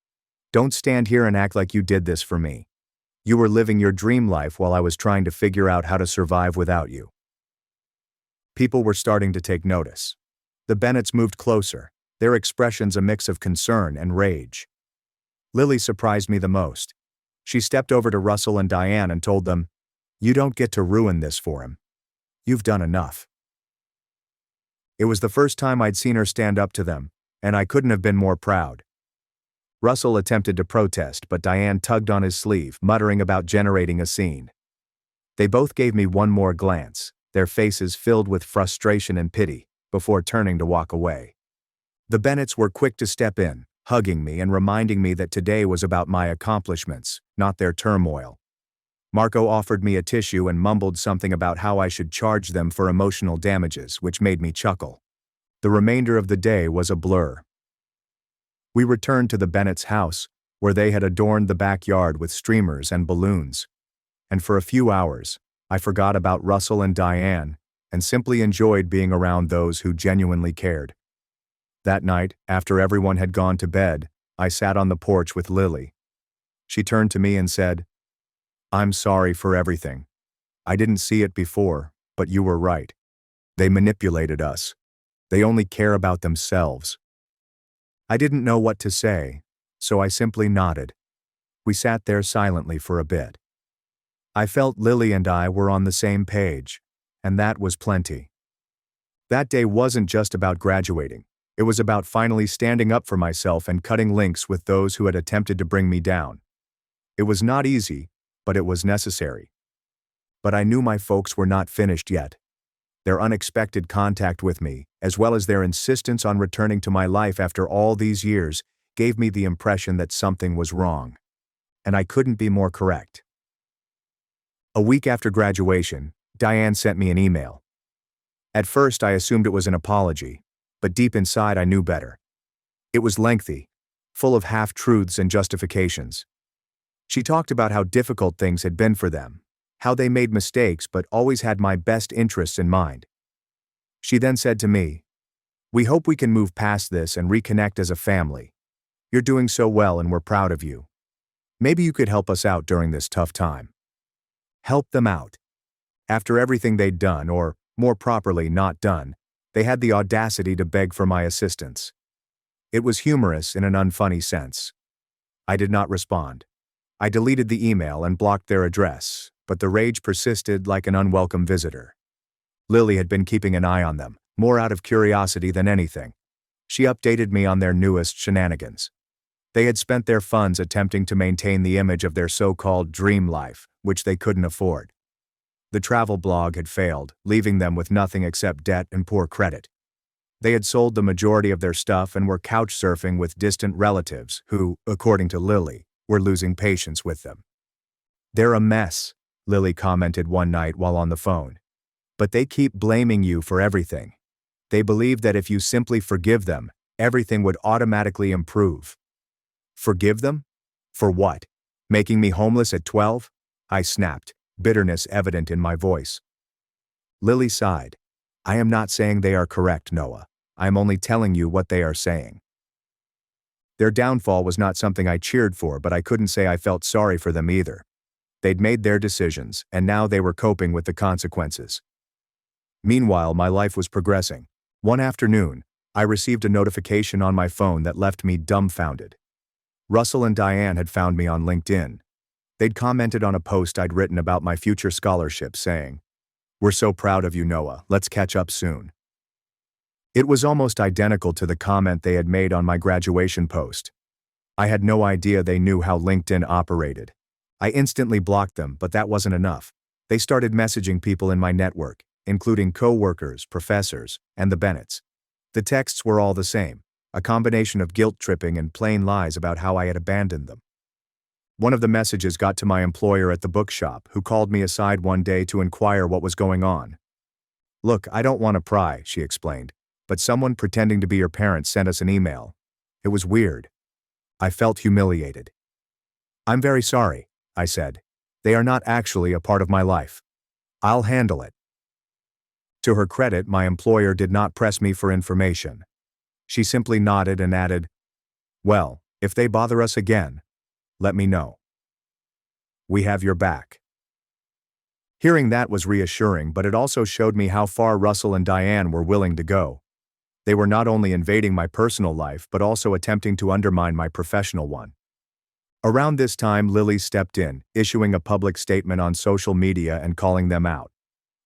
Don't stand here and act like you did this for me. You were living your dream life while I was trying to figure out how to survive without you." People were starting to take notice. The Bennetts moved closer, their expressions a mix of concern and rage. Lily surprised me the most. She stepped over to Russell and Diane and told them, "You don't get to ruin this for him. You've done enough." It was the first time I'd seen her stand up to them, and I couldn't have been more proud. Russell attempted to protest, but Diane tugged on his sleeve, muttering about generating a scene. They both gave me one more glance, their faces filled with frustration and pity, before turning to walk away. The Bennetts were quick to step in, hugging me and reminding me that today was about my accomplishments, not their turmoil. Marco offered me a tissue and mumbled something about how I should charge them for emotional damages, which made me chuckle. The remainder of the day was a blur. We returned to the Bennetts' house, where they had adorned the backyard with streamers and balloons. And for a few hours, I forgot about Russell and Diane, and simply enjoyed being around those who genuinely cared. That night, after everyone had gone to bed, I sat on the porch with Lily. She turned to me and said, "I'm sorry for everything. I didn't see it before, but you were right. They manipulated us. They only care about themselves. I didn't know what to say, so I simply nodded. We sat there silently for a bit. I felt Lily and I were on the same page, and that was plenty. That day wasn't just about graduating. It was about finally standing up for myself and cutting links with those who had attempted to bring me down. It was not easy, but it was necessary. But I knew my folks were not finished yet. Their unexpected contact with me, as well as their insistence on returning to my life after all these years, gave me the impression that something was wrong. And I couldn't be more correct. A week after graduation, Diane sent me an email. At first I assumed it was an apology, but deep inside I knew better. It was lengthy, full of half-truths and justifications. She talked about how difficult things had been for them, how they made mistakes but always had my best interests in mind. She then said to me, "We hope we can move past this and reconnect as a family. You're doing so well and we're proud of you. Maybe you could help us out during this tough time." Help them out. After everything they'd done, or more properly not done, they had the audacity to beg for my assistance. It was humorous in an unfunny sense. I did not respond. I deleted the email and blocked their address, but the rage persisted like an unwelcome visitor. Lily had been keeping an eye on them, more out of curiosity than anything. She updated me on their newest shenanigans. They had spent their funds attempting to maintain the image of their so-called dream life, which they couldn't afford. The travel blog had failed, leaving them with nothing except debt and poor credit. They had sold the majority of their stuff and were couch surfing with distant relatives who, according to Lily, were losing patience with them. "They're a mess," Lily commented one night while on the phone. "But they keep blaming you for everything. They believe that if you simply forgive them, everything would automatically improve." Forgive them? For what? Making me homeless at 12? I snapped, bitterness evident in my voice. Lily sighed. "I am not saying they are correct, Noah. I am only telling you what they are saying." Their downfall was not something I cheered for, but I couldn't say I felt sorry for them either. They'd made their decisions, and now they were coping with the consequences. Meanwhile, my life was progressing. One afternoon, I received a notification on my phone that left me dumbfounded. Russell and Diane had found me on LinkedIn. They'd commented on a post I'd written about my future scholarship, saying, "We're so proud of you, Noah. Let's catch up soon." It was almost identical to the comment they had made on my graduation post. I had no idea they knew how LinkedIn operated. I instantly blocked them, but that wasn't enough. They started messaging people in my network, including co-workers, professors, and the Bennetts. The texts were all the same, a combination of guilt-tripping and plain lies about how I had abandoned them. One of the messages got to my employer at the bookshop, who called me aside one day to inquire what was going on. "Look, I don't want to pry," she explained, "but someone pretending to be your parents sent us an email. It was weird." I felt humiliated. "I'm very sorry," I said. "They are not actually a part of my life. I'll handle it." To her credit, my employer did not press me for information. She simply nodded and added, "Well, if they bother us again, let me know. We have your back." Hearing that was reassuring, but it also showed me how far Russell and Diane were willing to go. They were not only invading my personal life but also attempting to undermine my professional one. Around this time, Lily stepped in, issuing a public statement on social media and calling them out.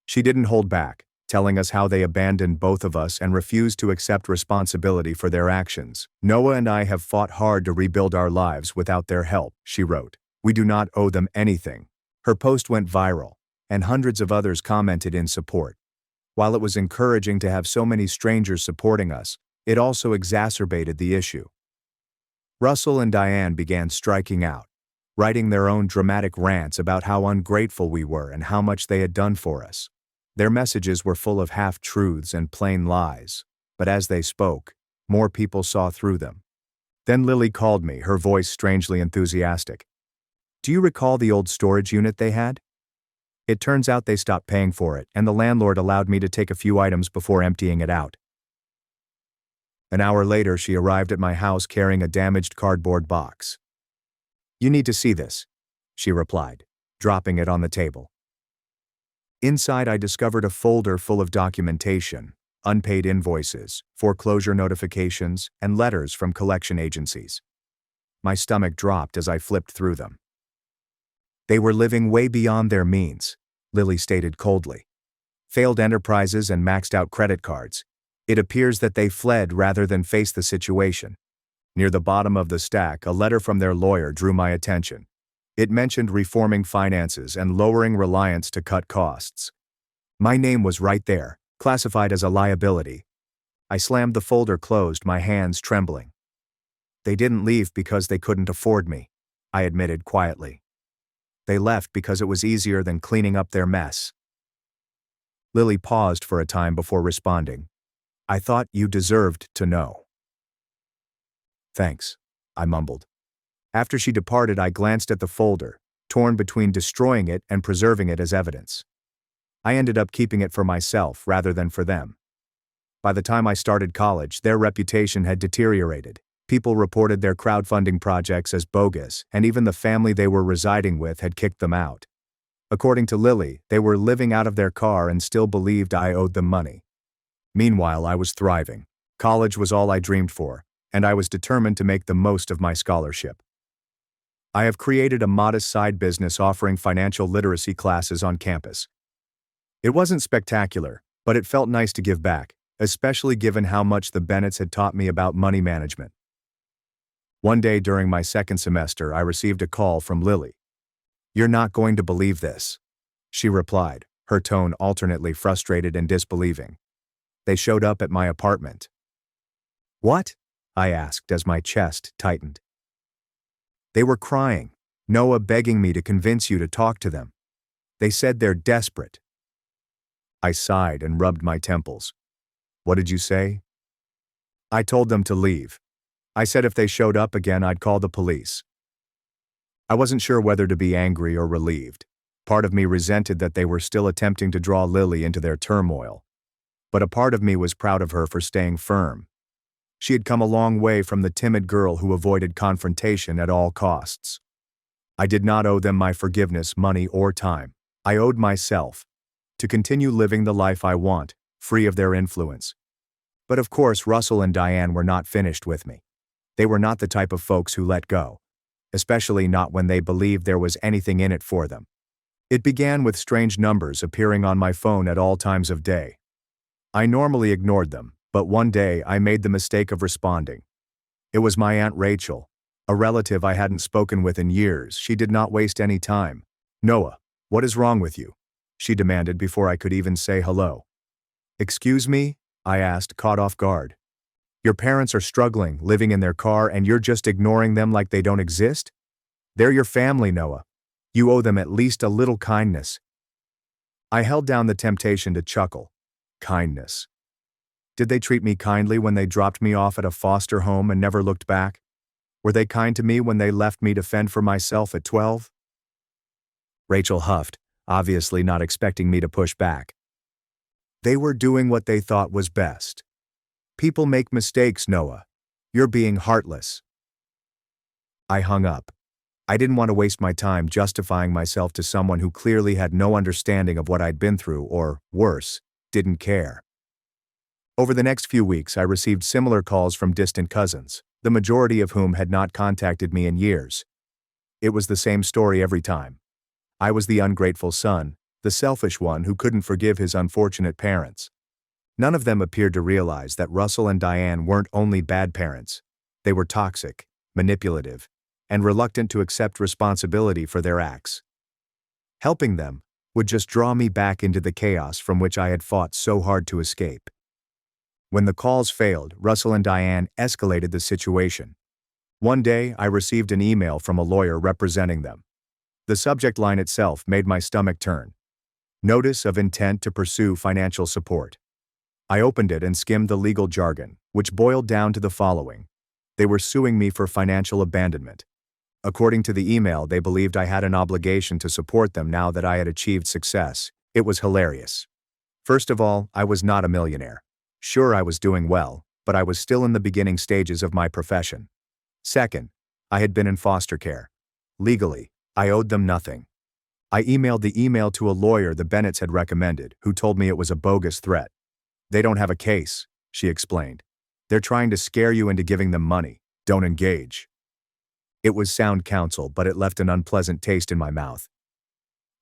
She didn't hold back, telling us how they abandoned both of us and refused to accept responsibility for their actions. "Noah and I have fought hard to rebuild our lives without their help," she wrote. "We do not owe them anything." Her post went viral, and hundreds of others commented in support. While it was encouraging to have so many strangers supporting us, it also exacerbated the issue. Russell and Diane began striking out, writing their own dramatic rants about how ungrateful we were and how much they had done for us. Their messages were full of half-truths and plain lies, but as they spoke, more people saw through them. Then Lily called me, her voice strangely enthusiastic. "Do you recall the old storage unit they had? It turns out they stopped paying for it, and the landlord allowed me to take a few items before emptying it out." An hour later, she arrived at my house carrying a damaged cardboard box. "You need to see this," she replied, dropping it on the table. Inside, I discovered a folder full of documentation, unpaid invoices, foreclosure notifications, and letters from collection agencies. My stomach dropped as I flipped through them. They were living way beyond their means, Lily stated coldly. Failed enterprises and maxed out credit cards. It appears that they fled rather than face the situation. Near the bottom of the stack, a letter from their lawyer drew my attention. It mentioned reforming finances and lowering reliance to cut costs. My name was right there, classified as a liability. I slammed the folder closed, my hands trembling. They didn't leave because they couldn't afford me, I admitted quietly. They left because it was easier than cleaning up their mess. Lily paused for a time before responding. I thought you deserved to know. Thanks, I mumbled. After she departed, I glanced at the folder, torn between destroying it and preserving it as evidence. I ended up keeping it for myself rather than for them. By the time I started college, their reputation had deteriorated. People reported their crowdfunding projects as bogus, and even the family they were residing with had kicked them out. According to Lily, they were living out of their car and still believed I owed them money. Meanwhile, I was thriving. College was all I dreamed for, and I was determined to make the most of my scholarship. I have created a modest side business offering financial literacy classes on campus. It wasn't spectacular, but it felt nice to give back, especially given how much the Bennetts had taught me about money management. One day during my second semester, I received a call from Lily. "You're not going to believe this," she replied, her tone alternately frustrated and disbelieving. "They showed up at my apartment." "What?" I asked as my chest tightened. "They were crying, Noah begging me to convince you to talk to them. They said they're desperate." I sighed and rubbed my temples. "What did you say?" "I told them to leave. I said if they showed up again, I'd call the police." I wasn't sure whether to be angry or relieved. Part of me resented that they were still attempting to draw Lily into their turmoil. But a part of me was proud of her for staying firm. She had come a long way from the timid girl who avoided confrontation at all costs. I did not owe them my forgiveness, money, or time. I owed myself to continue living the life I want, free of their influence. But of course, Russell and Diane were not finished with me. They were not the type of folks who let go, especially not when they believed there was anything in it for them. It began with strange numbers appearing on my phone at all times of day. I normally ignored them, but one day I made the mistake of responding. It was my Aunt Rachel, a relative I hadn't spoken with in years. She did not waste any time. "Noah, what is wrong with you?" she demanded before I could even say hello. "Excuse me?" I asked, caught off guard. "Your parents are struggling, living in their car, and you're just ignoring them like they don't exist? They're your family, Noah. You owe them at least a little kindness." I held down the temptation to chuckle. Kindness. Did they treat me kindly when they dropped me off at a foster home and never looked back? Were they kind to me when they left me to fend for myself at 12? Rachel huffed, obviously not expecting me to push back. "They were doing what they thought was best. People make mistakes, Noah. You're being heartless." I hung up. I didn't want to waste my time justifying myself to someone who clearly had no understanding of what I'd been through or, worse, didn't care. Over the next few weeks, I received similar calls from distant cousins, the majority of whom had not contacted me in years. It was the same story every time. I was the ungrateful son, the selfish one who couldn't forgive his unfortunate parents. None of them appeared to realize that Russell and Diane weren't only bad parents. They were toxic, manipulative, and reluctant to accept responsibility for their acts. Helping them would just draw me back into the chaos from which I had fought so hard to escape. When the calls failed, Russell and Diane escalated the situation. One day, I received an email from a lawyer representing them. The subject line itself made my stomach turn. Notice of intent to pursue financial support. I opened it and skimmed the legal jargon, which boiled down to the following. They were suing me for financial abandonment. According to the email, they believed I had an obligation to support them now that I had achieved success. It was hilarious. First of all, I was not a millionaire. Sure, I was doing well, but I was still in the beginning stages of my profession. Second, I had been in foster care. Legally, I owed them nothing. I emailed the email to a lawyer the Bennetts had recommended, who told me it was a bogus threat. They don't have a case, she explained. They're trying to scare you into giving them money. Don't engage. It was sound counsel, but it left an unpleasant taste in my mouth.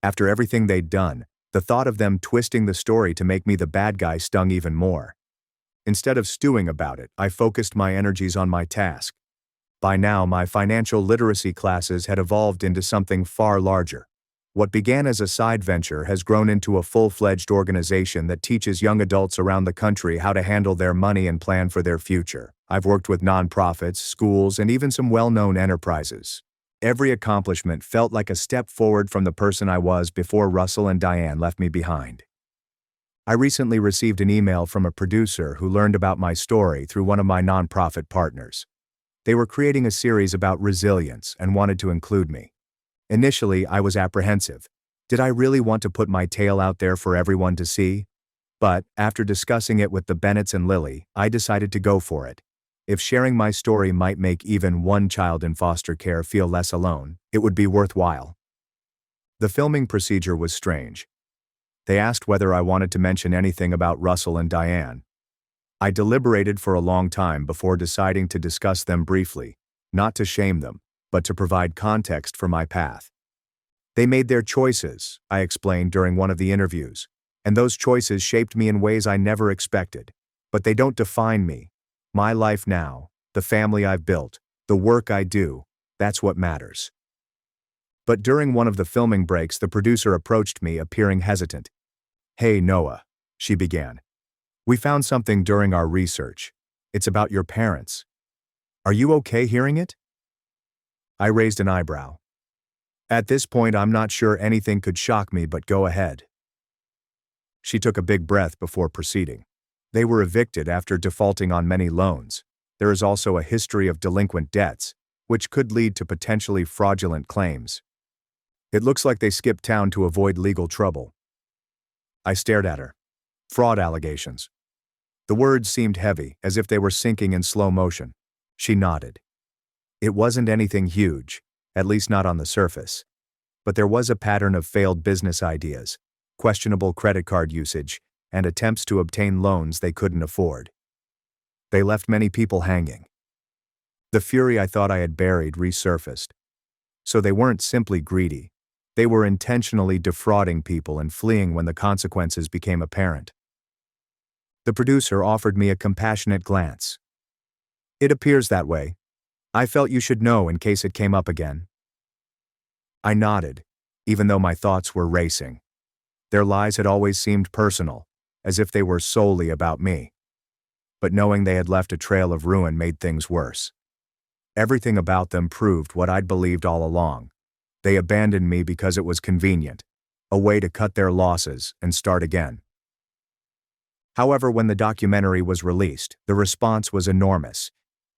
After everything they'd done, the thought of them twisting the story to make me the bad guy stung even more. Instead of stewing about it, I focused my energies on my task. By now, my financial literacy classes had evolved into something far larger. What began as a side venture has grown into a full-fledged organization that teaches young adults around the country how to handle their money and plan for their future. I've worked with nonprofits, schools, and even some well-known enterprises. Every accomplishment felt like a step forward from the person I was before Russell and Diane left me behind. I recently received an email from a producer who learned about my story through one of my nonprofit partners. They were creating a series about resilience and wanted to include me. Initially, I was apprehensive. Did I really want to put my tale out there for everyone to see? But, after discussing it with the Bennetts and Lily, I decided to go for it. If sharing my story might make even one child in foster care feel less alone, it would be worthwhile. The filming procedure was strange. They asked whether I wanted to mention anything about Russell and Diane. I deliberated for a long time before deciding to discuss them briefly, not to shame them, but to provide context for my path. They made their choices, I explained during one of the interviews, and those choices shaped me in ways I never expected. But they don't define me. My life now, the family I've built, the work I do, that's what matters. But during one of the filming breaks, the producer approached me, appearing hesitant. "Hey, Noah," she began. "We found something during our research. It's about your parents. Are you okay hearing it?" I raised an eyebrow. At this point, I'm not sure anything could shock me, but go ahead. She took a big breath before proceeding. They were evicted after defaulting on many loans. There is also a history of delinquent debts, which could lead to potentially fraudulent claims. It looks like they skipped town to avoid legal trouble. I stared at her. Fraud allegations. The words seemed heavy, as if they were sinking in slow motion. She nodded. It wasn't anything huge, at least not on the surface. But there was a pattern of failed business ideas, questionable credit card usage, and attempts to obtain loans they couldn't afford. They left many people hanging. The fury I thought I had buried resurfaced. So they weren't simply greedy. They were intentionally defrauding people and fleeing when the consequences became apparent. The producer offered me a compassionate glance. "It appears that way. I felt you should know in case it came up again." I nodded, even though my thoughts were racing. Their lies had always seemed personal, as if they were solely about me. But knowing they had left a trail of ruin made things worse. Everything about them proved what I'd believed all along. They abandoned me because it was convenient, a way to cut their losses and start again. However, when the documentary was released, the response was enormous.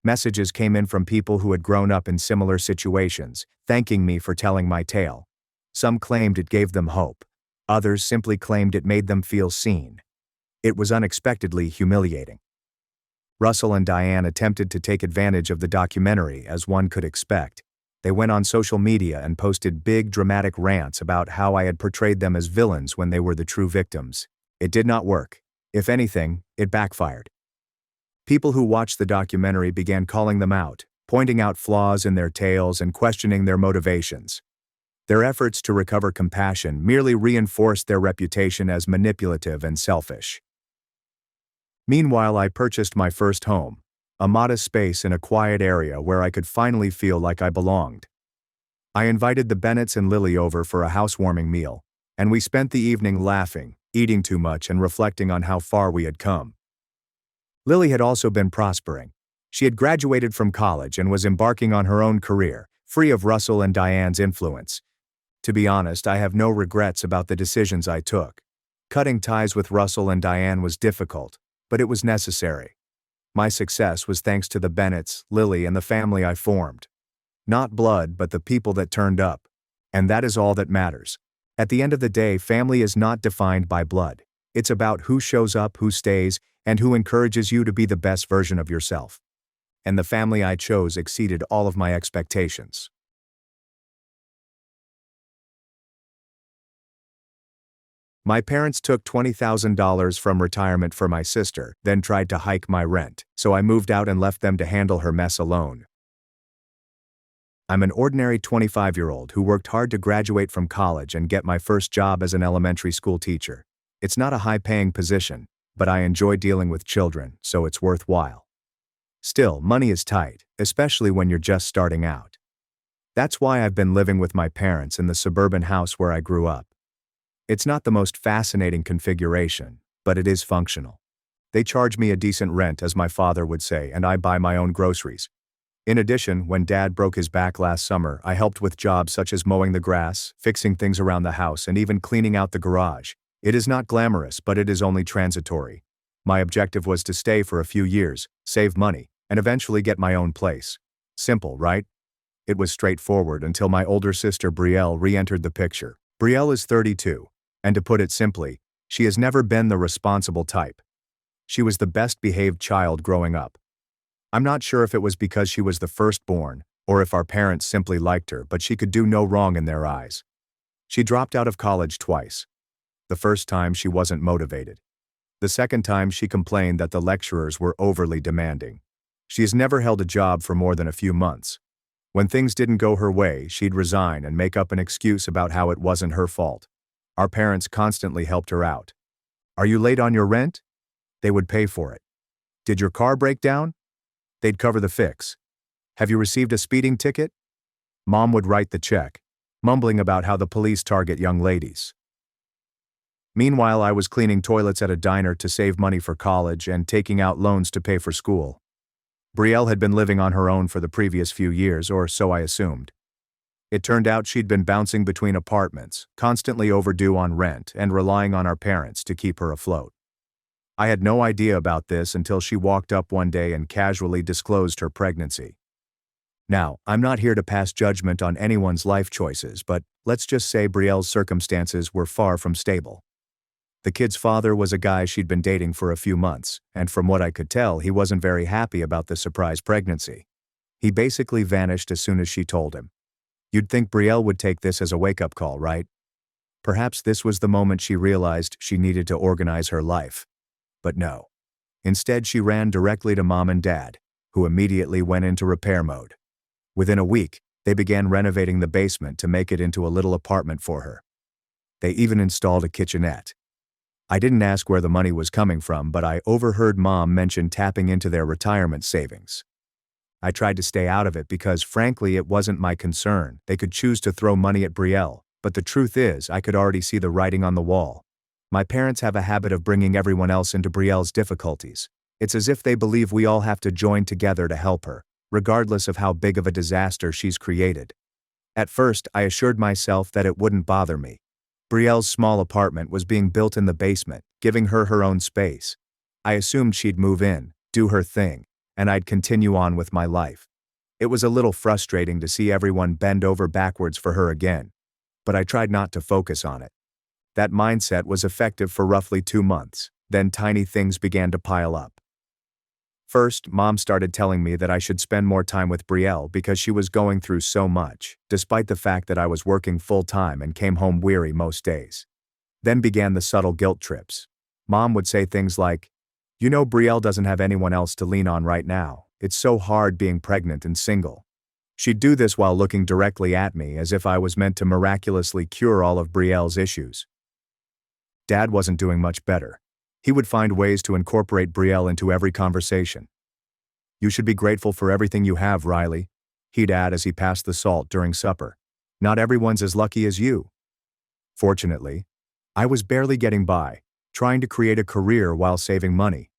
Messages came in from people who had grown up in similar situations, thanking me for telling my tale. Some claimed it gave them hope. Others simply claimed it made them feel seen. It was unexpectedly humiliating. Russell and Diane attempted to take advantage of the documentary, as one could expect. They went on social media and posted big, dramatic rants about how I had portrayed them as villains when they were the true victims. It did not work. If anything, it backfired. People who watched the documentary began calling them out, pointing out flaws in their tales and questioning their motivations. Their efforts to recover compassion merely reinforced their reputation as manipulative and selfish. Meanwhile, I purchased my first home, a modest space in a quiet area where I could finally feel like I belonged. I invited the Bennetts and Lily over for a housewarming meal, and we spent the evening laughing, eating too much, and reflecting on how far we had come. Lily had also been prospering. She had graduated from college and was embarking on her own career, free of Russell and Diane's influence. To be honest, I have no regrets about the decisions I took. Cutting ties with Russell and Diane was difficult, but it was necessary. My success was thanks to the Bennetts, Lily, and the family I formed. Not blood, but the people that turned up. And that is all that matters. At the end of the day, family is not defined by blood. It's about who shows up, who stays, and who encourages you to be the best version of yourself. And the family I chose exceeded all of my expectations. My parents took $20,000 from retirement for my sister, then tried to hike my rent, so I moved out and left them to handle her mess alone. I'm an ordinary 25-year-old who worked hard to graduate from college and get my first job as an elementary school teacher. It's not a high-paying position, but I enjoy dealing with children, so it's worthwhile. Still, money is tight, especially when you're just starting out. That's why I've been living with my parents in the suburban house where I grew up. It's not the most fascinating configuration, but it is functional. They charge me a decent rent, as my father would say, and I buy my own groceries. In addition, when Dad broke his back last summer, I helped with jobs such as mowing the grass, fixing things around the house, and even cleaning out the garage. It is not glamorous, but it is only transitory. My objective was to stay for a few years, save money, and eventually get my own place. Simple, right? It was straightforward until my older sister Brielle re-entered the picture. Brielle is 32, and to put it simply, she has never been the responsible type. She was the best-behaved child growing up. I'm not sure if it was because she was the firstborn, or if our parents simply liked her, but she could do no wrong in their eyes. She dropped out of college twice. The first time she wasn't motivated. The second time she complained that the lecturers were overly demanding. She has never held a job for more than a few months. When things didn't go her way, she'd resign and make up an excuse about how it wasn't her fault. Our parents constantly helped her out. Are you late on your rent? They would pay for it. Did your car break down? They'd cover the fix. Have you received a speeding ticket? Mom would write the check, mumbling about how the police target young ladies. Meanwhile, I was cleaning toilets at a diner to save money for college and taking out loans to pay for school. Brielle had been living on her own for the previous few years, or so I assumed. It turned out she'd been bouncing between apartments, constantly overdue on rent, and relying on our parents to keep her afloat. I had no idea about this until she walked up one day and casually disclosed her pregnancy. Now, I'm not here to pass judgment on anyone's life choices, but let's just say Brielle's circumstances were far from stable. The kid's father was a guy she'd been dating for a few months, and from what I could tell, he wasn't very happy about the surprise pregnancy. He basically vanished as soon as she told him. You'd think Brielle would take this as a wake-up call, right? Perhaps this was the moment she realized she needed to organize her life. But no. Instead, she ran directly to Mom and Dad, who immediately went into repair mode. Within a week, they began renovating the basement to make it into a little apartment for her. They even installed a kitchenette. I didn't ask where the money was coming from, but I overheard Mom mention tapping into their retirement savings. I tried to stay out of it because, frankly, it wasn't my concern. They could choose to throw money at Brielle, but the truth is, I could already see the writing on the wall. My parents have a habit of bringing everyone else into Brielle's difficulties. It's as if they believe we all have to join together to help her, regardless of how big of a disaster she's created. At first, I assured myself that it wouldn't bother me. Brielle's small apartment was being built in the basement, giving her her own space. I assumed she'd move in, do her thing, and I'd continue on with my life. It was a little frustrating to see everyone bend over backwards for her again, but I tried not to focus on it. That mindset was effective for roughly 2 months, then tiny things began to pile up. First, Mom started telling me that I should spend more time with Brielle because she was going through so much, despite the fact that I was working full-time and came home weary most days. Then began the subtle guilt trips. Mom would say things like, "You know Brielle doesn't have anyone else to lean on right now. It's so hard being pregnant and single." She'd do this while looking directly at me as if I was meant to miraculously cure all of Brielle's issues. Dad wasn't doing much better. He would find ways to incorporate Brielle into every conversation. "You should be grateful for everything you have, Riley," he'd add as he passed the salt during supper. "Not everyone's as lucky as you." Fortunately, I was barely getting by, trying to create a career while saving money.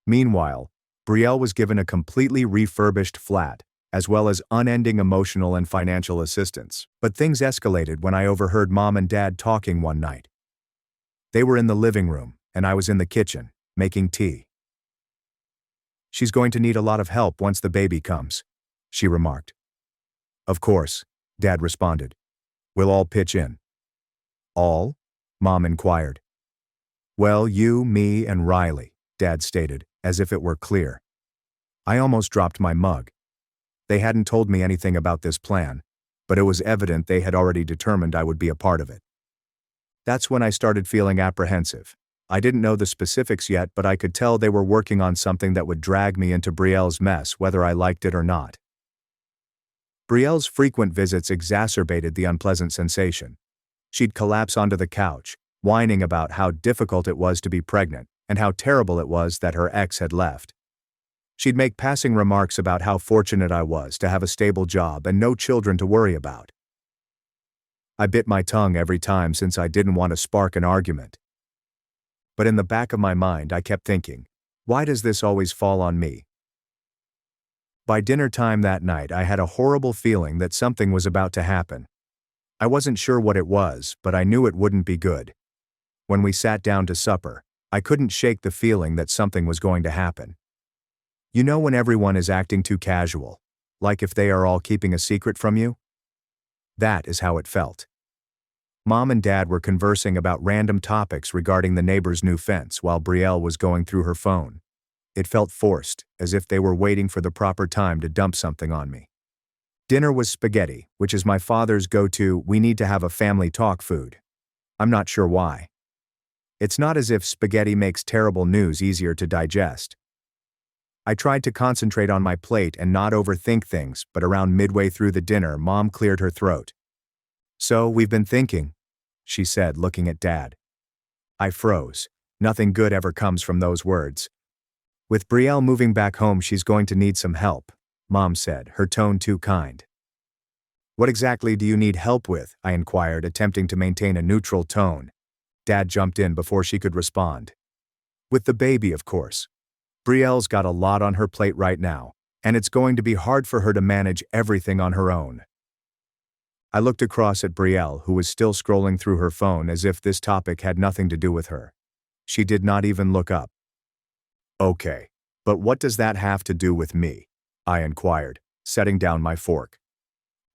Meanwhile, Brielle was given a completely refurbished flat, as well as unending emotional and financial assistance. But things escalated when I overheard Mom and Dad talking one night. They were in the living room, and I was in the kitchen, making tea. "She's going to need a lot of help once the baby comes," she remarked. "Of course," Dad responded. "We'll all pitch in." "All?" Mom inquired. "Well, you, me, and Riley," Dad stated, as if it were clear. I almost dropped my mug. They hadn't told me anything about this plan, but it was evident they had already determined I would be a part of it. That's when I started feeling apprehensive. I didn't know the specifics yet, but I could tell they were working on something that would drag me into Brielle's mess whether I liked it or not. Brielle's frequent visits exacerbated the unpleasant sensation. She'd collapse onto the couch, whining about how difficult it was to be pregnant and how terrible it was that her ex had left. She'd make passing remarks about how fortunate I was to have a stable job and no children to worry about. I bit my tongue every time since I didn't want to spark an argument. But in the back of my mind I kept thinking, why does this always fall on me? By dinner time that night I had a horrible feeling that something was about to happen. I wasn't sure what it was, but I knew it wouldn't be good. When we sat down to supper, I couldn't shake the feeling that something was going to happen. You know when everyone is acting too casual, like if they are all keeping a secret from you? That is how it felt. Mom and Dad were conversing about random topics regarding the neighbor's new fence while Brielle was going through her phone. It felt forced, as if they were waiting for the proper time to dump something on me. Dinner was spaghetti, which is my father's go-to "we need to have a family talk" food. I'm not sure why. It's not as if spaghetti makes terrible news easier to digest. I tried to concentrate on my plate and not overthink things, but around midway through the dinner, Mom cleared her throat. "So, we've been thinking," she said, looking at Dad. I froze. Nothing good ever comes from those words. "With Brielle moving back home, she's going to need some help," Mom said, her tone too kind. "What exactly do you need help with?" I inquired, attempting to maintain a neutral tone. Dad jumped in before she could respond. "With the baby, of course. Brielle's got a lot on her plate right now, and it's going to be hard for her to manage everything on her own." I looked across at Brielle, who was still scrolling through her phone as if this topic had nothing to do with her. She did not even look up. "Okay, but what does that have to do with me?" I inquired, setting down my fork.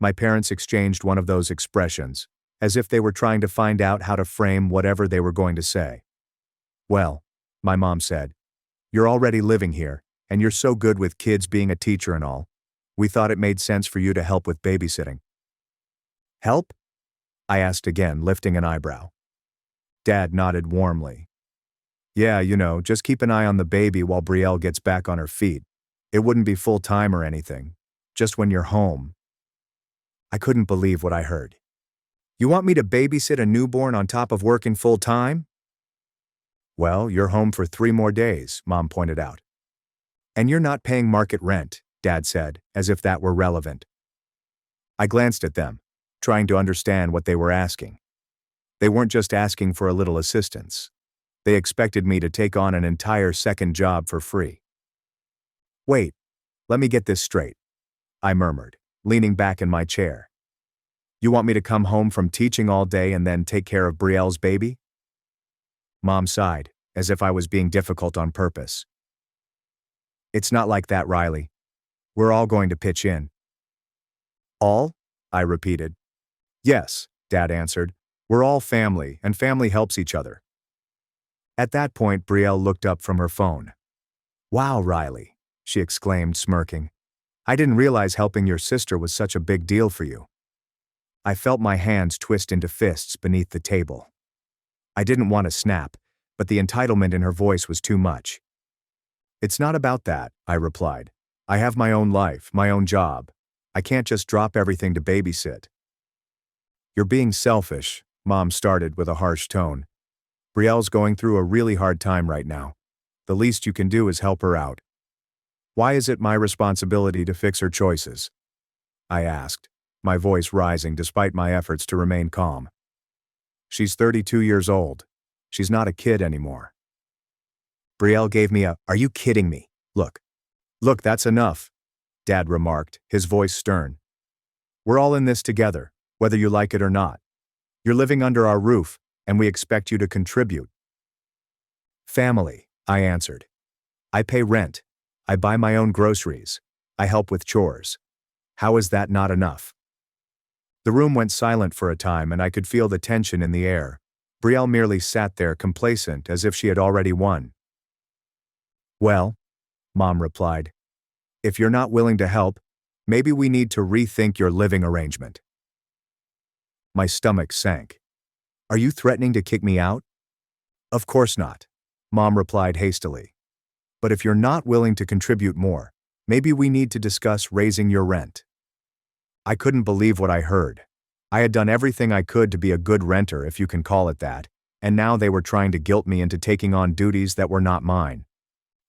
My parents exchanged one of those expressions, as if they were trying to find out how to frame whatever they were going to say. "Well," my mom said, "you're already living here, and you're so good with kids being a teacher and all. We thought it made sense for you to help with babysitting." "Help?" I asked again, lifting an eyebrow. Dad nodded warmly. "Yeah, just keep an eye on the baby while Brielle gets back on her feet. It wouldn't be full-time or anything, just when you're home." I couldn't believe what I heard. "You want me to babysit a newborn on top of working full-time?" "Well, you're home for 3 more days," Mom pointed out. "And you're not paying market rent," Dad said, as if that were relevant. I glanced at them, trying to understand what they were asking. They weren't just asking for a little assistance. They expected me to take on an entire second job for free. "Wait, let me get this straight," I murmured, leaning back in my chair. "You want me to come home from teaching all day and then take care of Brielle's baby?" Mom sighed, as if I was being difficult on purpose. "It's not like that, Riley. We're all going to pitch in." "All?" I repeated. "Yes," Dad answered. "We're all family, and family helps each other." At that point, Brielle looked up from her phone. "Wow, Riley," she exclaimed, smirking. "I didn't realize helping your sister was such a big deal for you." I felt my hands twist into fists beneath the table. I didn't want to snap, but the entitlement in her voice was too much. "It's not about that," I replied. "I have my own life, my own job. I can't just drop everything to babysit." "You're being selfish," Mom started with a harsh tone. "Brielle's going through a really hard time right now. The least you can do is help her out." "Why is it my responsibility to fix her choices?" I asked, my voice rising despite my efforts to remain calm. "She's 32 years old. She's not a kid anymore." Brielle gave me a "Are you kidding me? Look, that's enough," Dad remarked, his voice stern. "We're all in this together, whether you like it or not. You're living under our roof, and we expect you to contribute." "Family," I answered. "I pay rent. I buy my own groceries. I help with chores. How is that not enough?" The room went silent for a time, and I could feel the tension in the air. Brielle merely sat there complacent, as if she had already won. "Well," Mom replied, "if you're not willing to help, maybe we need to rethink your living arrangement." My stomach sank. Are you threatening to kick me out? Of course not, Mom replied hastily. But if you're not willing to contribute more, maybe we need to discuss raising your rent. I couldn't believe what I heard. I had done everything I could to be a good renter, if you can call it that, and now they were trying to guilt me into taking on duties that were not mine.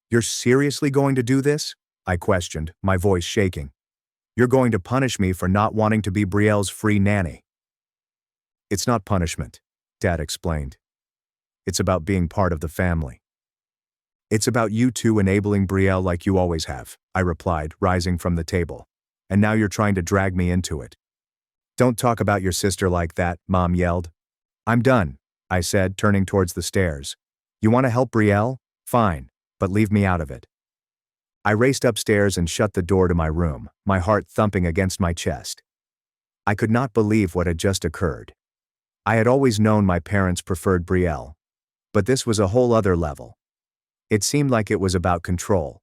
You're seriously going to do this? I questioned, my voice shaking. You're going to punish me for not wanting to be Brielle's free nanny. It's not punishment, Dad explained. It's about being part of the family. It's about you two enabling Brielle like you always have, I replied, rising from the table. And now you're trying to drag me into it. Don't talk about your sister like that, Mom yelled. I'm done, I said, turning towards the stairs. You want to help Brielle? Fine, but leave me out of it. I raced upstairs and shut the door to my room, my heart thumping against my chest. I could not believe what had just occurred. I had always known my parents preferred Brielle, but this was a whole other level. It seemed like it was about control.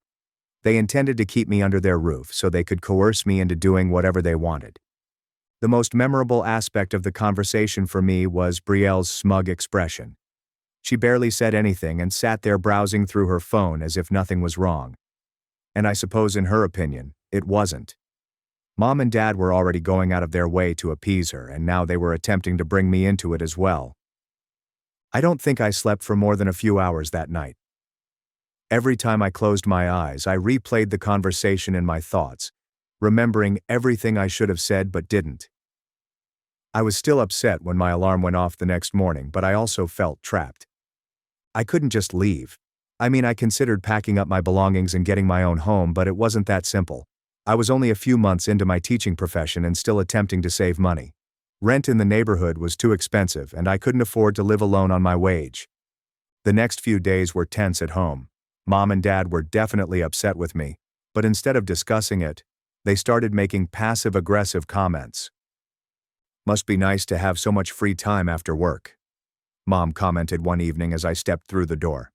They intended to keep me under their roof so they could coerce me into doing whatever they wanted. The most memorable aspect of the conversation for me was Brielle's smug expression. She barely said anything and sat there browsing through her phone as if nothing was wrong. And I suppose in her opinion, it wasn't. Mom and Dad were already going out of their way to appease her, and now they were attempting to bring me into it as well. I don't think I slept for more than a few hours that night. Every time I closed my eyes, I replayed the conversation in my thoughts, remembering everything I should have said but didn't. I was still upset when my alarm went off the next morning, but I also felt trapped. I couldn't just leave. I considered packing up my belongings and getting my own home, but it wasn't that simple. I was only a few months into my teaching profession and still attempting to save money. Rent in the neighborhood was too expensive, and I couldn't afford to live alone on my wage. The next few days were tense at home. Mom and Dad were definitely upset with me, but instead of discussing it, they started making passive-aggressive comments. Must be nice to have so much free time after work, Mom commented one evening as I stepped through the door.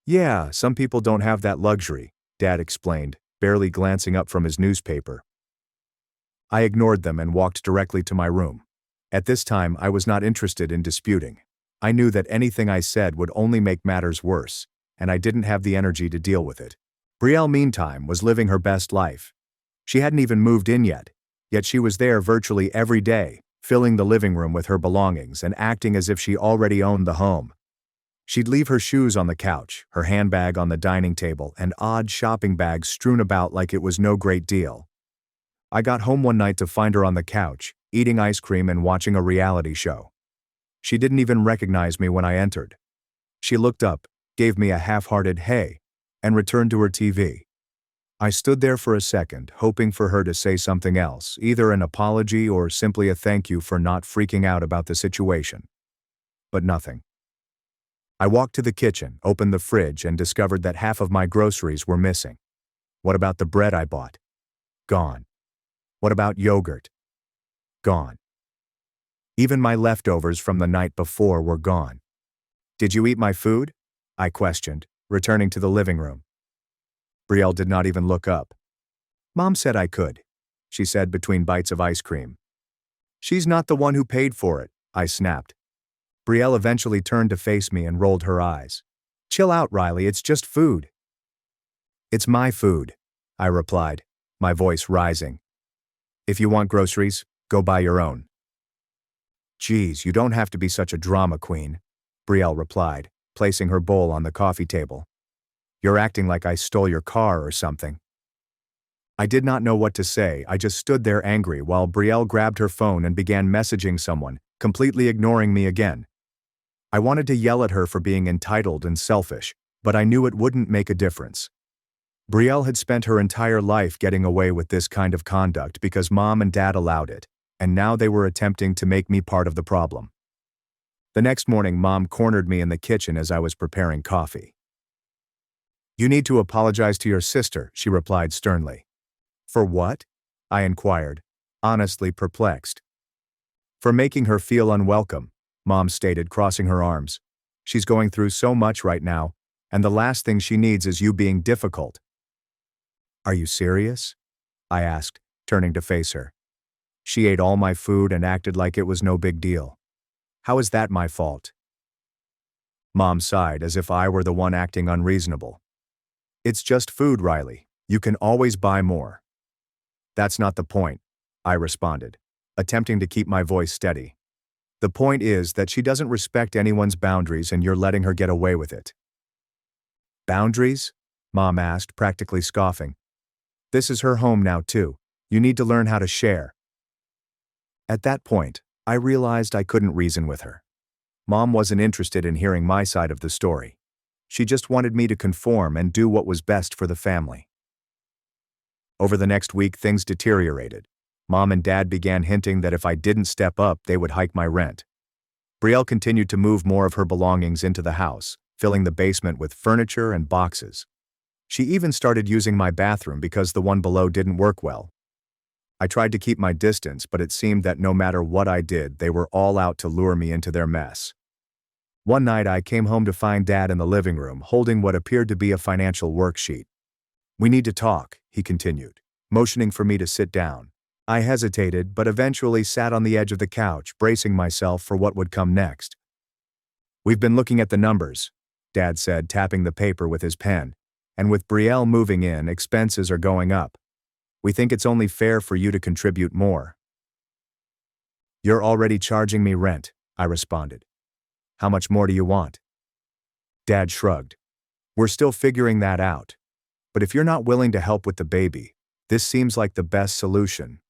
Yeah, some people don't have that luxury, Dad explained, barely glancing up from his newspaper. I ignored them and walked directly to my room. At this time, I was not interested in disputing. I knew that anything I said would only make matters worse, and I didn't have the energy to deal with it. Brielle, meantime, was living her best life. She hadn't even moved in yet she was there virtually every day, filling the living room with her belongings and acting as if she already owned the home. She'd leave her shoes on the couch, her handbag on the dining table, and odd shopping bags strewn about like it was no great deal. I got home one night to find her on the couch, eating ice cream and watching a reality show. She didn't even recognize me when I entered. She looked up, gave me a half-hearted hey, and returned to her TV. I stood there for a second, hoping for her to say something else, either an apology or simply a thank you for not freaking out about the situation. But nothing. I walked to the kitchen, opened the fridge, and discovered that half of my groceries were missing. What about the bread I bought? Gone. What about yogurt? Gone. Even my leftovers from the night before were gone. Did you eat my food? I questioned, returning to the living room. Brielle did not even look up. Mom said I could, she said between bites of ice cream. She's not the one who paid for it, I snapped. Brielle eventually turned to face me and rolled her eyes. Chill out, Riley, it's just food. It's my food, I replied, my voice rising. If you want groceries, go buy your own. Geez, you don't have to be such a drama queen, Brielle replied, placing her bowl on the coffee table. You're acting like I stole your car or something. I did not know what to say. I just stood there angry while Brielle grabbed her phone and began messaging someone, completely ignoring me again. I wanted to yell at her for being entitled and selfish, but I knew it wouldn't make a difference. Brielle had spent her entire life getting away with this kind of conduct because Mom and Dad allowed it, and now they were attempting to make me part of the problem. The next morning, Mom cornered me in the kitchen as I was preparing coffee. You need to apologize to your sister, she replied sternly. For what? I inquired, honestly perplexed. For making her feel unwelcome, Mom stated, crossing her arms. She's going through so much right now, and the last thing she needs is you being difficult. Are you serious? I asked, turning to face her. She ate all my food and acted like it was no big deal. How is that my fault? Mom sighed as if I were the one acting unreasonable. It's just food, Riley. You can always buy more. That's not the point, I responded, attempting to keep my voice steady. The point is that she doesn't respect anyone's boundaries and you're letting her get away with it. Boundaries? Mom asked, practically scoffing. This is her home now too. You need to learn how to share. At that point, I realized I couldn't reason with her. Mom wasn't interested in hearing my side of the story. She just wanted me to conform and do what was best for the family. Over the next week, things deteriorated. Mom and Dad began hinting that if I didn't step up, they would hike my rent. Brielle continued to move more of her belongings into the house, filling the basement with furniture and boxes. She even started using my bathroom because the one below didn't work well. I tried to keep my distance, but it seemed that no matter what I did, they were all out to lure me into their mess. One night I came home to find Dad in the living room holding what appeared to be a financial worksheet. "We need to talk," he continued, motioning for me to sit down. I hesitated, but eventually sat on the edge of the couch, bracing myself for what would come next. "We've been looking at the numbers," Dad said, tapping the paper with his pen, "and with Brielle moving in, expenses are going up. We think it's only fair for you to contribute more." "You're already charging me rent," I responded. "How much more do you want?" Dad shrugged. "We're still figuring that out. But if you're not willing to help with the baby, this seems like the best solution."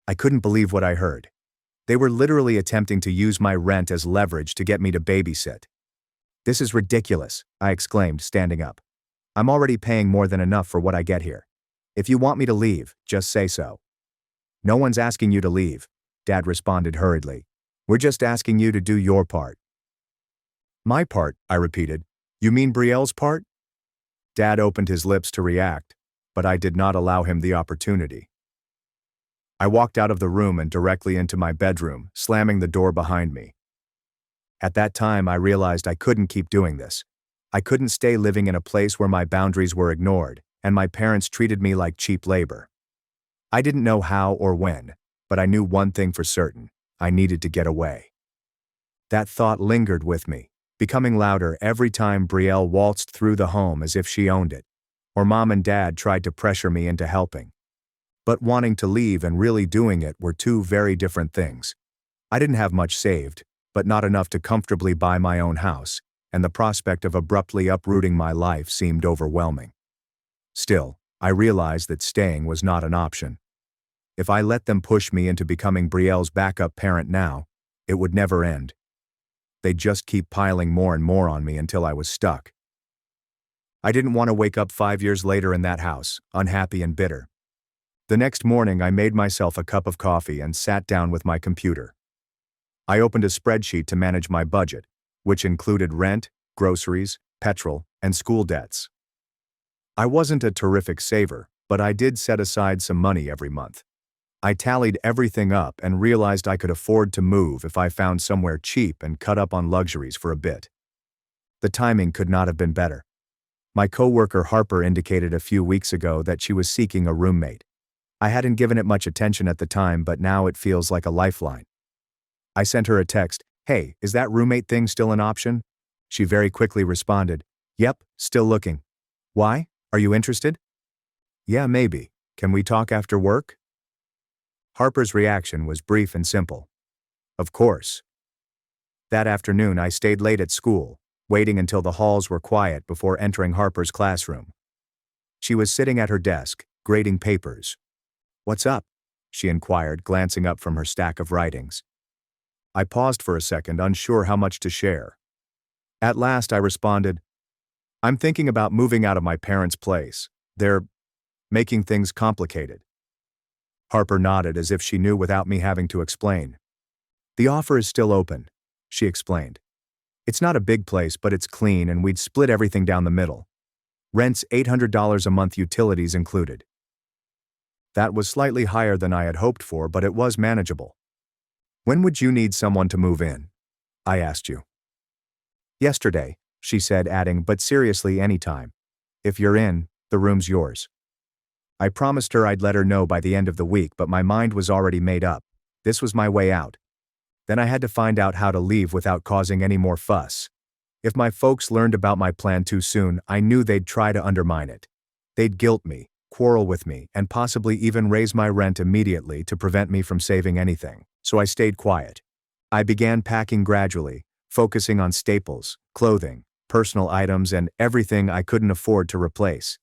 I couldn't believe what I heard. They were literally attempting to use my rent as leverage to get me to babysit. "This is ridiculous," I exclaimed, standing up. "I'm already paying more than enough for what I get here. If you want me to leave, just say so." "No one's asking you to leave," Dad responded hurriedly. "We're just asking you to do your part." "My part," I repeated. "You mean Brielle's part?" Dad opened his lips to react, but I did not allow him the opportunity. I walked out of the room and directly into my bedroom, slamming the door behind me. At that time, I realized I couldn't keep doing this. I couldn't stay living in a place where my boundaries were ignored, and my parents treated me like cheap labor. I didn't know how or when, but I knew one thing for certain: I needed to get away. That thought lingered with me, becoming louder every time Brielle waltzed through the home as if she owned it, or Mom and Dad tried to pressure me into helping. But wanting to leave and really doing it were two very different things. I didn't have much saved, but not enough to comfortably buy my own house, and the prospect of abruptly uprooting my life seemed overwhelming. Still, I realized that staying was not an option. If I let them push me into becoming Brielle's backup parent now, it would never end. They'd just keep piling more and more on me until I was stuck. I didn't want to wake up 5 years later in that house, unhappy and bitter. The next morning, I made myself a cup of coffee and sat down with my computer. I opened a spreadsheet to manage my budget, which included rent, groceries, petrol, and school debts. I wasn't a terrific saver, but I did set aside some money every month. I tallied everything up and realized I could afford to move if I found somewhere cheap and cut up on luxuries for a bit. The timing could not have been better. My coworker Harper indicated a few weeks ago that she was seeking a roommate. I hadn't given it much attention at the time, but now it feels like a lifeline. I sent her a text, "Hey, is that roommate thing still an option?" She very quickly responded, "Yep, still looking." "Why? Are you interested?" "Yeah, maybe. Can we talk after work?" Harper's reaction was brief and simple. "Of course." That afternoon I stayed late at school, waiting until the halls were quiet before entering Harper's classroom. She was sitting at her desk, grading papers. "What's up?" she inquired, glancing up from her stack of writings. I paused for a second, unsure how much to share. At last I responded, "I'm thinking about moving out of my parents' place. They're making things complicated." Harper nodded as if she knew without me having to explain. "The offer is still open," she explained. "It's not a big place, but it's clean and we'd split everything down the middle. Rent's $800 a month, utilities included." That was slightly higher than I had hoped for, but it was manageable. "When would you need someone to move in?" I asked you. "Yesterday," she said, adding, "but seriously, anytime. If you're in, the room's yours." I promised her I'd let her know by the end of the week, but my mind was already made up. This was my way out. Then I had to find out how to leave without causing any more fuss. If my folks learned about my plan too soon, I knew they'd try to undermine it. They'd guilt me, quarrel with me, and possibly even raise my rent immediately to prevent me from saving anything. So I stayed quiet. I began packing gradually, focusing on staples, clothing, personal items, and everything I couldn't afford to replace.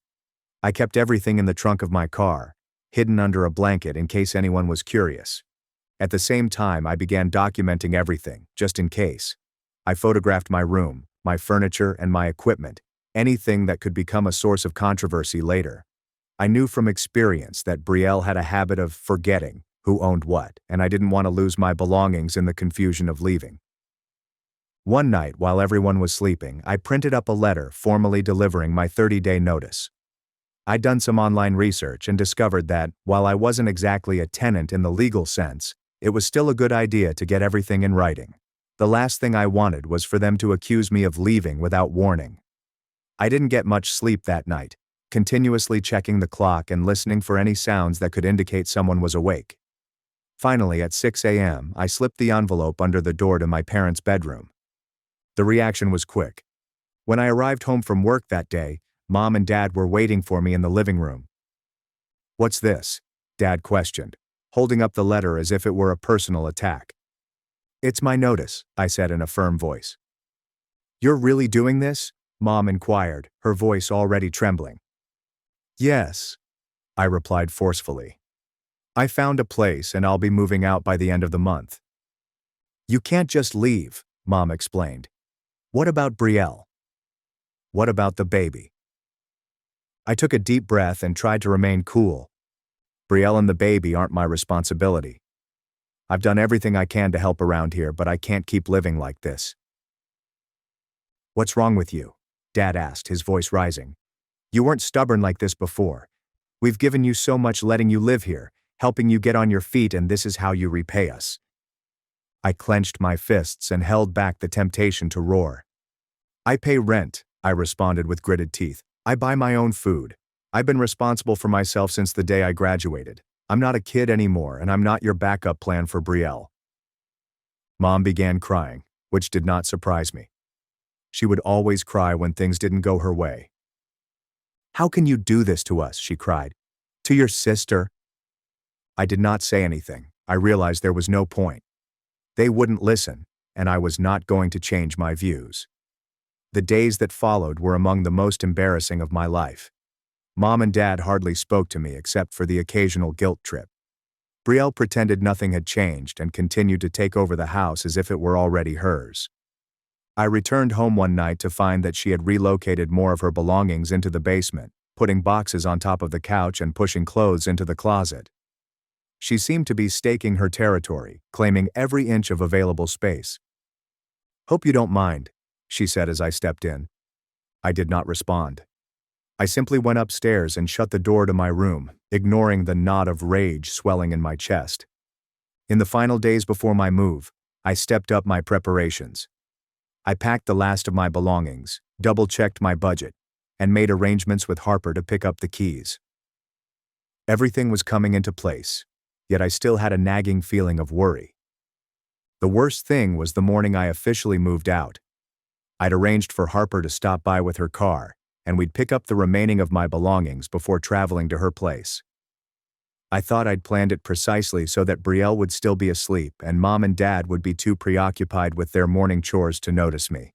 I kept everything in the trunk of my car, hidden under a blanket in case anyone was curious. At the same time, I began documenting everything, just in case. I photographed my room, my furniture, and my equipment, anything that could become a source of controversy later. I knew from experience that Brielle had a habit of forgetting who owned what, and I didn't want to lose my belongings in the confusion of leaving. One night, while everyone was sleeping, I printed up a letter formally delivering my 30-day notice. I'd done some online research and discovered that, while I wasn't exactly a tenant in the legal sense, it was still a good idea to get everything in writing. The last thing I wanted was for them to accuse me of leaving without warning. I didn't get much sleep that night, continuously checking the clock and listening for any sounds that could indicate someone was awake. Finally, at 6 a.m., I slipped the envelope under the door to my parents' bedroom. The reaction was quick. When I arrived home from work that day, Mom and Dad were waiting for me in the living room. "What's this?" Dad questioned, holding up the letter as if it were a personal attack. "It's my notice," I said in a firm voice. "You're really doing this?" Mom inquired, her voice already trembling. "Yes," I replied forcefully. "I found a place and I'll be moving out by the end of the month." "You can't just leave," Mom explained. "What about Brielle? What about the baby?" I took a deep breath and tried to remain cool. Brielle and the baby aren't my responsibility. I've done everything I can to help around here, but I can't keep living like this. "What's wrong with you?" Dad asked, his voice rising. "You weren't stubborn like this before. We've given you so much letting you live here, helping you get on your feet, and this is how you repay us." I clenched my fists and held back the temptation to roar. "I pay rent," I responded with gritted teeth. "I buy my own food. I've been responsible for myself since the day I graduated. I'm not a kid anymore, and I'm not your backup plan for Brielle." Mom began crying, which did not surprise me. She would always cry when things didn't go her way. "How can you do this to us?" she cried. "To your sister?" I did not say anything. I realized there was no point. They wouldn't listen, and I was not going to change my views. The days that followed were among the most embarrassing of my life. Mom and Dad hardly spoke to me except for the occasional guilt trip. Brielle pretended nothing had changed and continued to take over the house as if it were already hers. I returned home one night to find that she had relocated more of her belongings into the basement, putting boxes on top of the couch and pushing clothes into the closet. She seemed to be staking her territory, claiming every inch of available space. "Hope you don't mind," she said as I stepped in. I did not respond. I simply went upstairs and shut the door to my room, ignoring the knot of rage swelling in my chest. In the final days before my move, I stepped up my preparations. I packed the last of my belongings, double-checked my budget, and made arrangements with Harper to pick up the keys. Everything was coming into place, yet I still had a nagging feeling of worry. The worst thing was the morning I officially moved out. I'd arranged for Harper to stop by with her car, and we'd pick up the remaining of my belongings before traveling to her place. I thought I'd planned it precisely so that Brielle would still be asleep and Mom and Dad would be too preoccupied with their morning chores to notice me.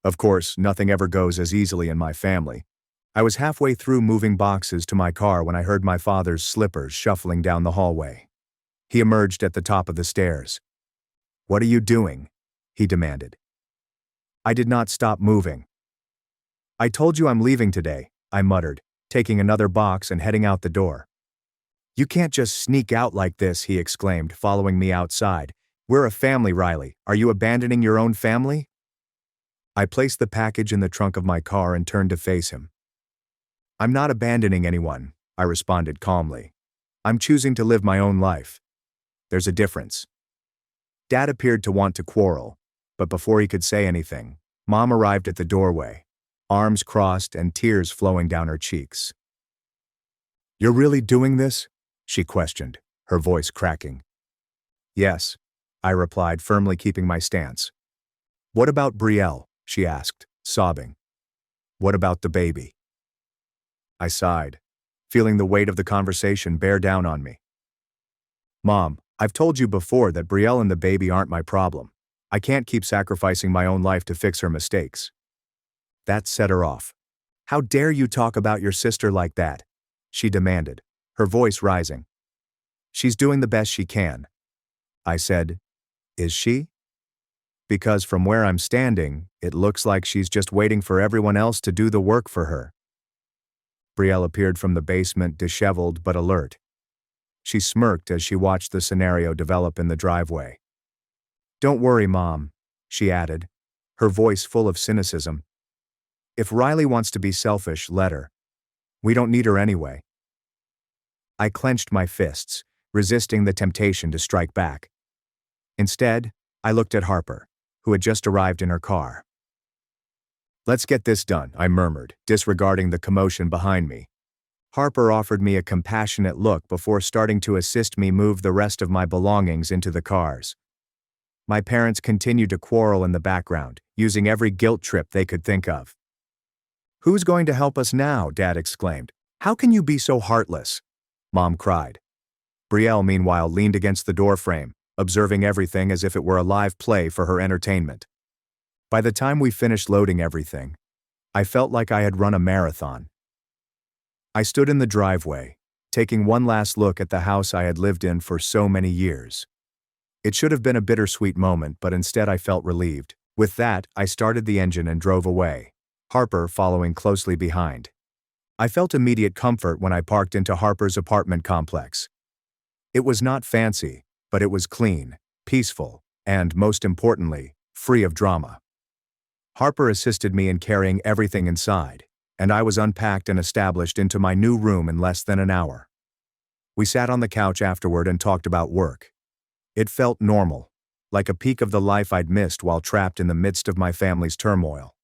Of course, nothing ever goes as easily in my family. I was halfway through moving boxes to my car when I heard my father's slippers shuffling down the hallway. He emerged at the top of the stairs. "What are you doing?" he demanded. I did not stop moving. "I told you I'm leaving today," I muttered, taking another box and heading out the door. "You can't just sneak out like this," he exclaimed, following me outside. "We're a family, Riley. Are you abandoning your own family?" I placed the package in the trunk of my car and turned to face him. "I'm not abandoning anyone," I responded calmly. "I'm choosing to live my own life. There's a difference." Dad appeared to want to quarrel, but before he could say anything, Mom arrived at the doorway, arms crossed and tears flowing down her cheeks. "You're really doing this?" she questioned, her voice cracking. "Yes, I replied, firmly keeping my stance. What about Brielle? She asked, sobbing. What about the baby? I sighed, feeling the weight of the conversation bear down on me. Mom, I've told you before that Brielle and the baby aren't my problem. I can't keep sacrificing my own life to fix her mistakes. That set her off. How dare you talk about your sister like that? She demanded, her voice rising. She's doing the best she can. I said, is she? Because from where I'm standing, it looks like she's just waiting for everyone else to do the work for her. Brielle appeared from the basement, disheveled but alert. She smirked as she watched the scenario develop in the driveway. Don't worry, Mom, she added, her voice full of cynicism. If Riley wants to be selfish, let her. We don't need her anyway. I clenched my fists, resisting the temptation to strike back. Instead, I looked at Harper, who had just arrived in her car. Let's get this done, I murmured, disregarding the commotion behind me. Harper offered me a compassionate look before starting to assist me move the rest of my belongings into the cars. My parents continued to quarrel in the background, using every guilt trip they could think of. Who's going to help us now? Dad exclaimed. How can you be so heartless? Mom cried. Brielle, meanwhile, leaned against the doorframe, observing everything as if it were a live play for her entertainment. By the time we finished loading everything, I felt like I had run a marathon. I stood in the driveway, taking one last look at the house I had lived in for so many years. It should have been a bittersweet moment, but instead I felt relieved. With that, I started the engine and drove away, Harper following closely behind. I felt immediate comfort when I parked into Harper's apartment complex. It was not fancy, but it was clean, peaceful, and, most importantly, free of drama. Harper assisted me in carrying everything inside, and I was unpacked and established into my new room in less than an hour. We sat on the couch afterward and talked about work. It felt normal, like a peek of the life I'd missed while trapped in the midst of my family's turmoil.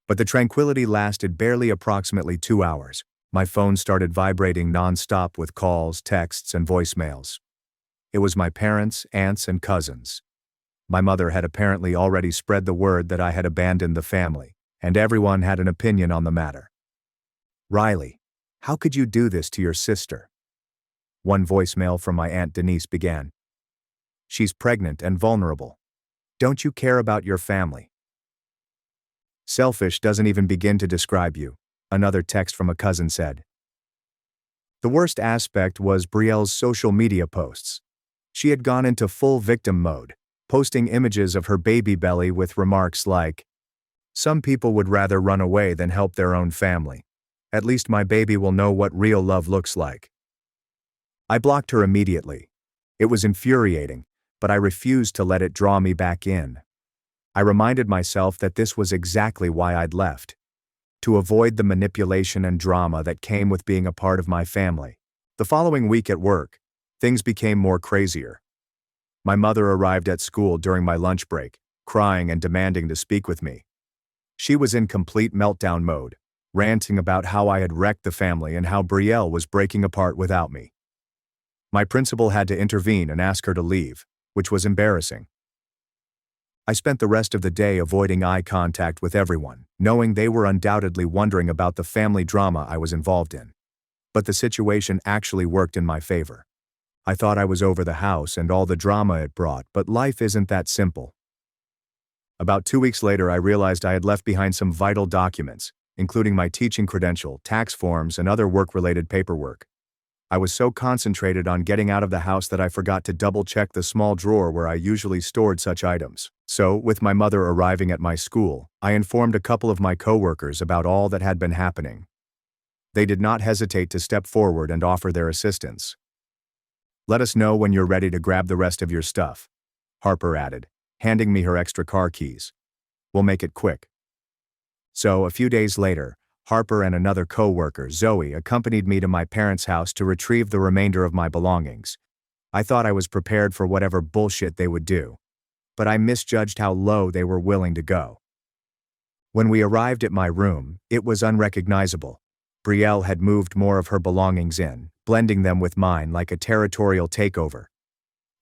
But the tranquility lasted barely approximately 2 hours. My phone started vibrating non-stop with calls, texts, and voicemails. It was my parents, aunts, and cousins. My mother had apparently already spread the word that I had abandoned the family, and everyone had an opinion on the matter. Riley, how could you do this to your sister? One voicemail from my Aunt Denise began. She's pregnant and vulnerable. Don't you care about your family? Selfish doesn't even begin to describe you, another text from a cousin said. The worst aspect was Brielle's social media posts. She had gone into full victim mode, posting images of her baby belly with remarks like, "Some people would rather run away than help their own family. At least my baby will know what real love looks like." I blocked her immediately. It was infuriating, but I refused to let it draw me back in. I reminded myself that this was exactly why I'd left. To avoid the manipulation and drama that came with being a part of my family. The following week at work, things became more crazier. My mother arrived at school during my lunch break, crying and demanding to speak with me. She was in complete meltdown mode, ranting about how I had wrecked the family and how Brielle was breaking apart without me. My principal had to intervene and ask her to leave, which was embarrassing. I spent the rest of the day avoiding eye contact with everyone, knowing they were undoubtedly wondering about the family drama I was involved in. But the situation actually worked in my favor. I thought I was over the house and all the drama it brought, but life isn't that simple. About 2 weeks later, I realized I had left behind some vital documents, including my teaching credential, tax forms, and other work-related paperwork. I was so concentrated on getting out of the house that I forgot to double-check the small drawer where I usually stored such items. So, with my mother arriving at my school, I informed a couple of my coworkers about all that had been happening. They did not hesitate to step forward and offer their assistance. "Let us know when you're ready to grab the rest of your stuff," Harper added, handing me her extra car keys. "We'll make it quick." So, a few days later, Harper and another co-worker, Zoe, accompanied me to my parents' house to retrieve the remainder of my belongings. I thought I was prepared for whatever bullshit they would do, but I misjudged how low they were willing to go. When we arrived at my room, it was unrecognizable. Brielle had moved more of her belongings in, blending them with mine like a territorial takeover.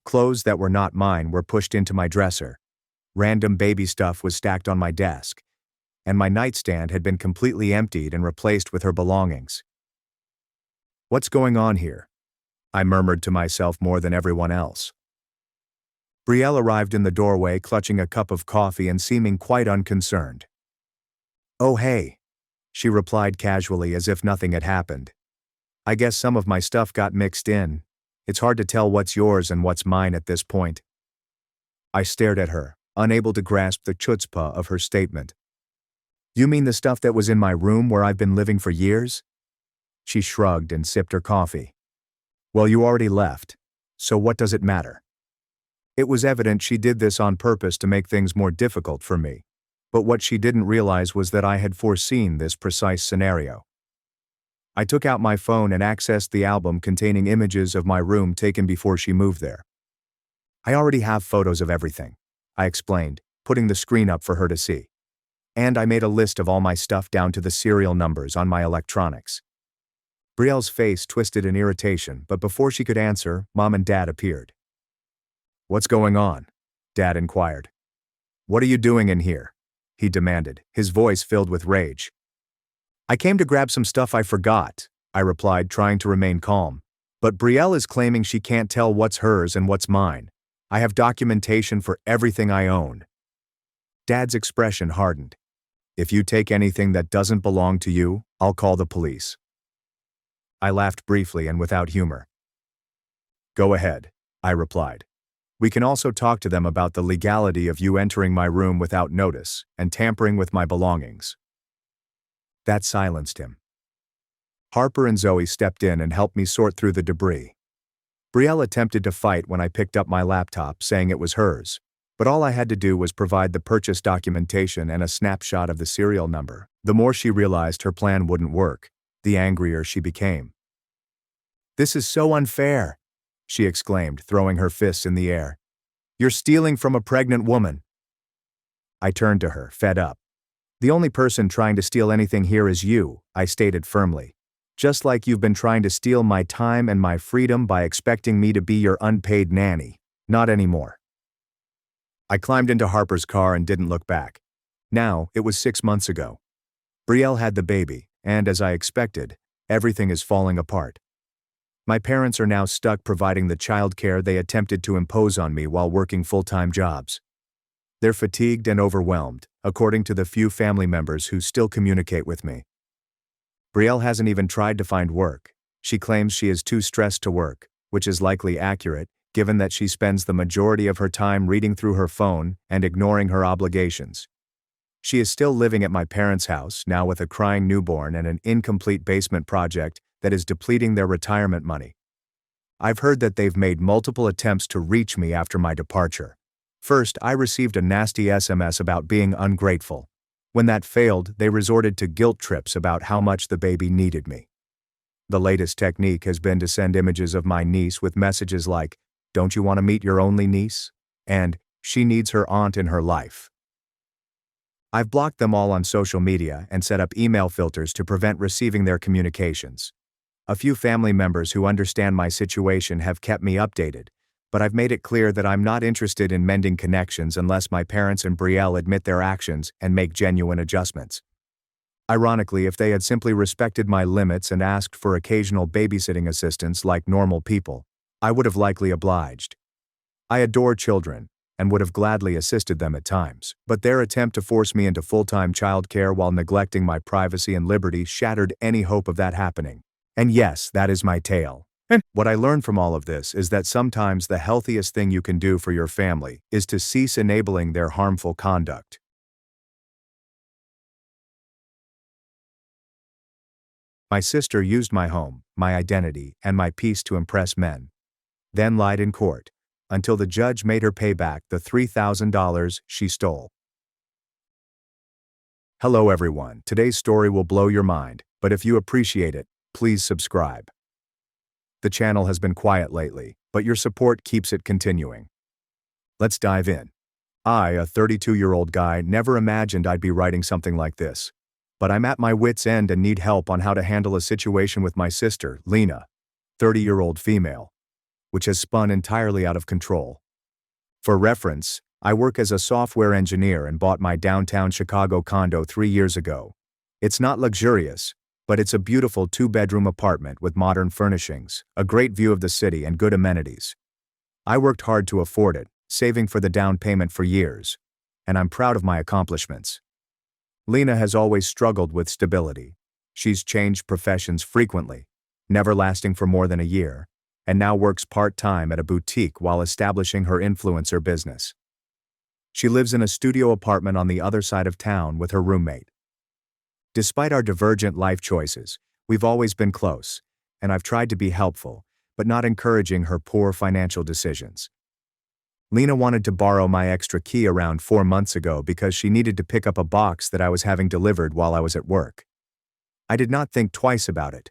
Clothes that were not mine were pushed into my dresser. Random baby stuff was stacked on my desk, and my nightstand had been completely emptied and replaced with her belongings. "What's going on here?" I murmured to myself more than everyone else. Brielle arrived in the doorway clutching a cup of coffee and seeming quite unconcerned. "Oh hey," she replied casually as if nothing had happened. "I guess some of my stuff got mixed in. It's hard to tell what's yours and what's mine at this point." I stared at her, unable to grasp the chutzpah of her statement. "You mean the stuff that was in my room where I've been living for years?" She shrugged and sipped her coffee. "Well, you already left, so what does it matter?" It was evident she did this on purpose to make things more difficult for me, but what she didn't realize was that I had foreseen this precise scenario. I took out my phone and accessed the album containing images of my room taken before she moved there. "I already have photos of everything," I explained, putting the screen up for her to see. "And I made a list of all my stuff down to the serial numbers on my electronics." Brielle's face twisted in irritation, but before she could answer, Mom and Dad appeared. "What's going on?" Dad inquired. "What are you doing in here?" he demanded, his voice filled with rage. "I came to grab some stuff I forgot," I replied, trying to remain calm. "But Brielle is claiming she can't tell what's hers and what's mine. I have documentation for everything I own." Dad's expression hardened. "If you take anything that doesn't belong to you, I'll call the police." I laughed briefly and without humor. "Go ahead," I replied. "We can also talk to them about the legality of you entering my room without notice and tampering with my belongings." That silenced him. Harper and Zoe stepped in and helped me sort through the debris. Brielle attempted to fight when I picked up my laptop, saying it was hers, but all I had to do was provide the purchase documentation and a snapshot of the serial number. The more she realized her plan wouldn't work, the angrier she became. "This is so unfair," she exclaimed, throwing her fists in the air. "You're stealing from a pregnant woman." I turned to her, fed up. "The only person trying to steal anything here is you," I stated firmly. "Just like you've been trying to steal my time and my freedom by expecting me to be your unpaid nanny. Not anymore." I climbed into Harper's car and didn't look back. Now, it was 6 months ago. Brielle had the baby, and as I expected, everything is falling apart. My parents are now stuck providing the childcare they attempted to impose on me while working full-time jobs. They're fatigued and overwhelmed, according to the few family members who still communicate with me. Brielle hasn't even tried to find work. She claims she is too stressed to work, which is likely accurate, given that she spends the majority of her time reading through her phone and ignoring her obligations. She is still living at my parents' house, now with a crying newborn and an incomplete basement project that is depleting their retirement money. I've heard that they've made multiple attempts to reach me after my departure. First, I received a nasty SMS about being ungrateful. When that failed, they resorted to guilt trips about how much the baby needed me. The latest technique has been to send images of my niece with messages like, "Don't you want to meet your only niece?" and "She needs her aunt in her life." I've blocked them all on social media and set up email filters to prevent receiving their communications. A few family members who understand my situation have kept me updated, but I've made it clear that I'm not interested in mending connections unless my parents and Brielle admit their actions and make genuine adjustments. Ironically, if they had simply respected my limits and asked for occasional babysitting assistance like normal people, I would have likely obliged. I adore children and would have gladly assisted them at times, but their attempt to force me into full-time childcare while neglecting my privacy and liberty shattered any hope of that happening. And yes, that is my tale. And what I learned from all of this is that sometimes the healthiest thing you can do for your family is to cease enabling their harmful conduct. My sister used my home, my identity, and my peace to impress men, then lied in court, until the judge made her pay back the $3,000 she stole. Hello everyone, today's story will blow your mind, but if you appreciate it, please subscribe. The channel has been quiet lately, but your support keeps it continuing. Let's dive in. I, a 32-year-old guy, never imagined I'd be writing something like this. But I'm at my wit's end and need help on how to handle a situation with my sister, Lena, 30-year-old female. which has spun entirely out of control. For reference, I work as a software engineer and bought my downtown Chicago condo 3 years ago. It's not luxurious, but it's a beautiful 2-bedroom apartment with modern furnishings, a great view of the city, and good amenities. I worked hard to afford it, saving for the down payment for years, and I'm proud of my accomplishments. Lena has always struggled with stability. She's changed professions frequently, never lasting for more than a year, and now works part-time at a boutique while establishing her influencer business. She lives in a studio apartment on the other side of town with her roommate. Despite our divergent life choices, we've always been close, and I've tried to be helpful, but not encouraging her poor financial decisions. Lena wanted to borrow my extra key around 4 months ago because she needed to pick up a box that I was having delivered while I was at work. I did not think twice about it.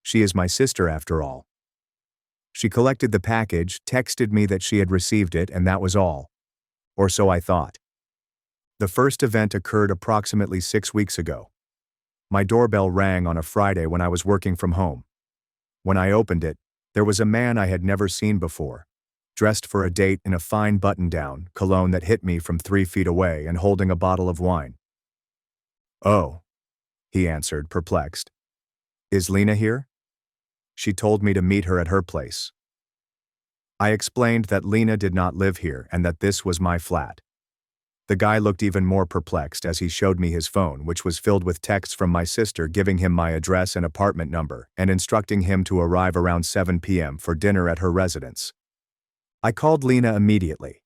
She is my sister after all. She collected the package, texted me that she had received it, and that was all. Or so I thought. The first event occurred approximately 6 weeks ago. My doorbell rang on a Friday when I was working from home. When I opened it, there was a man I had never seen before, dressed for a date in a fine button-down, cologne that hit me from 3 feet away, and holding a bottle of wine. "Oh," he answered, perplexed. "Is Lena here?" She told me to meet her at her place. I explained that Lena did not live here and that this was my flat. The guy looked even more perplexed as he showed me his phone, which was filled with texts from my sister giving him my address and apartment number and instructing him to arrive around 7 p.m. for dinner at her residence. I called Lena immediately.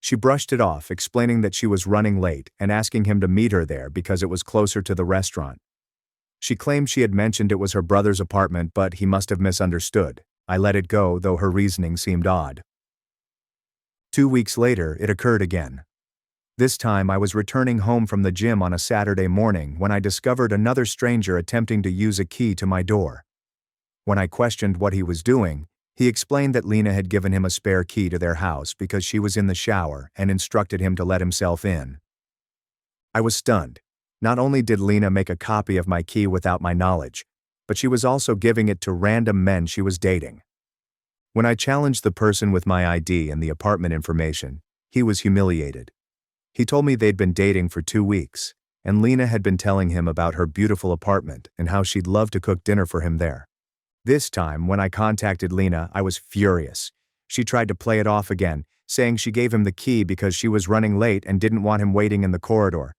She brushed it off, explaining that she was running late and asking him to meet her there because it was closer to the restaurant. She claimed she had mentioned it was her brother's apartment, but he must have misunderstood. I let it go, though her reasoning seemed odd. 2 weeks later, it occurred again. This time I was returning home from the gym on a Saturday morning when I discovered another stranger attempting to use a key to my door. When I questioned what he was doing, he explained that Lena had given him a spare key to their house because she was in the shower and instructed him to let himself in. I was stunned. Not only did Lena make a copy of my key without my knowledge, but she was also giving it to random men she was dating. When I challenged the person with my ID and the apartment information, he was humiliated. He told me they'd been dating for 2 weeks, and Lena had been telling him about her beautiful apartment and how she'd love to cook dinner for him there. This time, when I contacted Lena, I was furious. She tried to play it off again, saying she gave him the key because she was running late and didn't want him waiting in the corridor.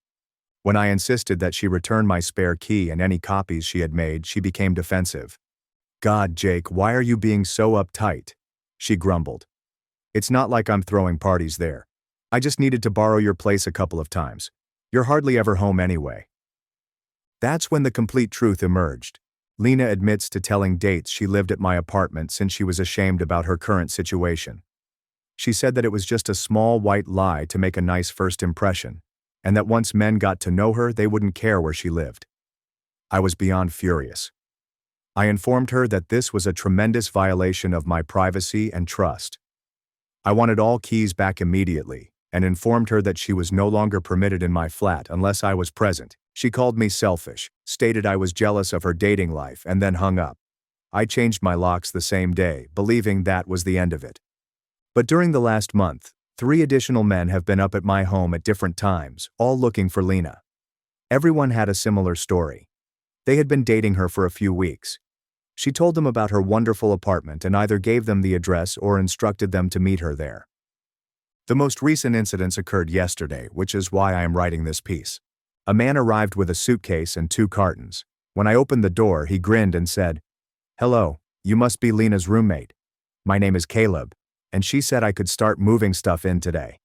When I insisted that she return my spare key and any copies she had made, she became defensive. "God, Jake, why are you being so uptight?" she grumbled. "It's not like I'm throwing parties there. I just needed to borrow your place a couple of times. You're hardly ever home anyway." That's when the complete truth emerged. Lena admits to telling dates she lived at my apartment since she was ashamed about her current situation. She said that it was just a small white lie to make a nice first impression, and that once men got to know her, they wouldn't care where she lived. I was beyond furious. I informed her that this was a tremendous violation of my privacy and trust. I wanted all keys back immediately, and informed her that she was no longer permitted in my flat unless I was present. She called me selfish, stated I was jealous of her dating life, and then hung up. I changed my locks the same day, believing that was the end of it. But during the last month, 3 additional men have been up at my home at different times, all looking for Lena. Everyone had a similar story. They had been dating her for a few weeks. She told them about her wonderful apartment and either gave them the address or instructed them to meet her there. The most recent incidents occurred yesterday, which is why I am writing this piece. A man arrived with a suitcase and 2 cartons. When I opened the door, he grinned and said, "Hello, you must be Lena's roommate. My name is Caleb, and she said I could start moving stuff in today."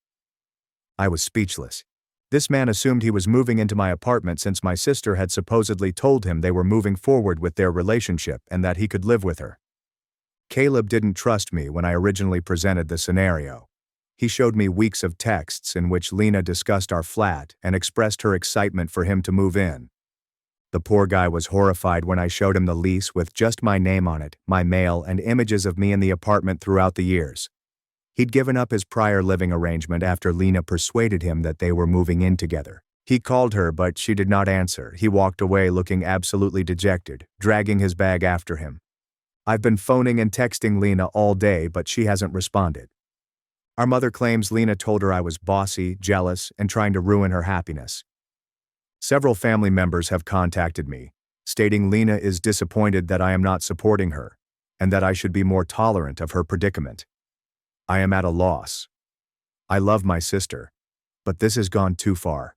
I was speechless. This man assumed he was moving into my apartment since my sister had supposedly told him they were moving forward with their relationship and that he could live with her. Caleb didn't trust me when I originally presented the scenario. He showed me weeks of texts in which Lena discussed our flat and expressed her excitement for him to move in. The poor guy was horrified when I showed him the lease with just my name on it, my mail, and images of me in the apartment throughout the years. He'd given up his prior living arrangement after Lena persuaded him that they were moving in together. He called her, but she did not answer. He walked away looking absolutely dejected, dragging his bag after him. I've been phoning and texting Lena all day, but she hasn't responded. Our mother claims Lena told her I was bossy, jealous, and trying to ruin her happiness. Several family members have contacted me, stating Lena is disappointed that I am not supporting her, and that I should be more tolerant of her predicament. I am at a loss. I love my sister, but this has gone too far.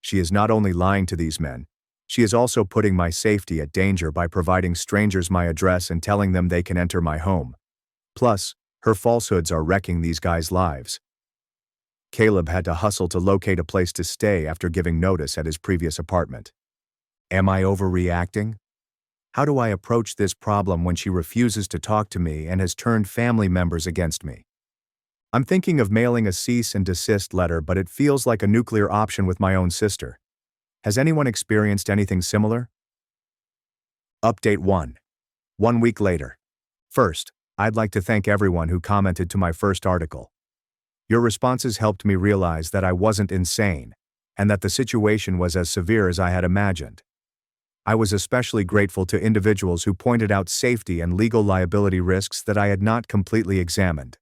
She is not only lying to these men, she is also putting my safety at danger by providing strangers my address and telling them they can enter my home. Plus, her falsehoods are wrecking these guys' lives. Caleb had to hustle to locate a place to stay after giving notice at his previous apartment. Am I overreacting? How do I approach this problem when she refuses to talk to me and has turned family members against me? I'm thinking of mailing a cease and desist letter, but it feels like a nuclear option with my own sister. Has anyone experienced anything similar? Update 1. 1 week later. First, I'd like to thank everyone who commented to my first article. Your responses helped me realize that I wasn't insane, and that the situation was as severe as I had imagined. I was especially grateful to individuals who pointed out safety and legal liability risks that I had not completely examined.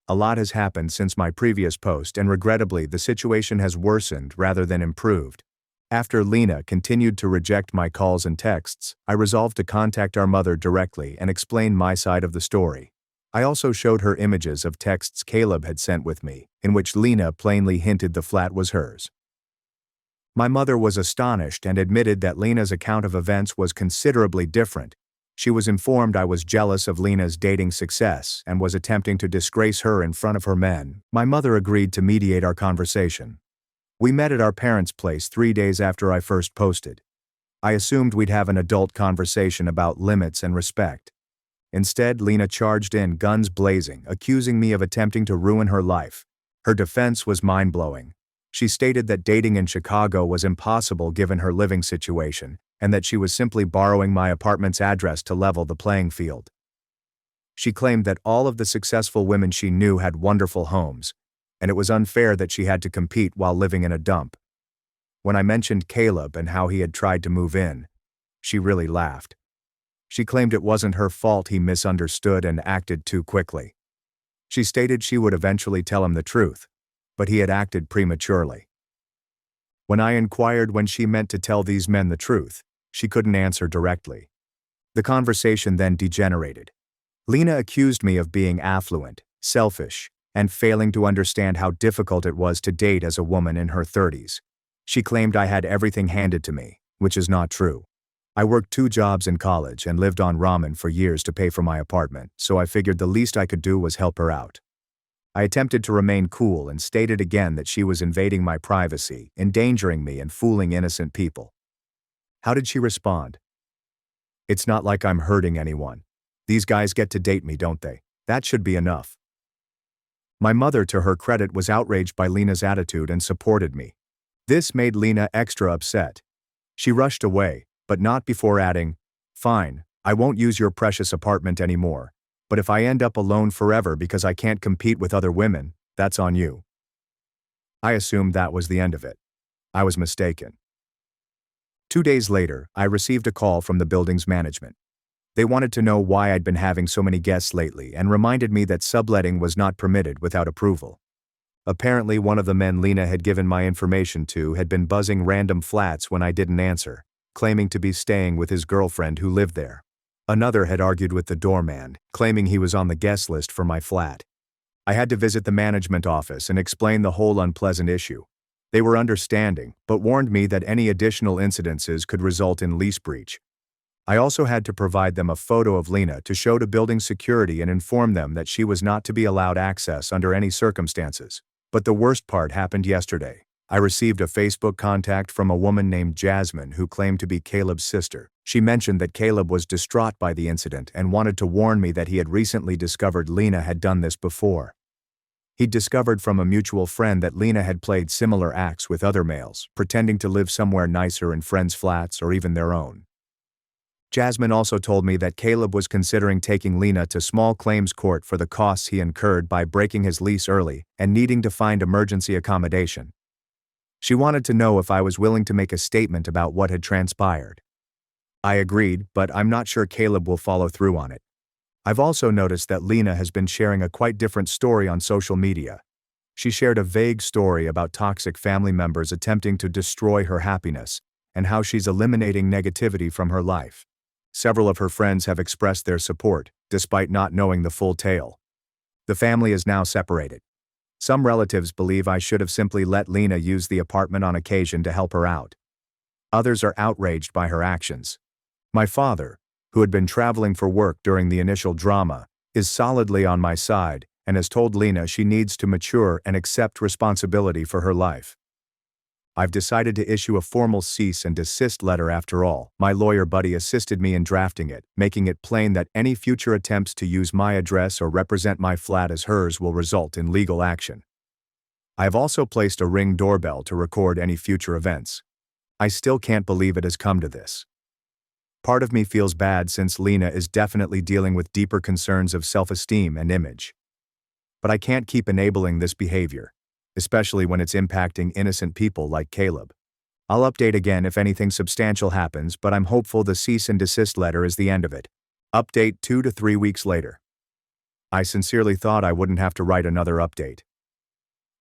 A lot has happened since my previous post, and regrettably the situation has worsened rather than improved. After Lena continued to reject my calls and texts, I resolved to contact our mother directly and explain my side of the story. I also showed her images of texts Caleb had sent with me, in which Lena plainly hinted the flat was hers. My mother was astonished and admitted that Lena's account of events was considerably different. She was informed I was jealous of Lena's dating success and was attempting to disgrace her in front of her men. My mother agreed to mediate our conversation. We met at our parents' place 3 days after I first posted. I assumed we'd have an adult conversation about limits and respect. Instead, Lena charged in, guns blazing, accusing me of attempting to ruin her life. Her defense was mind-blowing. She stated that dating in Chicago was impossible given her living situation, and that she was simply borrowing my apartment's address to level the playing field. She claimed that all of the successful women she knew had wonderful homes, and it was unfair that she had to compete while living in a dump. When I mentioned Caleb and how he had tried to move in, she really laughed. She claimed it wasn't her fault he misunderstood and acted too quickly. She stated she would eventually tell him the truth, but he had acted prematurely. When I inquired when she meant to tell these men the truth, she couldn't answer directly. The conversation then degenerated. Lena accused me of being affluent, selfish, and failing to understand how difficult it was to date as a woman in her 30s. She claimed I had everything handed to me, which is not true. I worked 2 jobs in college and lived on ramen for years to pay for my apartment, so I figured the least I could do was help her out. I attempted to remain cool and stated again that she was invading my privacy, endangering me, and fooling innocent people. How did she respond? It's not like I'm hurting anyone. These guys get to date me, don't they? That should be enough. My mother, to her credit, was outraged by Lena's attitude and supported me. This made Lena extra upset. She rushed away, but not before adding, "Fine, I won't use your precious apartment anymore, but if I end up alone forever because I can't compete with other women, that's on you." I assumed that was the end of it. I was mistaken. 2 days later, I received a call from the building's management. They wanted to know why I'd been having so many guests lately and reminded me that subletting was not permitted without approval. Apparently, one of the men Lena had given my information to had been buzzing random flats when I didn't answer, claiming to be staying with his girlfriend who lived there. Another had argued with the doorman, claiming he was on the guest list for my flat. I had to visit the management office and explain the whole unpleasant issue. They were understanding, but warned me that any additional incidences could result in lease breach. I also had to provide them a photo of Lena to show to building security and inform them that she was not to be allowed access under any circumstances. But the worst part happened yesterday. I received a Facebook contact from a woman named Jasmine who claimed to be Caleb's sister. She mentioned that Caleb was distraught by the incident and wanted to warn me that he had recently discovered Lena had done this before. He'd discovered from a mutual friend that Lena had played similar acts with other males, pretending to live somewhere nicer in friends' flats or even their own. Jasmine also told me that Caleb was considering taking Lena to small claims court for the costs he incurred by breaking his lease early and needing to find emergency accommodation. She wanted to know if I was willing to make a statement about what had transpired. I agreed, but I'm not sure Caleb will follow through on it. I've also noticed that Lena has been sharing a quite different story on social media. She shared a vague story about toxic family members attempting to destroy her happiness, and how she's eliminating negativity from her life. Several of her friends have expressed their support, despite not knowing the full tale. The family is now separated. Some relatives believe I should have simply let Lena use the apartment on occasion to help her out. Others are outraged by her actions. My father, who had been traveling for work during the initial drama, is solidly on my side and has told Lena she needs to mature and accept responsibility for her life. I've decided to issue a formal cease and desist letter after all. My lawyer buddy assisted me in drafting it, making it plain that any future attempts to use my address or represent my flat as hers will result in legal action. I have also placed a Ring doorbell to record any future events. I still can't believe it has come to this. Part of me feels bad since Lena is definitely dealing with deeper concerns of self-esteem and image. But I can't keep enabling this behavior, especially when it's impacting innocent people like Caleb. I'll update again if anything substantial happens, but I'm hopeful the cease and desist letter is the end of it. Update 2 to 3 weeks later. I sincerely thought I wouldn't have to write another update.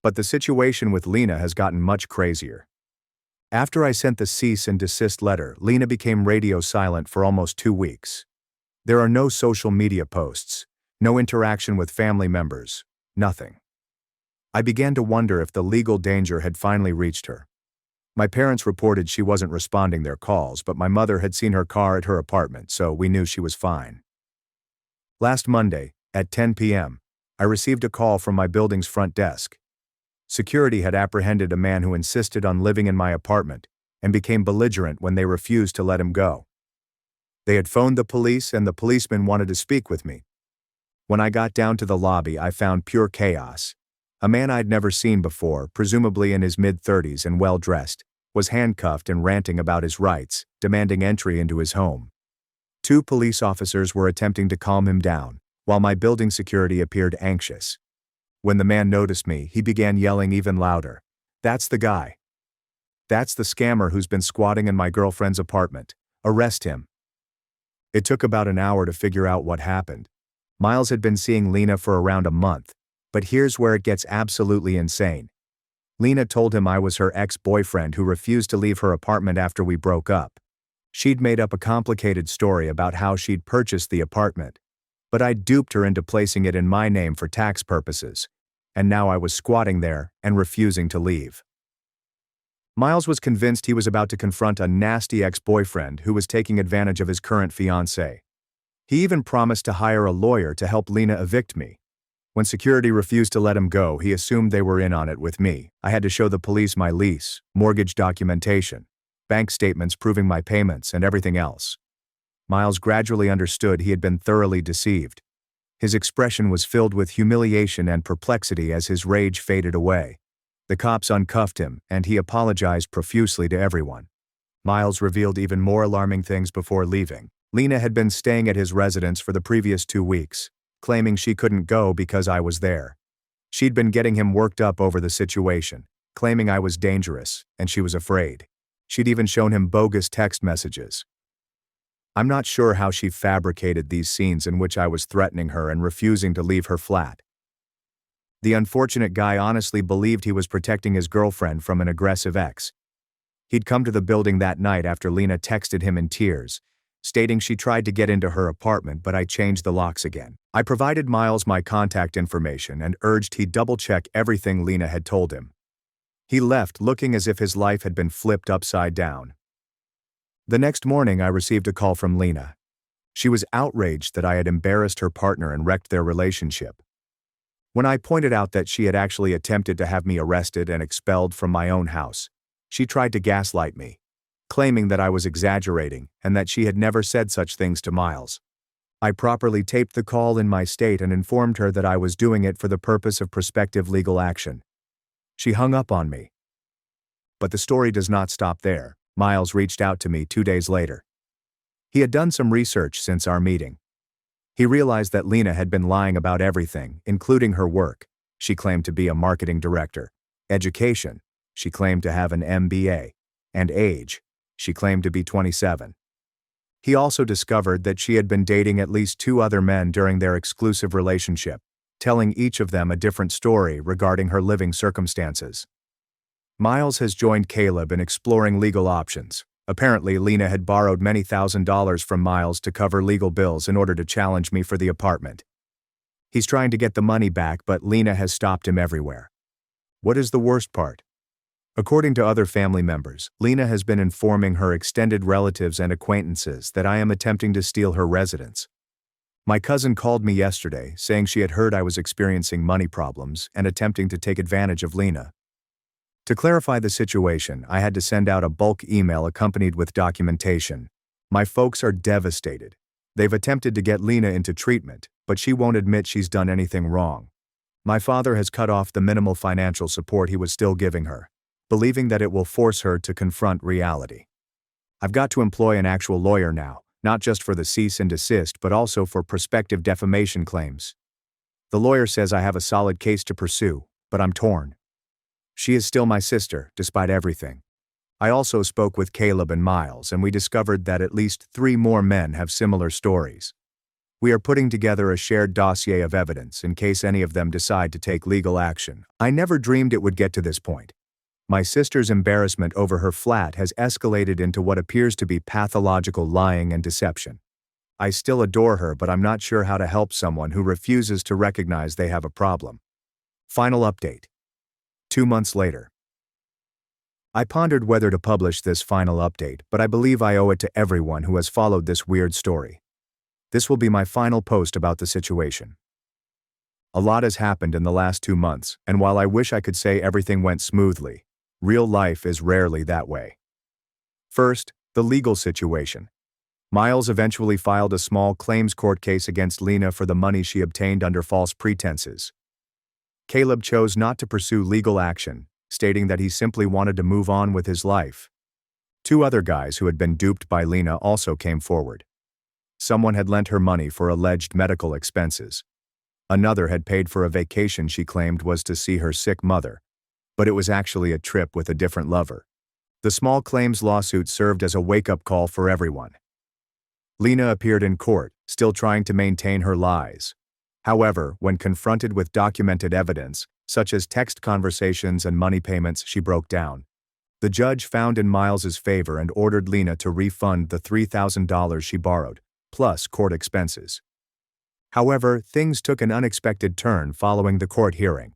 But the situation with Lena has gotten much crazier. After I sent the cease and desist letter, Lena became radio silent for almost 2 weeks. There are no social media posts, no interaction with family members, nothing. I began to wonder if the legal danger had finally reached her. My parents reported she wasn't responding their calls, but my mother had seen her car at her apartment, so we knew she was fine. Last Monday, at 10 p.m., I received a call from my building's front desk. Security had apprehended a man who insisted on living in my apartment and became belligerent when they refused to let him go. They had phoned the police and the policeman wanted to speak with me. When I got down to the lobby, I found pure chaos. A man I'd never seen before, presumably in his mid-30s and well-dressed, was handcuffed and ranting about his rights, demanding entry into his home. 2 police officers were attempting to calm him down, while my building security appeared anxious. When the man noticed me, he began yelling even louder. "That's the guy. That's the scammer who's been squatting in my girlfriend's apartment. Arrest him." It took about an hour to figure out what happened. Miles had been seeing Lena for around a month, but here's where it gets absolutely insane. Lena told him I was her ex-boyfriend who refused to leave her apartment after we broke up. She'd made up a complicated story about how she'd purchased the apartment, but I'd duped her into placing it in my name for tax purposes, and now I was squatting there and refusing to leave. Miles was convinced he was about to confront a nasty ex-boyfriend who was taking advantage of his current fiancée. He even promised to hire a lawyer to help Lena evict me. When security refused to let him go, he assumed they were in on it with me. I had to show the police my lease, mortgage documentation, bank statements proving my payments, and everything else. Miles gradually understood he had been thoroughly deceived. His expression was filled with humiliation and perplexity as his rage faded away. The cops uncuffed him, and he apologized profusely to everyone. Miles revealed even more alarming things before leaving. Lena had been staying at his residence for the previous 2 weeks, claiming she couldn't go because I was there. She'd been getting him worked up over the situation, claiming I was dangerous, and she was afraid. She'd even shown him bogus text messages. I'm not sure how she fabricated these scenes in which I was threatening her and refusing to leave her flat. The unfortunate guy honestly believed he was protecting his girlfriend from an aggressive ex. He'd come to the building that night after Lena texted him in tears, stating she tried to get into her apartment but I changed the locks again. I provided Miles my contact information and urged he double-check everything Lena had told him. He left looking as if his life had been flipped upside down. The next morning I received a call from Lena. She was outraged that I had embarrassed her partner and wrecked their relationship. When I pointed out that she had actually attempted to have me arrested and expelled from my own house, she tried to gaslight me, claiming that I was exaggerating and that she had never said such things to Miles. I properly taped the call in my state and informed her that I was doing it for the purpose of prospective legal action. She hung up on me. But the story does not stop there. Miles reached out to me 2 days later. He had done some research since our meeting. He realized that Lena had been lying about everything, including her work. She claimed to be a marketing director. Education. She claimed to have an MBA. And age. She claimed to be 27. He also discovered that she had been dating at least 2 other men during their exclusive relationship, telling each of them a different story regarding her living circumstances. Miles has joined Caleb in exploring legal options. Apparently, Lena had borrowed many $1,000s from Miles to cover legal bills in order to challenge me for the apartment. He's trying to get the money back, but Lena has stopped him everywhere. What is the worst part? According to other family members, Lena has been informing her extended relatives and acquaintances that I am attempting to steal her residence. My cousin called me yesterday saying she had heard I was experiencing money problems and attempting to take advantage of Lena. To clarify the situation, I had to send out a bulk email accompanied with documentation. My folks are devastated. They've attempted to get Lena into treatment, but she won't admit she's done anything wrong. My father has cut off the minimal financial support he was still giving her, believing that it will force her to confront reality. I've got to employ an actual lawyer now, not just for the cease and desist but also for prospective defamation claims. The lawyer says I have a solid case to pursue, but I'm torn. She is still my sister, despite everything. I also spoke with Caleb and Miles, and we discovered that at least 3 more men have similar stories. We are putting together a shared dossier of evidence in case any of them decide to take legal action. I never dreamed it would get to this point. My sister's embarrassment over her flat has escalated into what appears to be pathological lying and deception. I still adore her, but I'm not sure how to help someone who refuses to recognize they have a problem. Final update. 2 months later. I pondered whether to publish this final update, but I believe I owe it to everyone who has followed this weird story. This will be my final post about the situation. A lot has happened in the last 2 months, and while I wish I could say everything went smoothly, real life is rarely that way. First, the legal situation. Miles eventually filed a small claims court case against Lena for the money she obtained under false pretenses. Caleb chose not to pursue legal action, stating that he simply wanted to move on with his life. 2 other guys who had been duped by Lena also came forward. Someone had lent her money for alleged medical expenses. Another had paid for a vacation she claimed was to see her sick mother, but it was actually a trip with a different lover. The small claims lawsuit served as a wake-up call for everyone. Lena appeared in court, still trying to maintain her lies. However, when confronted with documented evidence, such as text conversations and money payments, she broke down. The judge found in Miles's favor and ordered Lena to refund the $3,000 she borrowed, plus court expenses. However, things took an unexpected turn following the court hearing.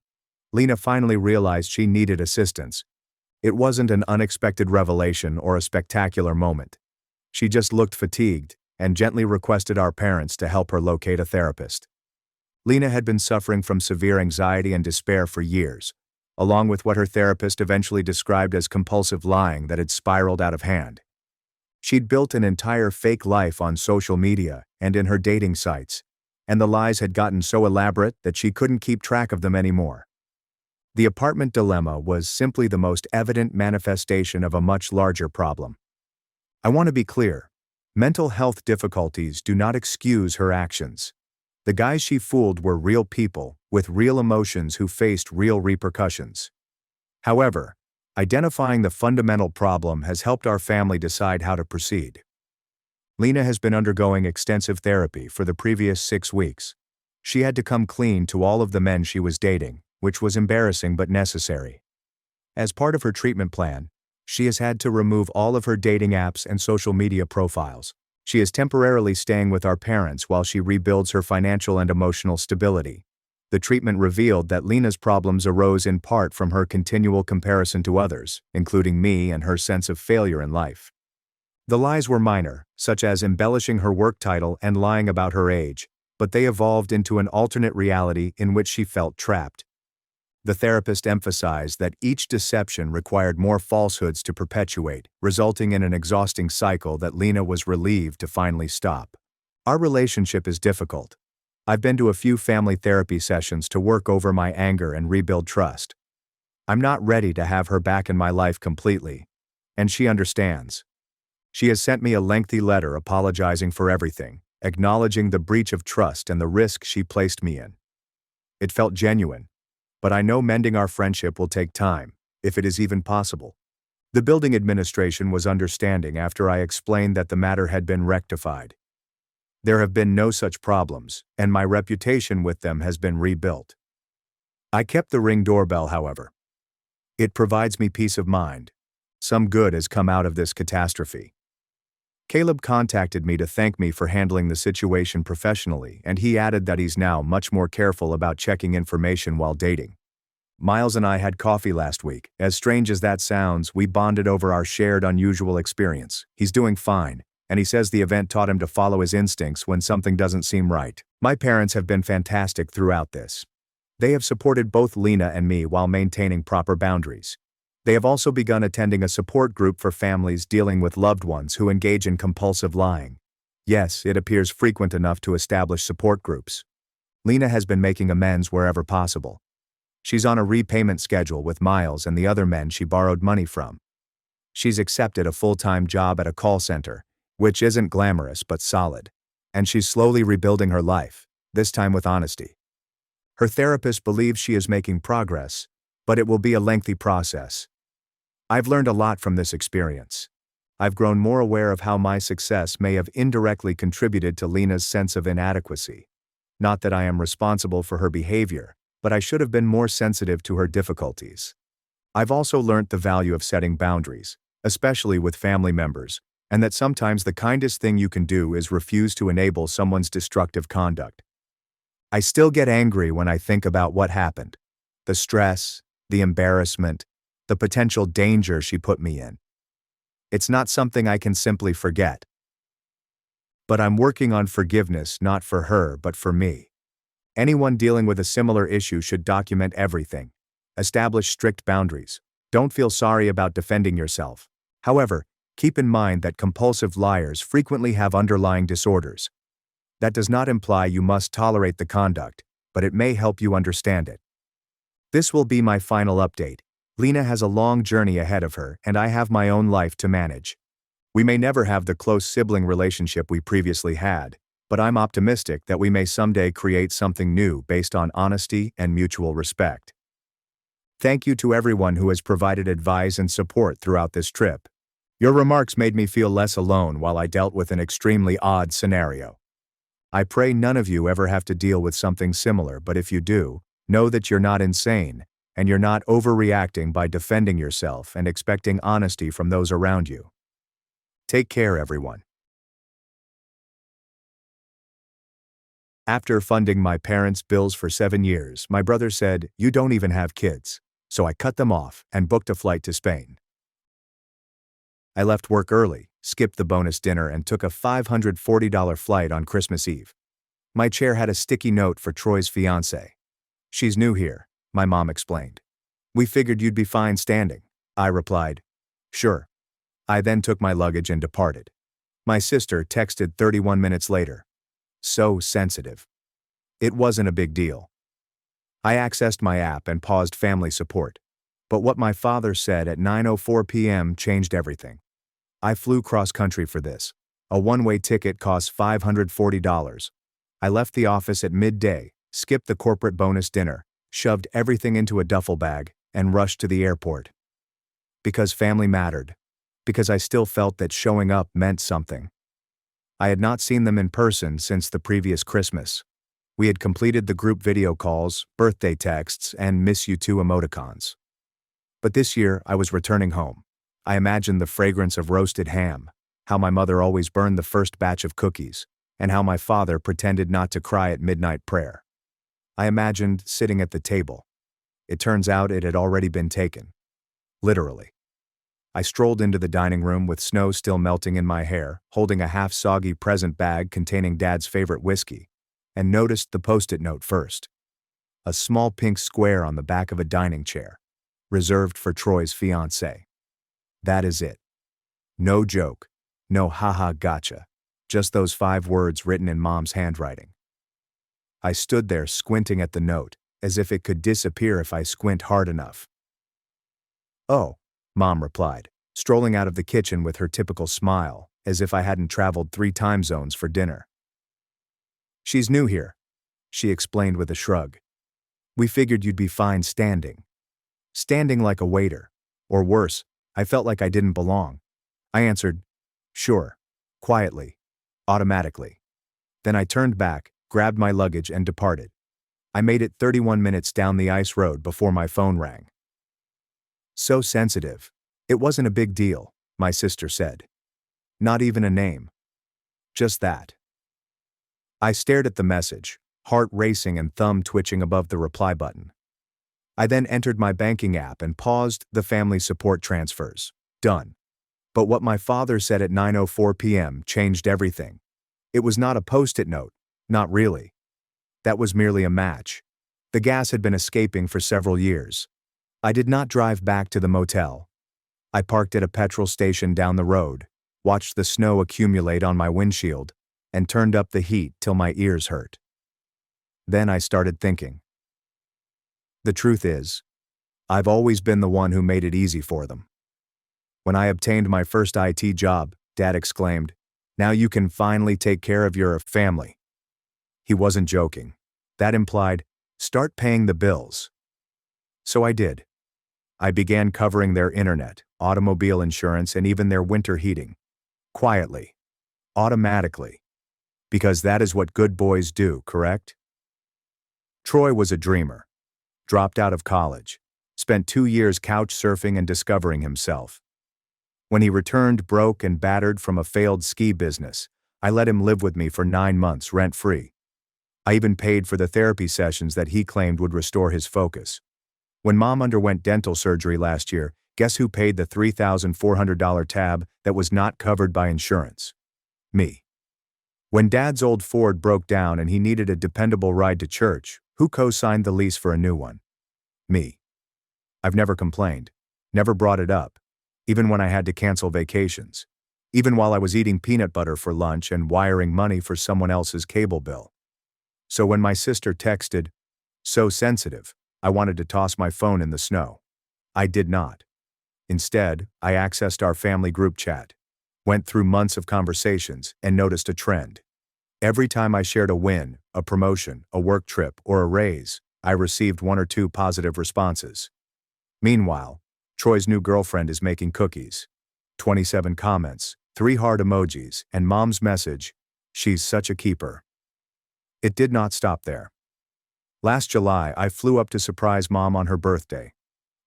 Lena finally realized she needed assistance. It wasn't an unexpected revelation or a spectacular moment. She just looked fatigued and gently requested our parents to help her locate a therapist. Lena had been suffering from severe anxiety and despair for years, along with what her therapist eventually described as compulsive lying that had spiraled out of hand. She'd built an entire fake life on social media and in her dating sites, and the lies had gotten so elaborate that she couldn't keep track of them anymore. The apartment dilemma was simply the most evident manifestation of a much larger problem. I want to be clear. Mental health difficulties do not excuse her actions. The guys she fooled were real people, with real emotions who faced real repercussions. However, identifying the fundamental problem has helped our family decide how to proceed. Lena has been undergoing extensive therapy for the previous 6 weeks. She had to come clean to all of the men she was dating, which was embarrassing but necessary. As part of her treatment plan, she has had to remove all of her dating apps and social media profiles. She is temporarily staying with our parents while she rebuilds her financial and emotional stability. The treatment revealed that Lena's problems arose in part from her continual comparison to others, including me, and her sense of failure in life. The lies were minor, such as embellishing her work title and lying about her age, but they evolved into an alternate reality in which she felt trapped. The therapist emphasized that each deception required more falsehoods to perpetuate, resulting in an exhausting cycle that Lena was relieved to finally stop. Our relationship is difficult. I've been to a few family therapy sessions to work over my anger and rebuild trust. I'm not ready to have her back in my life completely, and she understands. She has sent me a lengthy letter apologizing for everything, acknowledging the breach of trust and the risk she placed me in. It felt genuine. But I know mending our friendship will take time, if it is even possible. The building administration was understanding after I explained that the matter had been rectified. There have been no such problems, and my reputation with them has been rebuilt. I kept the Ring doorbell, however. It provides me peace of mind. Some good has come out of this catastrophe. Caleb contacted me to thank me for handling the situation professionally, and he added that he's now much more careful about checking information while dating. Miles and I had coffee last week. As strange as that sounds, we bonded over our shared unusual experience. He's doing fine, and he says the event taught him to follow his instincts when something doesn't seem right. My parents have been fantastic throughout this. They have supported both Lena and me while maintaining proper boundaries. They have also begun attending a support group for families dealing with loved ones who engage in compulsive lying. Yes, it appears frequent enough to establish support groups. Lena has been making amends wherever possible. She's on a repayment schedule with Miles and the other men she borrowed money from. She's accepted a full-time job at a call center, which isn't glamorous but solid. And she's slowly rebuilding her life, this time with honesty. Her therapist believes she is making progress, but it will be a lengthy process. I've learned a lot from this experience. I've grown more aware of how my success may have indirectly contributed to Lena's sense of inadequacy. Not that I am responsible for her behavior, but I should have been more sensitive to her difficulties. I've also learned the value of setting boundaries, especially with family members, and that sometimes the kindest thing you can do is refuse to enable someone's destructive conduct. I still get angry when I think about what happened. The stress, the embarrassment, the potential danger she put me in. It's not something I can simply forget. But I'm working on forgiveness not for her but for me. Anyone dealing with a similar issue should document everything. Establish strict boundaries. Don't feel sorry about defending yourself. However, keep in mind that compulsive liars frequently have underlying disorders. That does not imply you must tolerate the conduct, but it may help you understand it. This will be my final update. Lena has a long journey ahead of her, and I have my own life to manage. We may never have the close sibling relationship we previously had, but I'm optimistic that we may someday create something new based on honesty and mutual respect. Thank you to everyone who has provided advice and support throughout this trip. Your remarks made me feel less alone while I dealt with an extremely odd scenario. I pray none of you ever have to deal with something similar, but if you do, know that you're not insane, and you're not overreacting by defending yourself and expecting honesty from those around you. Take care, everyone. After funding my parents' bills for 7 years, my brother said, "You don't even have kids." So I cut them off and booked a flight to Spain. I left work early, skipped the bonus dinner, and took a $540 flight on Christmas Eve. My chair had a sticky note for Troy's fiancée. "She's new here," my mom explained. "We figured you'd be fine standing," I replied. "Sure." I then took my luggage and departed. My sister texted 31 minutes later. So sensitive. It wasn't a big deal. I accessed my app and paused family support. But what my father said at 9:04 p.m. changed everything. I flew cross-country for this. A one-way ticket cost $540. I left the office at midday, skipped the corporate bonus dinner, shoved everything into a duffel bag, and rushed to the airport. Because family mattered. Because I still felt that showing up meant something. I had not seen them in person since the previous Christmas. We had completed the group video calls, birthday texts, and miss you too emoticons. But this year, I was returning home. I imagined the fragrance of roasted ham, how my mother always burned the first batch of cookies, and how my father pretended not to cry at midnight prayer. I imagined sitting at the table. It turns out it had already been taken. Literally. I strolled into the dining room with snow still melting in my hair, holding a half-soggy present bag containing Dad's favorite whiskey, and noticed the post-it note first. A small pink square on the back of a dining chair, reserved for Troy's fiancée. That is it. No joke, no haha gotcha, just those 5 words written in Mom's handwriting. I stood there squinting at the note, as if it could disappear if I squint hard enough. "Oh," Mom replied, strolling out of the kitchen with her typical smile, as if I hadn't traveled 3 time zones for dinner. "She's new here," she explained with a shrug. "We figured you'd be fine standing. Standing like a waiter. Or worse, I felt like I didn't belong. I answered, "Sure," quietly, automatically. Then I turned back, grabbed my luggage, and departed. I made it 31 minutes down the ice road before my phone rang. "So sensitive. It wasn't a big deal," my sister said. "Not even a name. Just that." I stared at the message, heart racing and thumb twitching above the reply button. I then entered my banking app and paused the family support transfers. Done. But what my father said at 9:04 p.m. changed everything. It was not a post-it note. Not really. That was merely a match. The gas had been escaping for several years. I did not drive back to the motel. I parked at a petrol station down the road, watched the snow accumulate on my windshield, and turned up the heat till my ears hurt. Then I started thinking. The truth is, I've always been the one who made it easy for them. When I obtained my first IT job, Dad exclaimed, "Now you can finally take care of your family." He wasn't joking. That implied, start paying the bills. So I did. I began covering their internet, automobile insurance, and even their winter heating. Quietly. Automatically. Because that is what good boys do, correct? Troy was a dreamer. Dropped out of college. Spent 2 years couch surfing and discovering himself. When he returned broke and battered from a failed ski business, I let him live with me for 9 months rent-free. I even paid for the therapy sessions that he claimed would restore his focus. When Mom underwent dental surgery last year, guess who paid the $3,400 tab that was not covered by insurance? Me. When Dad's old Ford broke down and he needed a dependable ride to church, who co-signed the lease for a new one? Me. I've never complained. Never brought it up. Even when I had to cancel vacations. Even while I was eating peanut butter for lunch and wiring money for someone else's cable bill. So when my sister texted, "So sensitive," I wanted to toss my phone in the snow. I did not. Instead, I accessed our family group chat, went through months of conversations, and noticed a trend. Every time I shared a win, a promotion, a work trip, or a raise, I received 1 or 2 positive responses. Meanwhile, Troy's new girlfriend is making cookies. 27 comments, 3 heart emojis, and Mom's message, "She's such a keeper." It did not stop there. Last July, I flew up to surprise Mom on her birthday.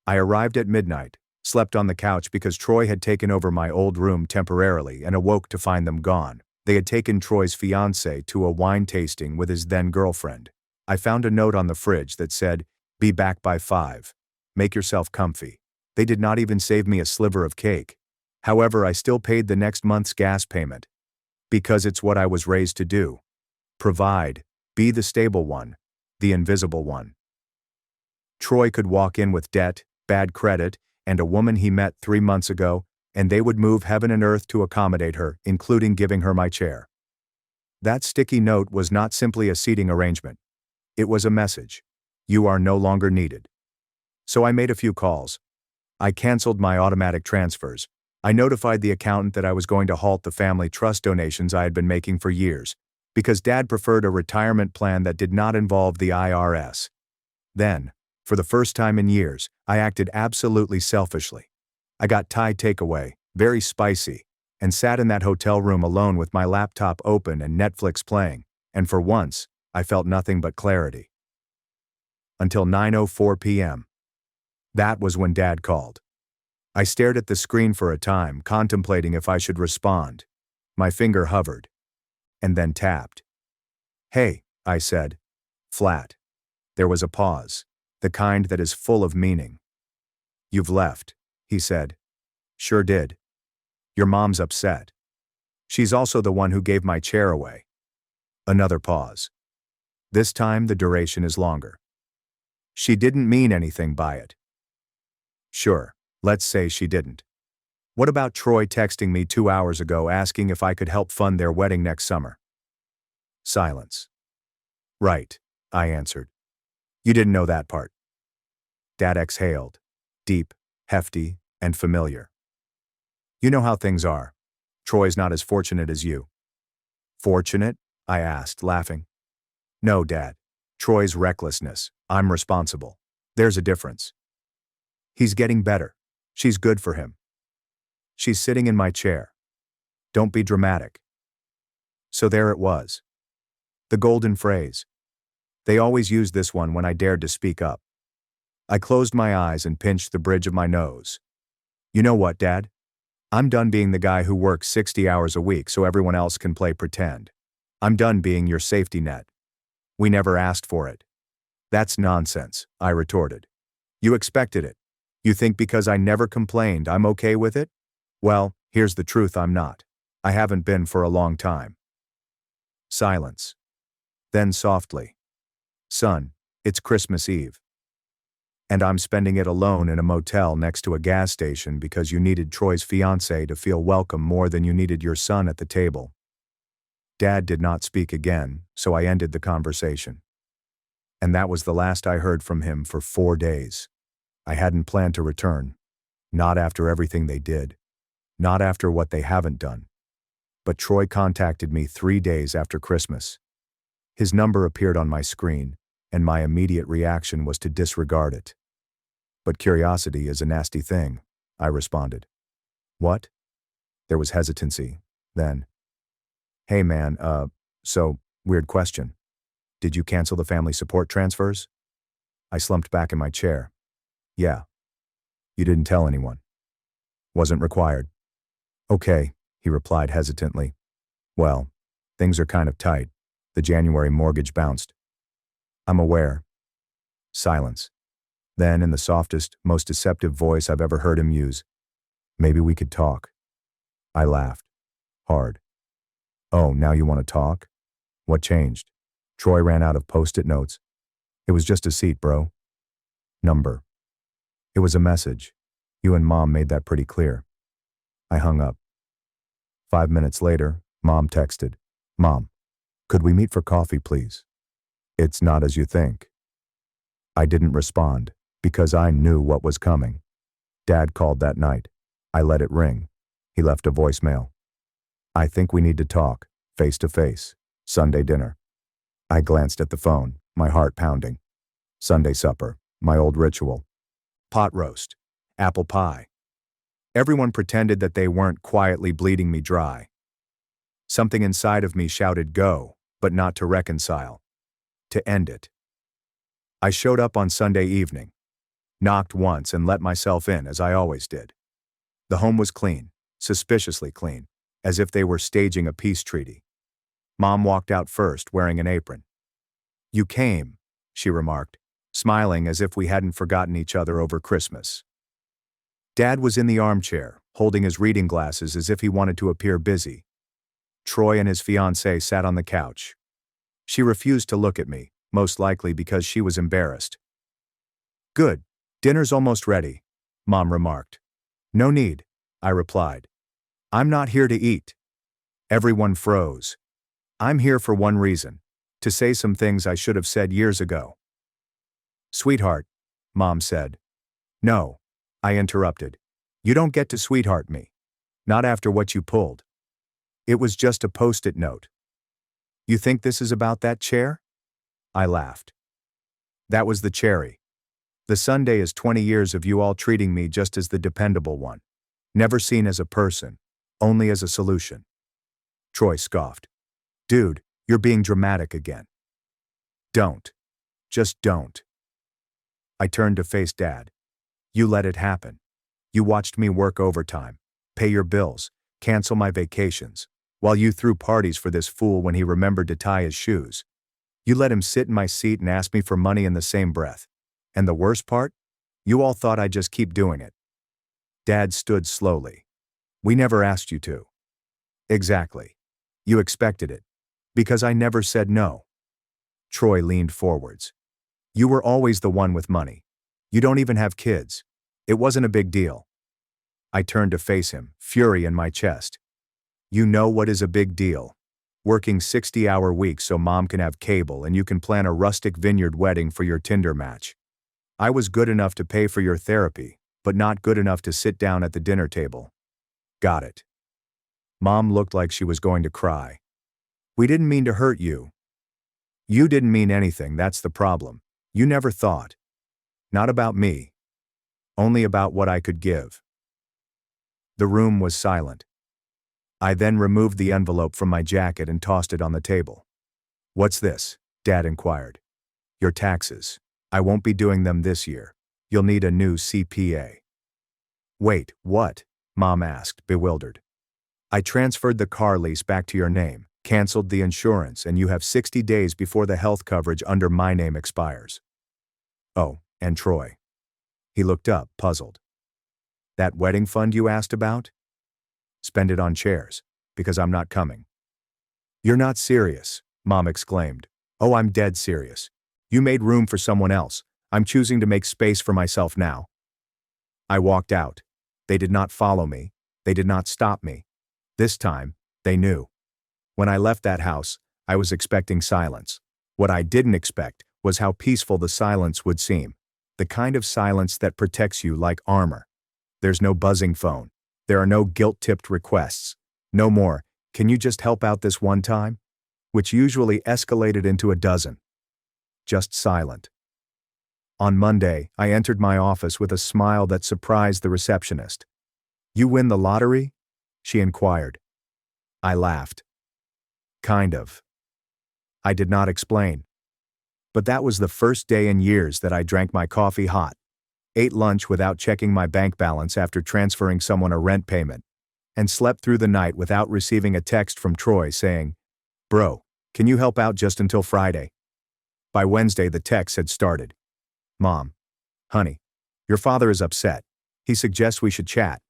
I arrived at midnight, slept on the couch because Troy had taken over my old room temporarily and awoke to find them gone. They had taken Troy's fiancée to a wine tasting with his then-girlfriend. I found a note on the fridge that said, "Be back by 5. Make yourself comfy." They did not even save me a sliver of cake. However, I still paid the next month's gas payment. Because it's what I was raised to do. Provide, be the stable one, the invisible one. Troy could walk in with debt, bad credit, and a woman he met 3 months ago, and they would move heaven and earth to accommodate her, including giving her my chair. That sticky note was not simply a seating arrangement. It was a message. You are no longer needed. So I made a few calls. I canceled my automatic transfers. I notified the accountant that I was going to halt the family trust donations I had been making for years, because Dad preferred a retirement plan that did not involve the IRS. Then, for the first time in years, I acted absolutely selfishly. I got Thai takeaway, very spicy, and sat in that hotel room alone with my laptop open and Netflix playing, and for once, I felt nothing but clarity. Until 9:04 p.m. That was when Dad called. I stared at the screen for a time, contemplating if I should respond. My finger hovered. And then tapped. "Hey," I said. Flat. There was a pause, the kind that is full of meaning. "You've left," he said. "Sure did. Your mom's upset. She's also the one who gave my chair away." Another pause. This time the duration is longer. "She didn't mean anything by it." Sure, let's say she didn't. What about Troy texting me 2 hours ago asking if I could help fund their wedding next summer? Silence. "Right," I answered. "You didn't know that part." Dad exhaled. Deep, hefty, and familiar. "You know how things are. Troy's not as fortunate as you." "Fortunate?" I asked, laughing. "No, Dad. Troy's recklessness. I'm responsible. There's a difference. He's getting better. She's good for him. She's sitting in my chair. Don't be dramatic. So there it was. The golden phrase. They always used this one when I dared to speak up. I closed my eyes and pinched the bridge of my nose. You know what, Dad? I'm done being the guy who works 60 hours a week so everyone else can play pretend. I'm done being your safety net. We never asked for it. That's nonsense, I retorted. You expected it. You think because I never complained I'm okay with it? Well, here's the truth, I'm not. I haven't been for a long time. Silence. Then softly. Son, it's Christmas Eve. And I'm spending it alone in a motel next to a gas station because you needed Troy's fiancée to feel welcome more than you needed your son at the table. Dad did not speak again, so I ended the conversation. And that was the last I heard from him for 4 days. I hadn't planned to return. Not after everything they did. Not after what they haven't done. But Troy contacted me 3 days after Christmas. His number appeared on my screen, and my immediate reaction was to disregard it. But curiosity is a nasty thing, I responded. What? There was hesitancy. Then, hey man, so, weird question. Did you cancel the family support transfers? I slumped back in my chair. Yeah. You didn't tell anyone. Wasn't required. Okay, he replied hesitantly. Well, things are kind of tight. The January mortgage bounced. I'm aware. Silence. Then, in the softest, most deceptive voice I've ever heard him use, maybe we could talk. I laughed. Hard. Oh, now you want to talk? What changed? Troy ran out of post-it notes. It was just a seat, bro. Number. It was a message. You and Mom made that pretty clear. I hung up. 5 minutes later, Mom texted. Mom, could we meet for coffee, please? It's not as you think. I didn't respond, because I knew what was coming. Dad called that night. I let it ring. He left a voicemail. I think we need to talk, face to face. Sunday dinner. I glanced at the phone, my heart pounding. Sunday supper, my old ritual. Pot roast. Apple pie. Everyone pretended that they weren't quietly bleeding me dry. Something inside of me shouted go, but not to reconcile. To end it. I showed up on Sunday evening. Knocked once and let myself in, as I always did. The home was clean, suspiciously clean, as if they were staging a peace treaty. Mom walked out first, wearing an apron. You came, she remarked, smiling as if we hadn't forgotten each other over Christmas. Dad was in the armchair, holding his reading glasses as if he wanted to appear busy. Troy and his fiancée sat on the couch. She refused to look at me, most likely because she was embarrassed. Good, dinner's almost ready, Mom remarked. No need, I replied. I'm not here to eat. Everyone froze. I'm here for one reason, to say some things I should have said years ago. Sweetheart, Mom said. No, I interrupted. You don't get to sweetheart me. Not after what you pulled. It was just a post-it note. You think this is about that chair? I laughed. That was the cherry. The Sunday is 20 years of you all treating me just as the dependable one. Never seen as a person, only as a solution. Troy scoffed. Dude, you're being dramatic again. Don't. Just don't. I turned to face Dad. You let it happen. You watched me work overtime, pay your bills, cancel my vacations, while you threw parties for this fool when he remembered to tie his shoes. You let him sit in my seat and ask me for money in the same breath. And the worst part? You all thought I'd just keep doing it. Dad stood slowly. We never asked you to. Exactly. You expected it. Because I never said no. Troy leaned forwards. You were always the one with money. You don't even have kids. It wasn't a big deal. I turned to face him, fury in my chest. You know what is a big deal. Working 60-hour weeks so Mom can have cable and you can plan a rustic vineyard wedding for your Tinder match. I was good enough to pay for your therapy, but not good enough to sit down at the dinner table. Got it. Mom looked like she was going to cry. We didn't mean to hurt you. You didn't mean anything, that's the problem. You never thought. Not about me. Only about what I could give. The room was silent. I then removed the envelope from my jacket and tossed it on the table. "What's this?" Dad inquired. "Your taxes. I won't be doing them this year. You'll need a new CPA. "Wait, what?" Mom asked, bewildered. "I transferred the car lease back to your name, canceled the insurance, and you have 60 days before the health coverage under my name expires." "Oh, and Troy." He looked up, puzzled. "That wedding fund you asked about?" "Spend it on chairs, because I'm not coming." "You're not serious," Mom exclaimed. "Oh, I'm dead serious. You made room for someone else. I'm choosing to make space for myself now." I walked out. They did not follow me. They did not stop me. This time, they knew. When I left that house, I was expecting silence. What I didn't expect was how peaceful the silence would seem. The kind of silence that protects you like armor. There's no buzzing phone. There are no guilt-tipped requests. No more, "Can you just help out this one time?" which usually escalated into a dozen. Just silent. On Monday, I entered my office with a smile that surprised the receptionist. "You win the lottery?" she inquired. I laughed. "Kind of." I did not explain. But that was the first day in years that I drank my coffee hot, ate lunch without checking my bank balance after transferring someone a rent payment, and slept through the night without receiving a text from Troy saying, "Bro, can you help out just until Friday?" By Wednesday, the texts had started. "Mom. Honey. Your father is upset. He suggests we should chat.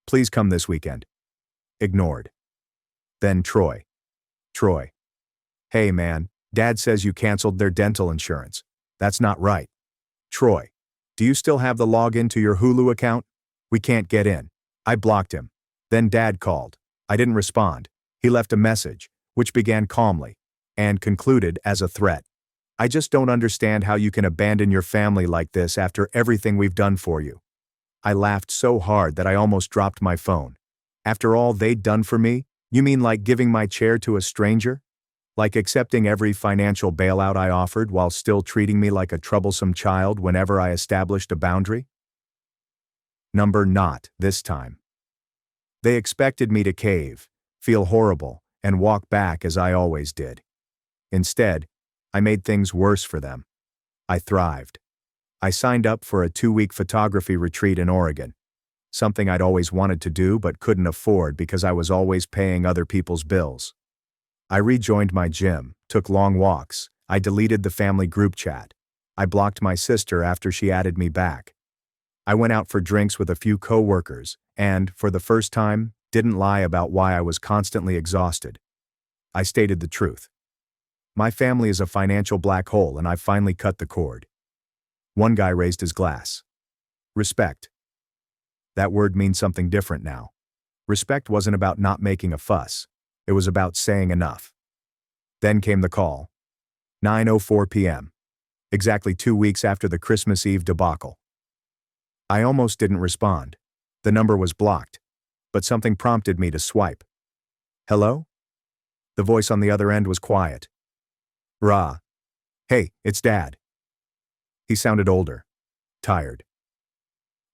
Please come this weekend." Ignored. Then Troy. "Troy. Hey man, Dad says you canceled their dental insurance. That's not right." "Troy. Do you still have the login to your Hulu account? We can't get in." I blocked him. Then Dad called. I didn't respond. He left a message, which began calmly, and concluded as a threat. "I just don't understand how you can abandon your family like this after everything we've done for you." I laughed so hard that I almost dropped my phone. "After all they'd done for me? You mean like giving my chair to a stranger? Like accepting every financial bailout I offered while still treating me like a troublesome child whenever I established a boundary?" Not this time. They expected me to cave, feel horrible, and walk back as I always did. Instead, I made things worse for them. I thrived. I signed up for a 2-week photography retreat in Oregon, something I'd always wanted to do but couldn't afford because I was always paying other people's bills. I rejoined my gym, took long walks, I deleted the family group chat. I blocked my sister after she added me back. I went out for drinks with a few co-workers and, for the first time, didn't lie about why I was constantly exhausted. I stated the truth. My family is a financial black hole and I've finally cut the cord. One guy raised his glass. Respect. That word means something different now. Respect wasn't about not making a fuss. It was about saying enough. Then came the call. 9:04 p.m. Exactly 2 weeks after the Christmas Eve debacle. I almost didn't respond. The number was blocked. But something prompted me to swipe. "Hello?" The voice on the other end was quiet. "Rah. Hey, it's Dad." He sounded older. Tired.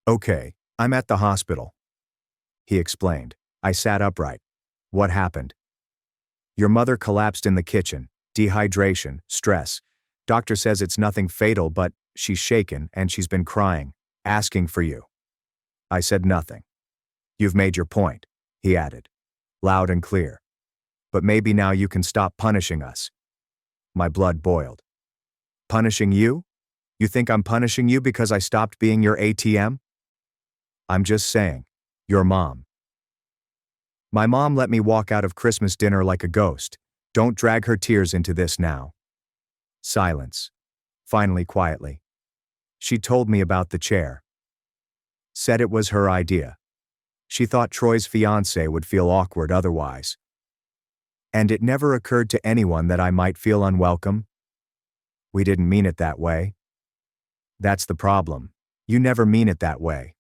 "Okay, I'm at the hospital," he explained. I sat upright. "What happened?" "Your mother collapsed in the kitchen. Dehydration, stress. Doctor says it's nothing fatal, but she's shaken and she's been crying, asking for you." I said nothing. "You've made your point," he added, loud and clear. "But maybe now you can stop punishing us." My blood boiled. "Punishing you? You think I'm punishing you because I stopped being your ATM?" "I'm just saying, your mom." "My mom let me walk out of Christmas dinner like a ghost. Don't drag her tears into this now." Silence. Finally, quietly. "She told me about the chair. Said it was her idea. She thought Troy's fiancé would feel awkward otherwise. And it never occurred to anyone that I might feel unwelcome. We didn't mean it that way." That's the problem. You never mean it that way.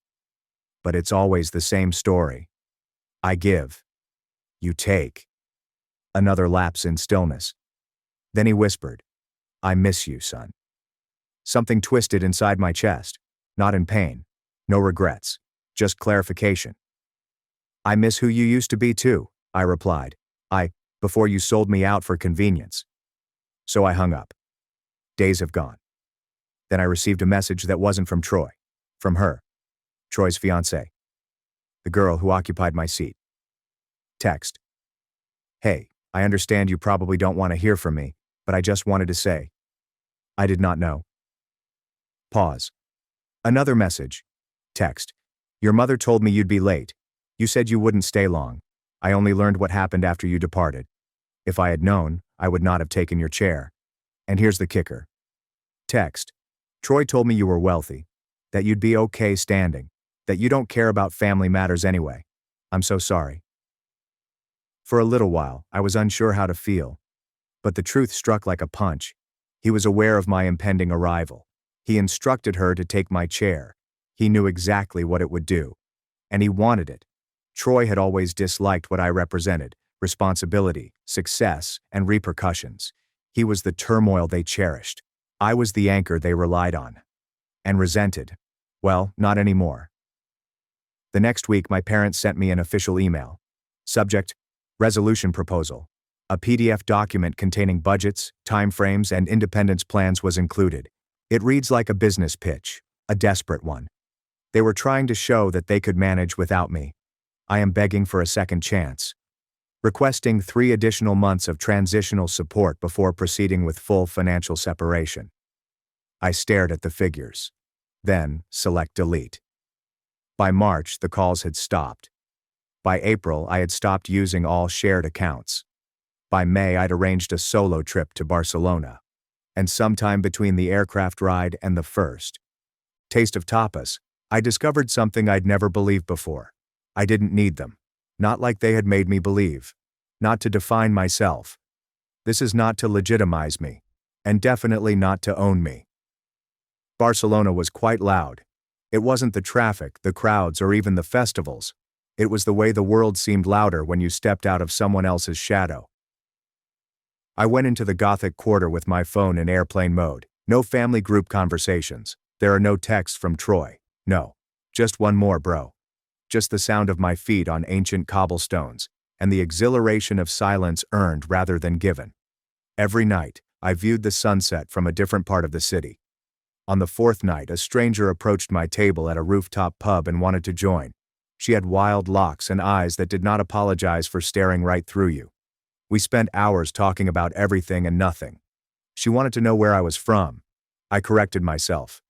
But it's always the same story. I give. You take. Another lapse in stillness. Then he whispered, "I miss you, son." Something twisted inside my chest. Not in pain. No regrets. Just clarification. I miss who you used to be too, I replied. Before you sold me out for convenience. So I hung up. Days have gone. Then I received a message that wasn't from Troy. From her. Troy's fiancée. The girl who occupied my seat. Text. Hey, I understand you probably don't want to hear from me, but I just wanted to say. I did not know. Pause. Another message. Text. Your mother told me you'd be late. You said you wouldn't stay long. I only learned what happened after you departed. If I had known, I would not have taken your chair. And here's the kicker. Text. Troy told me you were wealthy, that you'd be okay standing, that you don't care about family matters anyway. I'm so sorry. For a little while, I was unsure how to feel. But the truth struck like a punch. He was aware of my impending arrival. He instructed her to take my chair. He knew exactly what it would do. And he wanted it. Troy had always disliked what I represented: responsibility, success, and repercussions. He was the turmoil they cherished. I was the anchor they relied on. And resented. Well, not anymore. The next week, my parents sent me an official email. Subject: Resolution Proposal. A PDF document containing budgets, timeframes, and independence plans was included. It reads like a business pitch, a desperate one. They were trying to show that they could manage without me. I am begging for a second chance. Requesting 3 additional months of transitional support before proceeding with full financial separation. I stared at the figures. Then, select delete. By March, the calls had stopped. By April, I had stopped using all shared accounts. By May, I'd arranged a solo trip to Barcelona. And sometime between the aircraft ride and the first taste of tapas, I discovered something I'd never believed before. I didn't need them. Not like they had made me believe. Not to define myself. This is not to legitimize me. And definitely not to own me. Barcelona was quite loud. It wasn't the traffic, the crowds, or even the festivals. It was the way the world seemed louder when you stepped out of someone else's shadow. I went into the Gothic Quarter with my phone in airplane mode. No family group conversations. There are no texts from Troy. No. Just one more, bro. Just the sound of my feet on ancient cobblestones, and the exhilaration of silence earned rather than given. Every night, I viewed the sunset from a different part of the city. On the 4th night, a stranger approached my table at a rooftop pub and wanted to join. She had wild locks and eyes that did not apologize for staring right through you. We spent hours talking about everything and nothing. She wanted to know where I was from. I corrected myself.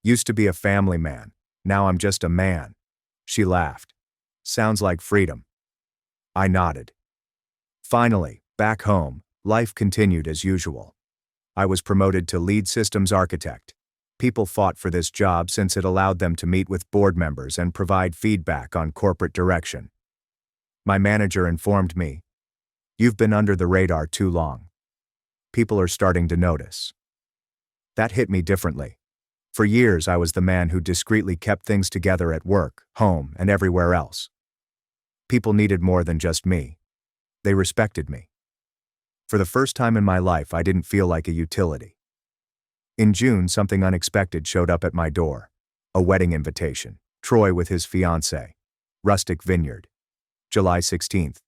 Used to be a family man. Now I'm just a man. She laughed. Sounds like freedom. I nodded. Finally, back home, life continued as usual. I was promoted to lead systems architect. People fought for this job since it allowed them to meet with board members and provide feedback on corporate direction. My manager informed me, "You've been under the radar too long. People are starting to notice." That hit me differently. For years, I was the man who discreetly kept things together at work, home, and everywhere else. People needed more than just me. They respected me. For the first time in my life, I didn't feel like a utility. In June, something unexpected showed up at my door. A wedding invitation. Troy with his fiancée. Rustic Vineyard. July 16th.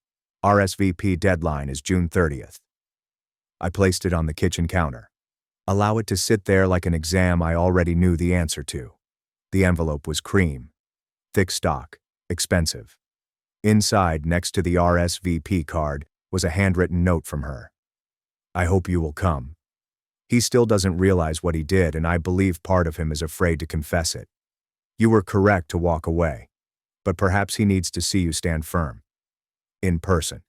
RSVP deadline is June 30th. I placed it on the kitchen counter. Allow it to sit there like an exam I already knew the answer to. The envelope was cream. Thick stock. Expensive. Inside, next to the RSVP card, was a handwritten note from her. "I hope you will come." He still doesn't realize what he did, and I believe part of him is afraid to confess it. You were correct to walk away. But perhaps he needs to see you stand firm. In person.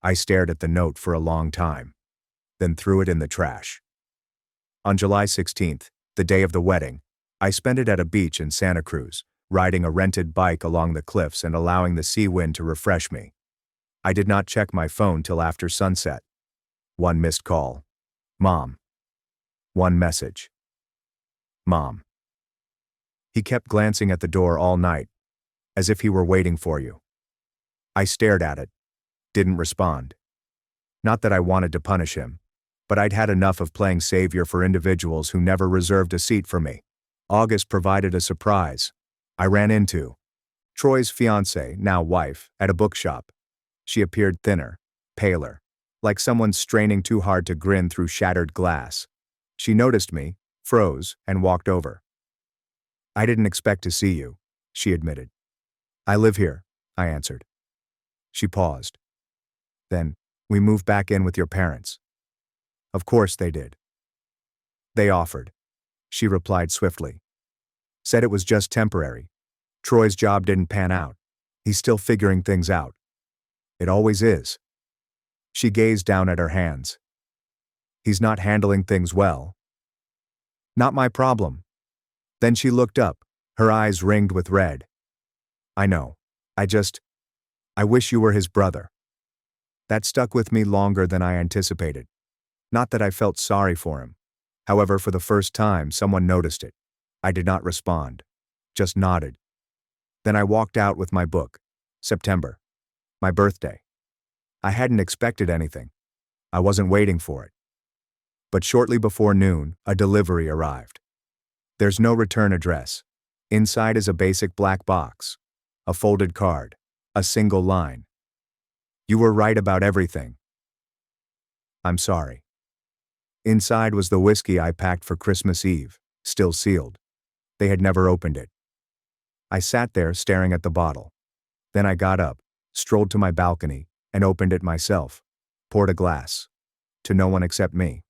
I stared at the note for a long time, then threw it in the trash. On July 16th, the day of the wedding, I spent it at a beach in Santa Cruz, riding a rented bike along the cliffs and allowing the sea wind to refresh me. I did not check my phone till after sunset. One missed call. Mom. One message. Mom. He kept glancing at the door all night, as if he were waiting for you. I stared at it, didn't respond. Not that I wanted to punish him, but I'd had enough of playing savior for individuals who never reserved a seat for me. August provided a surprise. I ran into Troy's fiancée, now wife, at a bookshop. She appeared thinner, paler, like someone straining too hard to grin through shattered glass. She noticed me, froze, and walked over. "I didn't expect to see you," she admitted. "I live here," I answered. She paused. "Then, we moved back in with your parents." "Of course they did." "They offered," she replied swiftly. "Said it was just temporary. Troy's job didn't pan out. He's still figuring things out. It always is." She gazed down at her hands. "He's not handling things well." "Not my problem." Then she looked up, her eyes ringed with red. "I know. I wish you were his brother." That stuck with me longer than I anticipated. Not that I felt sorry for him. However, for the first time, someone noticed it. I did not respond. Just nodded. Then I walked out with my book. September. My birthday. I hadn't expected anything. I wasn't waiting for it. But shortly before noon, a delivery arrived. There's no return address. Inside is a basic black box. A folded card. A single line. "You were right about everything. I'm sorry." Inside was the whiskey I packed for Christmas Eve, still sealed. They had never opened it. I sat there staring at the bottle. Then I got up, strolled to my balcony, and opened it myself. Poured a glass. To no one except me.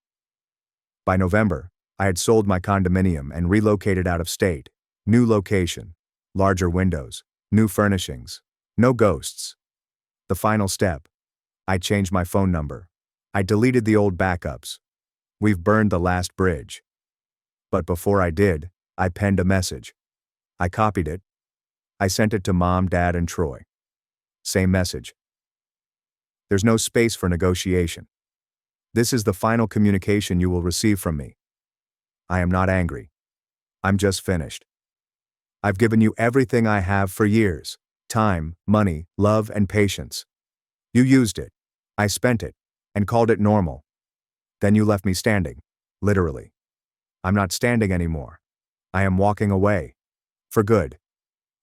By November, I had sold my condominium and relocated out of state. New location. Larger windows. New furnishings. No ghosts. The final step. I changed my phone number. I deleted the old backups. We've burned the last bridge. But before I did, I penned a message. I copied it. I sent it to Mom, Dad, and Troy. Same message. There's no space for negotiation. This is the final communication you will receive from me. I am not angry. I'm just finished. I've given you everything I have for years. Time, money, love, and patience. You used it. I spent it, and called it normal. Then you left me standing, literally. I'm not standing anymore. I am walking away. For good.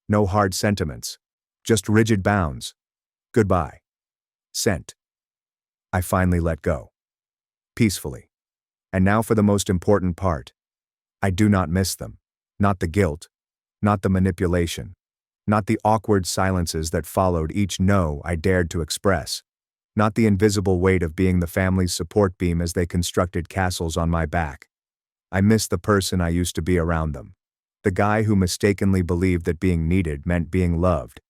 No hard sentiments. Just rigid bounds. Goodbye. Sent. I finally let go. Peacefully. And now for the most important part. I do not miss them. Not the guilt. Not the manipulation. Not the awkward silences that followed each no I dared to express. Not the invisible weight of being the family's support beam as they constructed castles on my back. I miss the person I used to be around them. The guy who mistakenly believed that being needed meant being loved.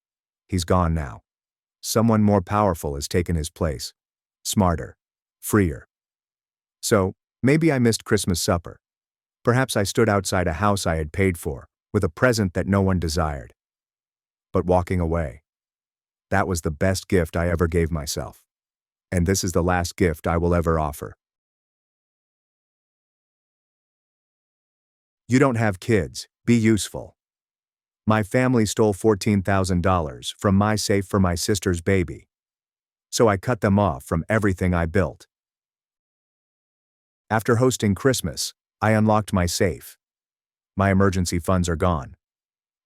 He's gone now. Someone more powerful has taken his place. Smarter. Freer. So, maybe I missed Christmas supper. Perhaps I stood outside a house I had paid for, with a present that no one desired. But walking away. That was the best gift I ever gave myself. And this is the last gift I will ever offer. You don't have kids, be useful. My family stole $14,000 from my safe for my sister's baby. So I cut them off from everything I built. After hosting Christmas, I unlocked my safe. My emergency funds are gone.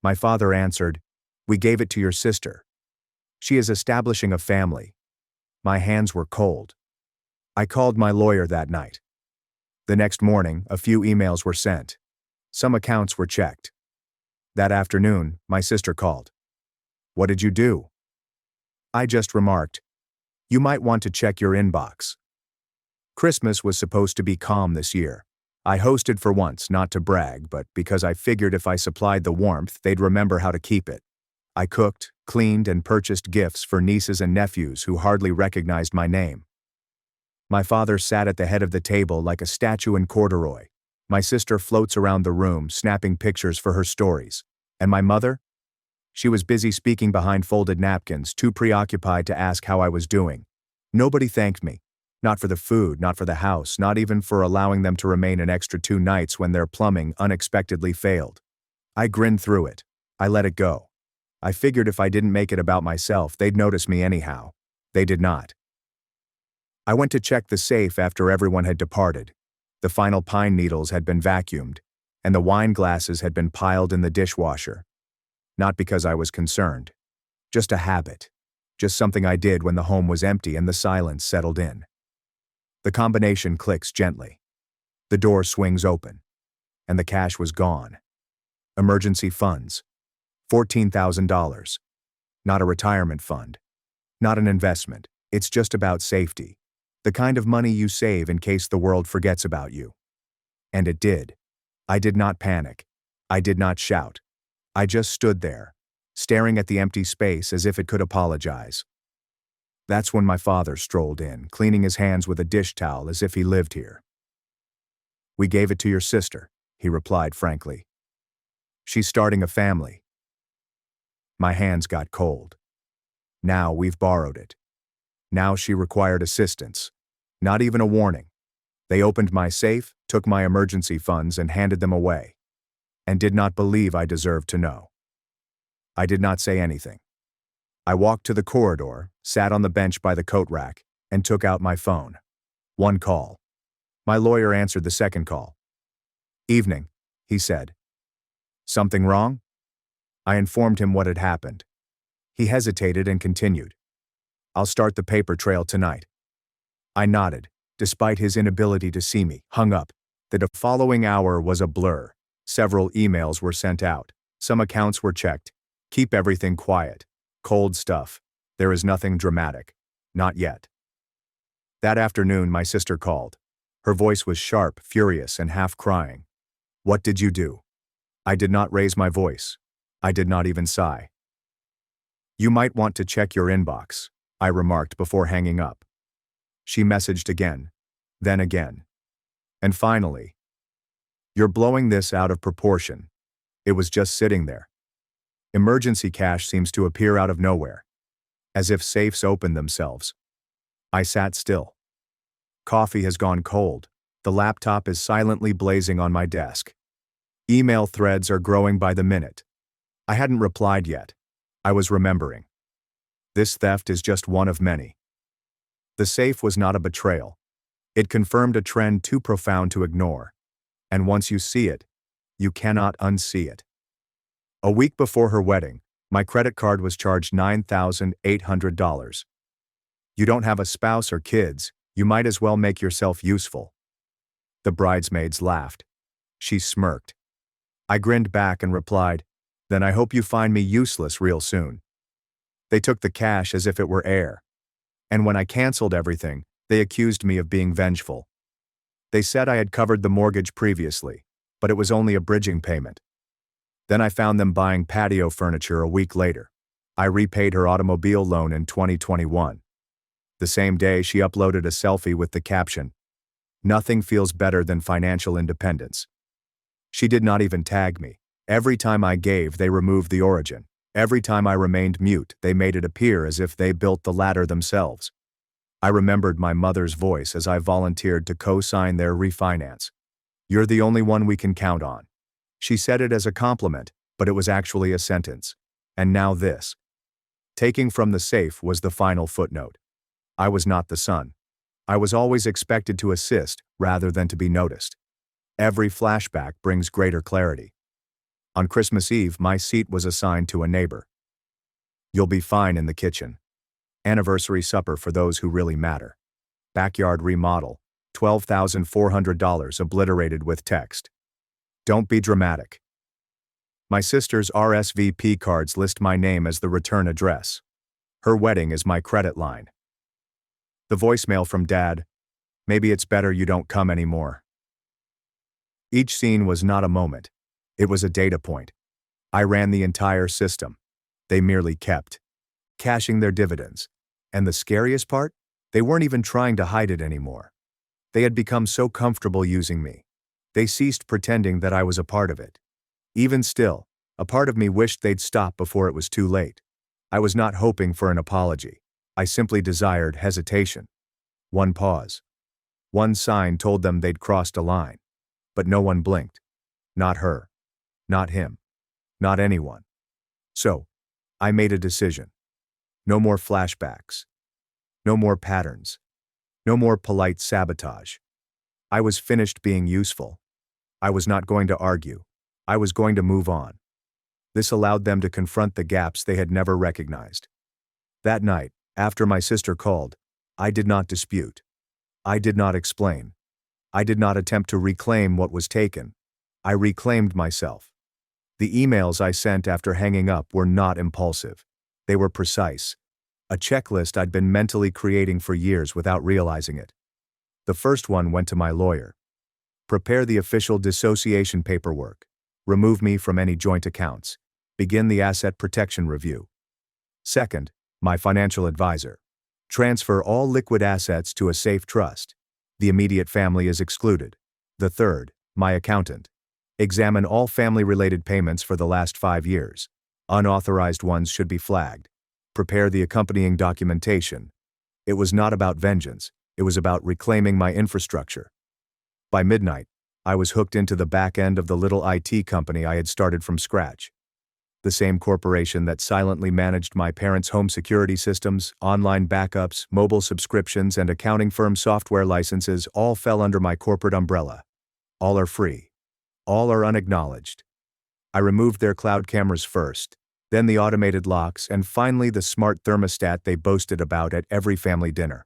My father answered, "We gave it to your sister. She is establishing a family." My hands were cold. I called my lawyer that night. The next morning, a few emails were sent. Some accounts were checked. That afternoon, my sister called. "What did you do?" I just remarked, "You might want to check your inbox." Christmas was supposed to be calm this year. I hosted for once, not to brag, but because I figured if I supplied the warmth, they'd remember how to keep it. I cooked, cleaned, and purchased gifts for nieces and nephews who hardly recognized my name. My father sat at the head of the table like a statue in corduroy. My sister floats around the room, snapping pictures for her stories. And my mother? She was busy speaking behind folded napkins, too preoccupied to ask how I was doing. Nobody thanked me. Not for the food, not for the house, not even for allowing them to remain an extra 2 nights when their plumbing unexpectedly failed. I grinned through it. I let it go. I figured if I didn't make it about myself, they'd notice me anyhow. They did not. I went to check the safe after everyone had departed. The final pine needles had been vacuumed, and the wine glasses had been piled in the dishwasher. Not because I was concerned. Just a habit. Just something I did when the home was empty and the silence settled in. The combination clicks gently. The door swings open. And the cash was gone. Emergency funds. $14,000. Not a retirement fund. Not an investment. It's just about safety. The kind of money you save in case the world forgets about you. And it did. I did not panic. I did not shout. I just stood there, staring at the empty space as if it could apologize. That's when my father strolled in, cleaning his hands with a dish towel as if he lived here. "We gave it to your sister," he replied frankly. "She's starting a family." My hands got cold. Now we've borrowed it. Now she required assistance. Not even a warning. They opened my safe, took my emergency funds, and handed them away. And did not believe I deserved to know. I did not say anything. I walked to the corridor, sat on the bench by the coat rack, and took out my phone. One call. My lawyer answered the second call. "Evening," he said. "Something wrong?" I informed him what had happened. He hesitated and continued. "I'll start the paper trail tonight." I nodded, despite his inability to see me, hung up. The following hour was a blur. Several emails were sent out. Some accounts were checked. Keep everything quiet. Cold stuff. There is nothing dramatic. Not yet. That afternoon, my sister called. Her voice was sharp, furious, and half crying. "What did you do?" I did not raise my voice. I did not even sigh. "You might want to check your inbox," I remarked before hanging up. She messaged again, then again. And finally, "You're blowing this out of proportion." It was just sitting there. Emergency cash seems to appear out of nowhere. As if safes open themselves. I sat still. Coffee has gone cold. The laptop is silently blazing on my desk. Email threads are growing by the minute. I hadn't replied yet. I was remembering. This theft is just one of many. The safe was not a betrayal. It confirmed a trend too profound to ignore. And once you see it, you cannot unsee it. A week before her wedding, my credit card was charged $9,800. You don't have a spouse or kids, you might as well make yourself useful. The bridesmaids laughed. She smirked. I grinned back and replied, "Then I hope you find me useless real soon." They took the cash as if it were air. And when I canceled everything, they accused me of being vengeful. They said I had covered the mortgage previously, but it was only a bridging payment. Then I found them buying patio furniture a week later. I repaid her automobile loan in 2021. The same day, she uploaded a selfie with the caption, "Nothing feels better than financial independence." She did not even tag me. Every time I gave, they removed the origin. Every time I remained mute, they made it appear as if they built the ladder themselves. I remembered my mother's voice as I volunteered to co-sign their refinance. "You're the only one we can count on." She said it as a compliment, but it was actually a sentence. And now this. Taking from the safe was the final footnote. I was not the son. I was always expected to assist rather than to be noticed. Every flashback brings greater clarity. On Christmas Eve, my seat was assigned to a neighbor. "You'll be fine in the kitchen." Anniversary supper for those who really matter. Backyard remodel, $12,400 obliterated with text. "Don't be dramatic." My sister's RSVP cards list my name as the return address. Her wedding is my credit line. The voicemail from Dad, "Maybe it's better you don't come anymore." Each scene was not a moment. It was a data point. I ran the entire system. They merely kept cashing their dividends. And the scariest part? They weren't even trying to hide it anymore. They had become so comfortable using me. They ceased pretending that I was a part of it. Even still, a part of me wished they'd stop before it was too late. I was not hoping for an apology. I simply desired hesitation. One pause. One sign told them they'd crossed a line. But no one blinked. Not her. Not him. Not anyone. So, I made a decision. No more flashbacks. No more patterns. No more polite sabotage. I was finished being useful. I was not going to argue. I was going to move on. This allowed them to confront the gaps they had never recognized. That night, after my sister called, I did not dispute. I did not explain. I did not attempt to reclaim what was taken. I reclaimed myself. The emails I sent after hanging up were not impulsive. They were precise. A checklist I'd been mentally creating for years without realizing it. The first one went to my lawyer. Prepare the official dissociation paperwork. Remove me from any joint accounts. Begin the asset protection review. Second, my financial advisor. Transfer all liquid assets to a safe trust. The immediate family is excluded. The third, my accountant. Examine all family-related payments for the last 5 years. Unauthorized ones should be flagged. Prepare the accompanying documentation. It was not about vengeance, it was about reclaiming my infrastructure. By midnight, I was hooked into the back end of the little IT company I had started from scratch. The same corporation that silently managed my parents' home security systems, online backups, mobile subscriptions, and accounting firm software licenses all fell under my corporate umbrella. All are free. All are unacknowledged. I removed their cloud cameras first, then the automated locks, and finally the smart thermostat they boasted about at every family dinner.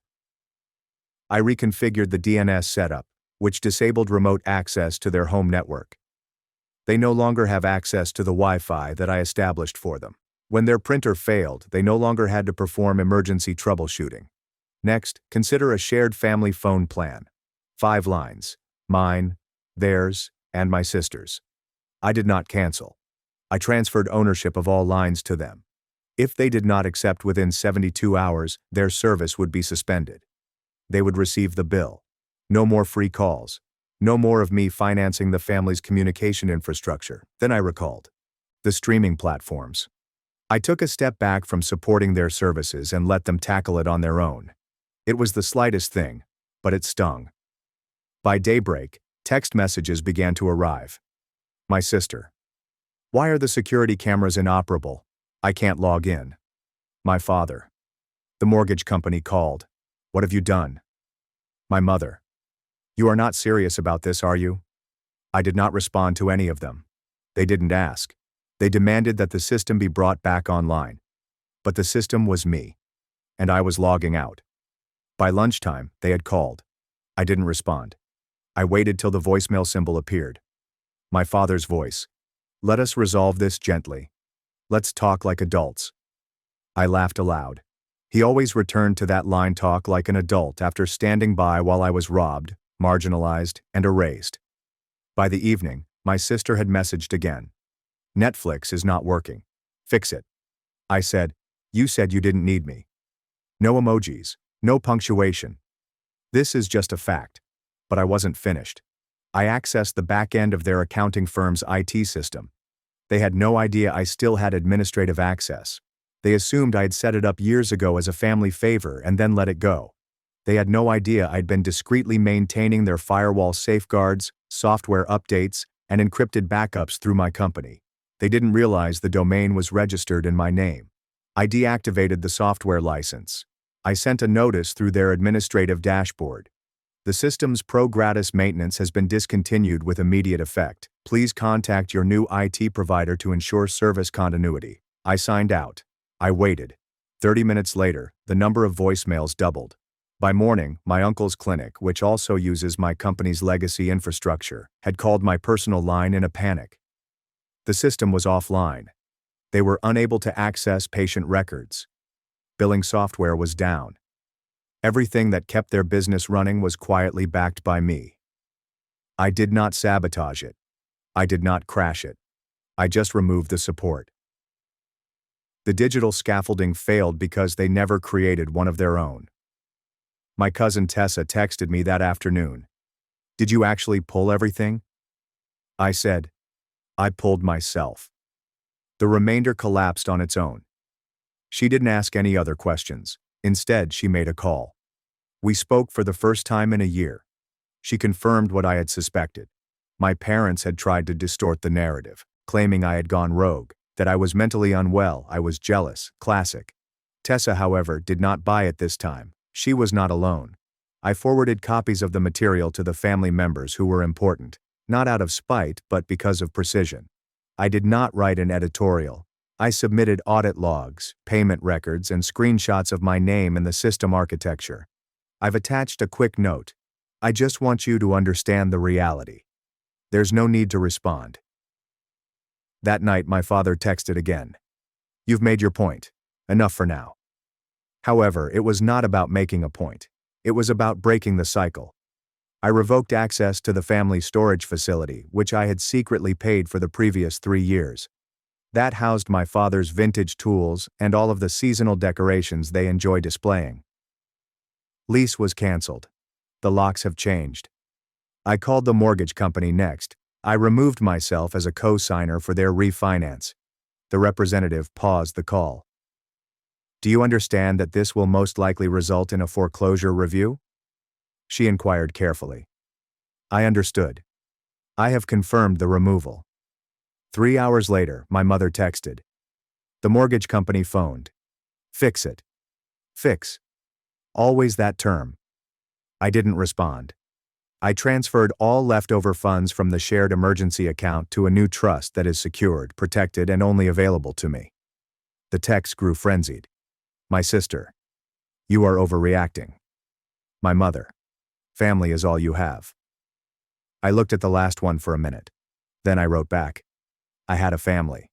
I reconfigured the DNS setup, which disabled remote access to their home network. They no longer have access to the Wi-Fi that I established for them. When their printer failed, they no longer had to perform emergency troubleshooting. Next, consider a shared family phone plan. 5 lines. Mine, theirs, and my sister's. I did not cancel. I transferred ownership of all lines to them. If they did not accept within 72 hours, their service would be suspended. They would receive the bill. No more free calls. No more of me financing the family's communication infrastructure. Then I recalled. The streaming platforms. I took a step back from supporting their services and let them tackle it on their own. It was the slightest thing, but it stung. By daybreak, text messages began to arrive. My sister. Why are the security cameras inoperable? I can't log in. My father. The mortgage company called. What have you done? My mother. You are not serious about this, are you? I did not respond to any of them. They didn't ask. They demanded that the system be brought back online. But the system was me. And I was logging out. By lunchtime, they had called. I didn't respond. I waited till the voicemail symbol appeared. My father's voice. Let us resolve this gently. Let's talk like adults. I laughed aloud. He always returned to that line talk like an adult after standing by while I was robbed, marginalized, and erased. By the evening, my sister had messaged again. Netflix is not working. Fix it. I said, you said you didn't need me. No emojis, no punctuation. This is just a fact. But I wasn't finished. I accessed the back end of their accounting firm's IT system. They had no idea I still had administrative access. They assumed I had set it up years ago as a family favor and then let it go. They had no idea I'd been discreetly maintaining their firewall safeguards, software updates, and encrypted backups through my company. They didn't realize the domain was registered in my name. I deactivated the software license. I sent a notice through their administrative dashboard. The system's pro-gratis maintenance has been discontinued with immediate effect. Please contact your new IT provider to ensure service continuity. I signed out. I waited. 30 minutes later, the number of voicemails doubled. By morning, my uncle's clinic, which also uses my company's legacy infrastructure, had called my personal line in a panic. The system was offline. They were unable to access patient records. Billing software was down. Everything that kept their business running was quietly backed by me. I did not sabotage it. I did not crash it. I just removed the support. The digital scaffolding failed because they never created one of their own. My cousin Tessa texted me that afternoon. Did you actually pull everything? I said, I pulled myself. The remainder collapsed on its own. She didn't ask any other questions. Instead, she made a call. We spoke for the first time in a year. She confirmed what I had suspected. My parents had tried to distort the narrative, claiming I had gone rogue, that I was mentally unwell, I was jealous, classic. Tessa, however, did not buy it this time. She was not alone. I forwarded copies of the material to the family members who were important, not out of spite but because of precision. I did not write an editorial. I submitted audit logs, payment records, and screenshots of my name and the system architecture. I've attached a quick note. I just want you to understand the reality. There's no need to respond. That night, my father texted again. You've made your point. Enough for now. However, it was not about making a point. It was about breaking the cycle. I revoked access to the family storage facility, which I had secretly paid for the previous 3 years. That housed my father's vintage tools and all of the seasonal decorations they enjoy displaying. Lease was canceled. The locks have changed. I called the mortgage company next. I removed myself as a co-signer for their refinance. The representative paused the call. Do you understand that this will most likely result in a foreclosure review? She inquired carefully. I understood. I have confirmed the removal. 3 hours later, my mother texted. The mortgage company phoned. Fix it. Fix. Always that term. I didn't respond. I transferred all leftover funds from the shared emergency account to a new trust that is secured, protected, and only available to me. The text grew frenzied. My sister. You are overreacting. My mother. Family is all you have. I looked at the last one for a minute. Then I wrote back. I had a family.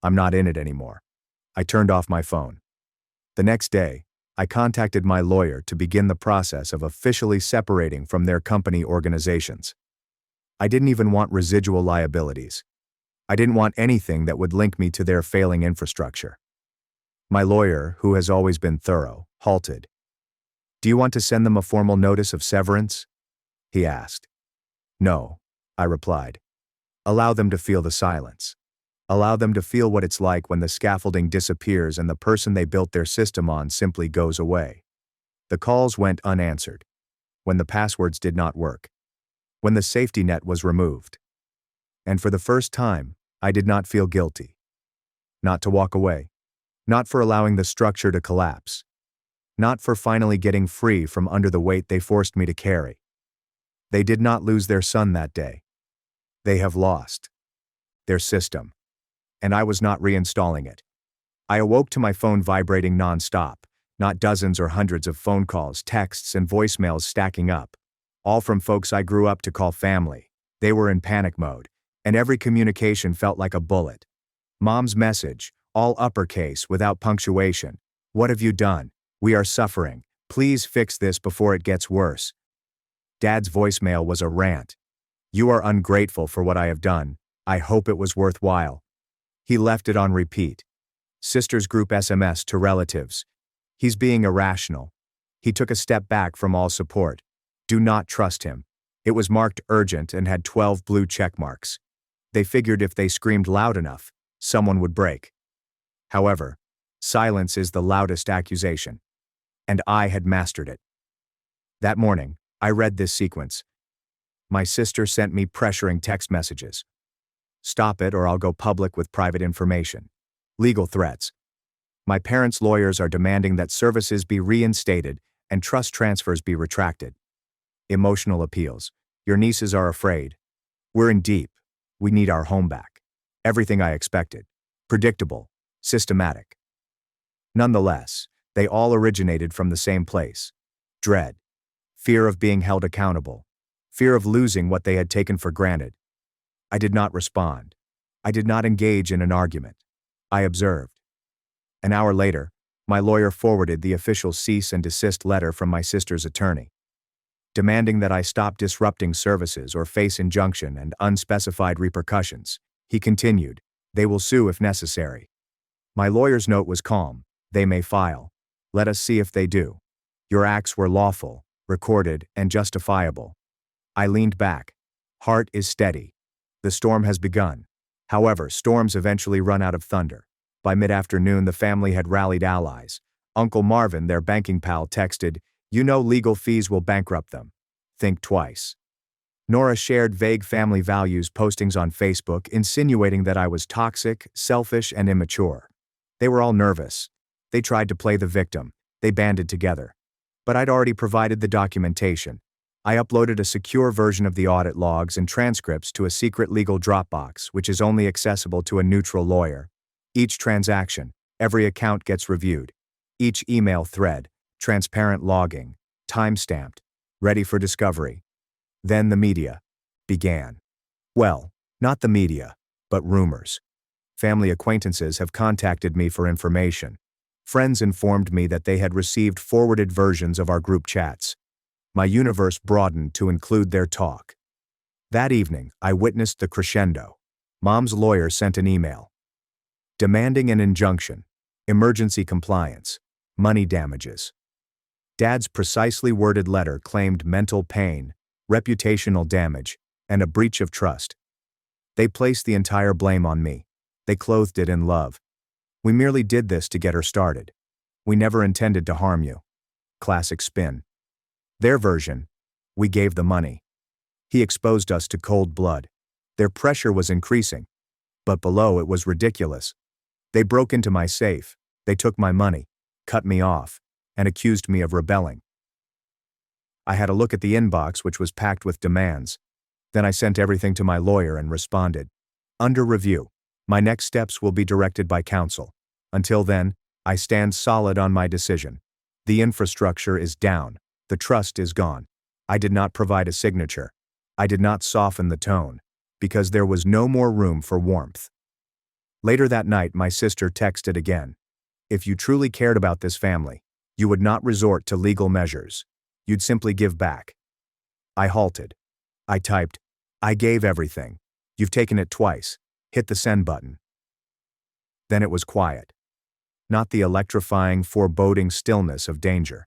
I'm not in it anymore. I turned off my phone. The next day, I contacted my lawyer to begin the process of officially separating from their company organizations. I didn't even want residual liabilities. I didn't want anything that would link me to their failing infrastructure. My lawyer, who has always been thorough, halted. Do you want to send them a formal notice of severance? He asked. No, I replied. Allow them to feel the silence. Allow them to feel what it's like when the scaffolding disappears and the person they built their system on simply goes away. The calls went unanswered. When the passwords did not work. When the safety net was removed. And for the first time, I did not feel guilty. Not to walk away. Not for allowing the structure to collapse. Not for finally getting free from under the weight they forced me to carry. They did not lose their son that day. They have lost their system. And I was not reinstalling it. I awoke to my phone vibrating non-stop, not dozens or hundreds of phone calls, texts, and voicemails stacking up, all from folks I grew up to call family. They were in panic mode, and every communication felt like a bullet. Mom's message, all uppercase without punctuation. What have you done? We are suffering. Please fix this before it gets worse. Dad's voicemail was a rant. You are ungrateful for what I have done. I hope it was worthwhile. He left it on repeat. Sister's group SMS to relatives. He's being irrational. He took a step back from all support. Do not trust him. It was marked urgent and had 12 blue check marks. They figured if they screamed loud enough, someone would break. However, silence is the loudest accusation. And I had mastered it. That morning, I read this sequence. My sister sent me pressuring text messages. Stop it or I'll go public with private information. Legal threats. My parents' lawyers are demanding that services be reinstated and trust transfers be retracted. Emotional appeals. Your nieces are afraid. We're in deep. We need our home back. Everything I expected. Predictable. Systematic. Nonetheless, they all originated from the same place. Dread. Fear of being held accountable. Fear of losing what they had taken for granted. I did not respond. I did not engage in an argument. I observed. An hour later, my lawyer forwarded the official cease and desist letter from my sister's attorney, demanding that I stop disrupting services or face injunction and unspecified repercussions. He continued, they will sue if necessary. My lawyer's note was calm. They may file. Let us see if they do. Your acts were lawful, recorded, and justifiable. I leaned back. Heart is steady. The storm has begun. However, storms eventually run out of thunder. By mid-afternoon, the family had rallied allies. Uncle Marvin, their banking pal, texted, you know legal fees will bankrupt them. Think twice. Nora shared vague family values postings on Facebook, insinuating that I was toxic, selfish, and immature. They were all nervous. They tried to play the victim. They banded together. But I'd already provided the documentation. I uploaded a secure version of the audit logs and transcripts to a secret legal Dropbox, which is only accessible to a neutral lawyer. Each transaction, every account gets reviewed. Each email thread, transparent logging, time-stamped, ready for discovery. Then the media began. Well, not the media, but rumors. Family acquaintances have contacted me for information. Friends informed me that they had received forwarded versions of our group chats. My universe broadened to include their talk. That evening, I witnessed the crescendo. Mom's lawyer sent an email demanding an injunction, emergency compliance, money damages. Dad's precisely worded letter claimed mental pain, reputational damage, and a breach of trust. They placed the entire blame on me. They clothed it in love. We merely did this to get her started. We never intended to harm you. Classic spin. Their version, we gave the money. He exposed us to cold blood. Their pressure was increasing, but below it was ridiculous. They broke into my safe, they took my money, cut me off, and accused me of rebelling. I had a look at the inbox, which was packed with demands. Then I sent everything to my lawyer and responded, under review. My next steps will be directed by counsel. Until then, I stand solid on my decision. The infrastructure is down. The trust is gone. I did not provide a signature. I did not soften the tone, because there was no more room for warmth. Later that night, my sister texted again. If you truly cared about this family, you would not resort to legal measures. You'd simply give back. I halted. I typed, I gave everything. You've taken it twice. Hit the send button. Then it was quiet. Not the electrifying, foreboding stillness of danger.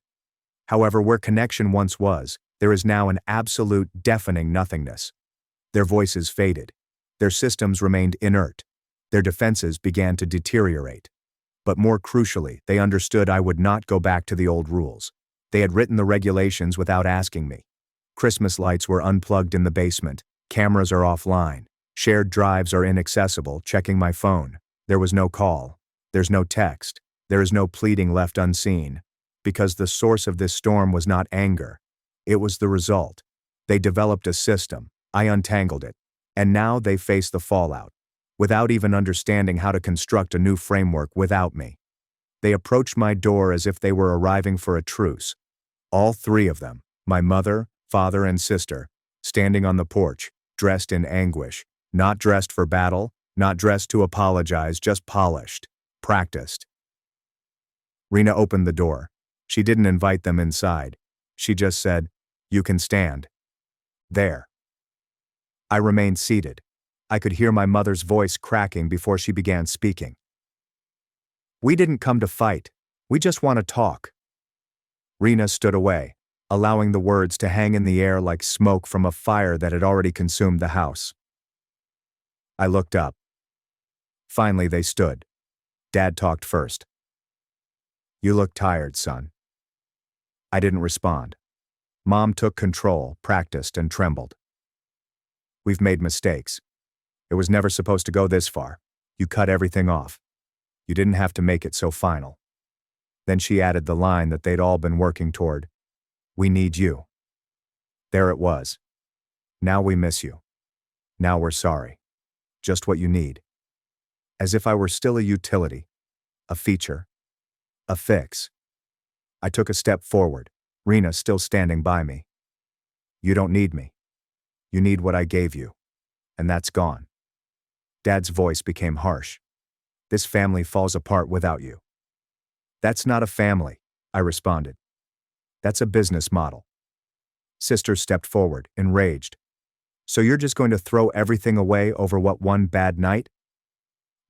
However, where connection once was, there is now an absolute, deafening nothingness. Their voices faded. Their systems remained inert. Their defenses began to deteriorate. But more crucially, they understood I would not go back to the old rules. They had written the regulations without asking me. Christmas lights were unplugged in the basement. Cameras are offline. Shared drives are inaccessible. Checking my phone. There was no call. There's no text. There is no pleading left unseen. Because the source of this storm was not anger. It was the result. They developed a system. I untangled it. And now they face the fallout. Without even understanding how to construct a new framework without me. They approached my door as if they were arriving for a truce. All three of them, my mother, father, and sister, standing on the porch, dressed in anguish, not dressed for battle, not dressed to apologize, just polished, practiced. Rena opened the door. She didn't invite them inside. She just said, "You can stand." There. I remained seated. I could hear my mother's voice cracking before she began speaking. "We didn't come to fight. We just want to talk." Rena stood away, allowing the words to hang in the air like smoke from a fire that had already consumed the house. I looked up. Finally, they stood. Dad talked first. "You look tired, son." I didn't respond. Mom took control, practiced, and trembled. "We've made mistakes. It was never supposed to go this far. You cut everything off. You didn't have to make it so final." Then she added the line that they'd all been working toward. "We need you." There it was. "Now we miss you. Now we're sorry. Just what you need." As if I were still a utility, a feature, a fix. I took a step forward, Rena still standing by me. "You don't need me. You need what I gave you. And that's gone." Dad's voice became harsh. "This family falls apart without you." "That's not a family," I responded. "That's a business model." Sister stepped forward, enraged. "So you're just going to throw everything away over what one bad night?"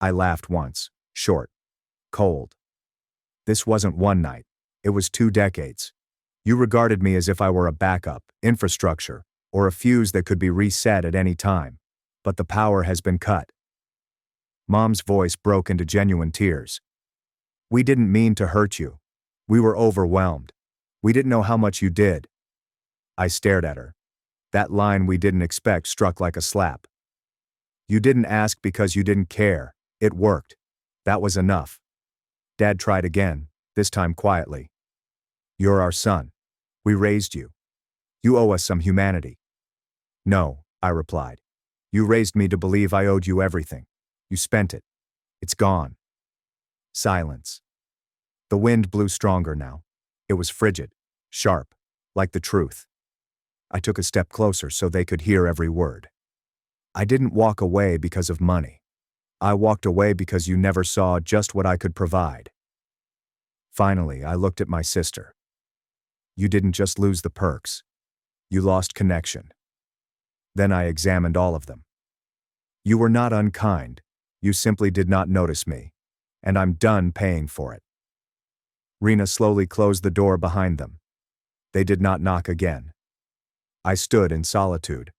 I laughed once, short, cold. "This wasn't one night. It was 2 decades. You regarded me as if I were a backup, infrastructure, or a fuse that could be reset at any time. But the power has been cut." Mom's voice broke into genuine tears. "We didn't mean to hurt you. We were overwhelmed. We didn't know how much you did." I stared at her. That line "we didn't expect" struck like a slap. "You didn't ask because you didn't care. It worked. That was enough." Dad tried again, this time quietly. "You're our son. We raised you. You owe us some humanity. No, I replied. You raised me to believe I owed you everything. You spent it. It's gone. Silence. The wind blew stronger now. It was frigid, sharp, like the truth. I took a step closer so they could hear every word. I didn't walk away because of money. I walked away because you never saw just what I could provide. Finally, I looked at my sister. You didn't just lose the perks. You lost connection. Then I examined all of them. You were not unkind. You simply did not notice me. And I'm done paying for it. Rena slowly closed the door behind them. They did not knock again. I stood in solitude.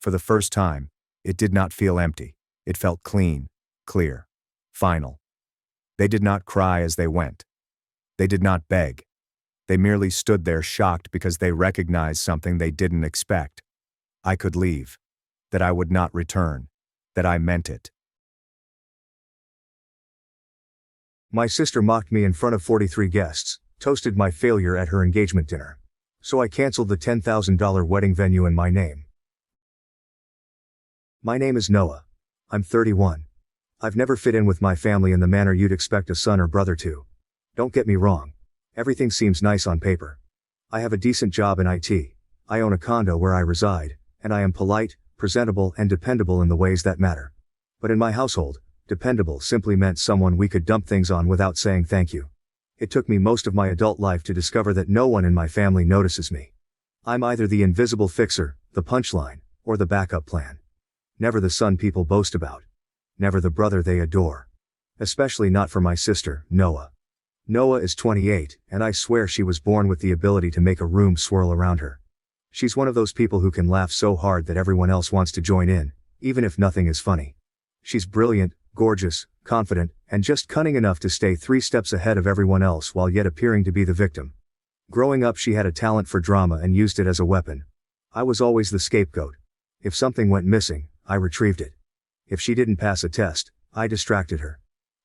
For the first time, it did not feel empty. It felt clean, clear, final. They did not cry as they went. They did not beg. They merely stood there shocked because they recognized something they didn't expect. I could leave. That I would not return. That I meant it. My sister mocked me in front of 43 guests, toasted my failure at her engagement dinner. So I canceled the $10,000 wedding venue in my name. My name is Noah. I'm 31. I've never fit in with my family in the manner you'd expect a son or brother to. Don't get me wrong. Everything seems nice on paper. I have a decent job in IT. I own a condo where I reside, and I am polite, presentable, and dependable in the ways that matter. But in my household, dependable simply meant someone we could dump things on without saying thank you. It took me most of my adult life to discover that no one in my family notices me. I'm either the invisible fixer, the punchline, or the backup plan. Never the son people boast about. Never the brother they adore. Especially not for my sister, Noah. Noah is 28, and I swear she was born with the ability to make a room swirl around her. She's one of those people who can laugh so hard that everyone else wants to join in, even if nothing is funny. She's brilliant, gorgeous, confident, and just cunning enough to stay 3 steps ahead of everyone else while yet appearing to be the victim. Growing up, she had a talent for drama and used it as a weapon. I was always the scapegoat. If something went missing, I retrieved it. If she didn't pass a test, I distracted her.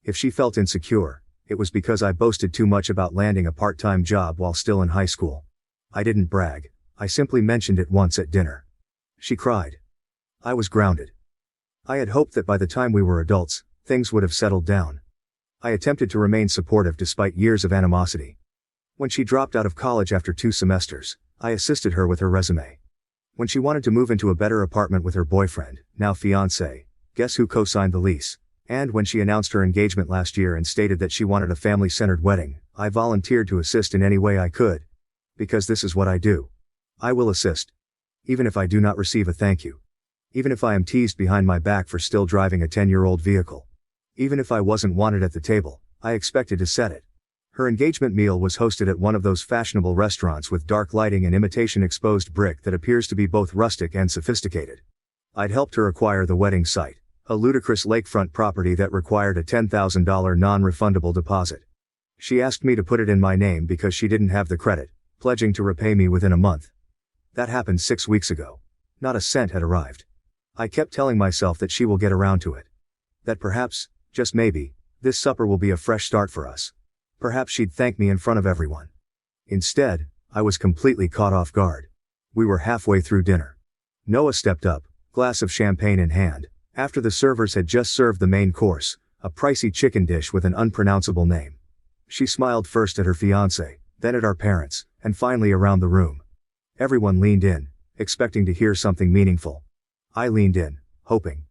If she felt insecure, it was because I boasted too much about landing a part-time job while still in high school. I didn't brag. I simply mentioned it once at dinner. She cried. I was grounded. I had hoped that by the time we were adults, things would have settled down. I attempted to remain supportive despite years of animosity. When she dropped out of college after 2 semesters, I assisted her with her resume. When she wanted to move into a better apartment with her boyfriend, now fiancé, guess who co-signed the lease? And when she announced her engagement last year and stated that she wanted a family-centered wedding, I volunteered to assist in any way I could. Because this is what I do. I will assist. Even if I do not receive a thank you. Even if I am teased behind my back for still driving a 10-year-old vehicle. Even if I wasn't wanted at the table, I expected to set it. Her engagement meal was hosted at one of those fashionable restaurants with dark lighting and imitation exposed brick that appears to be both rustic and sophisticated. I'd helped her acquire the wedding site, a ludicrous lakefront property that required a $10,000 non-refundable deposit. She asked me to put it in my name because she didn't have the credit, pledging to repay me within a month. That happened 6 weeks ago. Not a cent had arrived. I kept telling myself that she will get around to it. That perhaps, just maybe, this supper will be a fresh start for us. Perhaps she'd thank me in front of everyone. Instead, I was completely caught off guard. We were halfway through dinner. Noah stepped up, glass of champagne in hand, after the servers had just served the main course, a pricey chicken dish with an unpronounceable name. She smiled first at her fiancé, then at our parents, and finally around the room. Everyone leaned in, expecting to hear something meaningful. I leaned in, hoping.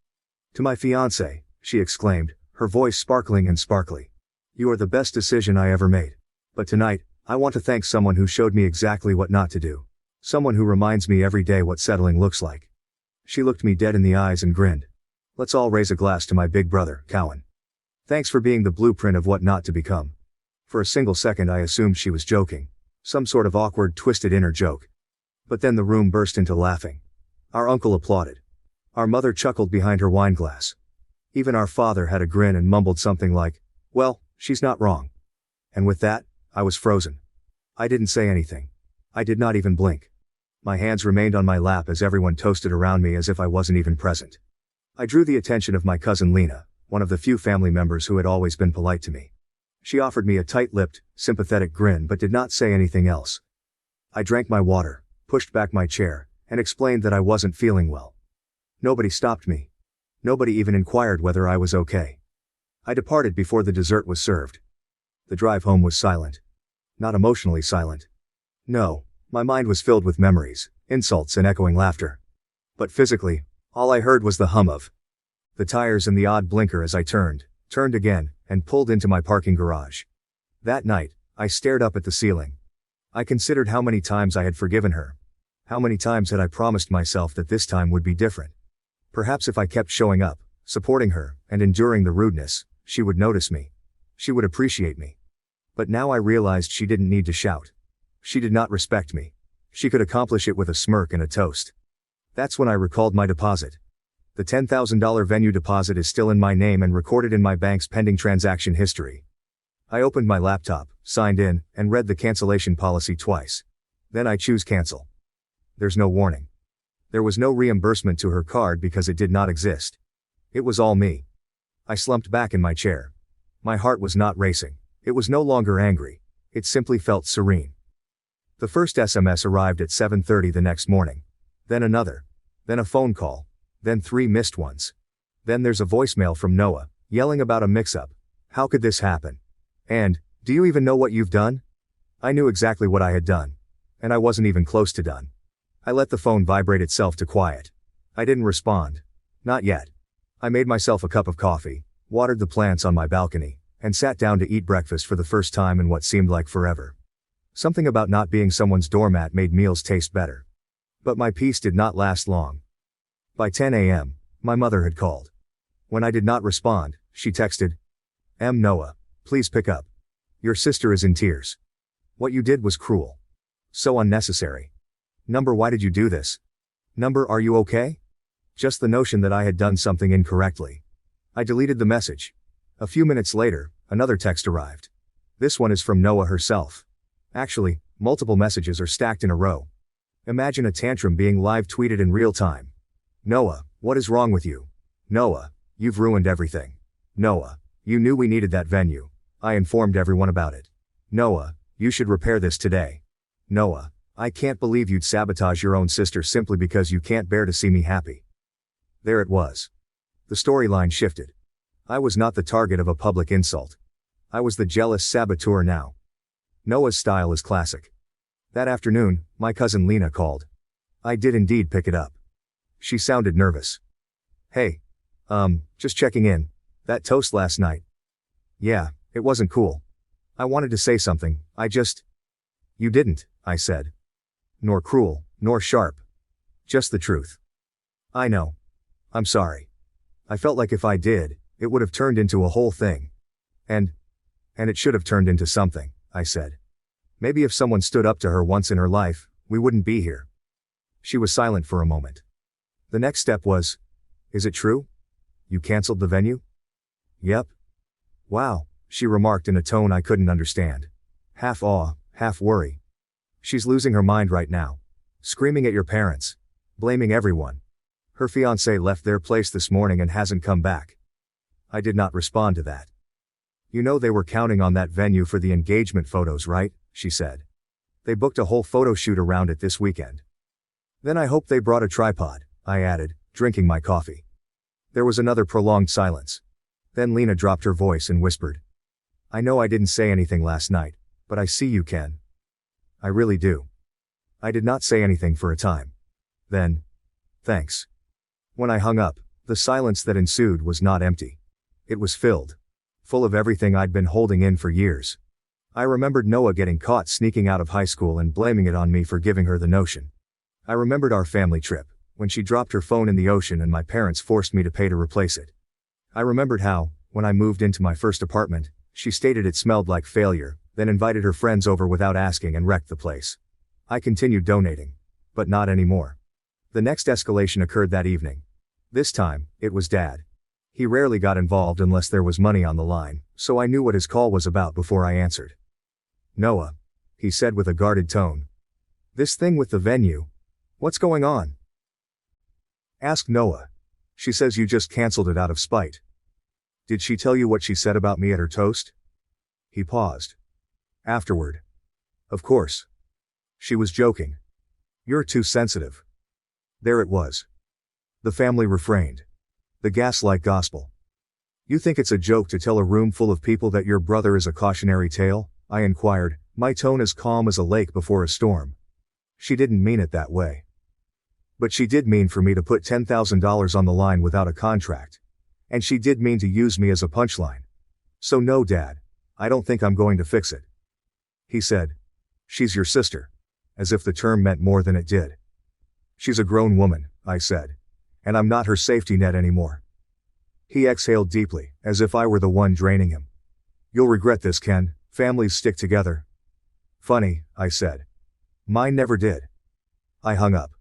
To my fiancé, she exclaimed, her voice sparkling and sparkly. You are the best decision I ever made. But tonight, I want to thank someone who showed me exactly what not to do. Someone who reminds me every day what settling looks like. She looked me dead in the eyes and grinned. Let's all raise a glass to my big brother, Cowan. Thanks for being the blueprint of what not to become. For a single second I assumed she was joking. Some sort of awkward, twisted inner joke. But then the room burst into laughing. Our uncle applauded. Our mother chuckled behind her wine glass. Even our father had a grin and mumbled something like, well, she's not wrong. And with that, I was frozen. I didn't say anything. I did not even blink. My hands remained on my lap as everyone toasted around me as if I wasn't even present. I drew the attention of my cousin Lena, one of the few family members who had always been polite to me. She offered me a tight-lipped, sympathetic grin but did not say anything else. I drank my water, pushed back my chair, and explained that I wasn't feeling well. Nobody stopped me. Nobody even inquired whether I was okay. I departed before the dessert was served. The drive home was silent. Not emotionally silent. No, my mind was filled with memories, insults and echoing laughter. But physically, all I heard was the hum of the tires and the odd blinker as I turned again, and pulled into my parking garage. That night, I stared up at the ceiling. I considered how many times I had forgiven her. How many times had I promised myself that this time would be different. Perhaps if I kept showing up, supporting her, and enduring the rudeness, she would notice me. She would appreciate me. But now I realized she didn't need to shout. She did not respect me. She could accomplish it with a smirk and a toast. That's when I recalled my deposit. The $10,000 venue deposit is still in my name and recorded in my bank's pending transaction history. I opened my laptop, signed in, and read the cancellation policy twice. Then I choose cancel. There's no warning. There was no reimbursement to her card because it did not exist. It was all me. I slumped back in my chair. My heart was not racing. It was no longer angry. It simply felt serene. The first SMS arrived at 7:30 the next morning. Then another. Then a phone call. Then 3 missed ones. Then there's a voicemail from Noah, yelling about a mix-up. How could this happen? And, do you even know what you've done? I knew exactly what I had done. And I wasn't even close to done. I let the phone vibrate itself to quiet. I didn't respond. Not yet. I made myself a cup of coffee, watered the plants on my balcony, and sat down to eat breakfast for the first time in what seemed like forever. Something about not being someone's doormat made meals taste better. But my peace did not last long. By 10 a.m., my mother had called. When I did not respond, she texted, Noah, please pick up. Your sister is in tears. What you did was cruel. So unnecessary. Number, why did you do this? Number, are you okay? Just the notion that I had done something incorrectly. I deleted the message. A few minutes later, another text arrived. This one is from Noah herself. Actually, multiple messages are stacked in a row. Imagine a tantrum being live tweeted in real time. Noah, what is wrong with you? Noah, you've ruined everything. Noah, you knew we needed that venue. I informed everyone about it. Noah, you should repair this today. Noah, I can't believe you'd sabotage your own sister simply because you can't bear to see me happy. There it was. The storyline shifted. I was not the target of a public insult. I was the jealous saboteur now. Noah's style is classic. That afternoon, my cousin Lena called. I did indeed pick it up. She sounded nervous. Hey. Just checking in. That toast last night. Yeah, it wasn't cool. I wanted to say something, You didn't, I said. Nor cruel, nor sharp. Just the truth. I know. I'm sorry. I felt like if I did, it would have turned into a whole thing. And it should have turned into something, I said. Maybe if someone stood up to her once in her life, we wouldn't be here. She was silent for a moment. The next step was, is it true? You canceled the venue? Yep. Wow, she remarked in a tone I couldn't understand. Half awe, half worry. She's losing her mind right now. Screaming at your parents. Blaming everyone. Her fiancé left their place this morning and hasn't come back. I did not respond to that. You know they were counting on that venue for the engagement photos, right? She said. They booked a whole photo shoot around it this weekend. Then I hope they brought a tripod, I added, drinking my coffee. There was another prolonged silence. Then Lena dropped her voice and whispered. I know I didn't say anything last night, but I see you, Ken. I really do. I did not say anything for a time. Then, thanks. When I hung up, the silence that ensued was not empty. It was filled. Full of everything I'd been holding in for years. I remembered Noah getting caught sneaking out of high school and blaming it on me for giving her the notion. I remembered our family trip, when she dropped her phone in the ocean and my parents forced me to pay to replace it. I remembered how, when I moved into my first apartment, she stated it smelled like failure, then invited her friends over without asking and wrecked the place. I continued donating. But not anymore. The next escalation occurred that evening. This time, it was Dad. He rarely got involved unless there was money on the line, so I knew what his call was about before I answered. Noah, he said with a guarded tone. This thing with the venue. What's going on? Ask Noah. She says you just canceled it out of spite. Did she tell you what she said about me at her toast? He paused. Afterward. Of course. She was joking. You're too sensitive. There it was. The family refrained. The gaslight gospel. You think it's a joke to tell a room full of people that your brother is a cautionary tale? I inquired, my tone as calm as a lake before a storm. She didn't mean it that way. But she did mean for me to put $10,000 on the line without a contract. And she did mean to use me as a punchline. So no, Dad. I don't think I'm going to fix it. He said. She's your sister. As if the term meant more than it did. She's a grown woman, I said. And I'm not her safety net anymore. He exhaled deeply, as if I were the one draining him. You'll regret this, Ken. Families stick together. Funny, I said. Mine never did. I hung up.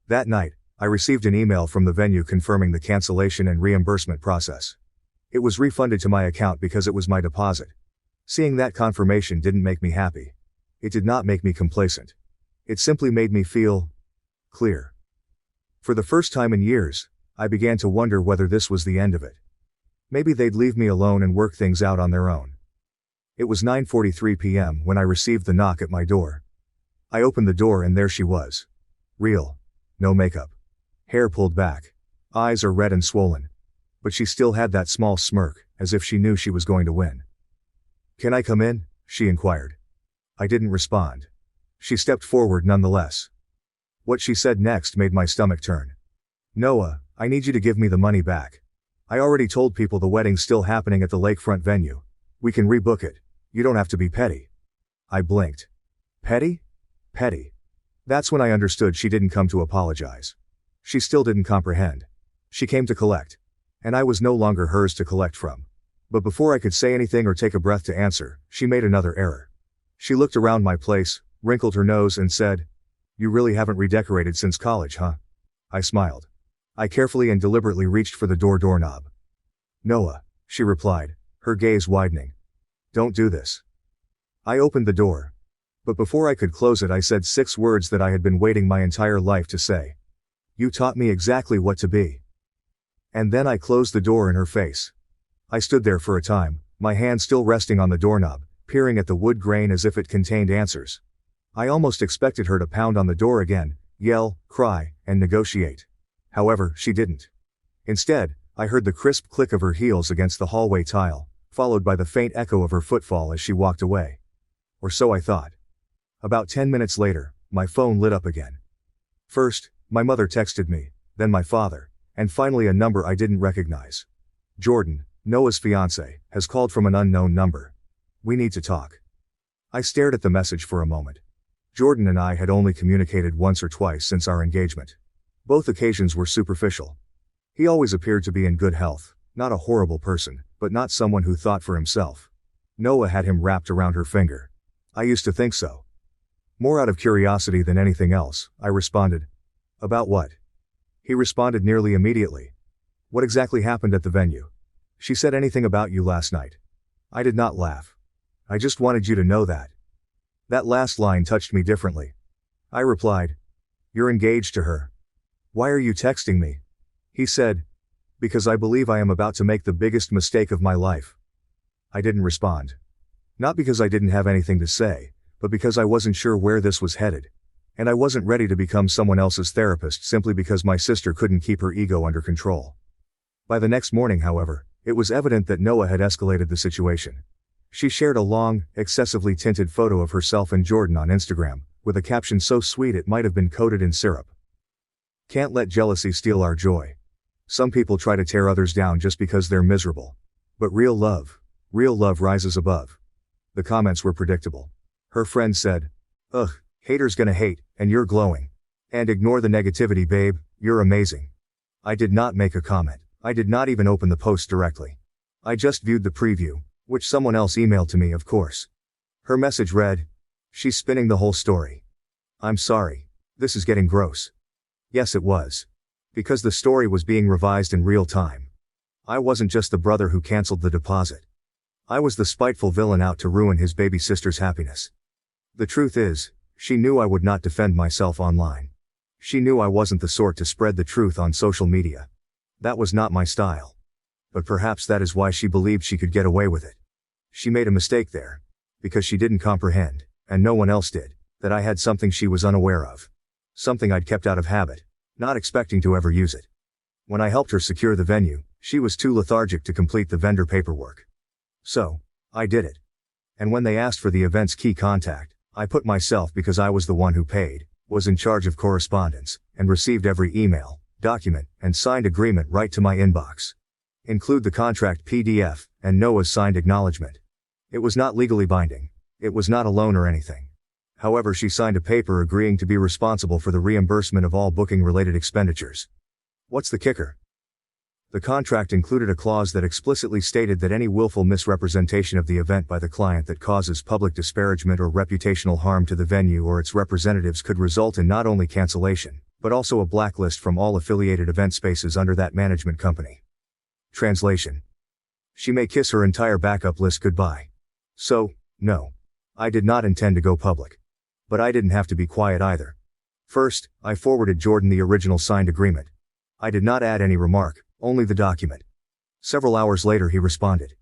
That night, I received an email from the venue confirming the cancellation and reimbursement process. It was refunded to my account because it was my deposit. Seeing that confirmation didn't make me happy. It did not make me complacent. It simply made me feel clear. For the first time in years, I began to wonder whether this was the end of it. Maybe they'd leave me alone and work things out on their own. It was 9:43 p.m. when I received the knock at my door. I opened the door and there she was. Real. No makeup. Hair pulled back. Eyes are red and swollen. But she still had that small smirk, as if she knew she was going to win. Can I come in? She inquired. I didn't respond. She stepped forward nonetheless. What she said next made my stomach turn. Noah, I need you to give me the money back. I already told people the wedding's still happening at the lakefront venue. We can rebook it. You don't have to be petty. I blinked. Petty? Petty. That's when I understood she didn't come to apologize. She still didn't comprehend. She came to collect. And I was no longer hers to collect from. But before I could say anything or take a breath to answer, she made another error. She looked around my place, wrinkled her nose and said, You really haven't redecorated since college, huh? I smiled. I carefully and deliberately reached for the doorknob. Noah, she replied, her gaze widening. Don't do this. I opened the door. But before I could close it, I said 6 words that I had been waiting my entire life to say. You taught me exactly what to be. And then I closed the door in her face. I stood there for a time, my hand still resting on the doorknob, peering at the wood grain as if it contained answers. I almost expected her to pound on the door again, yell, cry, and negotiate. However, she didn't. Instead, I heard the crisp click of her heels against the hallway tile, followed by the faint echo of her footfall as she walked away. Or so I thought. About 10 minutes later, my phone lit up again. First, my mother texted me, then my father, and finally a number I didn't recognize. Jordan, Noah's fiancé, has called from an unknown number. We need to talk. I stared at the message for a moment. Jordan and I had only communicated once or twice since our engagement. Both occasions were superficial. He always appeared to be in good health, not a horrible person, but not someone who thought for himself. Noah had him wrapped around her finger. I used to think so. More out of curiosity than anything else, I responded. About what? He responded nearly immediately. What exactly happened at the venue? She said anything about you last night? I did not laugh. I just wanted you to know that. That last line touched me differently. I replied. You're engaged to her. Why are you texting me? He said. Because I believe I am about to make the biggest mistake of my life. I didn't respond. Not because I didn't have anything to say, but because I wasn't sure where this was headed. And I wasn't ready to become someone else's therapist simply because my sister couldn't keep her ego under control. By the next morning, however, it was evident that Noah had escalated the situation. She shared a long, excessively tinted photo of herself and Jordan on Instagram, with a caption so sweet it might have been coated in syrup. Can't let jealousy steal our joy. Some people try to tear others down just because they're miserable. But real love rises above. The comments were predictable. Her friend said, Ugh, haters gonna hate, and you're glowing. And ignore the negativity, babe, you're amazing. I did not make a comment. I did not even open the post directly. I just viewed the preview, which someone else emailed to me, of course. Her message read, She's spinning the whole story. I'm sorry. This is getting gross. Yes, it was. Because the story was being revised in real time. I wasn't just the brother who canceled the deposit. I was the spiteful villain out to ruin his baby sister's happiness. The truth is, she knew I would not defend myself online. She knew I wasn't the sort to spread the truth on social media. That was not my style. But perhaps that is why she believed she could get away with it. She made a mistake there. Because she didn't comprehend, and no one else did, that I had something she was unaware of. Something I'd kept out of habit, not expecting to ever use it. When I helped her secure the venue, she was too lethargic to complete the vendor paperwork. So, I did it. And when they asked for the event's key contact, I put myself, because I was the one who paid, was in charge of correspondence, and received every email, document, and signed agreement right to my inbox. Include the contract PDF, and Noah's signed acknowledgement. It was not legally binding. It was not a loan or anything. However, she signed a paper agreeing to be responsible for the reimbursement of all booking-related expenditures. What's the kicker? The contract included a clause that explicitly stated that any willful misrepresentation of the event by the client that causes public disparagement or reputational harm to the venue or its representatives could result in not only cancellation, but also a blacklist from all affiliated event spaces under that management company. Translation: she may kiss her entire backup list goodbye. So, no. I did not intend to go public. But I didn't have to be quiet either. First, I forwarded Jordan the original signed agreement. I did not add any remark, only the document. Several hours later he responded.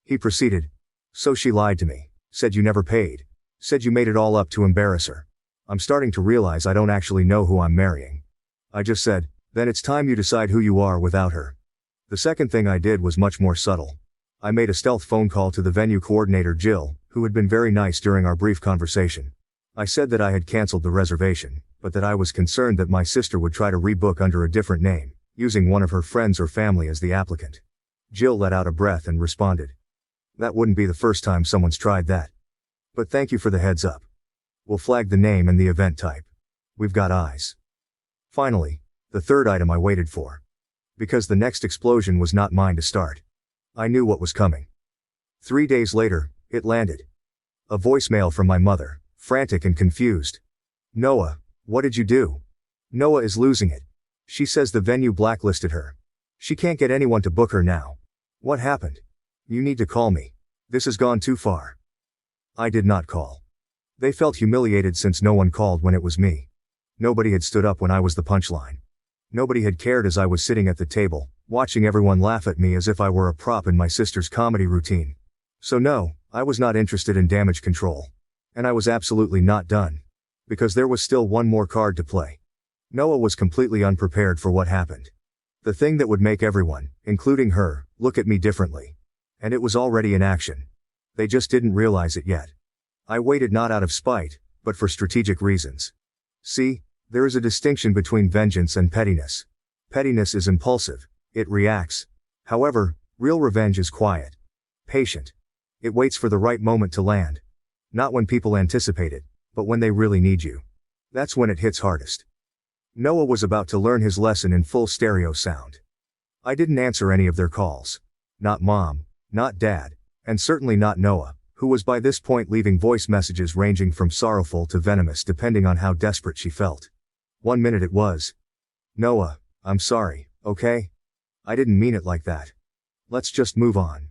He proceeded. So she lied to me, said you never paid, said you made it all up to embarrass her. I'm starting to realize I don't actually know who I'm marrying. I just said, then it's time you decide who you are without her. The second thing I did was much more subtle. I made a stealth phone call to the venue coordinator Jill, who had been very nice during our brief conversation. I said that I had canceled the reservation, but that I was concerned that my sister would try to rebook under a different name, using one of her friends or family as the applicant. Jill let out a breath and responded. That wouldn't be the first time someone's tried that. But thank you for the heads up. We'll flag the name and the event type. We've got eyes. Finally, the third item I waited for. Because the next explosion was not mine to start. I knew what was coming. 3 days later, it landed. A voicemail from my mother, frantic and confused. Noah, what did you do? Noah is losing it. She says the venue blacklisted her. She can't get anyone to book her now. What happened? You need to call me. This has gone too far. I did not call. They felt humiliated since no one called when it was me. Nobody had stood up when I was the punchline. Nobody had cared as I was sitting at the table, watching everyone laugh at me as if I were a prop in my sister's comedy routine. So no, I was not interested in damage control. And I was absolutely not done. Because there was still one more card to play. Noah was completely unprepared for what happened. The thing that would make everyone, including her, look at me differently. And it was already in action. They just didn't realize it yet. I waited not out of spite, but for strategic reasons. See, there is a distinction between vengeance and pettiness. Pettiness is impulsive. It reacts. However, real revenge is quiet. Patient. It waits for the right moment to land. Not when people anticipate it, but when they really need you. That's when it hits hardest. Noah was about to learn his lesson in full stereo sound. I didn't answer any of their calls. Not Mom, not Dad, and certainly not Noah, who was by this point leaving voice messages ranging from sorrowful to venomous depending on how desperate she felt. 1 minute it was, Noah, I'm sorry, okay? I didn't mean it like that. Let's just move on.